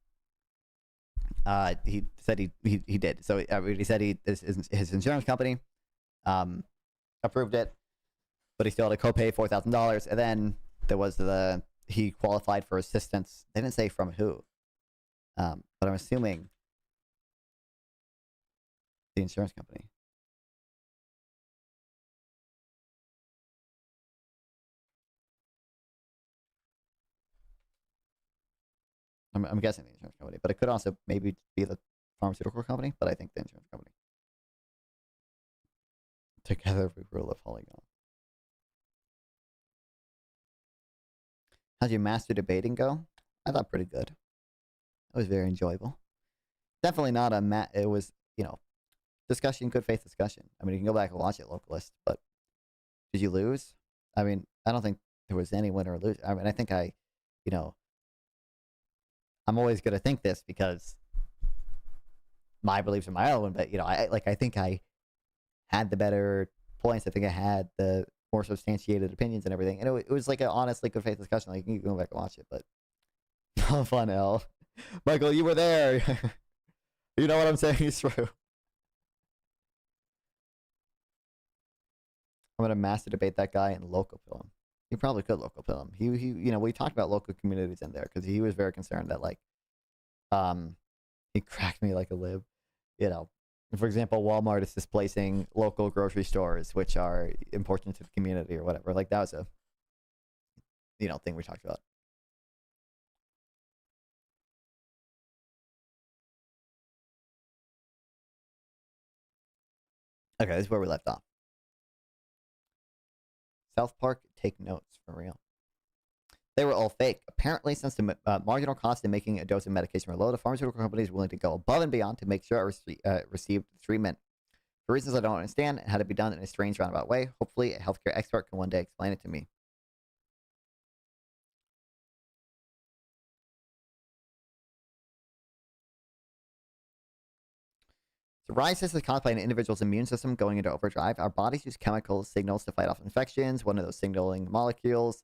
he said he did. So he said his insurance company approved it, but he still had a copay $4,000, and then there was he qualified for assistance. They didn't say from who, but I'm assuming the insurance company. I'm guessing the insurance company, but it could also maybe be the pharmaceutical company, but I think the insurance company. Together we rule a polygon. How'd your master debating go? I thought pretty good. It was very enjoyable. Definitely not it was, you know, discussion, good faith discussion. I mean, you can go back and watch it, Localist, but did you lose? I mean, I don't think there was any winner or loser. I mean, I think you know, I'm always going to think this because my beliefs are my own, but you know, I think I had the better points. I think I had the more substantiated opinions and everything. And it was like an honestly good faith discussion. Like you can go back and watch it, but no fun, L. Michael, you were there. You know what I'm saying is true. I'm going to master debate that guy and local pill him. He probably could local pill him. He, you know, we talked about local communities in there because he was very concerned that like, he cracked me like a lib. You know, for example, Walmart is displacing local grocery stores, which are important to the community or whatever. Like that was a, you know, thing we talked about. Okay, this is where we left off. South Park, take notes for real. They were all fake. Apparently, since the marginal cost in making a dose of medication were low, the pharmaceutical company is willing to go above and beyond to make sure I received treatment. For reasons I don't understand, it had to be done in a strange, roundabout way. Hopefully, a healthcare expert can one day explain it to me. Psoriasis is caused by an individual's immune system going into overdrive. Our bodies use chemical signals to fight off infections. One of those signaling molecules,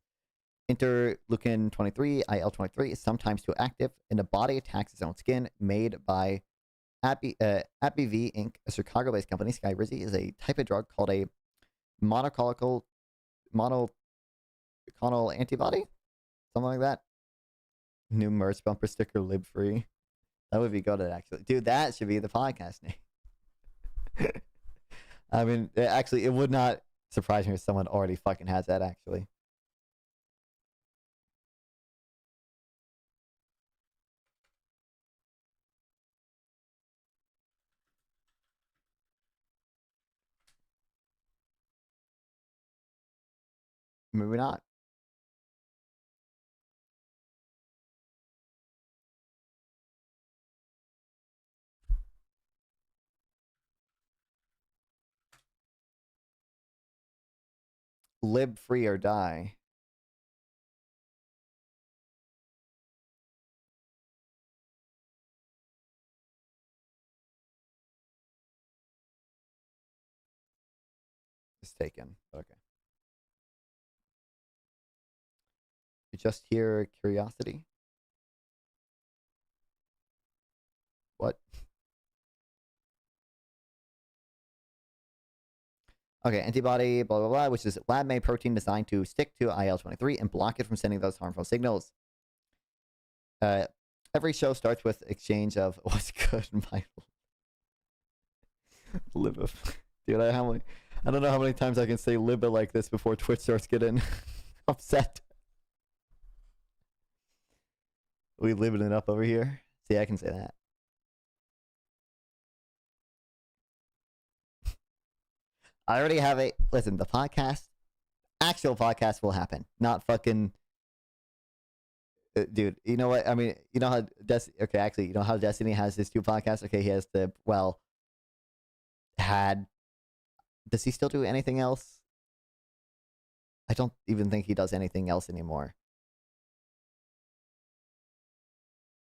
interleukin 23, IL-23, is sometimes too active, and the body attacks its own skin. Made by AbbVie Inc., a Chicago-based company, Skyrizi is a type of drug called a monoclonal antibody, something like that. New merch bumper sticker, lib free. That would be good, actually. Dude, that should be the podcast name. I mean, actually, it would not surprise me if someone already fucking has that, actually. Maybe not. Lib free or die. It's taken. Okay. You just hear curiosity? What? Okay, antibody, blah, blah, blah, which is lab-made protein designed to stick to IL-23 and block it from sending those harmful signals. every show starts with exchange of what's good, my Libba. Dude, I don't know how many times I can say Libba like this before Twitch starts getting upset. We living it up over here. See, I can say that. I already have a listen. The podcast, actual podcast, will happen. Not fucking, dude. You know what? I mean, you know how okay, actually, you know how Destiny has his 2 podcasts. Okay, he has the Does he still do anything else? I don't even think he does anything else anymore.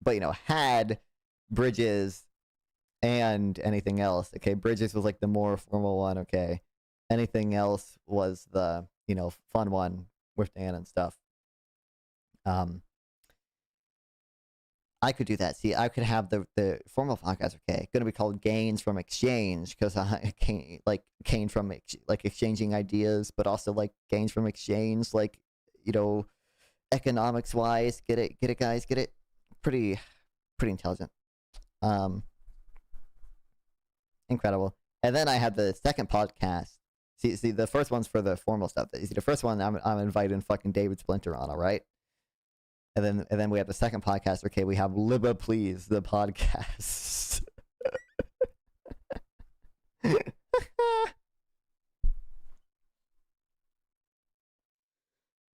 But you know, had Bridges and anything else. Okay, Bridges was like the more formal one. Okay, anything else was the fun one with Dan and stuff. I could do that. See, I could have the formal podcast. Okay, going to be called Gains from Exchange because I gain from exchanging ideas, but also like gains from exchange, economics wise. Get it, guys, get it. Pretty intelligent. Incredible. And then I had the second podcast. See, the first one's for the formal stuff. See, the first one I'm inviting fucking David Splinter on, all right? And then we have the second podcast. Okay, we have Libba Please, the podcast.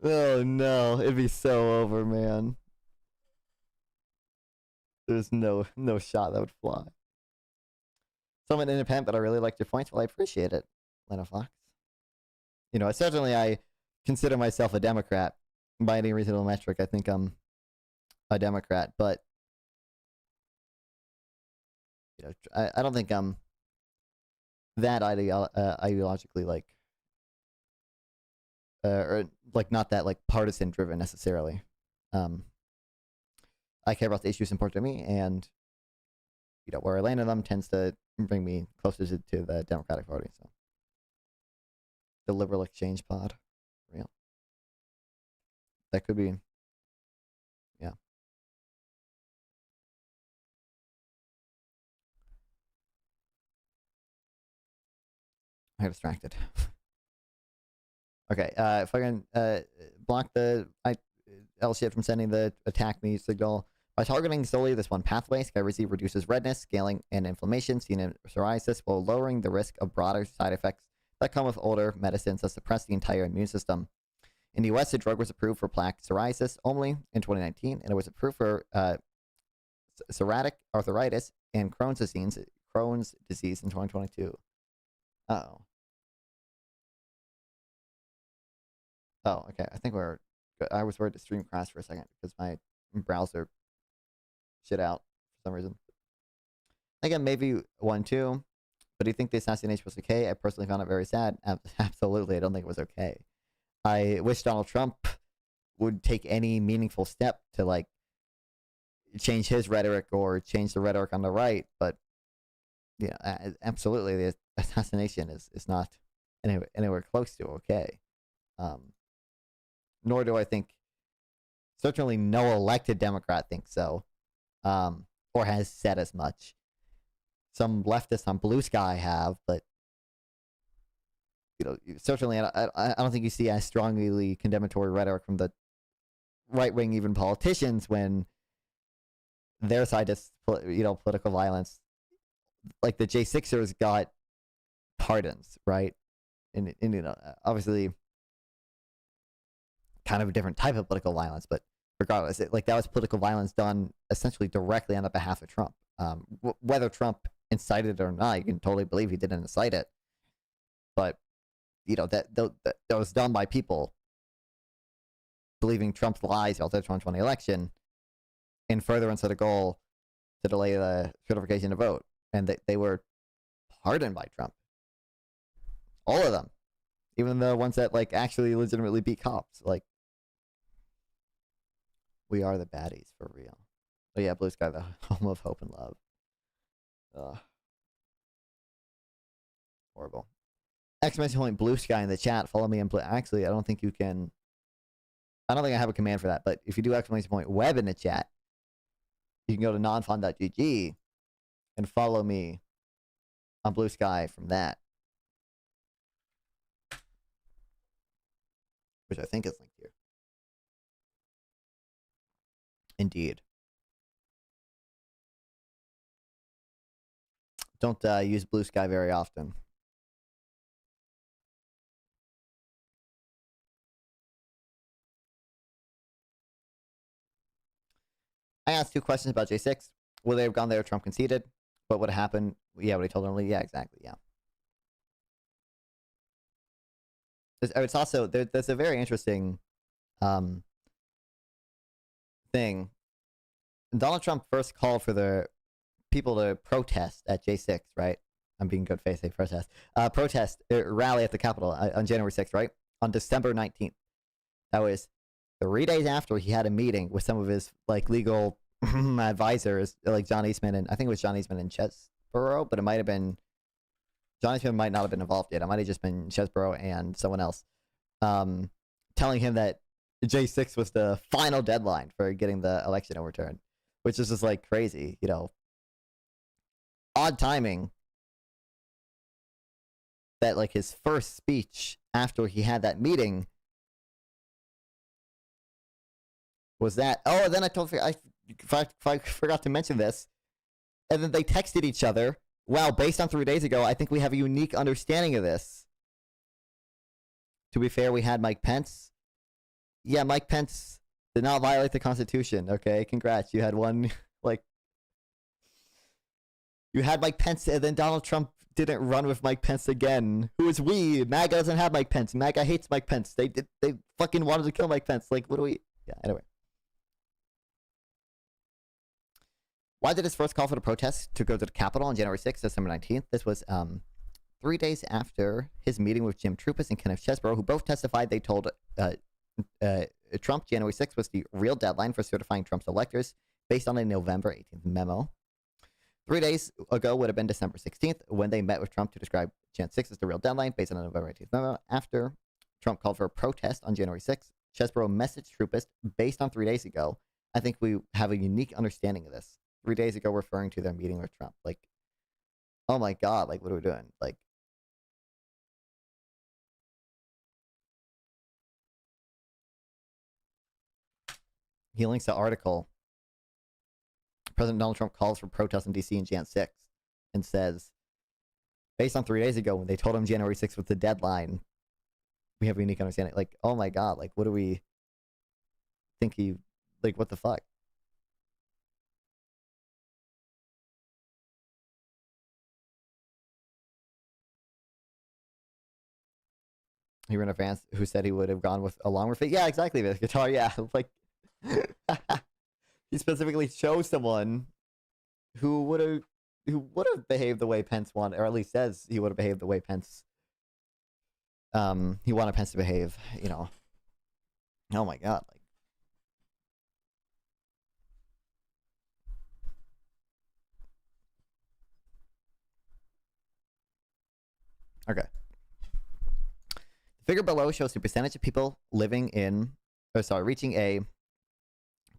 Oh no, it'd be so over, man. There's no shot that would fly. So I'm an independent, but I really liked your points. Well, I appreciate it, Lena Fox. Certainly I consider myself a Democrat by any reasonable metric. I think I'm a Democrat, but I don't think I'm that ideologically or not that partisan driven necessarily. I care about the issues important to me, and where I land on them tends to bring me closer to the Democratic Party. So the liberal exchange pod, real. That could be, yeah. I got distracted. Okay, if I can block the L shit from sending the attack me signal. By targeting solely this one pathway, Skyrizi reduces redness, scaling, and inflammation seen in psoriasis while lowering the risk of broader side effects that come with older medicines that suppress the entire immune system. In the US, the drug was approved for plaque psoriasis only in 2019, and it was approved for psoriatic arthritis and Crohn's disease in 2022. Uh-oh. Oh, okay. I think we're good. I was worried the stream crashed for a second because my browser shit out for some reason. Again, maybe 1-2. But do you think the assassination was okay? I personally found it very sad. Absolutely, I don't think it was okay. I wish Donald Trump would take any meaningful step to change his rhetoric or change the rhetoric on the right. But yeah, absolutely, the assassination is not anywhere close to okay. Nor do I think, certainly no elected Democrat thinks so, or has said as much. Some leftists on Blue Sky have, but certainly I don't think you see as strongly condemnatory rhetoric from the right-wing even politicians when their side is political violence. Like the J6ers got pardons, right? And obviously kind of a different type of political violence, but regardless, that was political violence done essentially directly on the behalf of Trump. Whether Trump incited it or not, you can totally believe he didn't incite it, but that was done by people believing Trump's lies about the 2020 election in furtherance of the goal to delay the certification to vote, and they were pardoned by Trump. All of them, even the ones that actually legitimately beat cops. We are the baddies for real. Oh yeah, Blue Sky, the home of hope and love. Horrible. Exclamation point Blue Sky in the chat. Follow me and actually, I don't think you can. I don't think I have a command for that. But if you do exclamation point web in the chat, You can go to nonfun.gg and follow me on Blue Sky from that, which I think is linked here. Indeed. Don't use Blue Sky very often. I asked 2 questions about J6. Would they have gone there if Trump conceded? What would have happened? Yeah, what he told them. Yeah, exactly. Yeah. It's also, there's a very interesting thing. Donald Trump first called for the people to protest at J6, right? I'm being good faith, say protest. Rally at the Capitol on January 6th, right? On December 19th. That was 3 days after he had a meeting with some of his like legal advisors, like John Eastman, and I think it was John Eastman and Chesborough, but it might have been John Eastman might not have been involved yet. It might have just been Chesborough and someone else, telling him that J6 was the final deadline for getting the election overturned, which is just like crazy, you know. Odd timing that like his first speech after he had that meeting was that. Oh, and then I forgot to mention this. And then they texted each other. Wow, based on 3 days ago, I think we have a unique understanding of this. To be fair, we had Mike Pence. Yeah, Mike Pence did not violate the Constitution. Okay, congrats. You had one, like, you had Mike Pence, and then Donald Trump didn't run with Mike Pence again. Who is we? MAGA doesn't have Mike Pence. MAGA hates Mike Pence. They fucking wanted to kill Mike Pence. Like, what do we? Yeah, anyway. Why did his first call for the protests to go to the Capitol on January 6th, December 19th? This was 3 days after his meeting with Jim Trupis and Kenneth Chesborough, who both testified they told Trump January 6th was the real deadline for certifying Trump's electors based on a November 18th memo. 3 days ago would have been December 16th when they met with Trump to describe Jan 6 as the real deadline based on a November 18th memo. After Trump called for a protest on January 6th, Chesborough messaged Trupis based on 3 days ago. I think we have a unique understanding of this. 3 days ago, referring to their meeting with Trump. Like, oh my God, like, what are we doing? Like, he links the article. President Donald Trump calls for protests in D.C. in Jan 6th and says, based on 3 days ago when they told him January 6th was the deadline, we have a unique understanding. Like, oh my God, like, what do we think he, like, what the fuck? He ran a fan who said he would have gone with along with it. Yeah, exactly. The guitar. Yeah, like he specifically chose someone who would have behaved the way Pence wanted, or at least says he would have behaved the way Pence. He wanted Pence to behave. You know. Oh my God. Like. Okay. Figure below shows the percentage of people living in, reaching a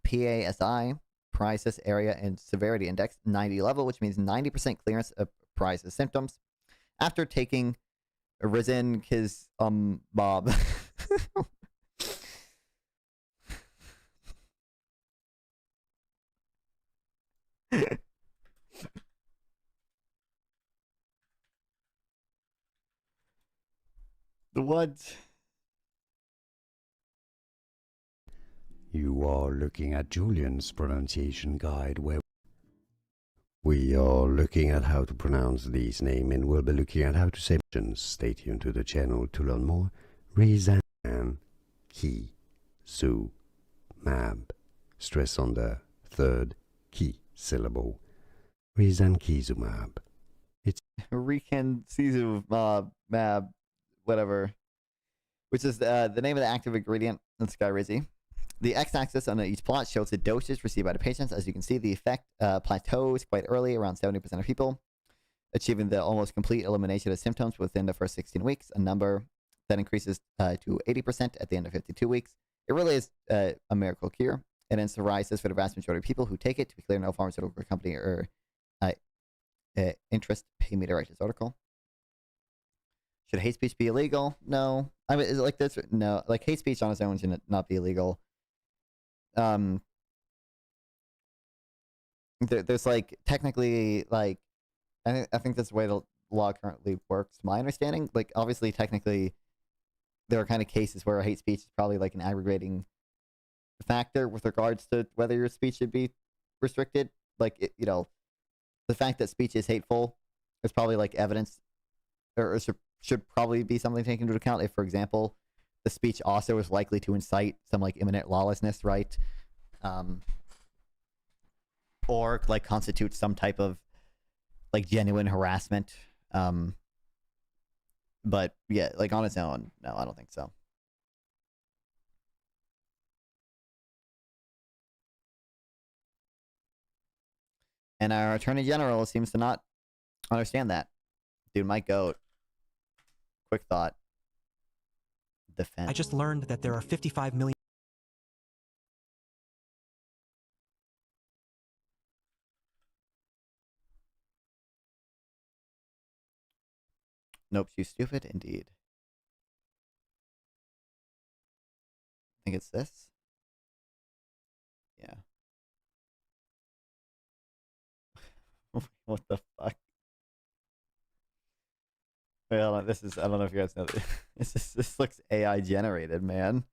PASI, psoriasis area and severity index, 90 level, which means 90% clearance of psoriasis symptoms after taking risankizumab. What? You are looking at Julian's pronunciation guide, where we are looking at how to pronounce these names, and we'll be looking at how to say mentions. Stay tuned to the channel to learn more. Rizan Ki Su Mab. Stress on the third key syllable. Risankizumab. It's Risankizumab, whatever, which is the name of the active ingredient in Skyrizi. The x-axis on each plot shows the doses received by the patients. As you can see, the effect plateaus quite early, around 70% of people, achieving the almost complete elimination of symptoms within the first 16 weeks, a number that increases to 80% at the end of 52 weeks. It really is a miracle cure. and then psoriasis for the vast majority of people who take it. To be clear, no pharmaceutical company or interest pay me to write this article. Should hate speech be illegal? No. I mean, is it like this? No. Like, hate speech on its own should not be illegal. There's like technically like I think that's the way the law currently works. My understanding, like obviously technically, there are kind of cases where hate speech is probably like an aggravating factor with regards to whether your speech should be restricted. Like the fact that speech is hateful is probably like evidence, or should probably be something taken into account. If, for example, the speech also is likely to incite some like imminent lawlessness, right? Or like constitute some type of like genuine harassment. But yeah, like on its own, no, I don't think so. And our Attorney General seems to not understand that. Dude, my goat. Quick thought. Defense. I just learned that there are 55 million. Nope, she's stupid indeed. I think it's this. Yeah. What the fuck? Wait, hold on. This is, I don't know if you guys know this. This looks AI generated, man.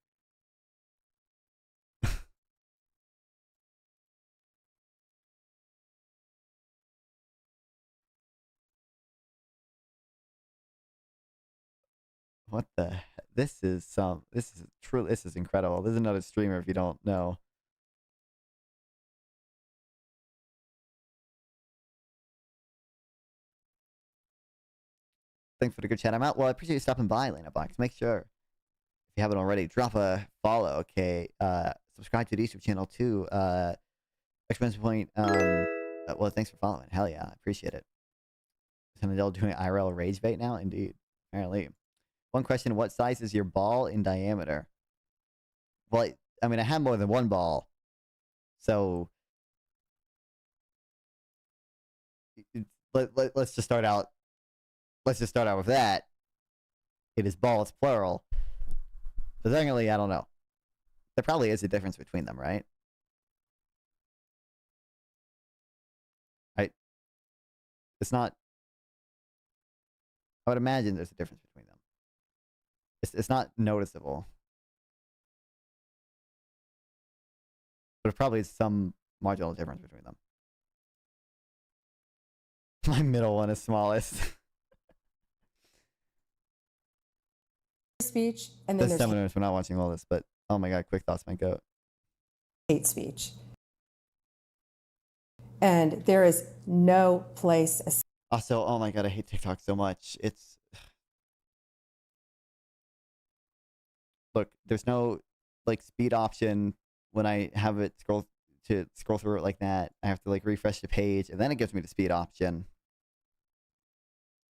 What the heck? This is true. This is incredible. This is another streamer if you don't know. Thanks for the good chat. I'm out. Well, I appreciate you stopping by, Lena Box. Make sure, if you haven't already, drop a follow. Okay. Subscribe to the YouTube channel too. Expensive point. Well, thanks for following. Hell yeah, I appreciate it. Is Adele doing IRL rage bait now? Indeed. Apparently. One question: what size is your ball in diameter? Well, I mean, I have more than one ball, so let's just start out. Let's just start out with that. It is ball, it's plural. So technically, I don't know. There probably is a difference between them, right? It's not. I would imagine there's a difference between them. It's not noticeable. But there probably is some marginal difference between them. My middle one is smallest. Speech, and then the there's seminars. We're not watching all this, but oh my god, quick thoughts, my goat. hate speech. And there is no place. Also, oh my god, I hate TikTok so much. It's look, there's no like speed option when I have it scroll through it like that. I have to like refresh the page, and then it gives me the speed option.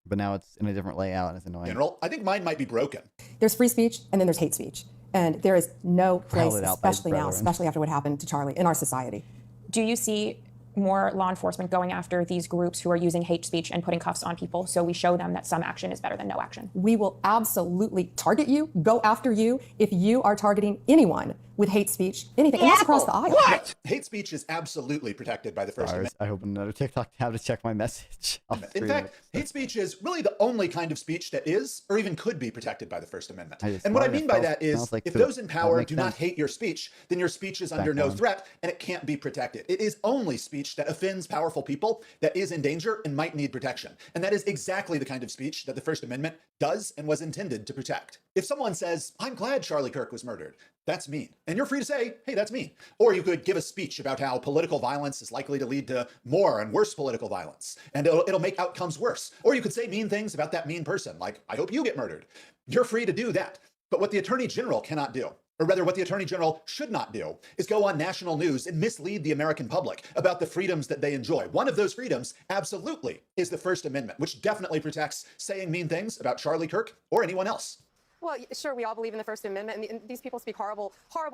But now it's in a different layout and it's annoying. General, I think mine might be broken. There's free speech and then there's hate speech. And there is no place, especially now, especially after what happened to Charlie, in our society. Do you see more law enforcement going after these groups who are using hate speech and putting cuffs on people so we show them that some action is better than no action? We will absolutely target you, go after you, if you are targeting anyone with hate speech, anything, and that's across the aisle. What? Hate speech is absolutely protected by the First Amendment. I open another TikTok tab to check my message. In fact, hate speech is really the only kind of speech that is, or even could be protected by the First Amendment. And what I mean by that is, if those in power do not hate your speech, then your speech is under no threat and it can't be protected. It is only speech that offends powerful people that is in danger and might need protection. And that is exactly the kind of speech that the First Amendment does and was intended to protect. If someone says, "I'm glad Charlie Kirk was murdered," that's mean. And you're free to say, "Hey, that's mean." Or you could give a speech about how political violence is likely to lead to more and worse political violence, and it'll make outcomes worse. Or you could say mean things about that mean person, like, "I hope you get murdered." You're free to do that. But what the Attorney General cannot do, or rather what the Attorney General should not do, is go on national news and mislead the American public about the freedoms that they enjoy. One of those freedoms, absolutely, is the First Amendment, which definitely protects saying mean things about Charlie Kirk or anyone else. Well, sure, we all believe in the First Amendment, and these people speak horrible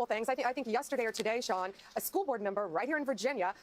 things. I think yesterday or today, Sean, a school board member right here in Virginia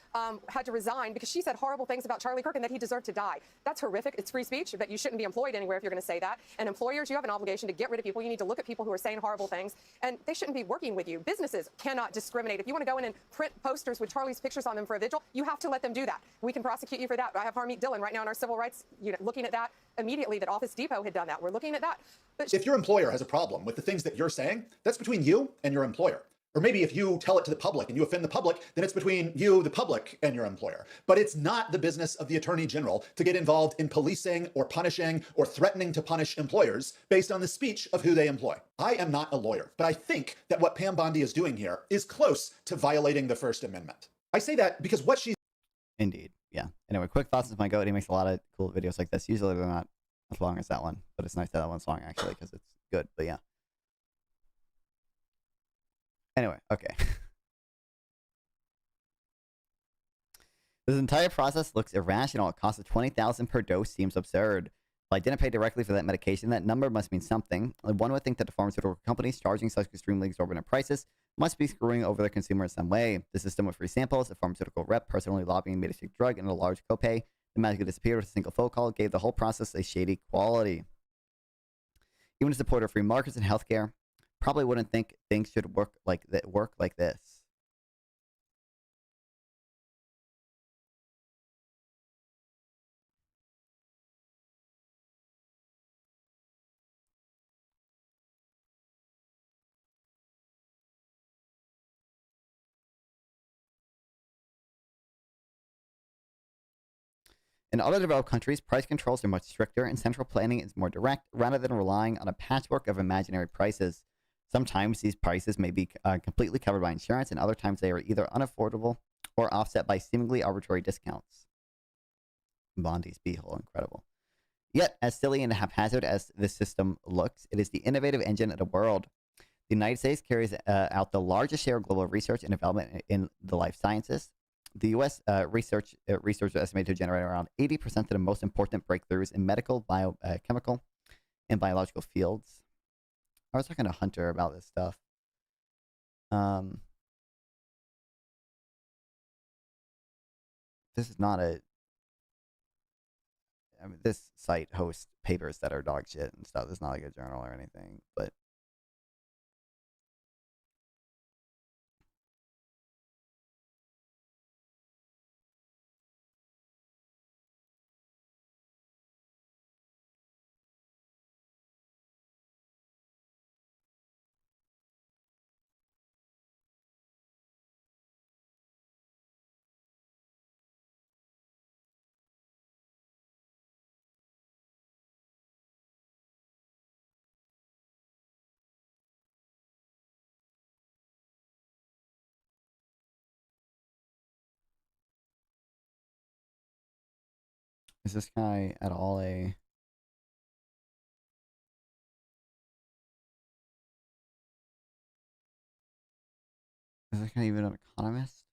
had to resign because she said horrible things about Charlie Kirk and that he deserved to die. That's horrific. It's free speech, but you shouldn't be employed anywhere if you're going to say that. And employers, you have an obligation to get rid of people. You need to look at people who are saying horrible things, and they shouldn't be working with you. Businesses cannot discriminate. If you want to go in and print posters with Charlie's pictures on them for a vigil, you have to let them do that. We can prosecute you for that. I have Harmeet Dillon right now in our civil rights unit looking at that immediately, that Office Depot had done that. We're looking at that. But if your employer has a problem with the things that you're saying, that's between you and your employer. Or maybe if you tell it to the public and you offend the public, then it's between you, the public, and your employer. But it's not the business of the Attorney General to get involved in policing or punishing or threatening to punish employers based on the speech of who they employ. I am not a lawyer, but I think that what Pam Bondi is doing here is close to violating the First Amendment. I say that because what she's... Indeed, yeah. Anyway, quick thoughts is my goat. He makes a lot of cool videos like this. Usually they're not as long as that one, but it's nice that that one's long actually because it's good. But yeah. Anyway, okay. This entire process looks irrational. A cost of $20,000 per dose seems absurd. If I didn't pay directly for that medication, that number must mean something. One would think that the pharmaceutical companies charging such extremely exorbitant prices must be screwing over the consumer in some way. The system with free samples, a pharmaceutical rep personally lobbying me to take drug, and a large copay that magically disappeared with a single phone call gave the whole process a shady quality. Even a supporter of free markets in healthcare probably wouldn't think things should work like this. In other developed countries, price controls are much stricter and central planning is more direct rather than relying on a patchwork of imaginary prices. Sometimes these prices may be completely covered by insurance, and other times they are either unaffordable or offset by seemingly arbitrary discounts. Bondi's beehole, incredible. Yet, as silly and haphazard as this system looks, it is the innovative engine of the world. The United States carries out the largest share of global research and development in the life sciences. The U.S. research is estimated to generate around 80% of the most important breakthroughs in medical, biochemical, and biological fields. I was talking to Hunter about this stuff. This is not a... I mean, this site hosts papers that are dog shit and stuff. It's not like a journal or anything, but... Is this guy at all a... Is this guy even an economist?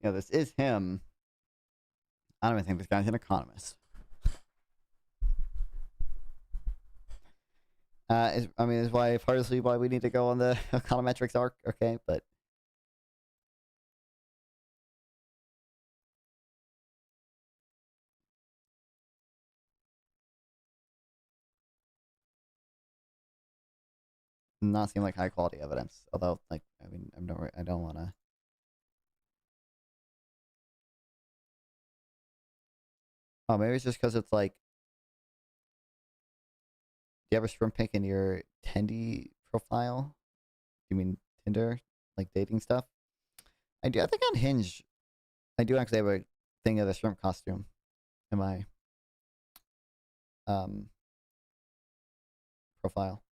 Yeah, this is him. I don't even think this guy's an economist. I mean, is why partially why we need to go on the econometrics arc, okay? But not seem like high quality evidence. Although, like, I mean, I don't want to. Oh, maybe it's just because it's like, do you have a shrimp pic in your Tendy profile? Do you mean Tinder, like dating stuff? I do. I think on Hinge, I do actually have a thing of the shrimp costume in my profile.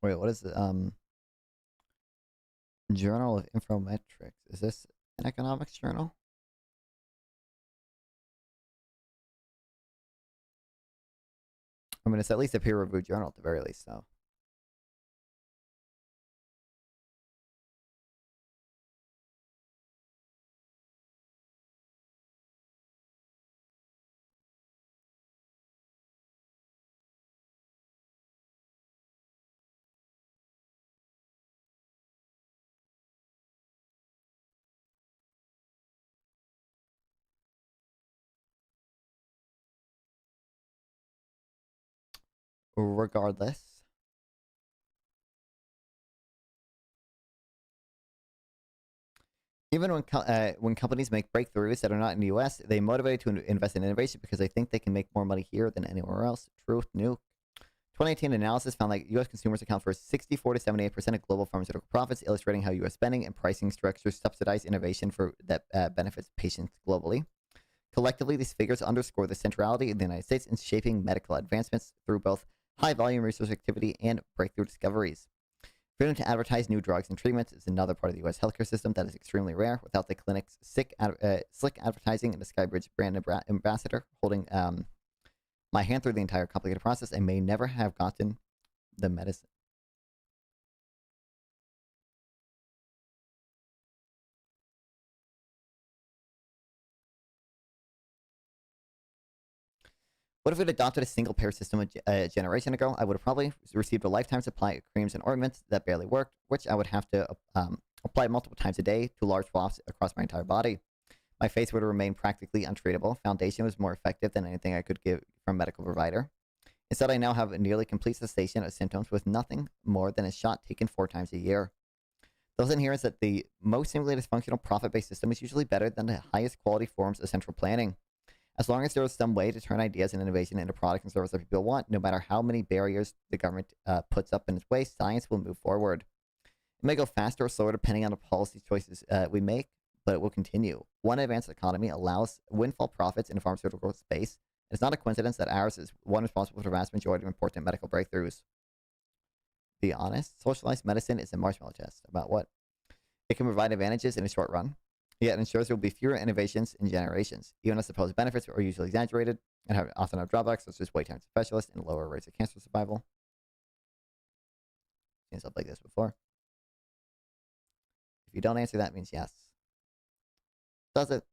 Wait, what is the Journal of Infometrics? Is this an economics journal? I mean, it's at least a peer-reviewed journal at the very least, so. Regardless. Even when companies make breakthroughs that are not in the U.S., they motivate to invest in innovation because they think they can make more money here than anywhere else. Truth, nuke. 2018 analysis found that U.S. consumers account for 64 to 78% of global pharmaceutical profits, illustrating how U.S. spending and pricing structures subsidize innovation that benefits patients globally. Collectively, these figures underscore the centrality of the United States in shaping medical advancements through both high-volume research activity and breakthrough discoveries. Freedom to advertise new drugs and treatments is another part of the U.S. healthcare system that is extremely rare. Without the clinic's slick advertising and the Skybridge brand ambassador holding my hand through the entire complicated process, I may never have gotten the medicine. What if we'd adopted a single-payer system a generation ago? I would have probably received a lifetime supply of creams and ointments that barely worked, which I would have to apply multiple times a day to large swaths across my entire body. My face would have remained practically untreatable. Foundation was more effective than anything I could get from a medical provider. Instead, I now have a nearly complete cessation of symptoms with nothing more than a shot taken 4 times a year. Those inherent that the most seemingly dysfunctional profit-based system is usually better than the highest quality forms of central planning. As long as there is some way to turn ideas and innovation into products and services that people want, no matter how many barriers the government puts up in its way, science will move forward. It may go faster or slower depending on the policy choices we make, but it will continue. One advanced economy allows windfall profits in the pharmaceutical space. It's not a coincidence that ours is one responsible for the vast majority of important medical breakthroughs. Be honest, socialized medicine is a marshmallow test. About what? It can provide advantages in the short run, yet it ensures there will be fewer innovations in generations. Even as supposed benefits are usually exaggerated and often have drawbacks such as wait time to specialists and lower rates of cancer survival. Seen stuff like this before. If you don't answer, that means yes. Does it?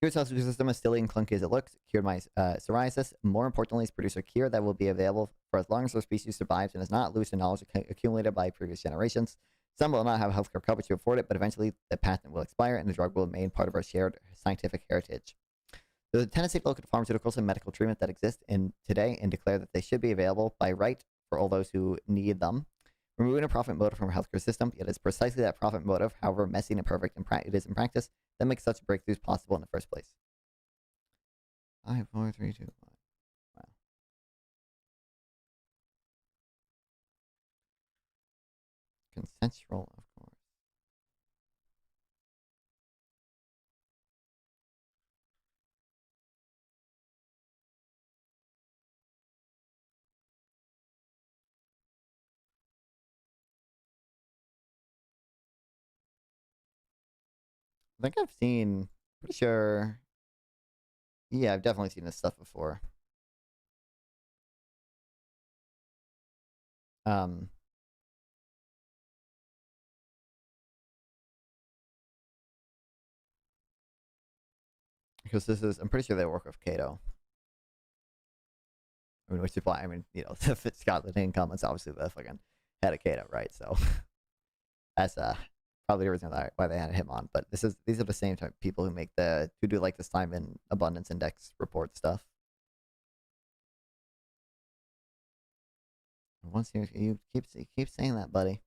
Cure's health system is still as clunky as it looks. Cured my psoriasis. More importantly, it's produced a cure that will be available for as long as the species survives and does not lose the knowledge accumulated by previous generations. Some will not have healthcare coverage to afford it, but eventually the patent will expire and the drug will remain part of our shared scientific heritage. There's a tendency to look at pharmaceuticals and medical treatment that exist today and declare that they should be available by right for all those who need them. Removing a profit motive from our healthcare system, yet it's precisely that profit motive, however messy and imperfect it is in practice, that makes such breakthroughs possible in the first place. 5, 4, 3, 2, 1. Wow. Consensual, of course. I think I've seen, pretty sure, yeah, I've definitely seen this stuff before. Because this is, I'm pretty sure they work with Cato. I mean, which is why, I mean, you know, if it's Scotland income, it's obviously the fucking head of Cato, right? So that's probably the reason why they had him on. But these are the same type of people who do like this time in abundance index report stuff. Once you keep saying that, buddy.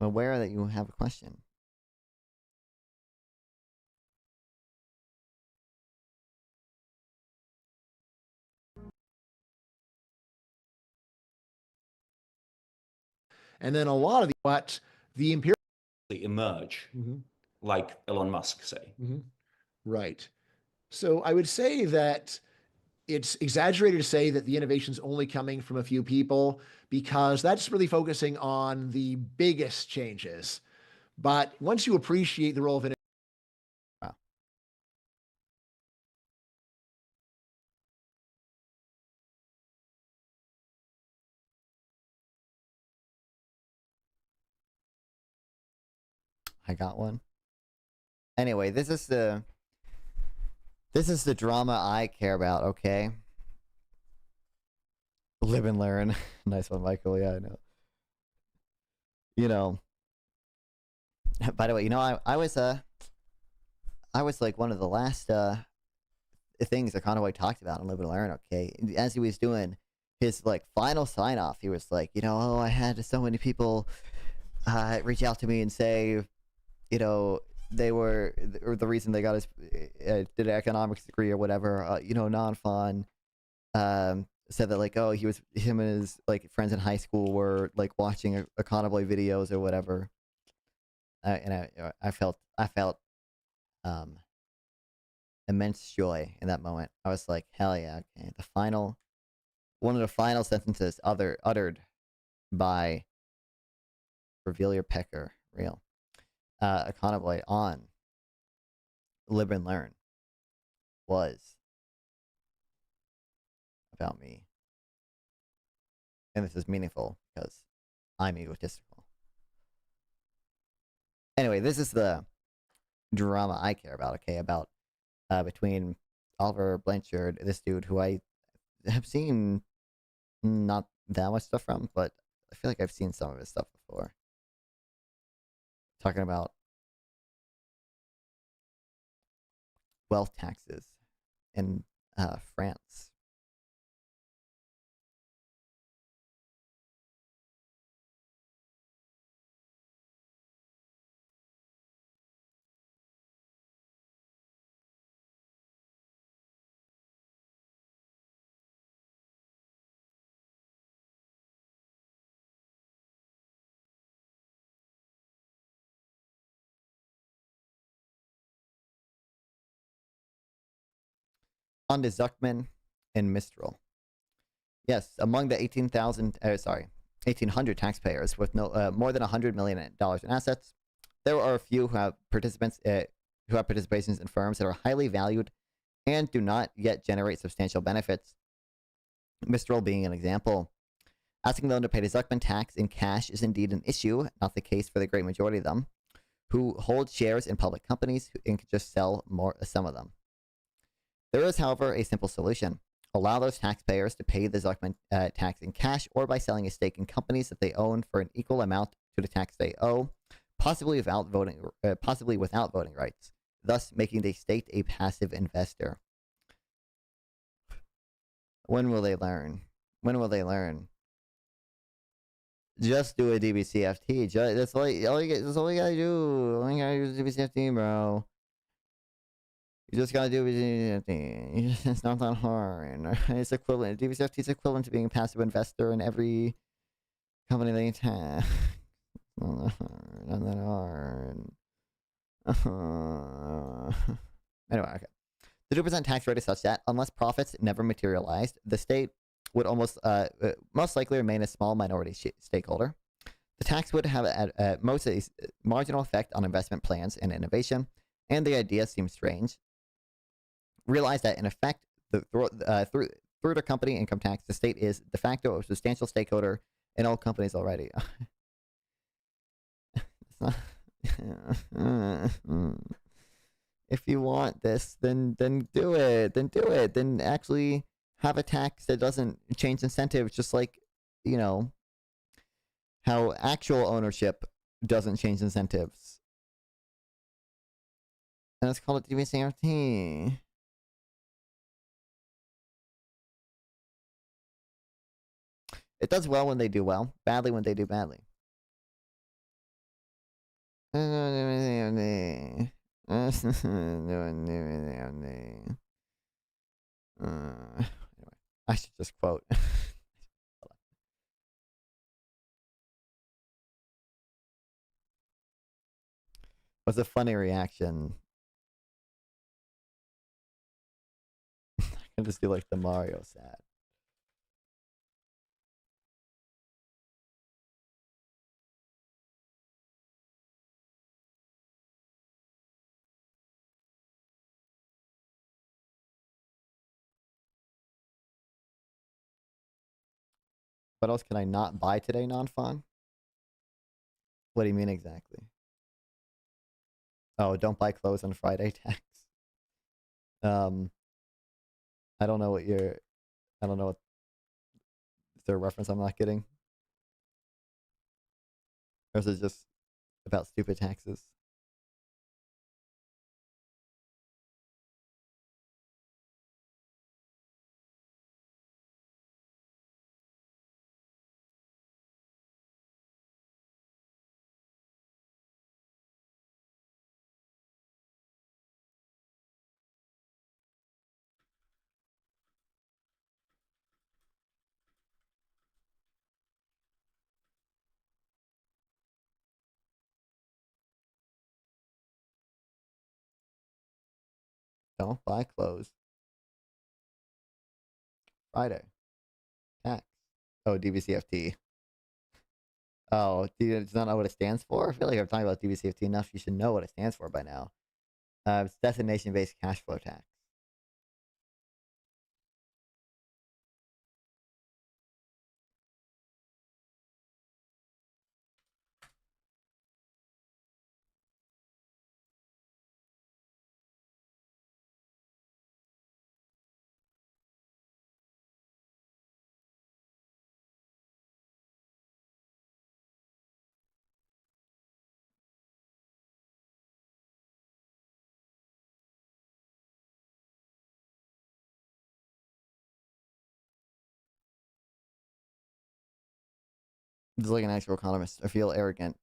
I'm aware that you have a question. And then a lot of what the imperial emerge, like Elon Musk say. Right. So I would say that it's exaggerated to say that the innovation's only coming from a few people, because that's really focusing on the biggest changes. But once you appreciate the role of innovation, I got one. Anyway, this is the drama I care about, okay? Live and learn. Nice one, Michael. Yeah, I know. You know, by the way, you know, I was like one of the last things that Conway talked about on Live and Learn, okay? As he was doing his like final sign off, he was like, you know, oh, I had so many people reach out to me and say, you know, they were the reason they got his did an economics degree or whatever, you know, non-fun, said that like, oh, him and his like friends in high school were like watching a Conway videos or whatever, and I felt immense joy in that moment. I was like, hell yeah, okay. One of the final sentences uttered by Reveal Your Pecker, real. Conway on Live and Learn was about me. And this is meaningful because I'm egotistical. Anyway, this is the drama I care about, okay? About between Oliver Blanchard, this dude who I have seen not that much stuff from, but I feel like I've seen some of his stuff before. Talking about wealth taxes in France. On the Zuckman and Mistral. Yes, among the 1,800 taxpayers with more than $100 million in assets, there are a few who have participations in firms that are highly valued and do not yet generate substantial benefits. Mistral being an example. Asking them to pay the Zuckman tax in cash is indeed an issue, not the case for the great majority of them, who hold shares in public companies and can just sell some of them. There is, however, a simple solution. Allow those taxpayers to pay the Zuckman tax in cash or by selling a stake in companies that they own for an equal amount to the tax they owe, possibly without voting rights, thus making the state a passive investor. When will they learn? When will they learn? Just do a DBCFT. That's all you gotta do. All you gotta do is DBCFT, bro. You just gotta do DBCFT. It's not that hard. It's equivalent. DBCFT is equivalent to being a passive investor in every company that you tax. Not that hard. Anyway, okay. The 2% tax rate is such that, unless profits never materialized, the state would most likely remain a small minority stakeholder. The tax would have at most a marginal effect on investment plans and innovation, and the idea seems strange. Realize that, in effect, through the company income tax, the state is de facto a substantial stakeholder in all companies already. If you want this, then do it. Then do it. Then actually have a tax that doesn't change incentives, just like, you know, how actual ownership doesn't change incentives. And let's call it DBCRT. It does well when they do well, badly when they do badly. Anyway, I should just quote. What's a funny reaction? I can just do like the Mario sad. What else can I not buy today, non-fun? What do you mean exactly? Oh, don't buy clothes on Friday tax. I don't know what you're. I don't know what. Is there a reference I'm not getting? Or is it just about stupid taxes? Don't buy clothes. Friday. Tax. Oh, DVCFT. Oh, do you not know what it stands for? I feel like I'm talking about DVCFT enough. You should know what it stands for by now. It's destination-based cash flow tax. Just like an actual economist. I feel arrogant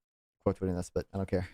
quote tweeting this, but I don't care.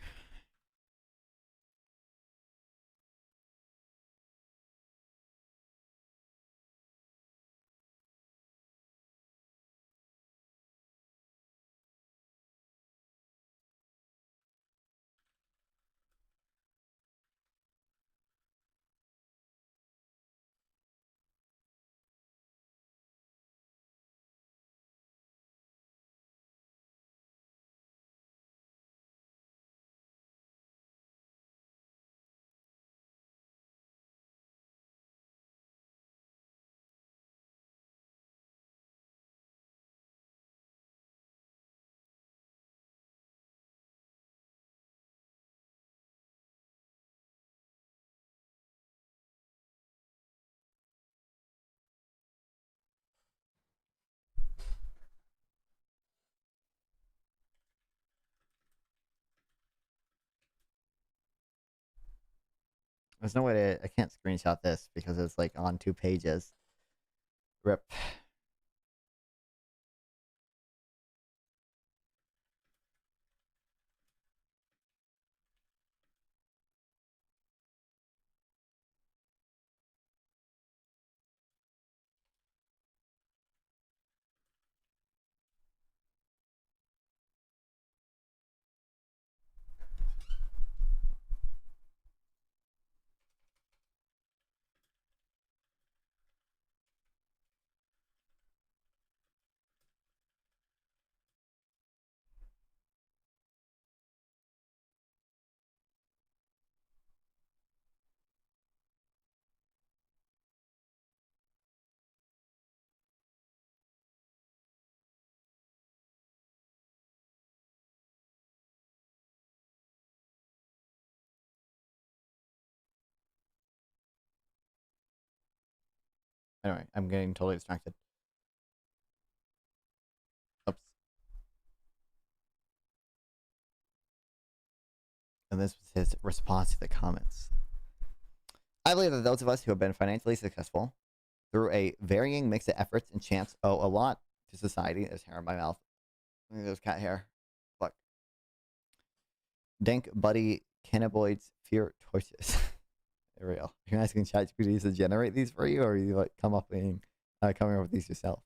There's no way to. I can't screenshot this because it's like on 2 pages. Rip. Anyway, I'm getting totally distracted. Oops. And this was his response to the comments. I believe that those of us who have been financially successful through a varying mix of efforts and chance owe a lot to society. There's hair in my mouth. There's cat hair. Fuck. Dank buddy cannabinoids fear torches. There we go. You're asking ChatGPT to generate these for you, or are you like coming up with these yourself?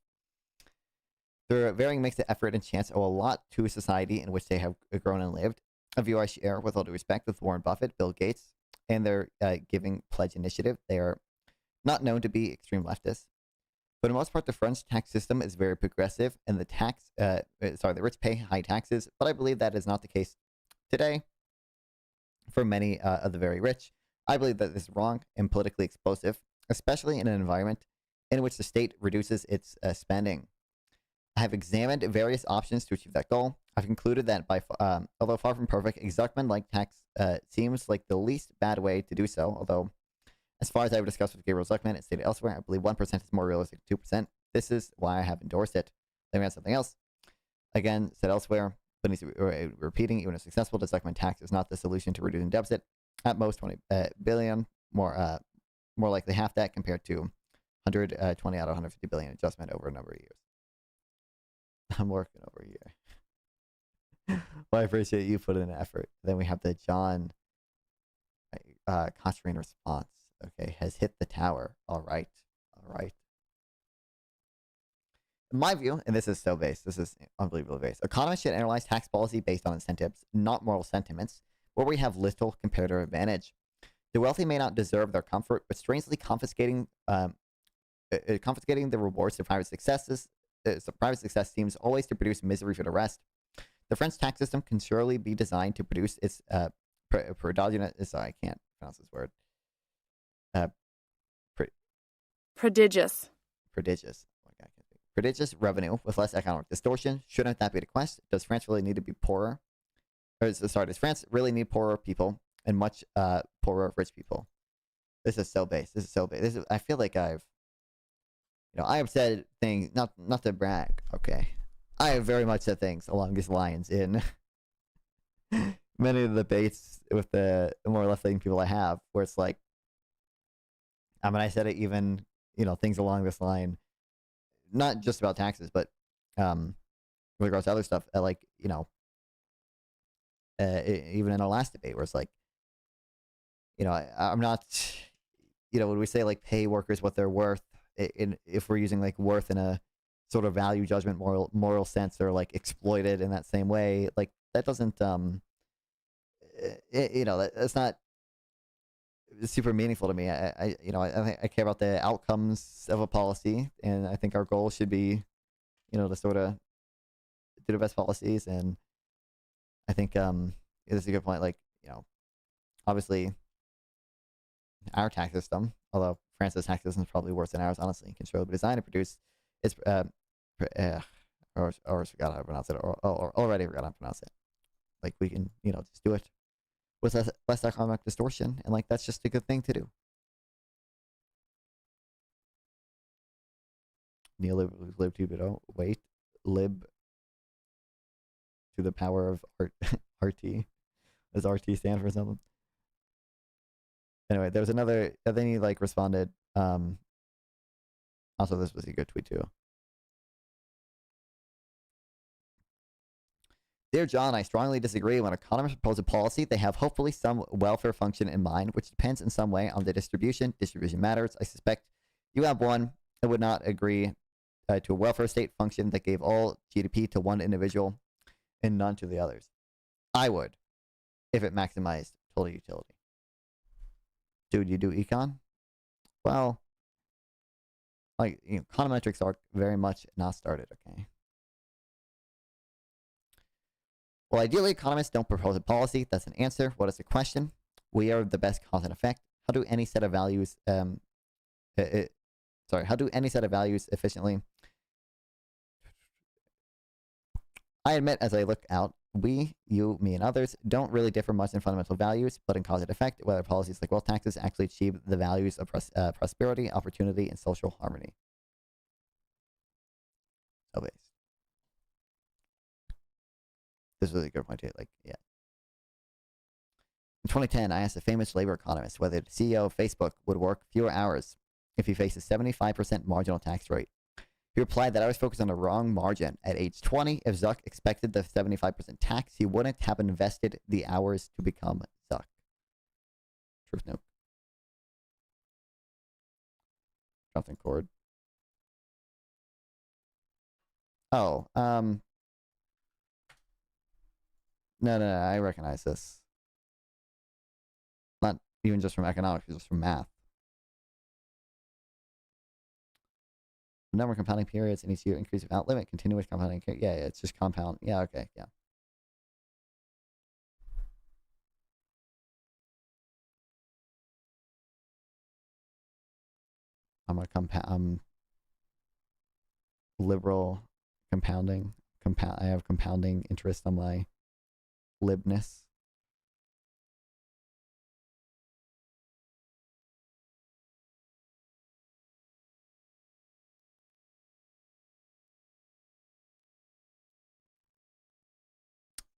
Through a varying mix of effort and chance owe a lot to a society in which they have grown and lived. a view I share with all due respect with Warren Buffett, Bill Gates, and their Giving Pledge initiative. They are not known to be extreme leftists. For the most part, the French tax system is very progressive, and the rich pay high taxes, but I believe that is not the case today for many of the very rich. I believe that this is wrong and politically explosive, especially in an environment in which the state reduces its spending. I have examined various options to achieve that goal. I've concluded that although far from perfect, a Zuckman-like tax seems like the least bad way to do so, although as far as I've discussed with Gabriel Zuckman and stated elsewhere, I believe 1% is more realistic than 2%. This is why I have endorsed it. Let me add something else. Again, said elsewhere, but needs to be repeating, even if successful, the Zuckman tax is not the solution to reducing deficit. At most 20 billion, more likely half that compared to 120 out of 150 billion adjustment over a number of years. I'm working over a year. Well, I appreciate you putting in effort. Then we have the John Constrain response. Okay, has hit the tower. All right. In my view, and this is so base, this is unbelievably base, economists should analyze tax policy based on incentives, not moral sentiments, where we have little comparative advantage. The wealthy may not deserve their comfort, but strangely confiscating the rewards to private successes. Private success seems always to produce misery for the rest. The French tax system can surely be designed to produce its prodigious. I can't pronounce this word. Prodigious. Prodigious revenue with less economic distortion. Shouldn't that be the quest? Does France really need to be poorer? Does France really need poorer people and much poorer rich people? This is so base. I feel like I have said things, not to brag, okay? I have very much said things along these lines in many of the debates with the more left-leaning people I have, where it's like, I said it even, things along this line, not just about taxes, but with regards to other stuff, even in our last debate, where it's like, I'm not, when we say like pay workers what they're worth, if we're using like worth in a sort of value judgment moral sense, or like exploited in that same way, like that doesn't that's not super meaningful to me. I care about the outcomes of a policy, and I think our goal should be to sort of do the best policies. And I think this is a good point. Like, obviously our tax system, although France's tax system is probably worse than ours, honestly, can surely be designed to produce its or forgot how to pronounce it, or already forgot how to pronounce it. Like, we can, just do it with less economic distortion, and like that's just a good thing to do. Neolib lib to the power of RT. Does RT stand for something? Anyway, there was another. Then he like responded. Also, this was a good tweet too. Dear John, I strongly disagree. When economists propose a policy, they have hopefully some welfare function in mind, which depends in some way on the distribution. Distribution matters. I suspect you have one. I would not agree to a welfare state function that gave all GDP to one individual and none to the others. I would, if it maximized total utility. Dude, you do econ? Well, like, econometrics are very much not started, okay? Well, ideally, economists don't propose a policy. That's an answer. What is the question? We are the best cause and effect. How do any set of values, how do any set of values efficiently? I admit, as I look out, we, you, me, and others don't really differ much in fundamental values, but in cause and effect, whether policies like wealth taxes actually achieve the values of prosperity, opportunity, and social harmony. So base. This is a really good point too. Like, yeah. In 2010, I asked a famous labor economist whether the CEO of Facebook would work fewer hours if he faced a 75% marginal tax rate. He replied that I was focused on the wrong margin. At age 20, if Zuck expected the 75% tax, he wouldn't have invested the hours to become Zuck. Truth note. Something cord. Oh, No, I recognize this. Not even just from economics, just from math. The number of compounding periods in each year increase without limit. Continuous compounding. Yeah, it's just compound. Yeah, okay, yeah. I'm liberal compounding. I have compounding interest on my libness.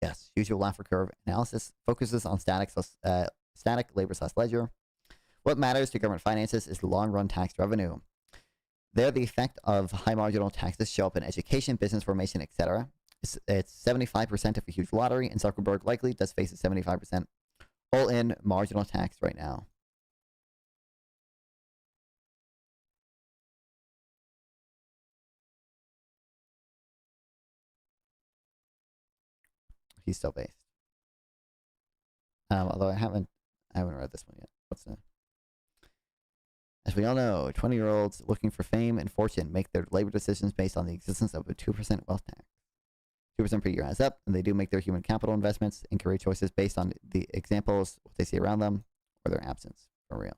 Yes, use your Laffer curve analysis focuses on static labor/ledger. What matters to government finances is the long-run tax revenue. There, the effect of high marginal taxes show up in education, business formation, etc. It's 75% of a huge lottery, and Zuckerberg likely does face a 75% all-in marginal tax right now. He's still based. Although I haven't read this one yet. What's the? As we all know, 20-year-olds looking for fame and fortune make their labor decisions based on the existence of a 2% wealth tax. 2% per year adds up, and they do make their human capital investments and career choices based on the examples, what they see around them, or their absence, for real.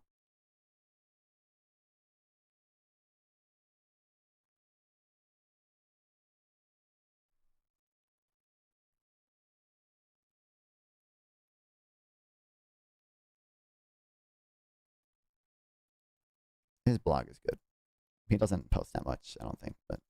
His blog is good. He doesn't post that much, I don't think, but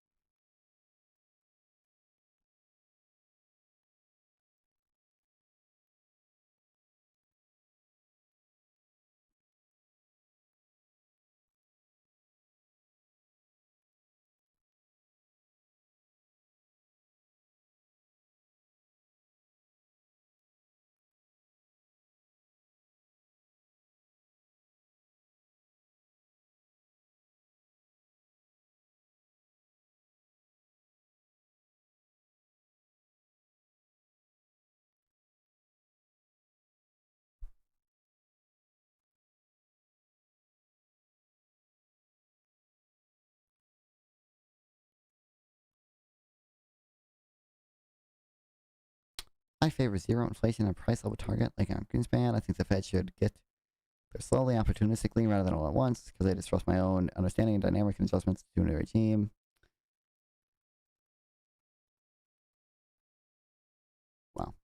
I favor zero inflation and price level target like on Greenspan. I think the Fed should get there slowly, opportunistically, rather than all at once, because I distrust my own understanding and dynamic adjustments to a new regime. Wow.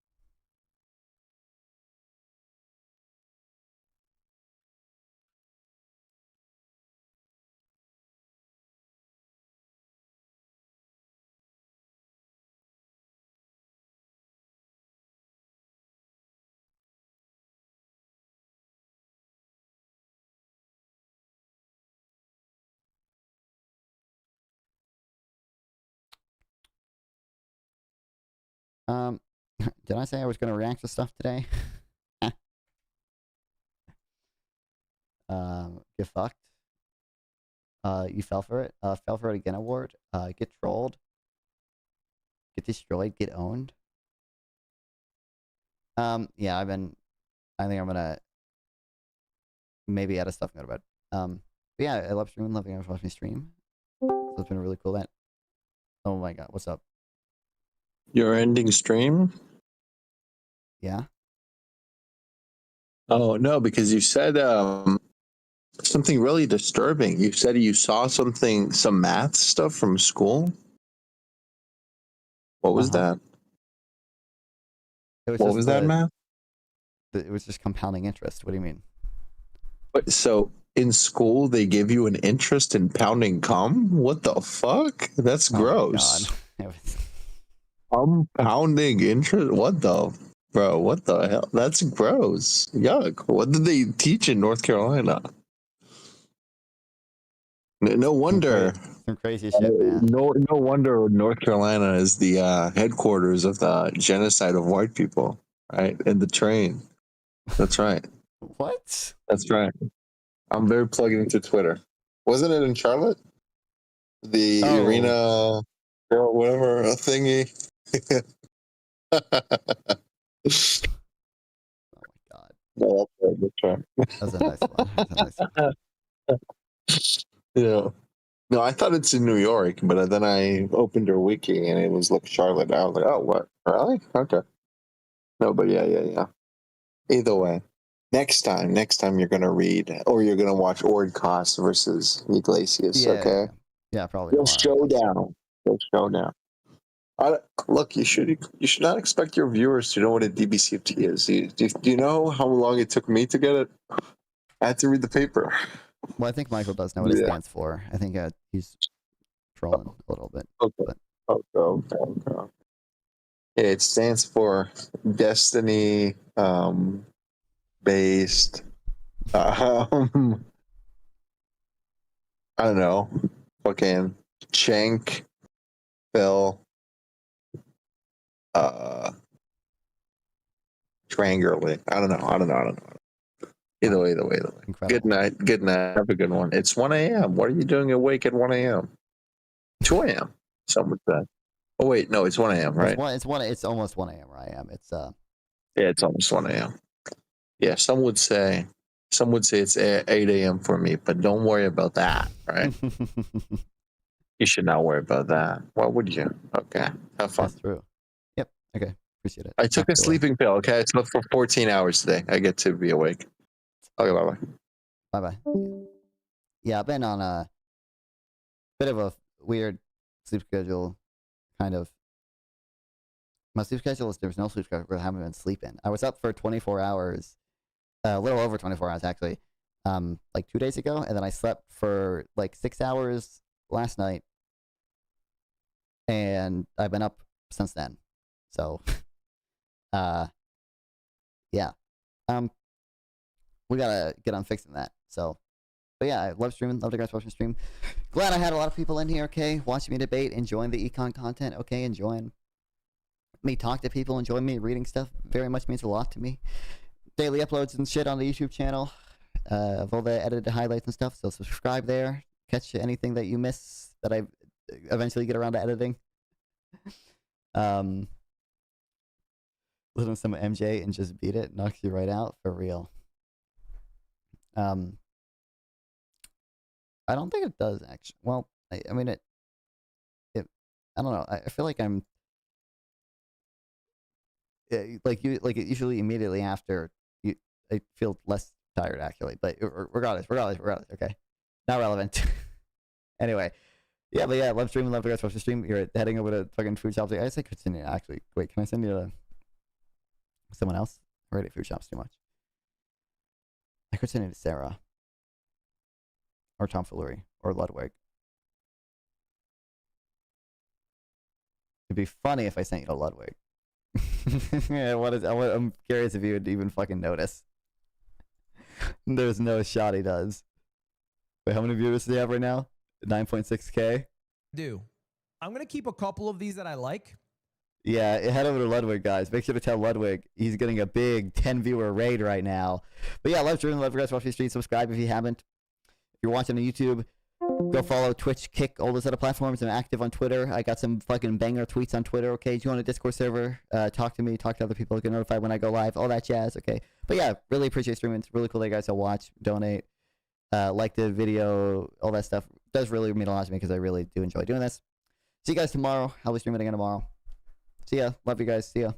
Did I say I was going to react to stuff today? Get fucked. You fell for it. Fell for it again award. Get trolled. Get destroyed. Get owned. Yeah, I think I'm gonna maybe add a stuff and go to bed. But yeah, I love streaming. Loving watching me stream. So it's been really cool. That. Oh my god, what's up? You're ending stream? Yeah. Oh no, because you said something really disturbing. You said you saw some math stuff from school. What was that? What was that math? It was just compounding interest. What do you mean? But so in school they give you an interest in pounding cum? What the fuck? That's gross. Compounding interest? What the bro? What the hell? That's gross. Yuck. What did they teach in North Carolina? No wonder. Some crazy shit, man. No wonder North Carolina is the headquarters of the genocide of white people, right? In the train. That's right. What? That's right. I'm very plugged into Twitter. Wasn't it in Charlotte? The arena, whatever thingy. Oh my god. No, that's right. That's a nice one. That's a nice one. Yeah. No, I thought it's in New York, but then I opened her wiki and it was like Charlotte. I was like, oh, what? Really? Okay. No, but yeah. Either way, next time you're gonna read or you're gonna watch Ordcast versus Iglesias. Okay. Yeah, probably. You'll showdown. Look, you should not expect your viewers to know what a DBCFT is. Do you know how long it took me to get it? I had to read the paper. Well, I think Michael does know what it stands for. I think he's trolling a little bit. Okay. Okay. It stands for Destiny based. I don't know. Fucking Chank, Phil, Trangerly. I don't know. Either way. Incredible. Good night. Have a good one. It's 1 a.m. What are you doing awake at 1 a.m.? 2 a.m. Some would say. Oh wait, no, it's 1 a.m. Right? It's almost 1 a.m. where I am. It's Yeah, it's almost 1 a.m. Yeah, some would say it's 8 a.m. for me, but don't worry about that, right? You should not worry about that. Why would you? Okay, have fun. That's true. Yep. Okay, appreciate it. I took a sleeping pill. Okay, I slept for 14 hours today. I get to be awake. Okay, bye. Yeah, I've been on a bit of a weird sleep schedule. Kind of. My sleep schedule is there's no sleep schedule. I haven't been sleeping. I was up for 24 hours, a little over 24 hours actually, like 2 days ago, and then I slept for like 6 hours last night, and I've been up since then. So, yeah, we gotta get on fixing that. So, but yeah, I love streaming. Love the guys watching stream. Glad I had a lot of people in here. Okay, watching me debate, enjoying the econ content. Okay, enjoying me talk to people, enjoying me reading stuff. Very much means a lot to me. Daily uploads and shit on the YouTube channel of all the edited highlights and stuff. So subscribe there. Catch anything that you miss that I eventually get around to editing. Listen to some MJ and just beat it. Knocks you right out for real. I don't think it does actually. Well, I mean it. I don't know. I feel like I'm like usually immediately after you. I feel less tired actually, but regardless. Okay, not relevant. Anyway, yeah, but yeah, love streaming. Love the guys watch the stream. You're heading over to fucking food shops. I guess I could send you actually. Wait, can I send you to someone else? I already food shops too much. I could send it to Sarah. Or tomfoolery. Or Ludwig. It'd be funny if I sent you to Ludwig. Yeah, I'm curious if you would even fucking notice. There's no shot he does. Wait, how many viewers do you have right now? 9.6K? I'm going to keep a couple of these that I like. Yeah, head over to Ludwig, guys. Make sure to tell Ludwig he's getting a big 10-viewer raid right now. But yeah, love streaming, love you guys watching the stream. Subscribe if you haven't. If you're watching on YouTube, go follow Twitch, Kick, all those other platforms. I'm active on Twitter. I got some fucking banger tweets on Twitter, okay? Join a Discord server. Talk to me, talk to other people. Get notified when I go live. All that jazz, okay? But yeah, really appreciate streaming. It's really cool that you guys will watch, donate, like the video, all that stuff. It does really mean a lot to me because I really do enjoy doing this. See you guys tomorrow. I'll be streaming again tomorrow. See ya. Love you guys. See ya.